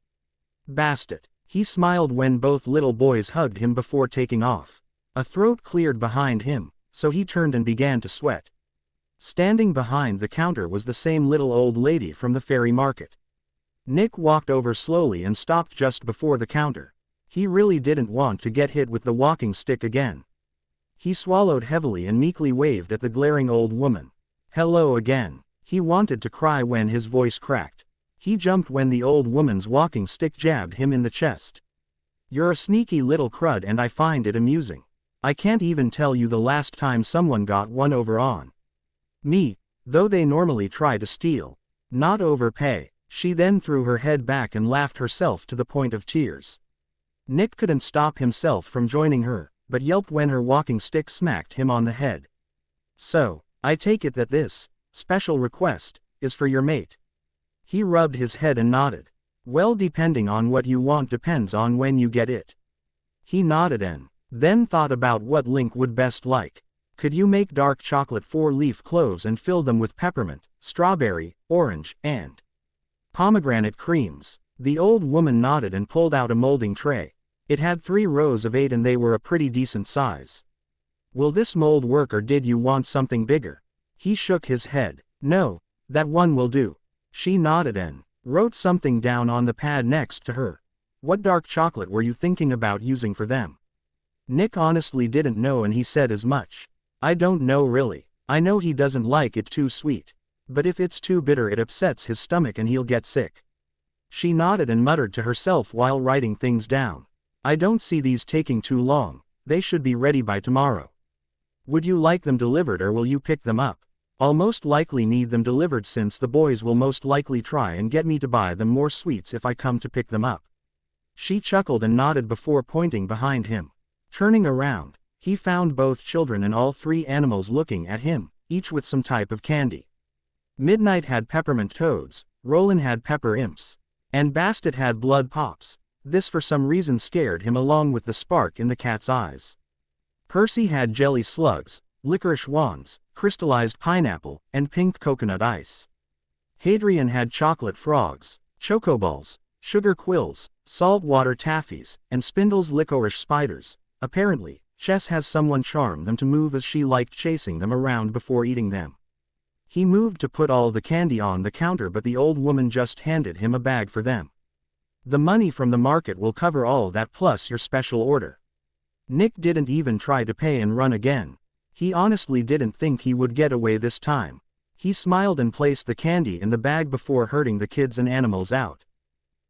Bastet. He smiled when both little boys hugged him before taking off. A throat cleared behind him, so he turned and began to sweat. Standing behind the counter was the same little old lady from the fairy market. Nick walked over slowly and stopped just before the counter. He really didn't want to get hit with the walking stick again. He swallowed heavily and meekly waved at the glaring old woman. Hello again. He wanted to cry when his voice cracked. He jumped when the old woman's walking stick jabbed him in the chest. You're a sneaky little crud and I find it amusing. I can't even tell you the last time someone got one over on me, though they normally try to steal, not overpay. She then threw her head back and laughed herself to the point of tears. Nick couldn't stop himself from joining her, but yelped when her walking stick smacked him on the head. So, I take it that this special request is for your mate. He rubbed his head and nodded. Well, depending on what you want depends on when you get it. He nodded and then thought about what Link would best like. Could you make dark chocolate 4-leaf cloves and fill them with peppermint, strawberry, orange, and pomegranate creams? The old woman nodded and pulled out a molding tray. It had 3 rows of 8 and they were a pretty decent size. Will this mold work or did you want something bigger? He shook his head. No, that one will do. She nodded and wrote something down on the pad next to her. What dark chocolate were you thinking about using for them? Nick honestly didn't know and he said as much. I don't know really. I know he doesn't like it too sweet. But if it's too bitter it upsets his stomach and he'll get sick. She nodded and muttered to herself while writing things down. I don't see these taking too long. They should be ready by tomorrow. Would you like them delivered or will you pick them up? I'll most likely need them delivered since the boys will most likely try and get me to buy them more sweets if I come to pick them up. She chuckled and nodded before pointing behind him. Turning around, he found both children and all 3 animals looking at him, each with some type of candy. Midnight had peppermint toads, Roland had pepper imps, and Bastet had blood pops. This for some reason scared him along with the spark in the cat's eyes. Percy had jelly slugs, licorice wands, crystallized pineapple, and pink coconut ice. Hadrian had chocolate frogs, chocoballs, sugar quills, saltwater taffies, and Spindle's licorice spiders. Apparently, Chess has someone charm them to move as she liked chasing them around before eating them. He moved to put all the candy on the counter but the old woman just handed him a bag for them. The money from the market will cover all that plus your special order. Nick didn't even try to pay and run again. He honestly didn't think he would get away this time. He smiled and placed the candy in the bag before herding the kids and animals out.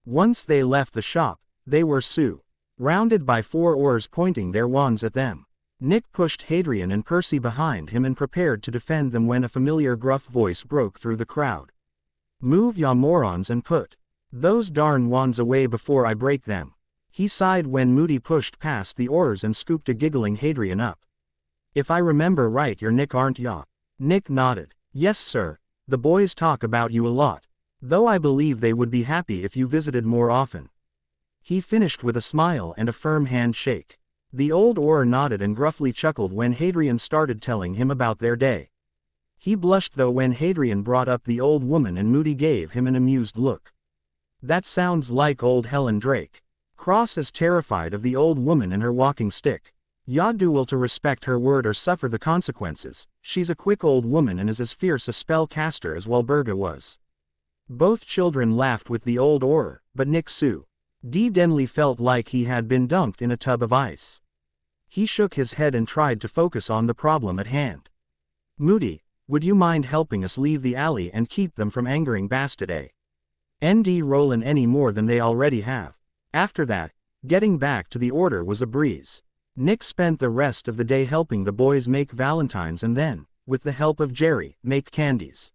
Once they left the shop, they were surrounded by 4 oars pointing their wands at them. Nick pushed Hadrian and Percy behind him and prepared to defend them when a familiar gruff voice broke through the crowd. Move ya morons and put those darn wands away before I break them. He sighed when Moody pushed past the oars and scooped a giggling Hadrian up. If I remember right you're Nick, aren't ya? Nick nodded. Yes sir, the boys talk about you a lot. Though I believe they would be happy if you visited more often. He finished with a smile and a firm handshake. The old oar nodded and gruffly chuckled when Hadrian started telling him about their day. He blushed though when Hadrian brought up the old woman and Moody gave him an amused look. That sounds like old Helen Drake. Cross as terrified of the old woman and her walking stick. Ya do will to respect her word or suffer the consequences. She's a quick old woman and is as fierce a spell caster as Walburga was. Both children laughed with the old oar, but Nick Denley felt like he had been dunked in a tub of ice. He shook his head and tried to focus on the problem at hand. Moody, would you mind helping us leave the alley and keep them from angering Bass today? ND rollin' any more than they already have. After that, getting back to the order was a breeze. Nick spent the rest of the day helping the boys make valentines and then, with the help of Jerry, make candies.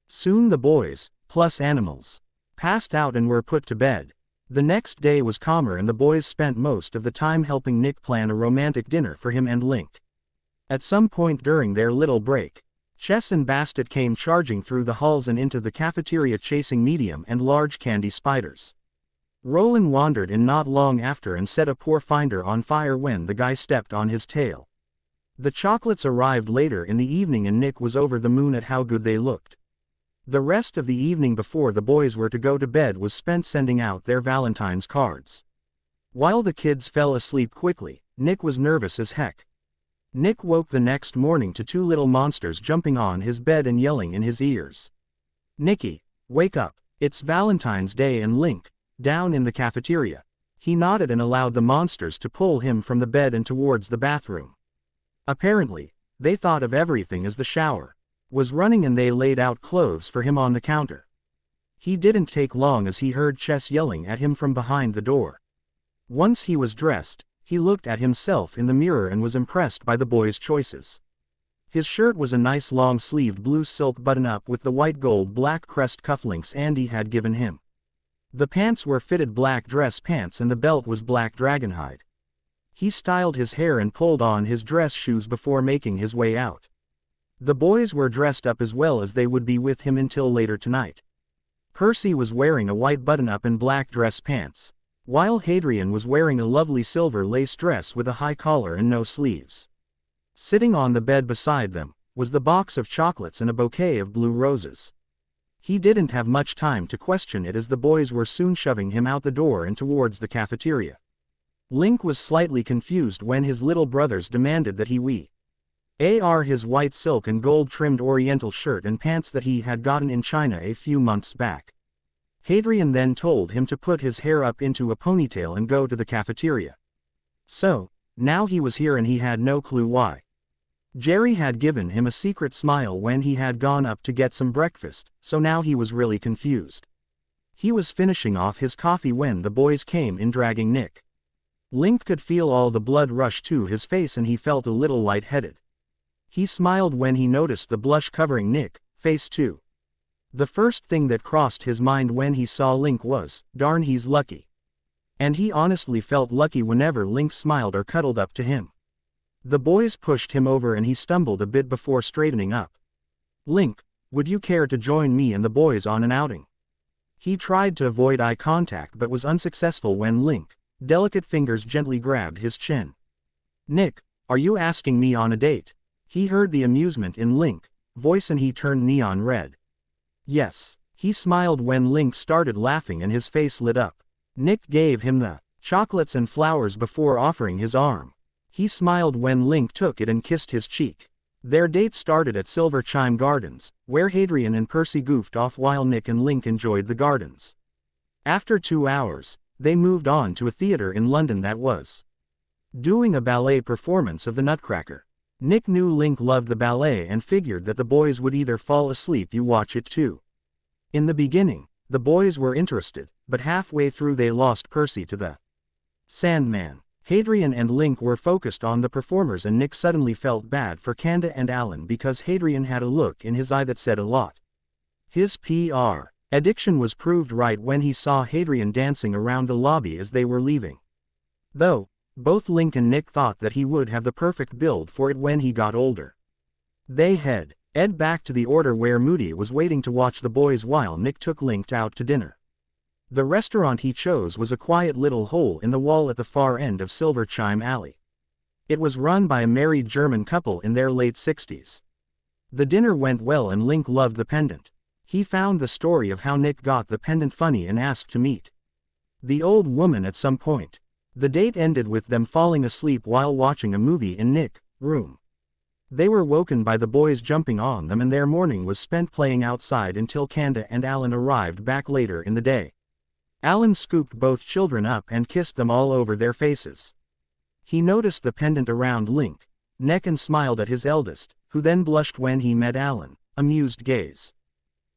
Soon the boys, plus animals, passed out and were put to bed. The next day was calmer and the boys spent most of the time helping Nick plan a romantic dinner for him and Link. At some point during their little break, Chess and Bastet came charging through the halls and into the cafeteria chasing medium and large candy spiders. Roland wandered in not long after and set a poor finder on fire when the guy stepped on his tail. The chocolates arrived later in the evening and Nick was over the moon at how good they looked. The rest of the evening before the boys were to go to bed was spent sending out their Valentine's cards. While the kids fell asleep quickly, Nick was nervous as heck. Nick woke the next morning to two little monsters jumping on his bed and yelling in his ears. "Nicky, wake up, it's Valentine's Day," and Link, down in the cafeteria. He nodded and allowed the monsters to pull him from the bed and towards the bathroom. Apparently, they thought of everything as the shower was running and they laid out clothes for him on the counter. He didn't take long as he heard Chess yelling at him from behind the door. Once he was dressed, he looked at himself in the mirror and was impressed by the boy's choices. His shirt was a nice long-sleeved blue silk button-up with the white gold black crest cufflinks Andy had given him. The pants were fitted black dress pants and the belt was black dragonhide. He styled his hair and pulled on his dress shoes before making his way out. The boys were dressed up as well as they would be with him until later tonight. Percy was wearing a white button-up and black dress pants, while Hadrian was wearing a lovely silver lace dress with a high collar and no sleeves. Sitting on the bed beside them was the box of chocolates and a bouquet of blue roses. He didn't have much time to question it as the boys were soon shoving him out the door and towards the cafeteria. Link was slightly confused when his little brothers demanded that he wear his white silk and gold-trimmed oriental shirt and pants that he had gotten in China a few months back. Hadrian then told him to put his hair up into a ponytail and go to the cafeteria. So, now he was here and he had no clue why. Jerry had given him a secret smile when he had gone up to get some breakfast, so now he was really confused. He was finishing off his coffee when the boys came in dragging Nick. Link could feel all the blood rush to his face and he felt a little lightheaded. He smiled when he noticed the blush covering Nick's face too. The first thing that crossed his mind when he saw Link was, darn, he's lucky. And he honestly felt lucky whenever Link smiled or cuddled up to him. The boys pushed him over and he stumbled a bit before straightening up. "Link, would you care to join me and the boys on an outing?" He tried to avoid eye contact but was unsuccessful when Link's delicate fingers gently grabbed his chin. "Nick, are you asking me on a date?" He heard the amusement in Link's voice and he turned neon red. "Yes." He smiled when Link started laughing and his face lit up. Nick gave him the chocolates and flowers before offering his arm. He smiled when Link took it and kissed his cheek. Their date started at Silver Chime Gardens, where Hadrian and Percy goofed off while Nick and Link enjoyed the gardens. After 2 hours, they moved on to a theater in London that was doing a ballet performance of the Nutcracker. Nick knew Link loved the ballet and figured that the boys would either fall asleep or watch it too. In the beginning, the boys were interested, but halfway through they lost Percy to the Sandman. Hadrian and Link were focused on the performers and Nick suddenly felt bad for Kanda and Alan because Hadrian had a look in his eye that said a lot. His PR addiction was proved right when he saw Hadrian dancing around the lobby as they were leaving. Though, both Link and Nick thought that he would have the perfect build for it when he got older. They headed back to the order where Moody was waiting to watch the boys while Nick took Link out to dinner. The restaurant he chose was a quiet little hole in the wall at the far end of Silver Chime Alley. It was run by a married German couple in their late 60s. The dinner went well and Link loved the pendant. He found the story of how Nick got the pendant funny and asked to meet the old woman at some point. The date ended with them falling asleep while watching a movie in Nick's room. They were woken by the boys jumping on them and their morning was spent playing outside until Kanda and Alan arrived back later in the day. Alan scooped both children up and kissed them all over their faces. He noticed the pendant around Link's neck and smiled at his eldest, who then blushed when he met Alan, amused gaze.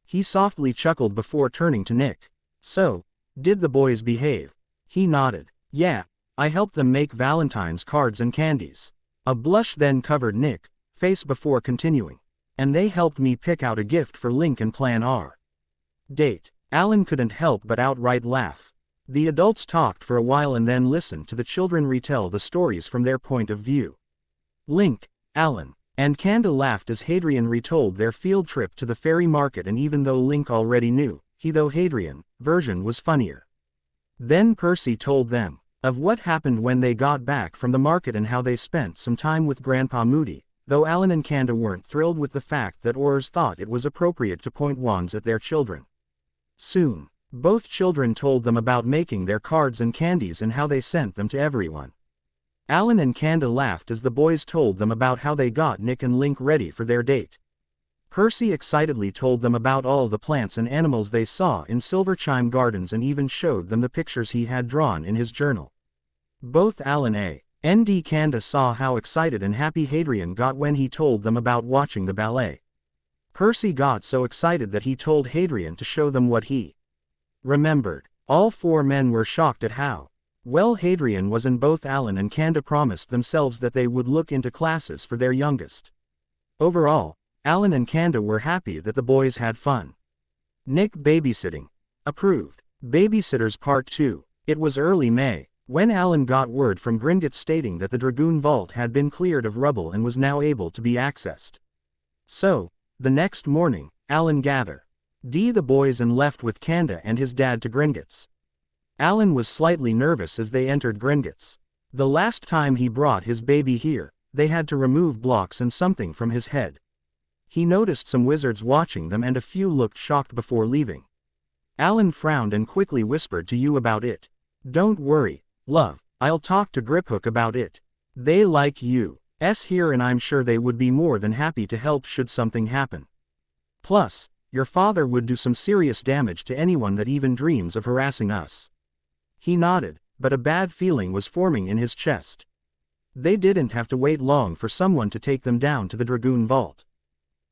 He softly chuckled before turning to Nick. "So, did the boys behave?" He nodded. "Yeah, I helped them make Valentine's cards and candies." A blush then covered Nick's face before continuing. "And they helped me pick out a gift for Link and plan our date." Alan couldn't help but outright laugh. The adults talked for a while and then listened to the children retell the stories from their point of view. Link, Alan, and Kanda laughed as Hadrian retold their field trip to the fairy market, and even though Link already knew, Hadrian's version was funnier. Then Percy told them of what happened when they got back from the market and how they spent some time with Grandpa Moody, though Alan and Kanda weren't thrilled with the fact that Aurors thought it was appropriate to point wands at their children. Soon, both children told them about making their cards and candies and how they sent them to everyone. Alan and Kanda laughed as the boys told them about how they got Nick and Link ready for their date. Percy excitedly told them about all the plants and animals they saw in Silverchime Gardens and even showed them the pictures he had drawn in his journal. Both Alan and Kanda saw how excited and happy Hadrian got when he told them about watching the ballet. Percy got so excited that he told Hadrian to show them what he remembered. All four men were shocked at how well Hadrian was, and both Alan and Kanda promised themselves that they would look into classes for their youngest. Overall, Alan and Kanda were happy that the boys had fun. Nick babysitting. Approved. Babysitters Part 2. It was early May, when Alan got word from Gringotts stating that the Dragoon Vault had been cleared of rubble and was now able to be accessed. So, the next morning, Alan gathered the boys and left with Kanda and his dad to Gringotts. Alan was slightly nervous as they entered Gringotts. The last time he brought his baby here, they had to remove blocks and something from his head. He noticed some wizards watching them and a few looked shocked before leaving. Alan frowned and quickly whispered to you about it. "Don't worry, love, I'll talk to Griphook about it. They like you here and I'm sure they would be more than happy to help should something happen. Plus, your father would do some serious damage to anyone that even dreams of harassing us." He nodded, but a bad feeling was forming in his chest. They didn't have to wait long for someone to take them down to the Dragoon Vault.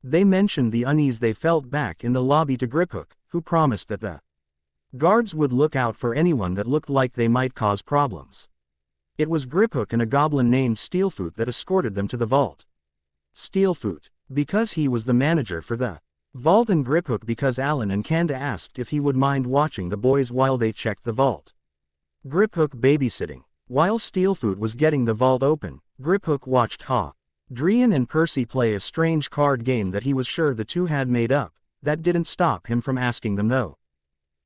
They mentioned the unease they felt back in the lobby to Griphook, who promised that the guards would look out for anyone that looked like they might cause problems. It was Griphook and a goblin named Steelfoot that escorted them to the vault. Steelfoot, because he was the manager for the vault, and Griphook because Alan and Kanda asked if he would mind watching the boys while they checked the vault. Griphook babysitting. While Steelfoot was getting the vault open, Griphook watched Hadrian and Percy play a strange card game that he was sure the two had made up. That didn't stop him from asking them though.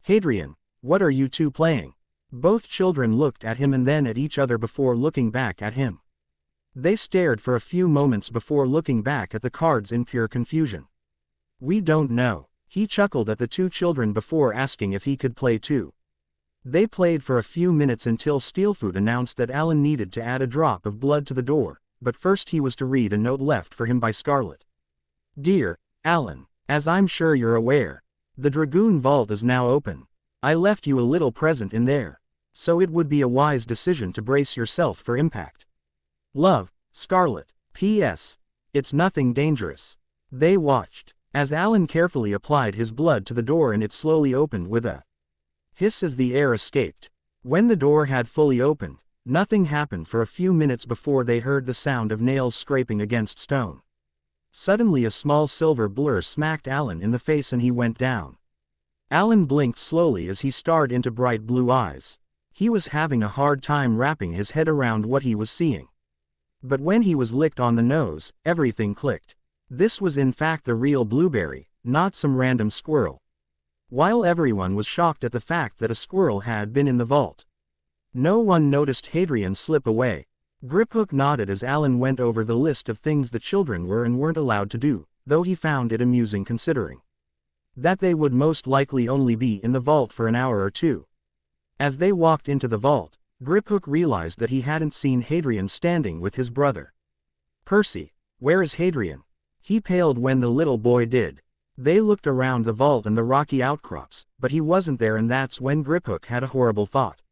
"Hadrian, what are you two playing?" Both children looked at him and then at each other before looking back at him. They stared for a few moments before looking back at the cards in pure confusion. "We don't know." He chuckled at the two children before asking if he could play too. They played for a few minutes until Steelfoot announced that Alan needed to add a drop of blood to the door, but first he was to read a note left for him by Scarlet. "Dear Alan, as I'm sure you're aware, the Dragoon Vault is now open. I left you a little present in there, so it would be a wise decision to brace yourself for impact. Love, Scarlet. P.S. It's nothing dangerous." They watched as Alan carefully applied his blood to the door and it slowly opened with a hiss as the air escaped. When the door had fully opened, nothing happened for a few minutes before they heard the sound of nails scraping against stone. Suddenly a small silver blur smacked Alan in the face and he went down. Alan blinked slowly as he stared into bright blue eyes. He was having a hard time wrapping his head around what he was seeing. But when he was licked on the nose, everything clicked. This was in fact the real Blueberry, not some random squirrel. While everyone was shocked at the fact that a squirrel had been in the vault, no one noticed Hadrian slip away. Griphook nodded as Alan went over the list of things the children were and weren't allowed to do, though he found it amusing considering that they would most likely only be in the vault for an hour or two. As they walked into the vault, Griphook realized that he hadn't seen Hadrian standing with his brother. "Percy, where is Hadrian?" He paled when the little boy did. They looked around the vault and the rocky outcrops, but he wasn't there, and that's when Griphook had a horrible thought.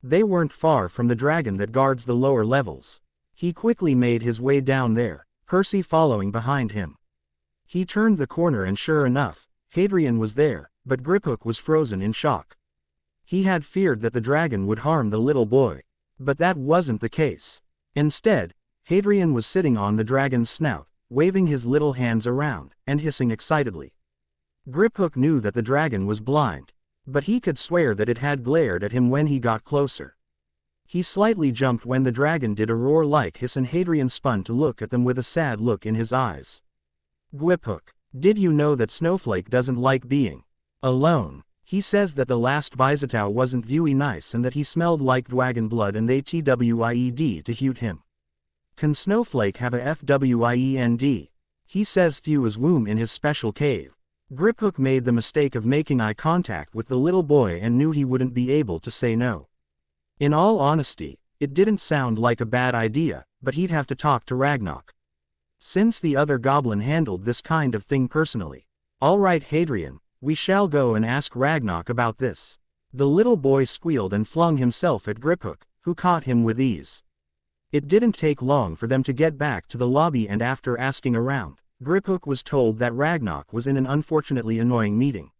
They weren't far from the dragon that guards the lower levels. He quickly made his way down there, Percy following behind him. He turned the corner and sure enough, Hadrian was there, but Griphook was frozen in shock. He had feared that the dragon would harm the little boy. But that wasn't the case. Instead, Hadrian was sitting on the dragon's snout, waving his little hands around, and hissing excitedly. Griphook knew that the dragon was blind, but he could swear that it had glared at him when he got closer. He slightly jumped when the dragon did a roar-like hiss, and Hadrian spun to look at them with a sad look in his eyes. "Griphook, did you know that Snowflake doesn't like being alone? He says that the last Visitau wasn't very nice and that he smelled like dragon blood and they tried to shoot him. Can Snowflake have a FWIEND? He says Thew is womb in his special cave." Griphook made the mistake of making eye contact with the little boy and knew he wouldn't be able to say no. In all honesty, it didn't sound like a bad idea, but he'd have to talk to Ragnarok. Since the other goblin handled this kind of thing personally. "All right, Hadrian, we shall go and ask Ragnarok about this." The little boy squealed and flung himself at Griphook, who caught him with ease. It didn't take long for them to get back to the lobby, and after asking around, Griphook was told that Ragnarok was in an unfortunately annoying meeting.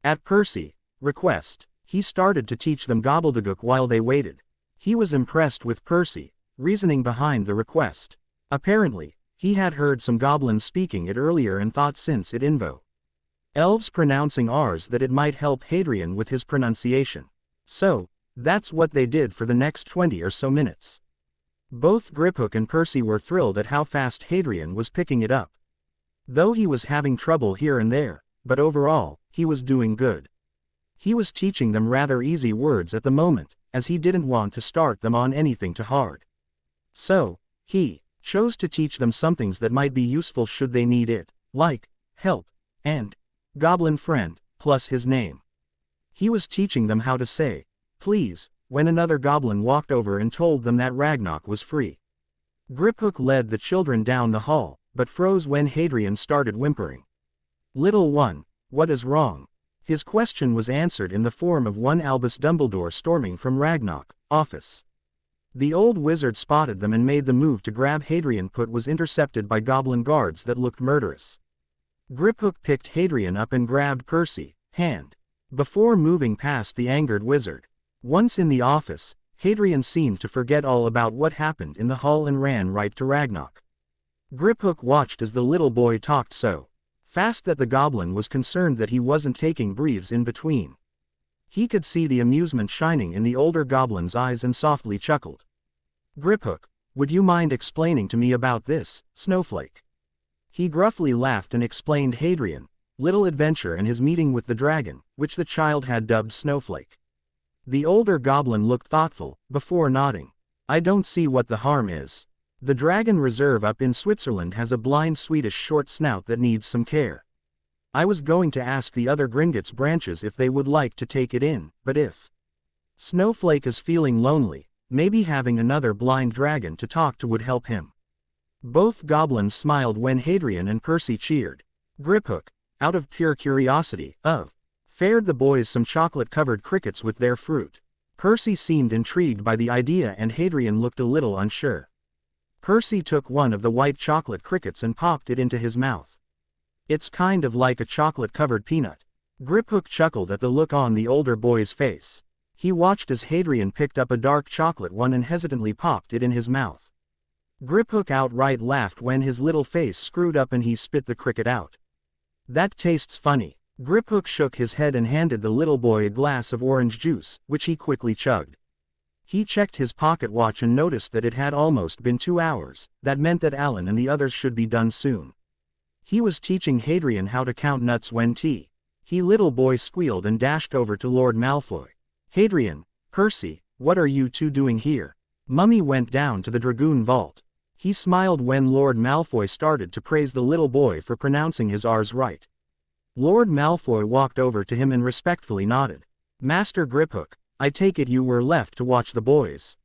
At Percy's request, he started to teach them gobbledygook while they waited. He was impressed with Percy's reasoning behind the request. Apparently, he had heard some goblins speaking it earlier and thought since it involved elves pronouncing R's that it might help Hadrian with his pronunciation. So, that's what they did for the next 20 or so minutes. Both Griphook and Percy were thrilled at how fast Hadrian was picking it up. Though he was having trouble here and there, but overall, he was doing good. He was teaching them rather easy words at the moment, as he didn't want to start them on anything too hard. So, he chose to teach them some things that might be useful should they need it, like help and goblin friend, plus his name. He was teaching them how to say please when another goblin walked over and told them that Ragnarok was free. Griphook led the children down the hall, but froze when Hadrian started whimpering. "Little one, what is wrong?" His question was answered in the form of one Albus Dumbledore storming from Ragnarok's office. The old wizard spotted them and made the move to grab Hadrian, but was intercepted by goblin guards that looked murderous. Griphook picked Hadrian up and grabbed Percy's hand before moving past the angered wizard. Once in the office, Hadrian seemed to forget all about what happened in the hall and ran right to Ragnarok. Griphook watched as the little boy talked so fast that the goblin was concerned that he wasn't taking breaths in between. He could see the amusement shining in the older goblin's eyes and softly chuckled. "Griphook, would you mind explaining to me about this, Snowflake?" He gruffly laughed and explained Hadrian's little adventure and his meeting with the dragon, which the child had dubbed Snowflake. The older goblin looked thoughtful, before nodding. "I don't see what the harm is. The Dragon Reserve up in Switzerland has a blind Swedish short snout that needs some care. I was going to ask the other Gringotts branches if they would like to take it in, but if Snowflake is feeling lonely, maybe having another blind dragon to talk to would help him." Both goblins smiled when Hadrian and Percy cheered. Griphook, out of pure curiosity, fed the boys some chocolate-covered crickets with their fruit. Percy seemed intrigued by the idea and Hadrian looked a little unsure. Percy took one of the white chocolate crickets and popped it into his mouth. "It's kind of like a chocolate-covered peanut." Griphook chuckled at the look on the older boy's face. He watched as Hadrian picked up a dark chocolate one and hesitantly popped it in his mouth. Griphook outright laughed when his little face screwed up and he spit the cricket out. "That tastes funny." Griphook shook his head and handed the little boy a glass of orange juice, which he quickly chugged. He checked his pocket watch and noticed that it had almost been 2 hours. That meant that Alan and the others should be done soon. He was teaching Hadrian how to count nuts when he little boy squealed and dashed over to Lord Malfoy. "Hadrian, Percy, what are you two doing here?" Mummy went down to the Dragoon Vault. He smiled when Lord Malfoy started to praise the little boy for pronouncing his R's right. Lord Malfoy walked over to him and respectfully nodded. "Master Griphook, I take it you were left to watch the boys."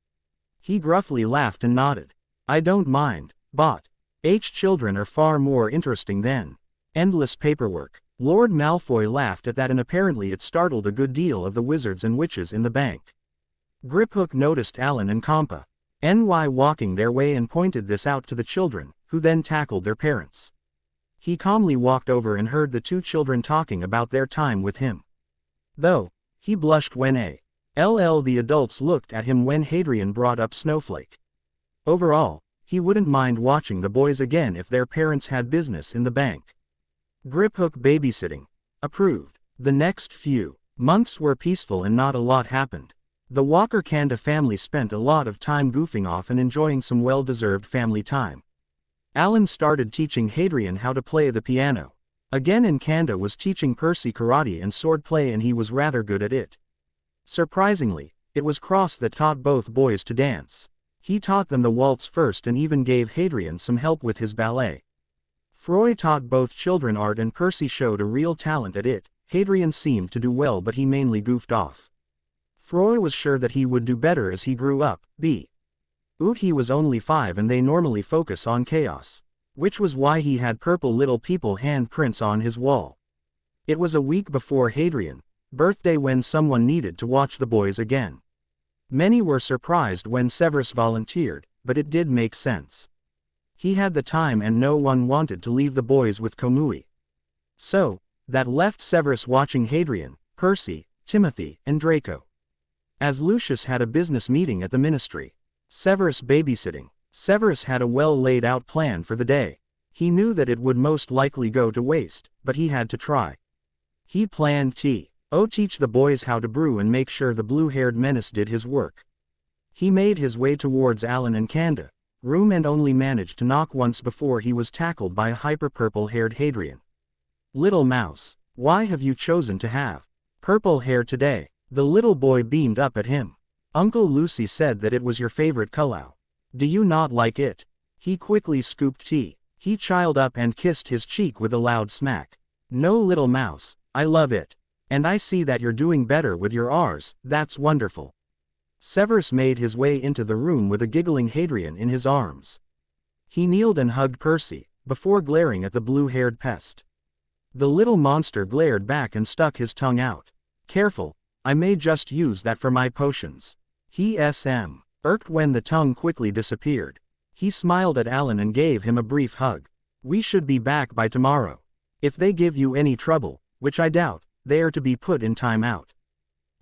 He gruffly laughed and nodded. "I don't mind, but children are far more interesting than endless paperwork." Lord Malfoy laughed at that and apparently it startled a good deal of the wizards and witches in the bank. Griphook noticed Alan and Compa NY walking their way and pointed this out to the children, who then tackled their parents. He calmly walked over and heard the two children talking about their time with him. Though, he blushed when the adults looked at him when Hadrian brought up Snowflake. Overall, he wouldn't mind watching the boys again if their parents had business in the bank. Griphook babysitting. Approved. The next few months were peaceful and not a lot happened. The Walker-Kanda family spent a lot of time goofing off and enjoying some well-deserved family time. Alan started teaching Hadrian how to play the piano. Again, and Kanda was teaching Percy karate and swordplay, and he was rather good at it. Surprisingly, it was Cross that taught both boys to dance. He taught them the waltz first and even gave Hadrian some help with his ballet. Froy taught both children art and Percy showed a real talent at it. Hadrian seemed to do well, but he mainly goofed off. Froy was sure that he would do better as he grew up. He was only 5 and they normally focus on chaos. Which was why he had purple little people handprints on his wall. It was a week before Hadrian's birthday when someone needed to watch the boys again. Many were surprised when Severus volunteered, but it did make sense. He had the time and no one wanted to leave the boys with Komui. So, that left Severus watching Hadrian, Percy, Timothy, and Draco. As Lucius had a business meeting at the ministry. Severus babysitting. Severus had a well-laid-out plan for the day. He knew that it would most likely go to waste, but he had to try. He planned to teach the boys how to brew and make sure the blue-haired menace did his work. He made his way towards Alan and Kanda room and only managed to knock once before he was tackled by a hyper-purple-haired Hadrian. "Little mouse, why have you chosen to have purple hair today?" The little boy beamed up at him. "Uncle Lucy said that it was your favorite color. Do you not like it?" He quickly scooped tea. He chilled up and kissed his cheek with a loud smack. "No, little mouse, I love it. And I see that you're doing better with your R's, that's wonderful." Severus made his way into the room with a giggling Hadrian in his arms. He kneeled and hugged Percy, before glaring at the blue-haired pest. The little monster glared back and stuck his tongue out. "Careful, I may just use that for my potions." He irked when the tongue quickly disappeared. He smiled at Alan and gave him a brief hug. "We should be back by tomorrow. If they give you any trouble, which I doubt, they are to be put in time out."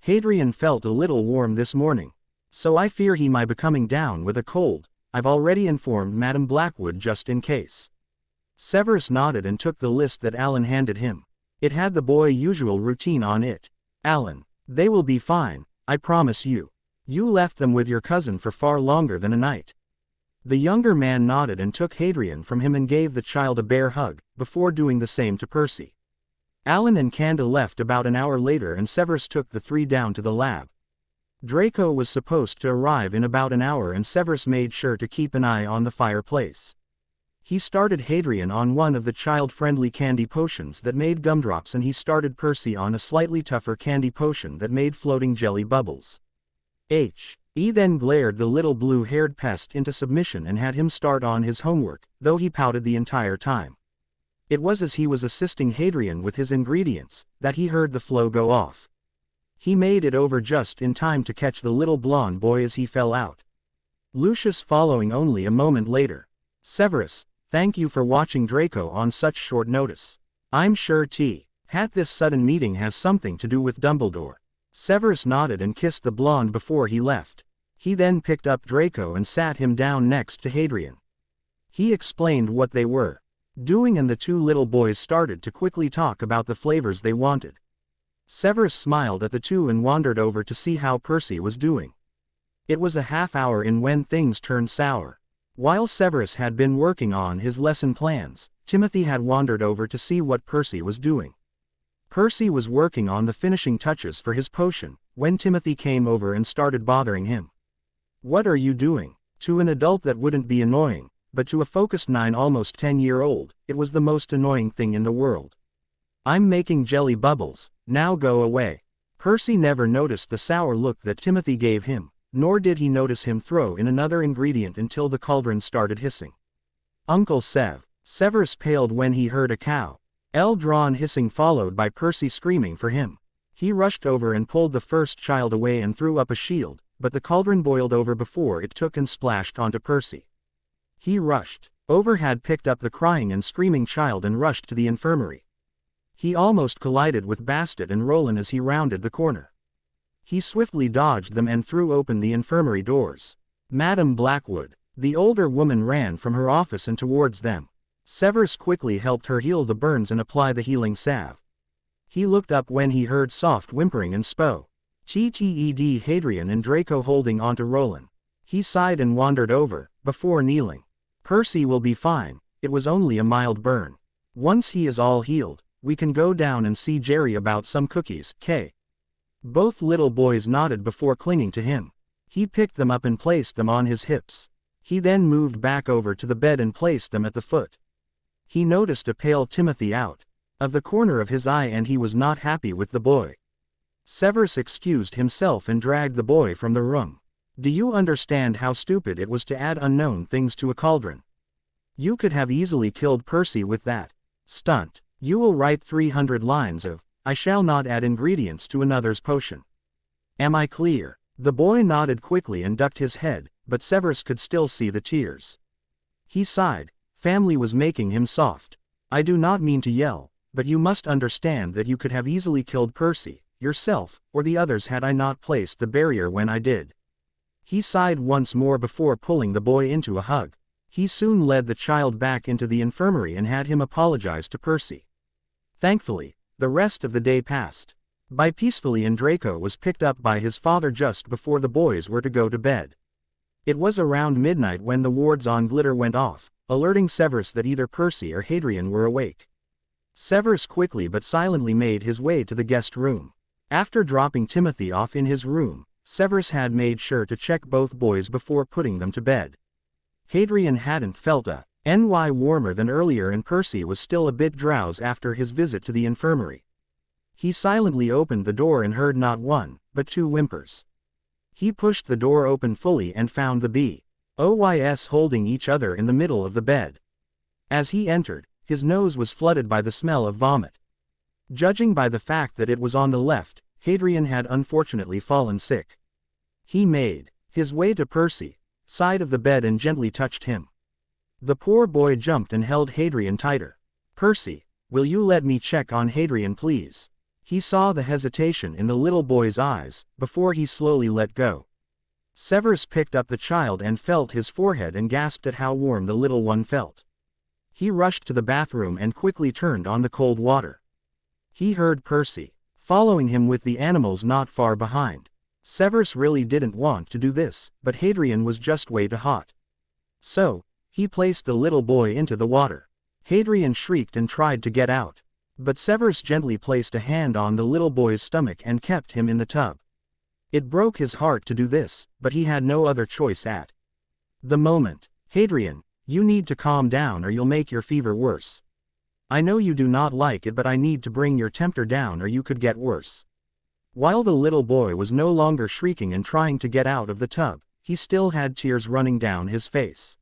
Hadrian felt a little warm this morning. "So I fear he might be coming down with a cold. I've already informed Madam Blackwood just in case." Severus nodded and took the list that Alan handed him. It had the boy's usual routine on it. "Alan, they will be fine, I promise you. You left them with your cousin for far longer than a night." The younger man nodded and took Hadrian from him and gave the child a bear hug, before doing the same to Percy. Alan and Kanda left about an hour later and Severus took the three down to the lab. Draco was supposed to arrive in about an hour and Severus made sure to keep an eye on the fireplace. He started Hadrian on one of the child-friendly candy potions that made gumdrops and he started Percy on a slightly tougher candy potion that made floating jelly bubbles. He then glared the little blue-haired pest into submission and had him start on his homework, though he pouted the entire time. It was as he was assisting Hadrian with his ingredients, that he heard the flow go off. He made it over just in time to catch the little blonde boy as he fell out. Lucius following only a moment later. "Severus, thank you for watching Draco on such short notice. I'm sure this sudden meeting has something to do with Dumbledore." Severus nodded and kissed the blonde before he left. He then picked up Draco and sat him down next to Hadrian. He explained what they were doing and the two little boys started to quickly talk about the flavors they wanted. Severus smiled at the two and wandered over to see how Percy was doing. It was a half hour in when things turned sour. While Severus had been working on his lesson plans, Timothy had wandered over to see what Percy was doing. Percy was working on the finishing touches for his potion, when Timothy came over and started bothering him. "What are you doing?" To an adult that wouldn't be annoying, but to a focused 9 almost 10-year-old, it was the most annoying thing in the world. "I'm making jelly bubbles, now go away." Percy never noticed the sour look that Timothy gave him, nor did he notice him throw in another ingredient until the cauldron started hissing. "Uncle Severus paled when he heard a cow drawn hissing followed by Percy screaming for him. He rushed over and pulled the first child away and threw up a shield, but the cauldron boiled over before it took and splashed onto Percy. He rushed Over had picked up the crying and screaming child and rushed to the infirmary. He almost collided with Bastet and Roland as he rounded the corner. He swiftly dodged them and threw open the infirmary doors. Madame Blackwood. The older woman ran from her office and towards them. Severus quickly helped her heal the burns and apply the healing salve. He looked up when he heard soft whimpering and spoke. Tted Hadrian and Draco holding onto Roland. He sighed and wandered over, before kneeling. Percy will be fine, it was only a mild burn. Once he is all healed, we can go down and see Jerry about some cookies, K. Both little boys nodded before clinging to him. He picked them up and placed them on his hips. He then moved back over to the bed and placed them at the foot. He noticed a pale Timothy out of the corner of his eye and he was not happy with the boy. Severus excused himself and dragged the boy from the room. Do you understand how stupid it was to add unknown things to a cauldron? You could have easily killed Percy with that stunt. You will write 300 lines of, I shall not add ingredients to another's potion. Am I clear? The boy nodded quickly and ducked his head, but Severus could still see the tears. He sighed. Family was making him soft. I do not mean to yell, but you must understand that you could have easily killed Percy, yourself, or the others had I not placed the barrier when I did. He sighed once more before pulling the boy into a hug. He soon led the child back into the infirmary and had him apologize to Percy. Thankfully, the rest of the day passed by peacefully and Draco was picked up by his father just before the boys were to go to bed. It was around midnight when the wards on Glitter went off, alerting Severus that either Percy or Hadrian were awake. Severus quickly but silently made his way to the guest room. After dropping Timothy off in his room, Severus had made sure to check both boys before putting them to bed. Hadrian hadn't felt a NY warmer than earlier and Percy was still a bit drowsy after his visit to the infirmary. He silently opened the door and heard not one, but two whimpers. He pushed the door open fully and found the boys holding each other in the middle of the bed. As he entered, his nose was flooded by the smell of vomit. Judging by the fact that it was on the left, Hadrian had unfortunately fallen sick. He made his way to Percy's side of the bed and gently touched him. The poor boy jumped and held Hadrian tighter. Percy, will you let me check on Hadrian please? He saw the hesitation in the little boy's eyes, before he slowly let go. Severus picked up the child and felt his forehead and gasped at how warm the little one felt. He rushed to the bathroom and quickly turned on the cold water. He heard Percy following him with the animals not far behind. Severus really didn't want to do this, but Hadrian was just way too hot. So, he placed the little boy into the water. Hadrian shrieked and tried to get out. But Severus gently placed a hand on the little boy's stomach and kept him in the tub. It broke his heart to do this, but he had no other choice at the moment. Hadrian, you need to calm down or you'll make your fever worse. I know you do not like it but I need to bring your temperature down or you could get worse. While the little boy was no longer shrieking and trying to get out of the tub, he still had tears running down his face.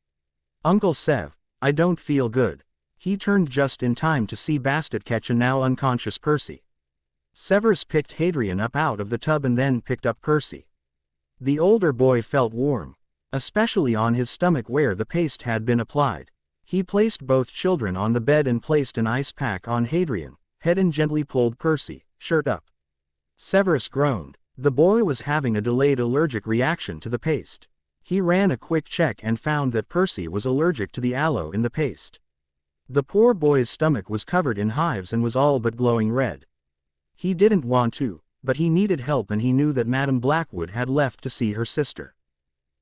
Uncle Sev, I don't feel good. He turned just in time to see Bastet catch a now unconscious Percy. Severus picked Hadrian up out of the tub and then picked up Percy. The older boy felt warm, especially on his stomach where the paste had been applied. He placed both children on the bed and placed an ice pack on Hadrian, head and gently pulled Percy, shirt up. Severus groaned. The boy was having a delayed allergic reaction to the paste. He ran a quick check and found that Percy was allergic to the aloe in the paste. The poor boy's stomach was covered in hives and was all but glowing red. He didn't want to, but he needed help and he knew that Madame Blackwood had left to see her sister.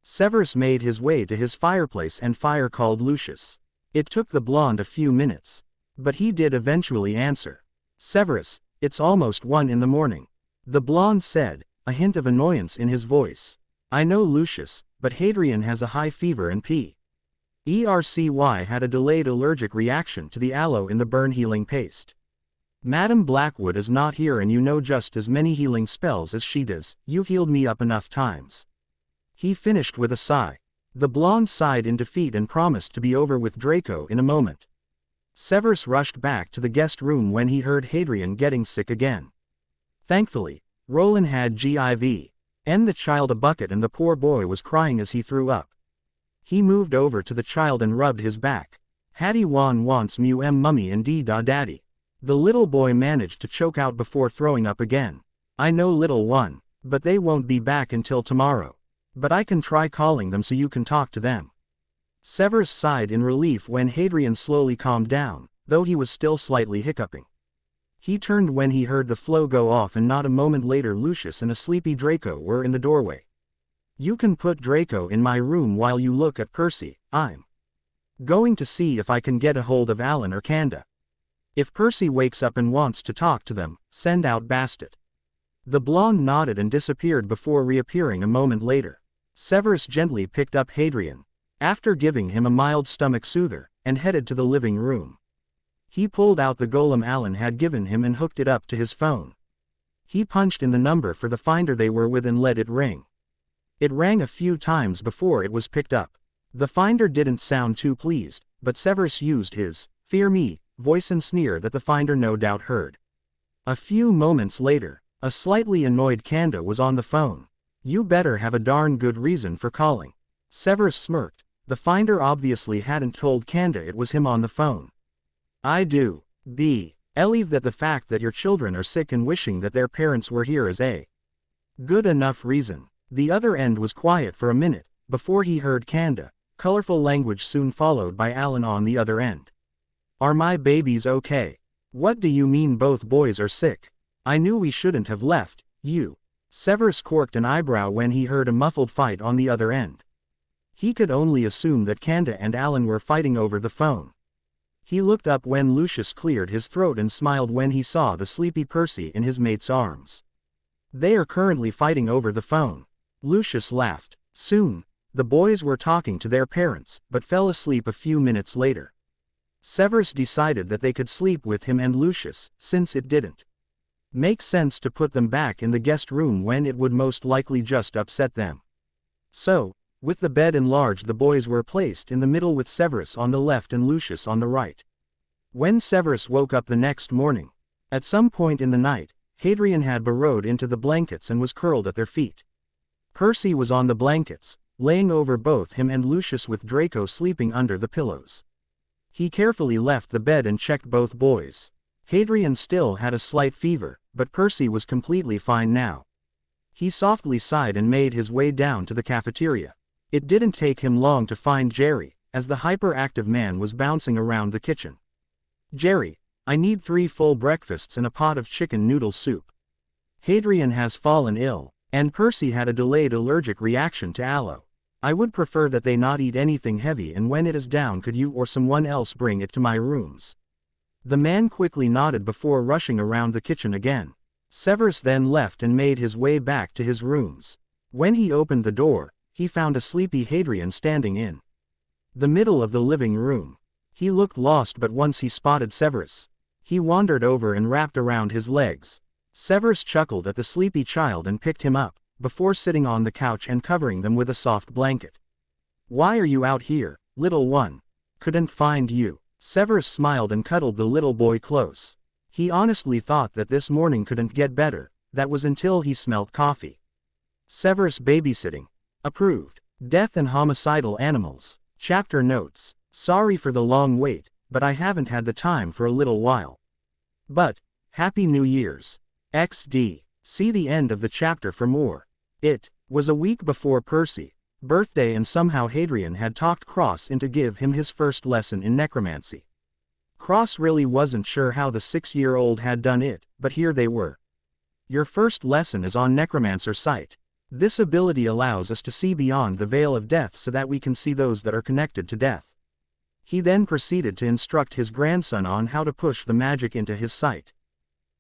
Severus made his way to his fireplace and called Lucius. It took the blonde a few minutes, but he did eventually answer. Severus, it's almost 1 in the morning. The blonde said, a hint of annoyance in his voice. I know Lucius, but Hadrian has a high fever and P-2 had a delayed allergic reaction to the aloe in the burn healing paste. Madame Blackwood is not here and you know just as many healing spells as she does, you've healed me up enough times. He finished with a sigh. The blonde sighed in defeat and promised to be over with Draco in a moment. Severus rushed back to the guest room when he heard Hadrian getting sick again. Thankfully, Roland had give the child a bucket and the poor boy was crying as he threw up. He moved over to the child and rubbed his back. Hattie Wan wants mu mummy and dee da daddy. The little boy managed to choke out before throwing up again. I know little one, but they won't be back until tomorrow. But I can try calling them so you can talk to them. Severus sighed in relief when Hadrian slowly calmed down, though he was still slightly hiccuping. He turned when he heard the flow go off, and not a moment later Lucius and a sleepy Draco were in the doorway. You can put Draco in my room while you look at Percy. I'm going to see if I can get a hold of Alan or Kanda. If Percy wakes up and wants to talk to them, send out Bastet. The blonde nodded and disappeared before reappearing a moment later. Severus gently picked up Hadrian, after giving him a mild stomach soother, and headed to the living room. He pulled out the golem Alan had given him and hooked it up to his phone. He punched in the number for the finder they were with and let it ring. It rang a few times before it was picked up. The finder didn't sound too pleased, but Severus used his "fear me" voice and sneer that the finder no doubt heard. A few moments later, a slightly annoyed Kanda was on the phone. You better have a darn good reason for calling. Severus smirked. The finder obviously hadn't told Kanda it was him on the phone. I do believe that the fact that your children are sick and wishing that their parents were here is a good enough reason. The other end was quiet for a minute, before he heard Kanda, colorful language soon followed by Alan on the other end. Are my babies okay? What do you mean both boys are sick? I knew we shouldn't have left, you. Severus corked an eyebrow when he heard a muffled fight on the other end. He could only assume that Kanda and Alan were fighting over the phone. He looked up when Lucius cleared his throat and smiled when he saw the sleepy Percy in his mate's arms. They are currently fighting over the phone. Lucius laughed. Soon, the boys were talking to their parents, but fell asleep a few minutes later. Severus decided that they could sleep with him and Lucius, since it didn't make sense to put them back in the guest room when it would most likely just upset them. So, with the bed enlarged, the boys were placed in the middle with Severus on the left and Lucius on the right. When Severus woke up the next morning, at some point in the night, Hadrian had burrowed into the blankets and was curled at their feet. Percy was on the blankets, laying over both him and Lucius with Draco sleeping under the pillows. He carefully left the bed and checked both boys. Hadrian still had a slight fever, but Percy was completely fine now. He softly sighed and made his way down to the cafeteria. It didn't take him long to find Jerry, as the hyperactive man was bouncing around the kitchen. Jerry, I need 3 full breakfasts and a pot of chicken noodle soup. Hadrian has fallen ill, and Percy had a delayed allergic reaction to aloe. I would prefer that they not eat anything heavy, and when it is down could you or someone else bring it to my rooms? The man quickly nodded before rushing around the kitchen again. Severus then left and made his way back to his rooms. When he opened the door, he found a sleepy Hadrian standing in the middle of the living room. He looked lost, but once he spotted Severus, he wandered over and wrapped around his legs. Severus chuckled at the sleepy child and picked him up, before sitting on the couch and covering them with a soft blanket. Why are you out here, little one? Couldn't find you. Severus smiled and cuddled the little boy close. He honestly thought that this morning couldn't get better. That was until he smelt coffee. Severus babysitting. Approved. Death and homicidal animals. Chapter notes. Sorry for the long wait, but I haven't had the time for a little while. But, Happy New Year's. XD. See the end of the chapter for more. It was a week before Percy's birthday, and somehow Hadrian had talked Cross into give him his first lesson in necromancy. Cross really wasn't sure how the 6-year-old had done it, but here they were. Your first lesson is on necromancer sight. This ability allows us to see beyond the veil of death so that we can see those that are connected to death. He then proceeded to instruct his grandson on how to push the magic into his sight.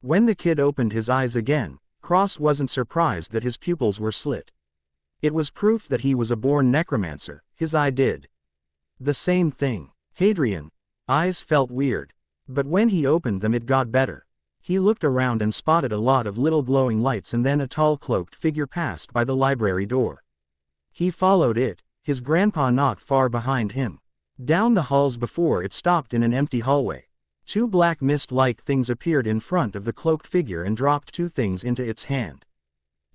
When the kid opened his eyes again, Cross wasn't surprised that his pupils were slit. It was proof that he was a born necromancer. His eye did the same thing. Hadrian's eyes felt weird, but when he opened them it got better. He looked around and spotted a lot of little glowing lights, and then a tall cloaked figure passed by the library door. He followed it, his grandpa not far behind him. Down the halls before it stopped in an empty hallway. 2 black mist-like things appeared in front of the cloaked figure and dropped 2 things into its hand.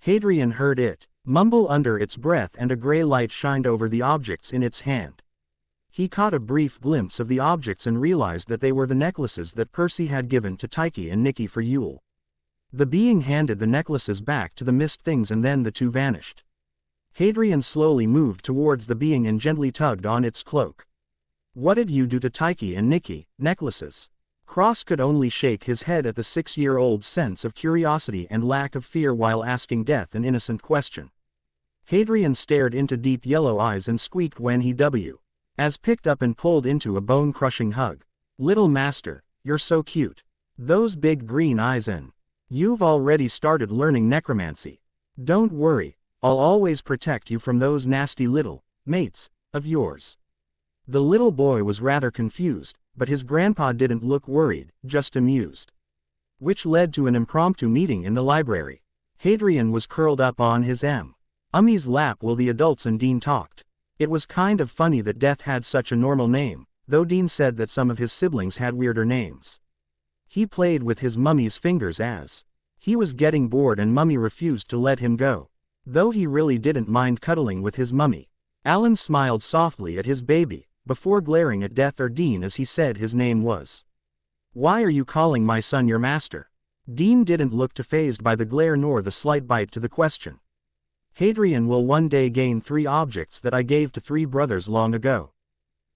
Hadrian heard it mumble under its breath, and a gray light shined over the objects in its hand. He caught a brief glimpse of the objects and realized that they were the necklaces that Percy had given to Tyche and Nikki for Yule. The being handed the necklaces back to the mist things, and then the two vanished. Hadrian slowly moved towards the being and gently tugged on its cloak. "What did you do to Tyche and Nikki, necklaces?" Cross could only shake his head at the 6-year-old's sense of curiosity and lack of fear while asking Death an innocent question. Hadrian stared into deep yellow eyes and squeaked when he as picked up and pulled into a bone-crushing hug. "Little master, you're so cute. Those big green eyes, and you've already started learning necromancy. Don't worry, I'll always protect you from those nasty little mates of yours." The little boy was rather confused, but his grandpa didn't look worried, just amused. Which led to an impromptu meeting in the library. Hadrian was curled up on his Ummy's lap while the adults and Dean talked. It was kind of funny that Death had such a normal name, though Dean said that some of his siblings had weirder names. He played with his mummy's fingers as he was getting bored, and Mummy refused to let him go, though he really didn't mind cuddling with his mummy. Alan smiled softly at his baby, before glaring at Death or Dean as he said his name was. "Why are you calling my son your master?" Dean didn't look too fazed by the glare nor the slight bite to the question. "Hadrian will one day gain 3 objects that I gave to 3 brothers long ago.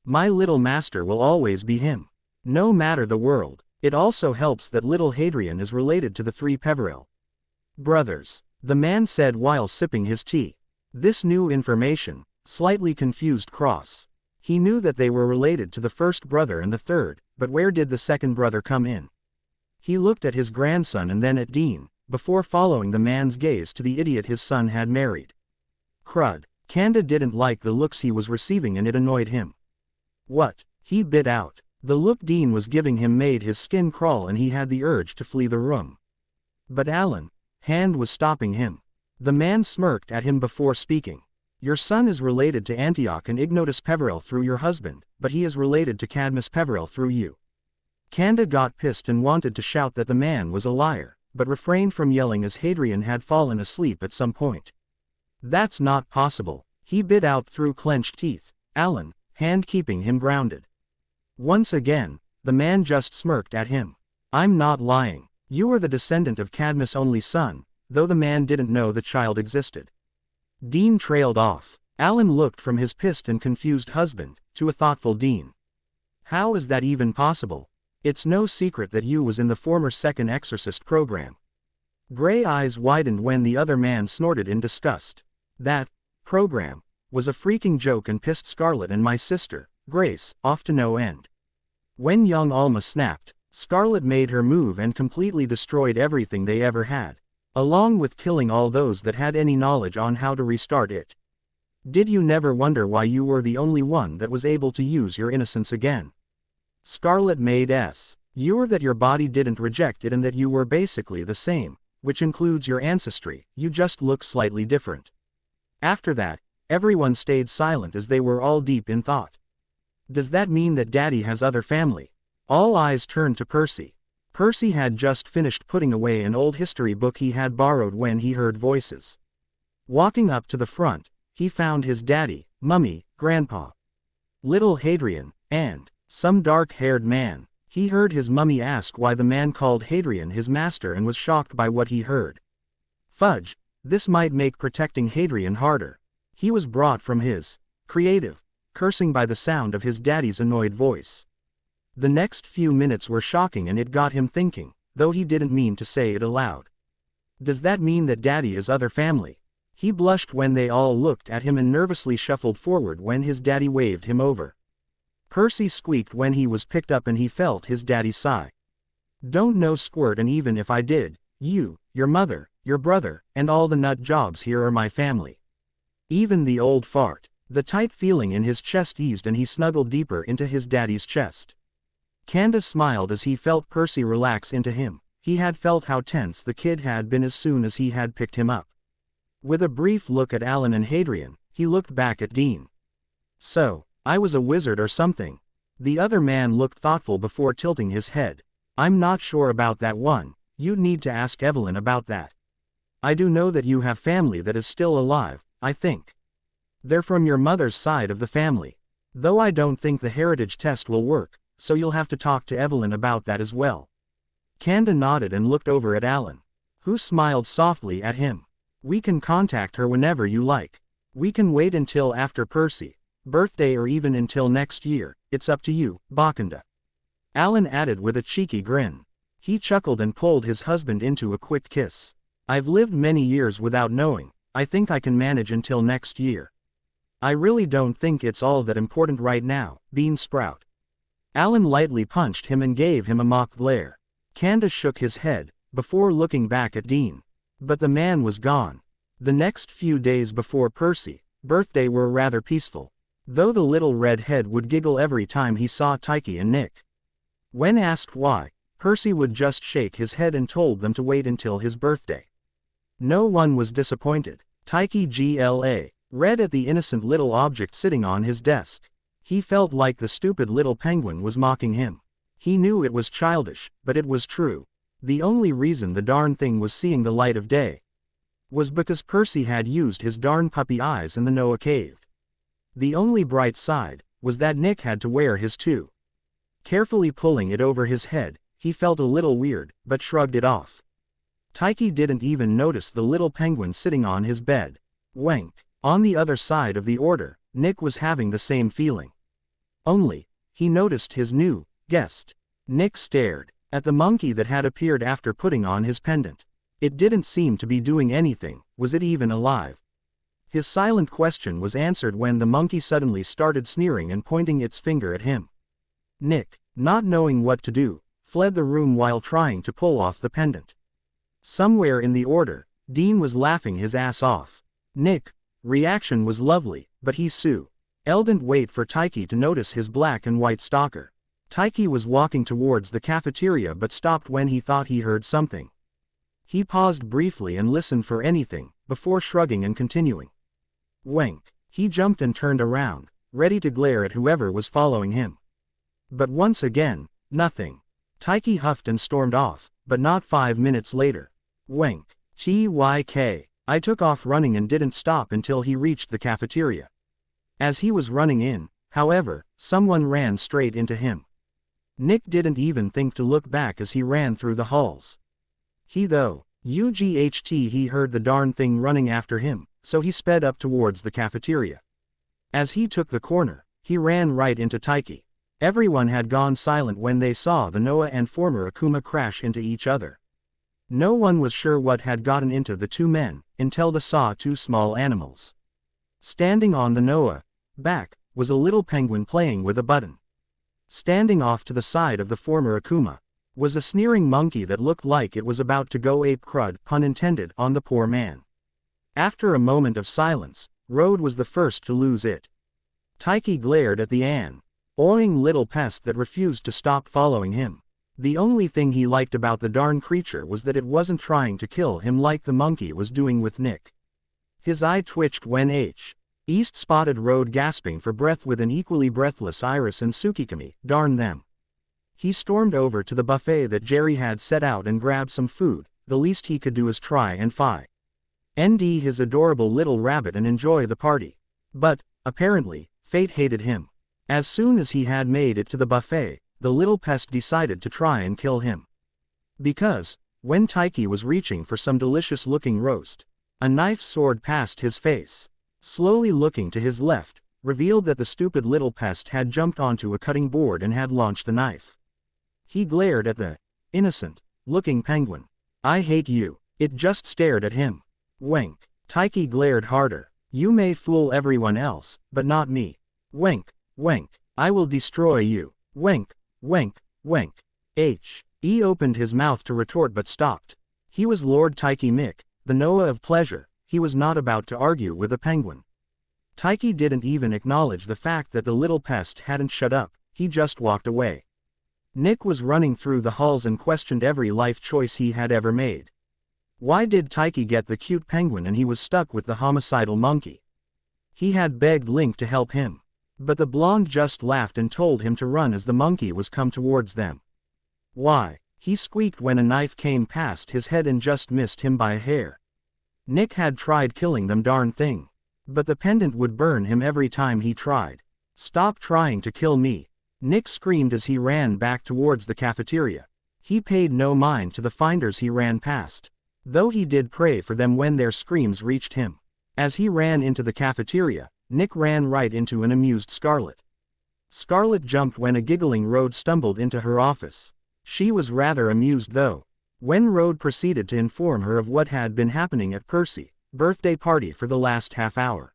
My little master will always be him, no matter the world." It also helps that little Hadrian is related to the 3 Peveril brothers, the man said while sipping his tea. This new information slightly confused Cross. He knew that they were related to the first brother and the third, but where did the second brother come in? He looked at his grandson and then at Dean, before following the man's gaze to the idiot his son had married. Crud. Kanda didn't like the looks he was receiving, and it annoyed him. "What?" he bit out. The look Dean was giving him made his skin crawl, and he had the urge to flee the room. But Alan Hand was stopping him. The man smirked at him before speaking. "Your son is related to Antioch and Ignotus Peveril through your husband, but he is related to Cadmus Peveril through you." Kanda got pissed and wanted to shout that the man was a liar, but refrained from yelling as Hadrian had fallen asleep at some point. "That's not possible," he bit out through clenched teeth, Alan Hand keeping him grounded. Once again, the man just smirked at him. "I'm not lying. You are the descendant of Cadmus' only son," though the man didn't know the child existed. Dean trailed off. Alan looked from his pissed and confused husband to a thoughtful Dean. "How is that even possible? It's no secret that you was in the former Second Exorcist program." Gray eyes widened when the other man snorted in disgust. "That program was a freaking joke and pissed Scarlet and my sister, Grace, off to no end. When young Alma snapped, Scarlet made her move and completely destroyed everything they ever had, along with killing all those that had any knowledge on how to restart it. Did you never wonder why you were the only one that was able to use your innocence again? Scarlet made you're that your body didn't reject it and that you were basically the same, which includes your ancestry, you just look slightly different." After that, everyone stayed silent as they were all deep in thought. "Does that mean that Daddy has other family?" All eyes turned to Percy. Percy had just finished putting away an old history book he had borrowed when he heard voices. Walking up to the front, he found his daddy, mummy, grandpa, little Hadrian, and some dark-haired man. He heard his mummy ask why the man called Hadrian his master and was shocked by what he heard. Fudge, this might make protecting Hadrian harder. He was brought from his creative, cursing by the sound of his daddy's annoyed voice. The next few minutes were shocking and it got him thinking, though he didn't mean to say it aloud. Does that mean that Daddy is other family? He blushed when they all looked at him and nervously shuffled forward when his daddy waved him over. Percy squeaked when he was picked up and he felt his daddy sigh. "Don't know squirt, and even if I did, you, your mother, your brother, and all the nut jobs here are my family. Even the old fart." The tight feeling in his chest eased and he snuggled deeper into his daddy's chest. Kanda smiled as he felt Percy relax into him. He had felt how tense the kid had been as soon as he had picked him up. With a brief look at Alan and Hadrian, he looked back at Dean. "So, I was a wizard or something?" The other man looked thoughtful before tilting his head. "I'm not sure about that one, you'd need to ask Evelyn about that." I do know that you have family that is still alive, I think. They're from your mother's side of the family. Though I don't think the heritage test will work, so you'll have to talk to Evelyn about that as well. Kanda nodded and looked over at Alan, who smiled softly at him. We can contact her whenever you like. We can wait until after Percy's birthday or even until next year, it's up to you, Bakunda. Alan added with a cheeky grin. He chuckled and pulled his husband into a quick kiss. I've lived many years without knowing, I think I can manage until next year. I really don't think it's all that important right now, Bean Sprout. Alan lightly punched him and gave him a mock glare. Kanda shook his head, before looking back at Dean. But the man was gone. The next few days before Percy's birthday were rather peaceful, though the little redhead would giggle every time he saw Taiki and Nick. When asked why, Percy would just shake his head and told them to wait until his birthday. No one was disappointed. Taiki read at the innocent little object sitting on his desk. He felt like the stupid little penguin was mocking him. He knew it was childish, but it was true. The only reason the darn thing was seeing the light of day was because Percy had used his darn puppy eyes in the Noah cave. The only bright side was that Nick had to wear his too. Carefully pulling it over his head, he felt a little weird, but shrugged it off. Taiki didn't even notice the little penguin sitting on his bed. Wank. On the other side of the order, Nick was having the same feeling. Only, he noticed his new guest. Nick stared at the monkey that had appeared after putting on his pendant. It didn't seem to be doing anything, was it even alive? His silent question was answered when the monkey suddenly started sneering and pointing its finger at him. Nick, not knowing what to do, fled the room while trying to pull off the pendant. Somewhere in the order, Dean was laughing his ass off. Nick's reaction was lovely, but he didn't wait for Taiki to notice his black and white stalker. Taiki was walking towards the cafeteria but stopped when he thought he heard something. He paused briefly and listened for anything, before shrugging and continuing. Wank. He jumped and turned around, ready to glare at whoever was following him. But once again, nothing. Taiki huffed and stormed off, but not 5 minutes later. Wank. TYK. I took off running and didn't stop until he reached the cafeteria. As he was running in, however, someone ran straight into him. Nick didn't even think to look back as he ran through the halls. He heard the darn thing running after him, so he sped up towards the cafeteria. As he took the corner, he ran right into Taiki. Everyone had gone silent when they saw the Noah and former Akuma crash into each other. No one was sure what had gotten into the two men, until they saw two small animals. Standing on the Noah back was a little penguin playing with a button. Standing off to the side of the former Akuma was a sneering monkey that looked like it was about to go ape crud, pun intended, on the poor man. After a moment of silence, Road was the first to lose it. Taiki glared at the annoying little pest that refused to stop following him. The only thing he liked about the darn creature was that it wasn't trying to kill him like the monkey was doing with Nick. His eye twitched when East spotted Road gasping for breath with an equally breathless Iris and Tsukikami, darn them. He stormed over to the buffet that Jerry had set out and grabbed some food. The least he could do is try and find his adorable little rabbit and enjoy the party. But, apparently, fate hated him. As soon as he had made it to the buffet, the little pest decided to try and kill him. Because, when Taiki was reaching for some delicious-looking roast, a knife soared past his face. Slowly looking to his left, revealed that the stupid little pest had jumped onto a cutting board and had launched the knife. He glared at the innocent-looking penguin. I hate you. It just stared at him. Wank. Taiki glared harder. You may fool everyone else, but not me. Wank. Wank. I will destroy you. Wank. Wank. Wank. He opened his mouth to retort but stopped. He was Lord Taiki Mick, the Noah of pleasure. He was not about to argue with a penguin. Taiki didn't even acknowledge the fact that the little pest hadn't shut up, he just walked away. Nick was running through the halls and questioned every life choice he had ever made. Why did Taiki get the cute penguin and he was stuck with the homicidal monkey? He had begged Link to help him. But the blonde just laughed and told him to run as the monkey was come towards them. Why? He squeaked when a knife came past his head and just missed him by a hair. Nick had tried killing them darn thing. But the pendant would burn him every time he tried. Stop trying to kill me, Nick screamed as he ran back towards the cafeteria. He paid no mind to the finders he ran past, though he did pray for them when their screams reached him. As he ran into the cafeteria, Nick ran right into an amused Scarlet. Scarlet jumped when a giggling Rhodes stumbled into her office. She was rather amused though, when Rhodes proceeded to inform her of what had been happening at Percy's birthday party for the last half hour.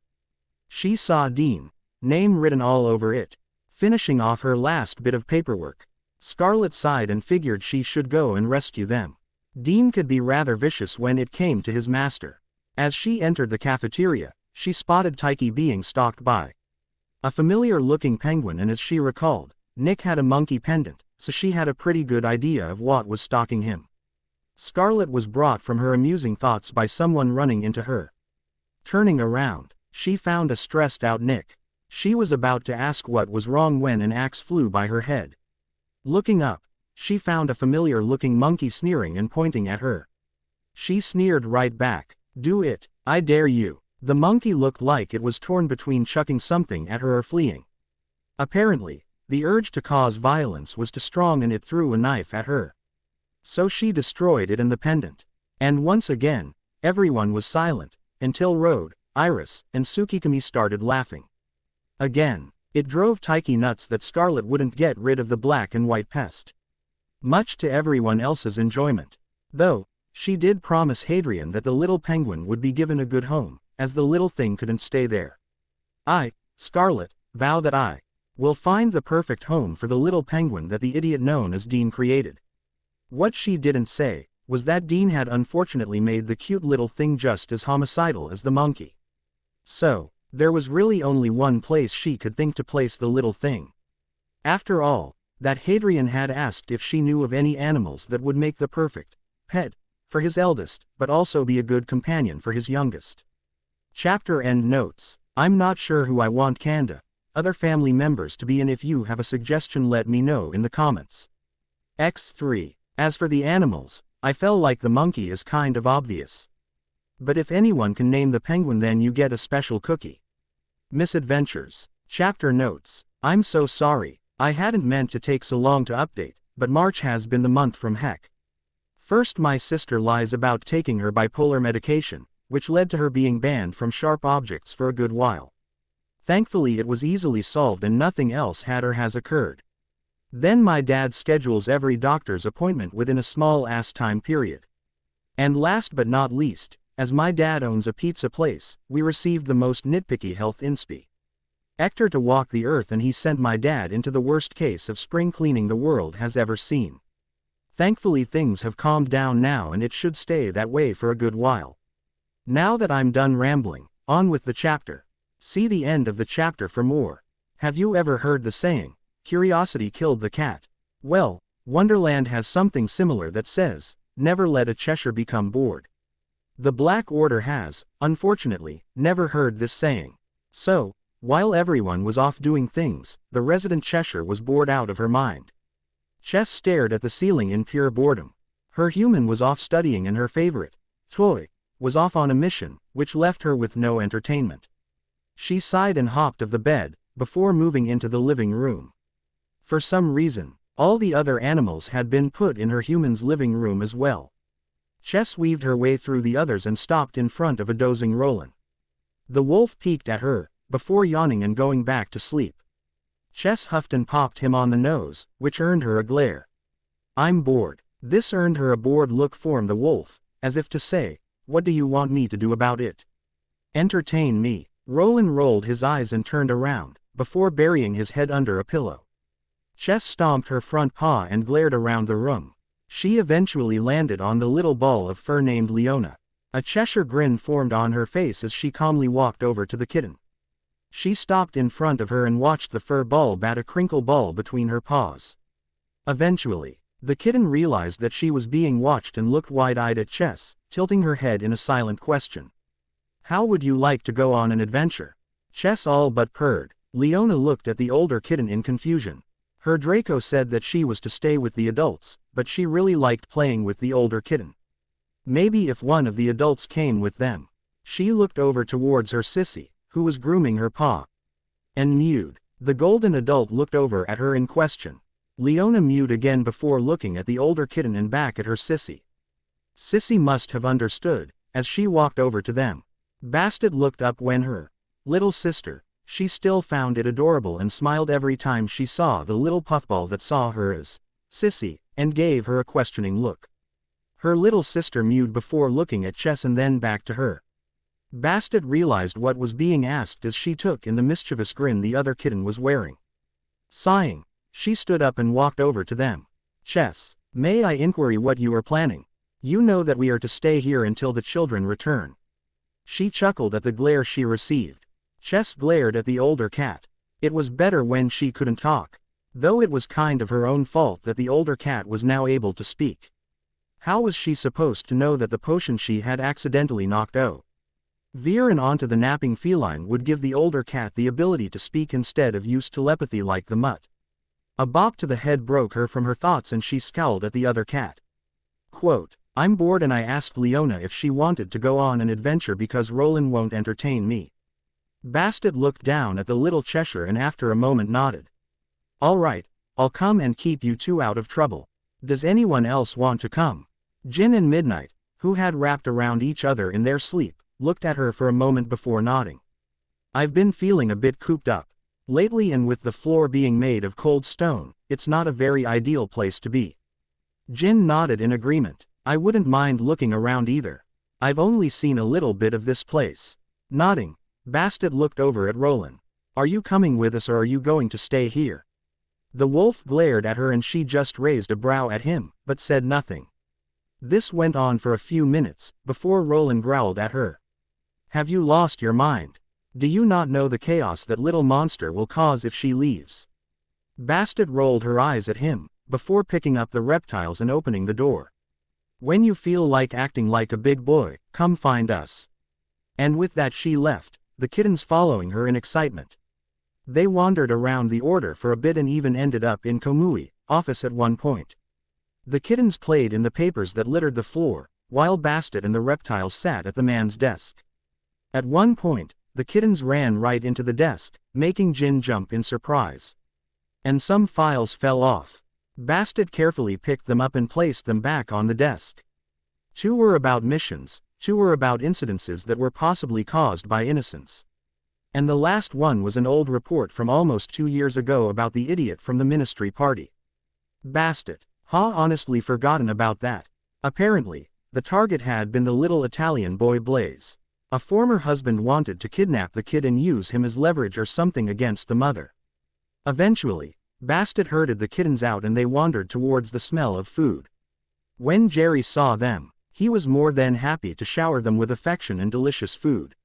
She saw Dean's name written all over it, finishing off her last bit of paperwork. Scarlet sighed and figured she should go and rescue them. Dean could be rather vicious when it came to his master. As she entered the cafeteria, she spotted Tyke being stalked by a familiar-looking penguin, and as she recalled, Nick had a monkey pendant, so she had a pretty good idea of what was stalking him. Scarlet was brought from her amusing thoughts by someone running into her. Turning around, she found a stressed-out Nick. She was about to ask what was wrong when an axe flew by her head. Looking up, she found a familiar-looking monkey sneering and pointing at her. She sneered right back. "Do it, I dare you." The monkey looked like it was torn between chucking something at her or fleeing. Apparently, the urge to cause violence was too strong and it threw a knife at her. So she destroyed it and the pendant. And once again, everyone was silent, until Rhodes, Iris, and Tsukikami started laughing. Again, it drove Tyke nuts that Scarlet wouldn't get rid of the black and white pest. Much to everyone else's enjoyment. Though, she did promise Hadrian that the little penguin would be given a good home, as the little thing couldn't stay there. "I, Scarlet, vow that I will find the perfect home for the little penguin that the idiot known as Dean created." What she didn't say was that Dean had unfortunately made the cute little thing just as homicidal as the monkey. So, there was really only one place she could think to place the little thing. After all, that Hadrian had asked if she knew of any animals that would make the perfect pet for his eldest, but also be a good companion for his youngest. Chapter end notes. I'm not sure who I want Kanda, other family members to be, and if you have a suggestion let me know in the comments. X3. As for the animals, I felt like the monkey is kind of obvious. But if anyone can name the penguin, then you get a special cookie. Misadventures. Chapter notes. I'm so sorry, I hadn't meant to take so long to update, but March has been the month from heck. First, my sister lies about taking her bipolar medication, which led to her being banned from sharp objects for a good while. Thankfully it was easily solved and nothing else had or has occurred. Then my dad schedules every doctor's appointment within a small-ass time period. And last but not least, as my dad owns a pizza place, we received the most nitpicky health inspe. Ector to walk the earth, and he sent my dad into the worst case of spring cleaning the world has ever seen. Thankfully things have calmed down now and it should stay that way for a good while. Now that I'm done rambling, on with the chapter. See the end of the chapter for more. Have you ever heard the saying, "Curiosity killed the cat"? Well, Wonderland has something similar that says, "Never let a Cheshire become bored." The Black Order has, unfortunately, never heard this saying. So, while everyone was off doing things, the resident Cheshire was bored out of her mind. Chess stared at the ceiling in pure boredom. Her human was off studying and her favorite toy was off on a mission, which left her with no entertainment. She sighed and hopped off the bed, before moving into the living room. For some reason, all the other animals had been put in her human's living room as well. Chess weaved her way through the others and stopped in front of a dozing Roland. The wolf peeked at her, before yawning and going back to sleep. Chess huffed and popped him on the nose, which earned her a glare. "I'm bored." This earned her a bored look from the wolf, as if to say, "What do you want me to do about it?" "Entertain me." Roland rolled his eyes and turned around, before burying his head under a pillow. Chess stomped her front paw and glared around the room. She eventually landed on the little ball of fur named Leona. A Cheshire grin formed on her face as she calmly walked over to the kitten. She stopped in front of her and watched the fur ball bat a crinkle ball between her paws. Eventually, the kitten realized that she was being watched and looked wide-eyed at Chess, tilting her head in a silent question. "How would you like to go on an adventure?" Chess all but purred. Leona looked at the older kitten in confusion. Her Draco said that she was to stay with the adults, but she really liked playing with the older kitten. Maybe if one of the adults came with them. She looked over towards her sissy, who was grooming her paw. And mewed. The golden adult looked over at her in question. Leona mewed again before looking at the older kitten and back at her sissy. Sissy must have understood, as she walked over to them. Bastet looked up when her little sister, she still found it adorable and smiled every time she saw the little puffball that saw her as sissy, and gave her a questioning look. Her little sister mewed before looking at Chess and then back to her. Bastet realized what was being asked as she took in the mischievous grin the other kitten was wearing. Sighing, she stood up and walked over to them. Chess, may I inquire what you are planning? You know that we are to stay here until the children return. She chuckled at the glare she received. Chess glared at the older cat. It was better when she couldn't talk. Though it was kind of her own fault that the older cat was now able to speak. How was she supposed to know that the potion she had accidentally knocked over and onto the napping feline would give the older cat the ability to speak instead of use telepathy like the mutt? A bop to the head broke her from her thoughts and she scowled at the other cat. Quote, I'm bored and I asked Leona if she wanted to go on an adventure because Roland won't entertain me. Bastet looked down at the little Cheshire and after a moment nodded. All right, I'll come and keep you two out of trouble. Does anyone else want to come? Jin and Midnight, who had wrapped around each other in their sleep, looked at her for a moment before nodding. I've been feeling a bit cooped up lately, and with the floor being made of cold stone, it's not a very ideal place to be. Jin nodded in agreement. I wouldn't mind looking around either. I've only seen a little bit of this place. Nodding, Bastet looked over at Roland. Are you coming with us or are you going to stay here? The wolf glared at her and she just raised a brow at him, but said nothing. This went on for a few minutes, before Roland growled at her. Have you lost your mind? Do you not know the chaos that little monster will cause if she leaves? Bastet rolled her eyes at him, before picking up the reptiles and opening the door. When you feel like acting like a big boy, come find us. And with that she left, the kittens following her in excitement. They wandered around the order for a bit and even ended up in Komui's office at one point. The kittens played in the papers that littered the floor, while Bastet and the reptiles sat at the man's desk. At one point, the kittens ran right into the desk, making Jin jump in surprise. And some files fell off. Bastet carefully picked them up and placed them back on the desk. 2 were about missions, 2 were about incidences that were possibly caused by innocence. And the last one was an old report from almost 2 years ago about the idiot from the ministry party. Bastet had honestly forgotten about that. Apparently, the target had been the little Italian boy Blaze. A former husband wanted to kidnap the kid and use him as leverage or something against the mother. Eventually, Bastet herded the kittens out and they wandered towards the smell of food. When Jerry saw them, he was more than happy to shower them with affection and delicious food.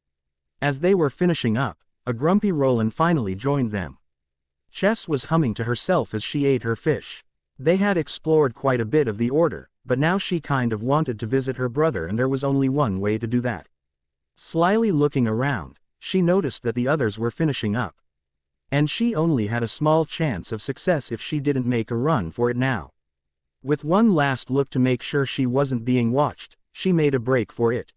As they were finishing up, a grumpy Roland finally joined them. Chess was humming to herself as she ate her fish. They had explored quite a bit of the order, but now she kind of wanted to visit her brother and there was only one way to do that. Slyly looking around, she noticed that the others were finishing up. And she only had a small chance of success if she didn't make a run for it now. With one last look to make sure she wasn't being watched, she made a break for it.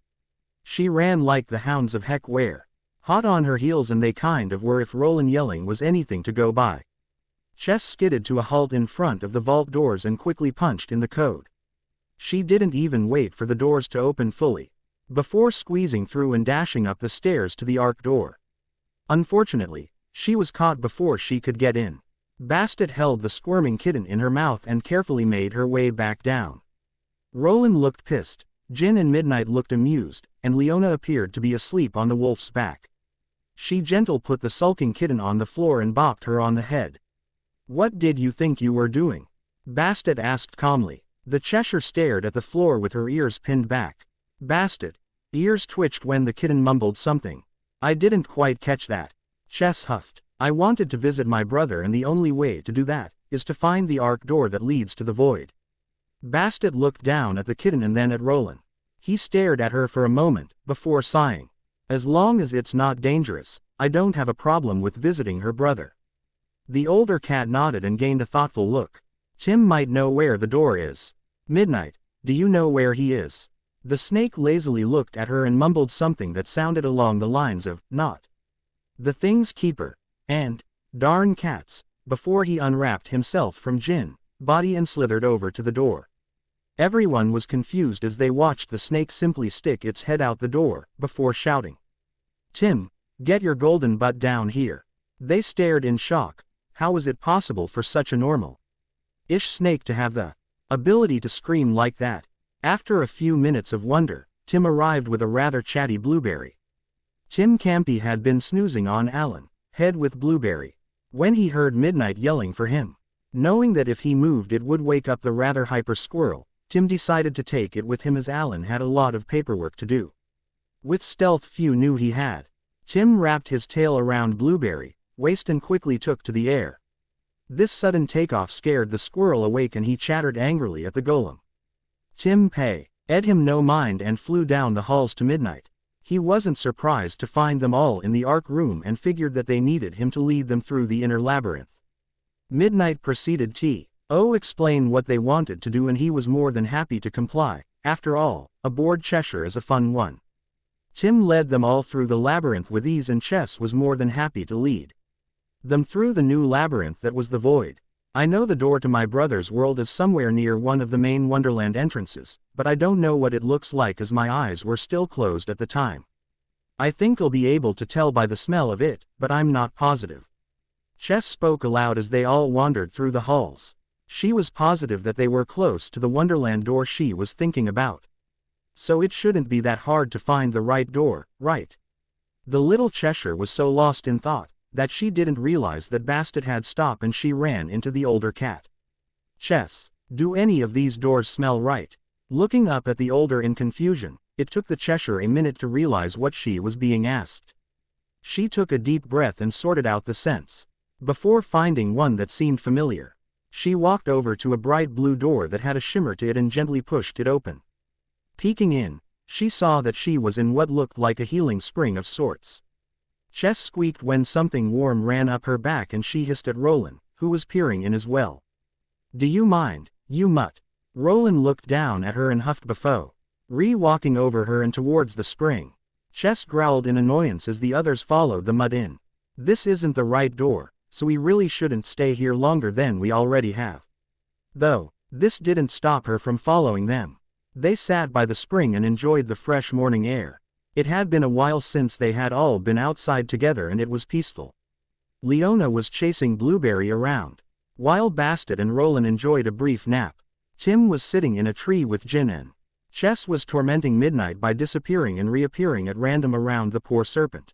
She ran like the hounds of heck were. Hot on her heels and they kind of were if Roland yelling was anything to go by. Chess skidded to a halt in front of the vault doors and quickly punched in the code. She didn't even wait for the doors to open fully, before squeezing through and dashing up the stairs to the arc door. Unfortunately, she was caught before she could get in. Bastet held the squirming kitten in her mouth and carefully made her way back down. Roland looked pissed, Jin and Midnight looked amused, and Leona appeared to be asleep on the wolf's back. She gently put the sulking kitten on the floor and bopped her on the head. What did you think you were doing? Bastet asked calmly. The Cheshire stared at the floor with her ears pinned back. Bastet, ears twitched when the kitten mumbled something. I didn't quite catch that. Chess huffed. I wanted to visit my brother and the only way to do that is to find the arc door that leads to the void. Bastet looked down at the kitten and then at Roland. He stared at her for a moment, before sighing. As long as it's not dangerous, I don't have a problem with visiting her brother. The older cat nodded and gained a thoughtful look. Tim might know where the door is. Midnight, do you know where he is? The snake lazily looked at her and mumbled something that sounded along the lines of, "Not the thing's keeper," and, "Darn cats," before he unwrapped himself from Jin body and slithered over to the door. Everyone was confused as they watched the snake simply stick its head out the door, before shouting, "Tim, get your golden butt down here." They stared in shock. How was it possible for such a normal-ish snake to have the ability to scream like that? After a few minutes of wonder, Tim arrived with a rather chatty Blueberry. Tim Campy had been snoozing on Alan, head with Blueberry, when he heard Midnight yelling for him. Knowing that if he moved it would wake up the rather hyper squirrel, Tim decided to take it with him as Alan had a lot of paperwork to do. With stealth few knew he had. Tim wrapped his tail around Blueberry, waist and quickly took to the air. This sudden takeoff scared the squirrel awake and he chattered angrily at the golem. Tim paid him no mind and flew down the halls to Midnight. He wasn't surprised to find them all in the Ark room and figured that they needed him to lead them through the inner labyrinth. Midnight proceeded to explain what they wanted to do and he was more than happy to comply. After all, aboard Cheshire is a fun one. Tim led them all through the labyrinth with ease and Chess was more than happy to lead them through the new labyrinth that was the void. I know the door to my brother's world is somewhere near one of the main Wonderland entrances, but I don't know what it looks like as my eyes were still closed at the time. I think I'll be able to tell by the smell of it, but I'm not positive. Chess spoke aloud as they all wandered through the halls. She was positive that they were close to the Wonderland door she was thinking about. So it shouldn't be that hard to find the right door, right? The little Cheshire was so lost in thought that she didn't realize that Bastet had stopped and she ran into the older cat. Chess, do any of these doors smell right? Looking up at the older in confusion, it took the Cheshire a minute to realize what she was being asked. She took a deep breath and sorted out the scents. Before finding one that seemed familiar, she walked over to a bright blue door that had a shimmer to it and gently pushed it open. Peeking in, she saw that she was in what looked like a healing spring of sorts. Chess squeaked when something warm ran up her back and she hissed at Roland, who was peering in as well. "Do you mind, you mutt?" Roland looked down at her and huffed before walking over her and towards the spring. Chess growled in annoyance as the others followed the mutt in. "This isn't the right door, so we really shouldn't stay here longer than we already have." Though, this didn't stop her from following them. They sat by the spring and enjoyed the fresh morning air. It had been a while since they had all been outside together and it was peaceful. Leona was chasing Blueberry around, while Bastet and Roland enjoyed a brief nap. Tim was sitting in a tree with Jin and Chess was tormenting Midnight by disappearing and reappearing at random around the poor serpent.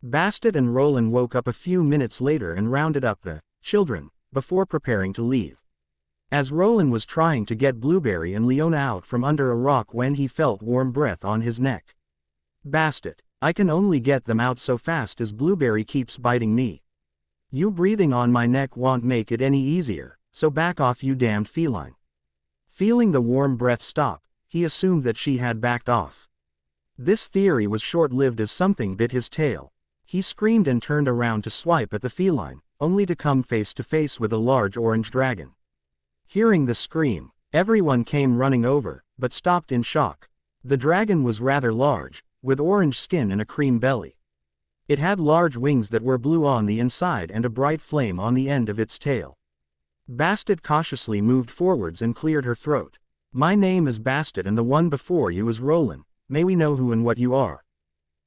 Bastet and Roland woke up a few minutes later and rounded up the children, before preparing to leave. As Roland was trying to get Blueberry and Leona out from under a rock when he felt warm breath on his neck. "Bastet, I can only get them out so fast as Blueberry keeps biting me. You breathing on my neck won't make it any easier, so back off you damned feline." Feeling the warm breath stop, he assumed that she had backed off. This theory was short-lived as something bit his tail. He screamed and turned around to swipe at the feline, only to come face to face with a large orange dragon. Hearing the scream, everyone came running over, but stopped in shock. The dragon was rather large, with orange skin and a cream belly. It had large wings that were blue on the inside and a bright flame on the end of its tail. Bastet cautiously moved forwards and cleared her throat. "My name is Bastet and the one before you is Roland. May we know who and what you are?"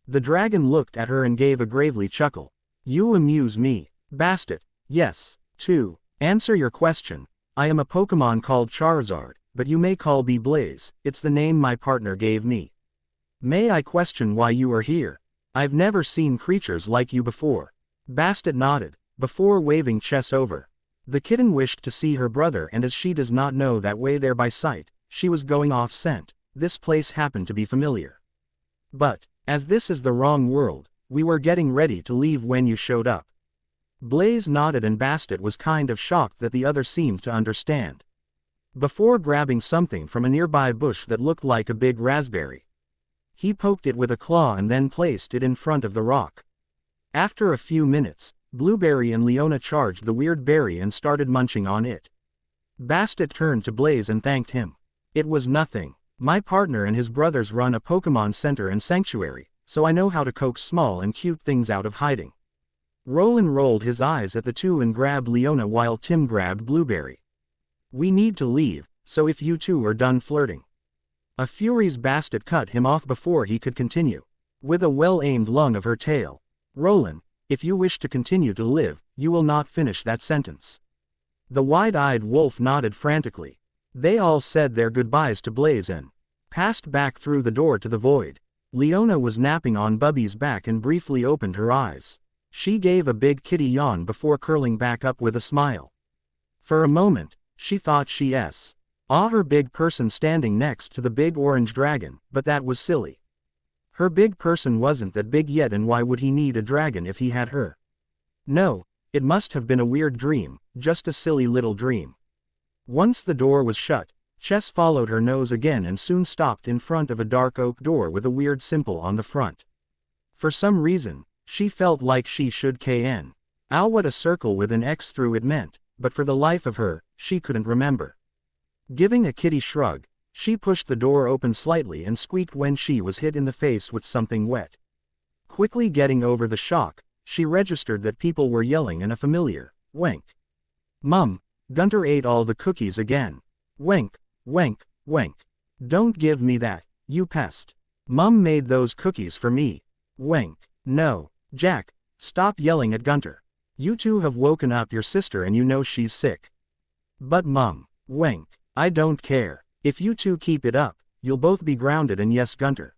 The dragon looked at her and gave a gravely chuckle. "You amuse me, Bastet." "Yes, to answer your question, I am a Pokemon called Charizard, but you may call me Blaze, it's the name my partner gave me. May I question why you are here? I've never seen creatures like you before." Bastet nodded, before waving Chess over. The kitten wished to see her brother and as she does not know that way there by sight, she was going off scent. This place happened to be familiar. "But, as this is the wrong world, we were getting ready to leave when you showed up." Blaze nodded and Bastet was kind of shocked that the other seemed to understand. Before grabbing something from a nearby bush that looked like a big raspberry, he poked it with a claw and then placed it in front of the rock. After a few minutes, Blueberry and Leona charged the weird berry and started munching on it. Bastet turned to Blaze and thanked him. "It was nothing. My partner and his brothers run a Pokemon Center and Sanctuary, so I know how to coax small and cute things out of hiding. Roland rolled his eyes at the two and grabbed Leona while Tim grabbed Blueberry. We need to leave, so if you two are done flirting. A Fury's Bastet cut him off before he could continue. With a well-aimed lung of her tail. Roland, if you wish to continue to live, you will not finish that sentence. The wide-eyed wolf nodded frantically. They all said their goodbyes to Blaze and passed back through the door to the void. Leona was napping on Bubby's back and briefly opened her eyes. She gave a big kitty yawn before curling back up with a smile. For a moment, she thought she saw her big person standing next to the big orange dragon, but that was silly. Her big person wasn't that big yet, and why would he need a dragon if he had her? No, it must have been a weird dream, just a silly little dream. Once the door was shut, Chess followed her nose again and soon stopped in front of a dark oak door with a weird symbol on the front. For some reason, she felt like she should KN. Ow, what a circle with an X through it meant, but for the life of her, she couldn't remember. Giving a kitty shrug, she pushed the door open slightly and squeaked when she was hit in the face with something wet. Quickly getting over the shock, she registered that people were yelling in a familiar "Wenk." "Mum, Gunter ate all the cookies again. Wenk, wenk, wenk. Don't give me that, you pest. Mum made those cookies for me. Wenk. No, Jack, stop yelling at Gunter. You two have woken up your sister and you know she's sick." "But Mum, wenk, I don't care. If you two keep it up, you'll both be grounded, and yes, Gunter.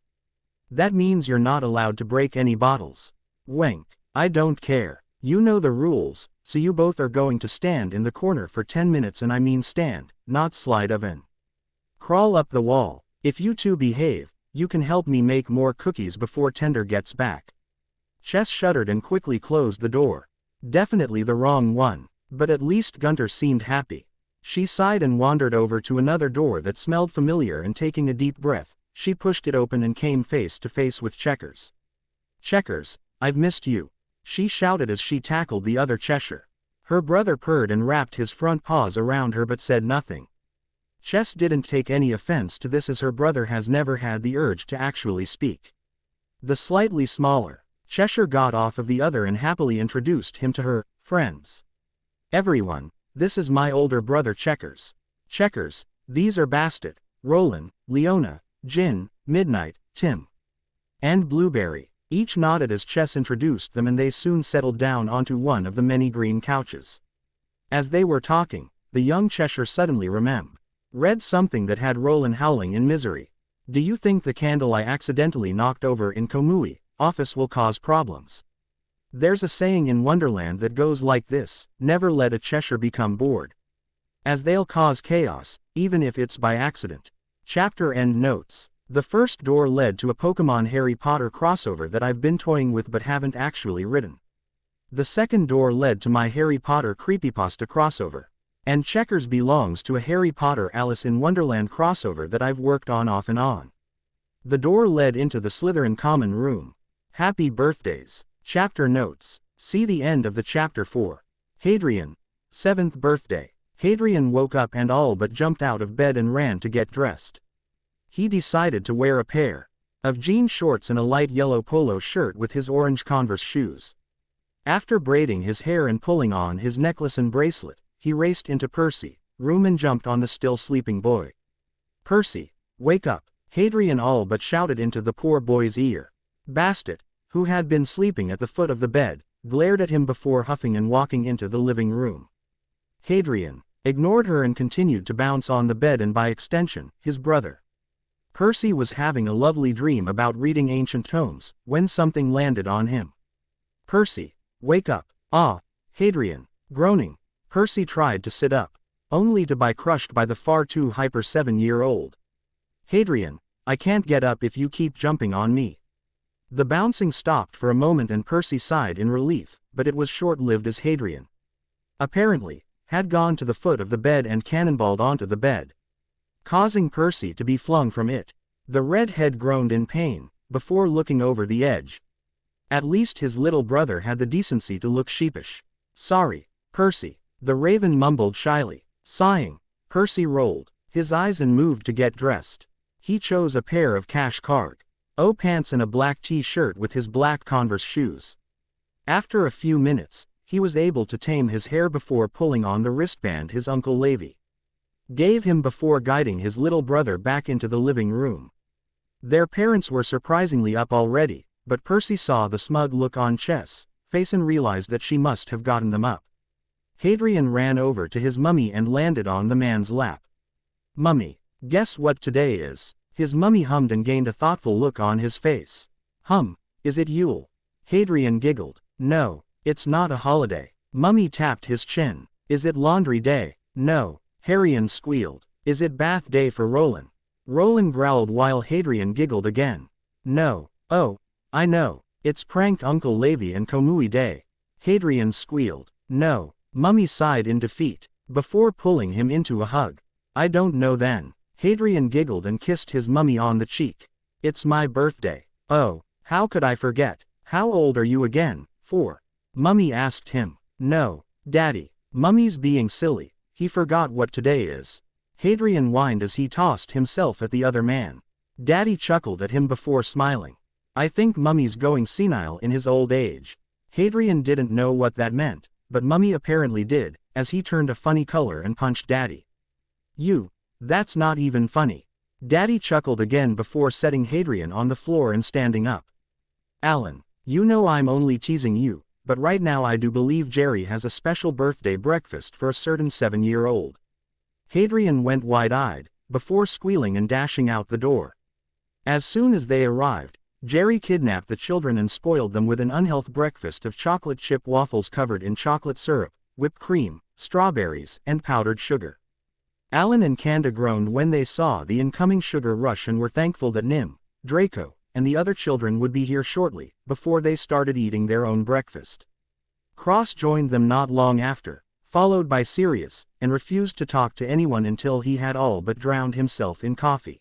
That means you're not allowed to break any bottles. Wenk, I don't care. You know the rules, so you both are going to stand in the corner for 10 minutes, and I mean stand, not slide of in. Crawl up the wall. If you two behave, you can help me make more cookies before Tender gets back." Chess shuddered and quickly closed the door. Definitely the wrong one, but at least Gunter seemed happy. She sighed and wandered over to another door that smelled familiar, and taking a deep breath, she pushed it open and came face to face with Checkers. "Checkers, I've missed you," she shouted as she tackled the other Cheshire. Her brother purred and wrapped his front paws around her but said nothing. Chess didn't take any offense to this, as her brother has never had the urge to actually speak. The slightly smaller Cheshire got off of the other and happily introduced him to her friends. "Everyone, this is my older brother Checkers. Checkers, these are Bastet, Roland, Leona, Jin, Midnight, Tim, and Blueberry." Each nodded as Chess introduced them, and they soon settled down onto one of the many green couches. As they were talking, the young Cheshire suddenly read something that had Roland howling in misery. "Do you think the candle I accidentally knocked over in Komui office will cause problems? There's a saying in Wonderland that goes like this: never let a Cheshire become bored, as they'll cause chaos, even if it's by accident." Chapter end notes. The first door led to a Pokemon Harry Potter crossover that I've been toying with but haven't actually written. The second door led to my Harry Potter creepypasta crossover. And Checkers belongs to a Harry Potter Alice in Wonderland crossover that I've worked on off and on. The door led into the Slytherin common room. Happy birthdays. Chapter notes. See the end of the chapter for Hadrian. 7th birthday. Hadrian woke up and all but jumped out of bed and ran to get dressed. He decided to wear a pair of jean shorts and a light yellow polo shirt with his orange Converse shoes. After braiding his hair and pulling on his necklace and bracelet, he raced into Percy's room and jumped on the still sleeping boy. "Percy, wake up!" Hadrian all but shouted into the poor boy's ear. Bastet, who had been sleeping at the foot of the bed, glared at him before huffing and walking into the living room. Hadrian ignored her and continued to bounce on the bed and by extension, his brother. Percy was having a lovely dream about reading ancient tomes, when something landed on him. "Percy, wake up!" "Ah!" Hadrian, groaning. Percy tried to sit up, only to be crushed by the far too hyper 7-year-old. "Hadrian, I can't get up if you keep jumping on me." The bouncing stopped for a moment and Percy sighed in relief, but it was short-lived as Hadrian, apparently, had gone to the foot of the bed and cannonballed onto the bed, causing Percy to be flung from it. The redhead groaned in pain, before looking over the edge. At least his little brother had the decency to look sheepish. "Sorry, Percy," the raven mumbled shyly. Sighing, Percy rolled his eyes and moved to get dressed. He chose a pair of cash cargo pants and a black t-shirt with his black Converse shoes. After a few minutes, he was able to tame his hair before pulling on the wristband his Uncle Levi gave him before guiding his little brother back into the living room. Their parents were surprisingly up already, but Percy saw the smug look on Chess' face and realized that she must have gotten them up. Hadrian ran over to his mummy and landed on the man's lap. "Mummy, guess what today is?" His mummy hummed and gained a thoughtful look on his face. Is it Yule?" Hadrian giggled. "No, it's not a holiday." Mummy tapped his chin. "Is it laundry day?" "No." Hadrian squealed. "Is it bath day for Roland?" Roland growled while Hadrian giggled again. "No." "Oh, I know. It's prank Uncle Levi and Komui Day." Hadrian squealed. "No." Mummy sighed in defeat, before pulling him into a hug. "I don't know then." Hadrian giggled and kissed his mummy on the cheek. "It's my birthday." "Oh, how could I forget? How old are you again?" "4." Mummy asked him. "No, Daddy." Mummy's being silly. He forgot what today is. Hadrian whined as he tossed himself at the other man. Daddy chuckled at him before smiling. "I think Mummy's going senile in his old age." Hadrian didn't know what that meant, but Mummy apparently did, as he turned a funny color and punched Daddy. That's not even funny." Daddy chuckled again before setting Hadrian on the floor and standing up. "Alan, you know I'm only teasing you, but right now I do believe Jerry has a special birthday breakfast for a certain 7-year-old. Hadrian went wide-eyed, before squealing and dashing out the door. As soon as they arrived, Jerry kidnapped the children and spoiled them with an unhealthy breakfast of chocolate chip waffles covered in chocolate syrup, whipped cream, strawberries, and powdered sugar. Alan and Kanda groaned when they saw the incoming sugar rush and were thankful that Nim, Draco, and the other children would be here shortly, before they started eating their own breakfast. Cross joined them not long after, followed by Sirius, and refused to talk to anyone until he had all but drowned himself in coffee.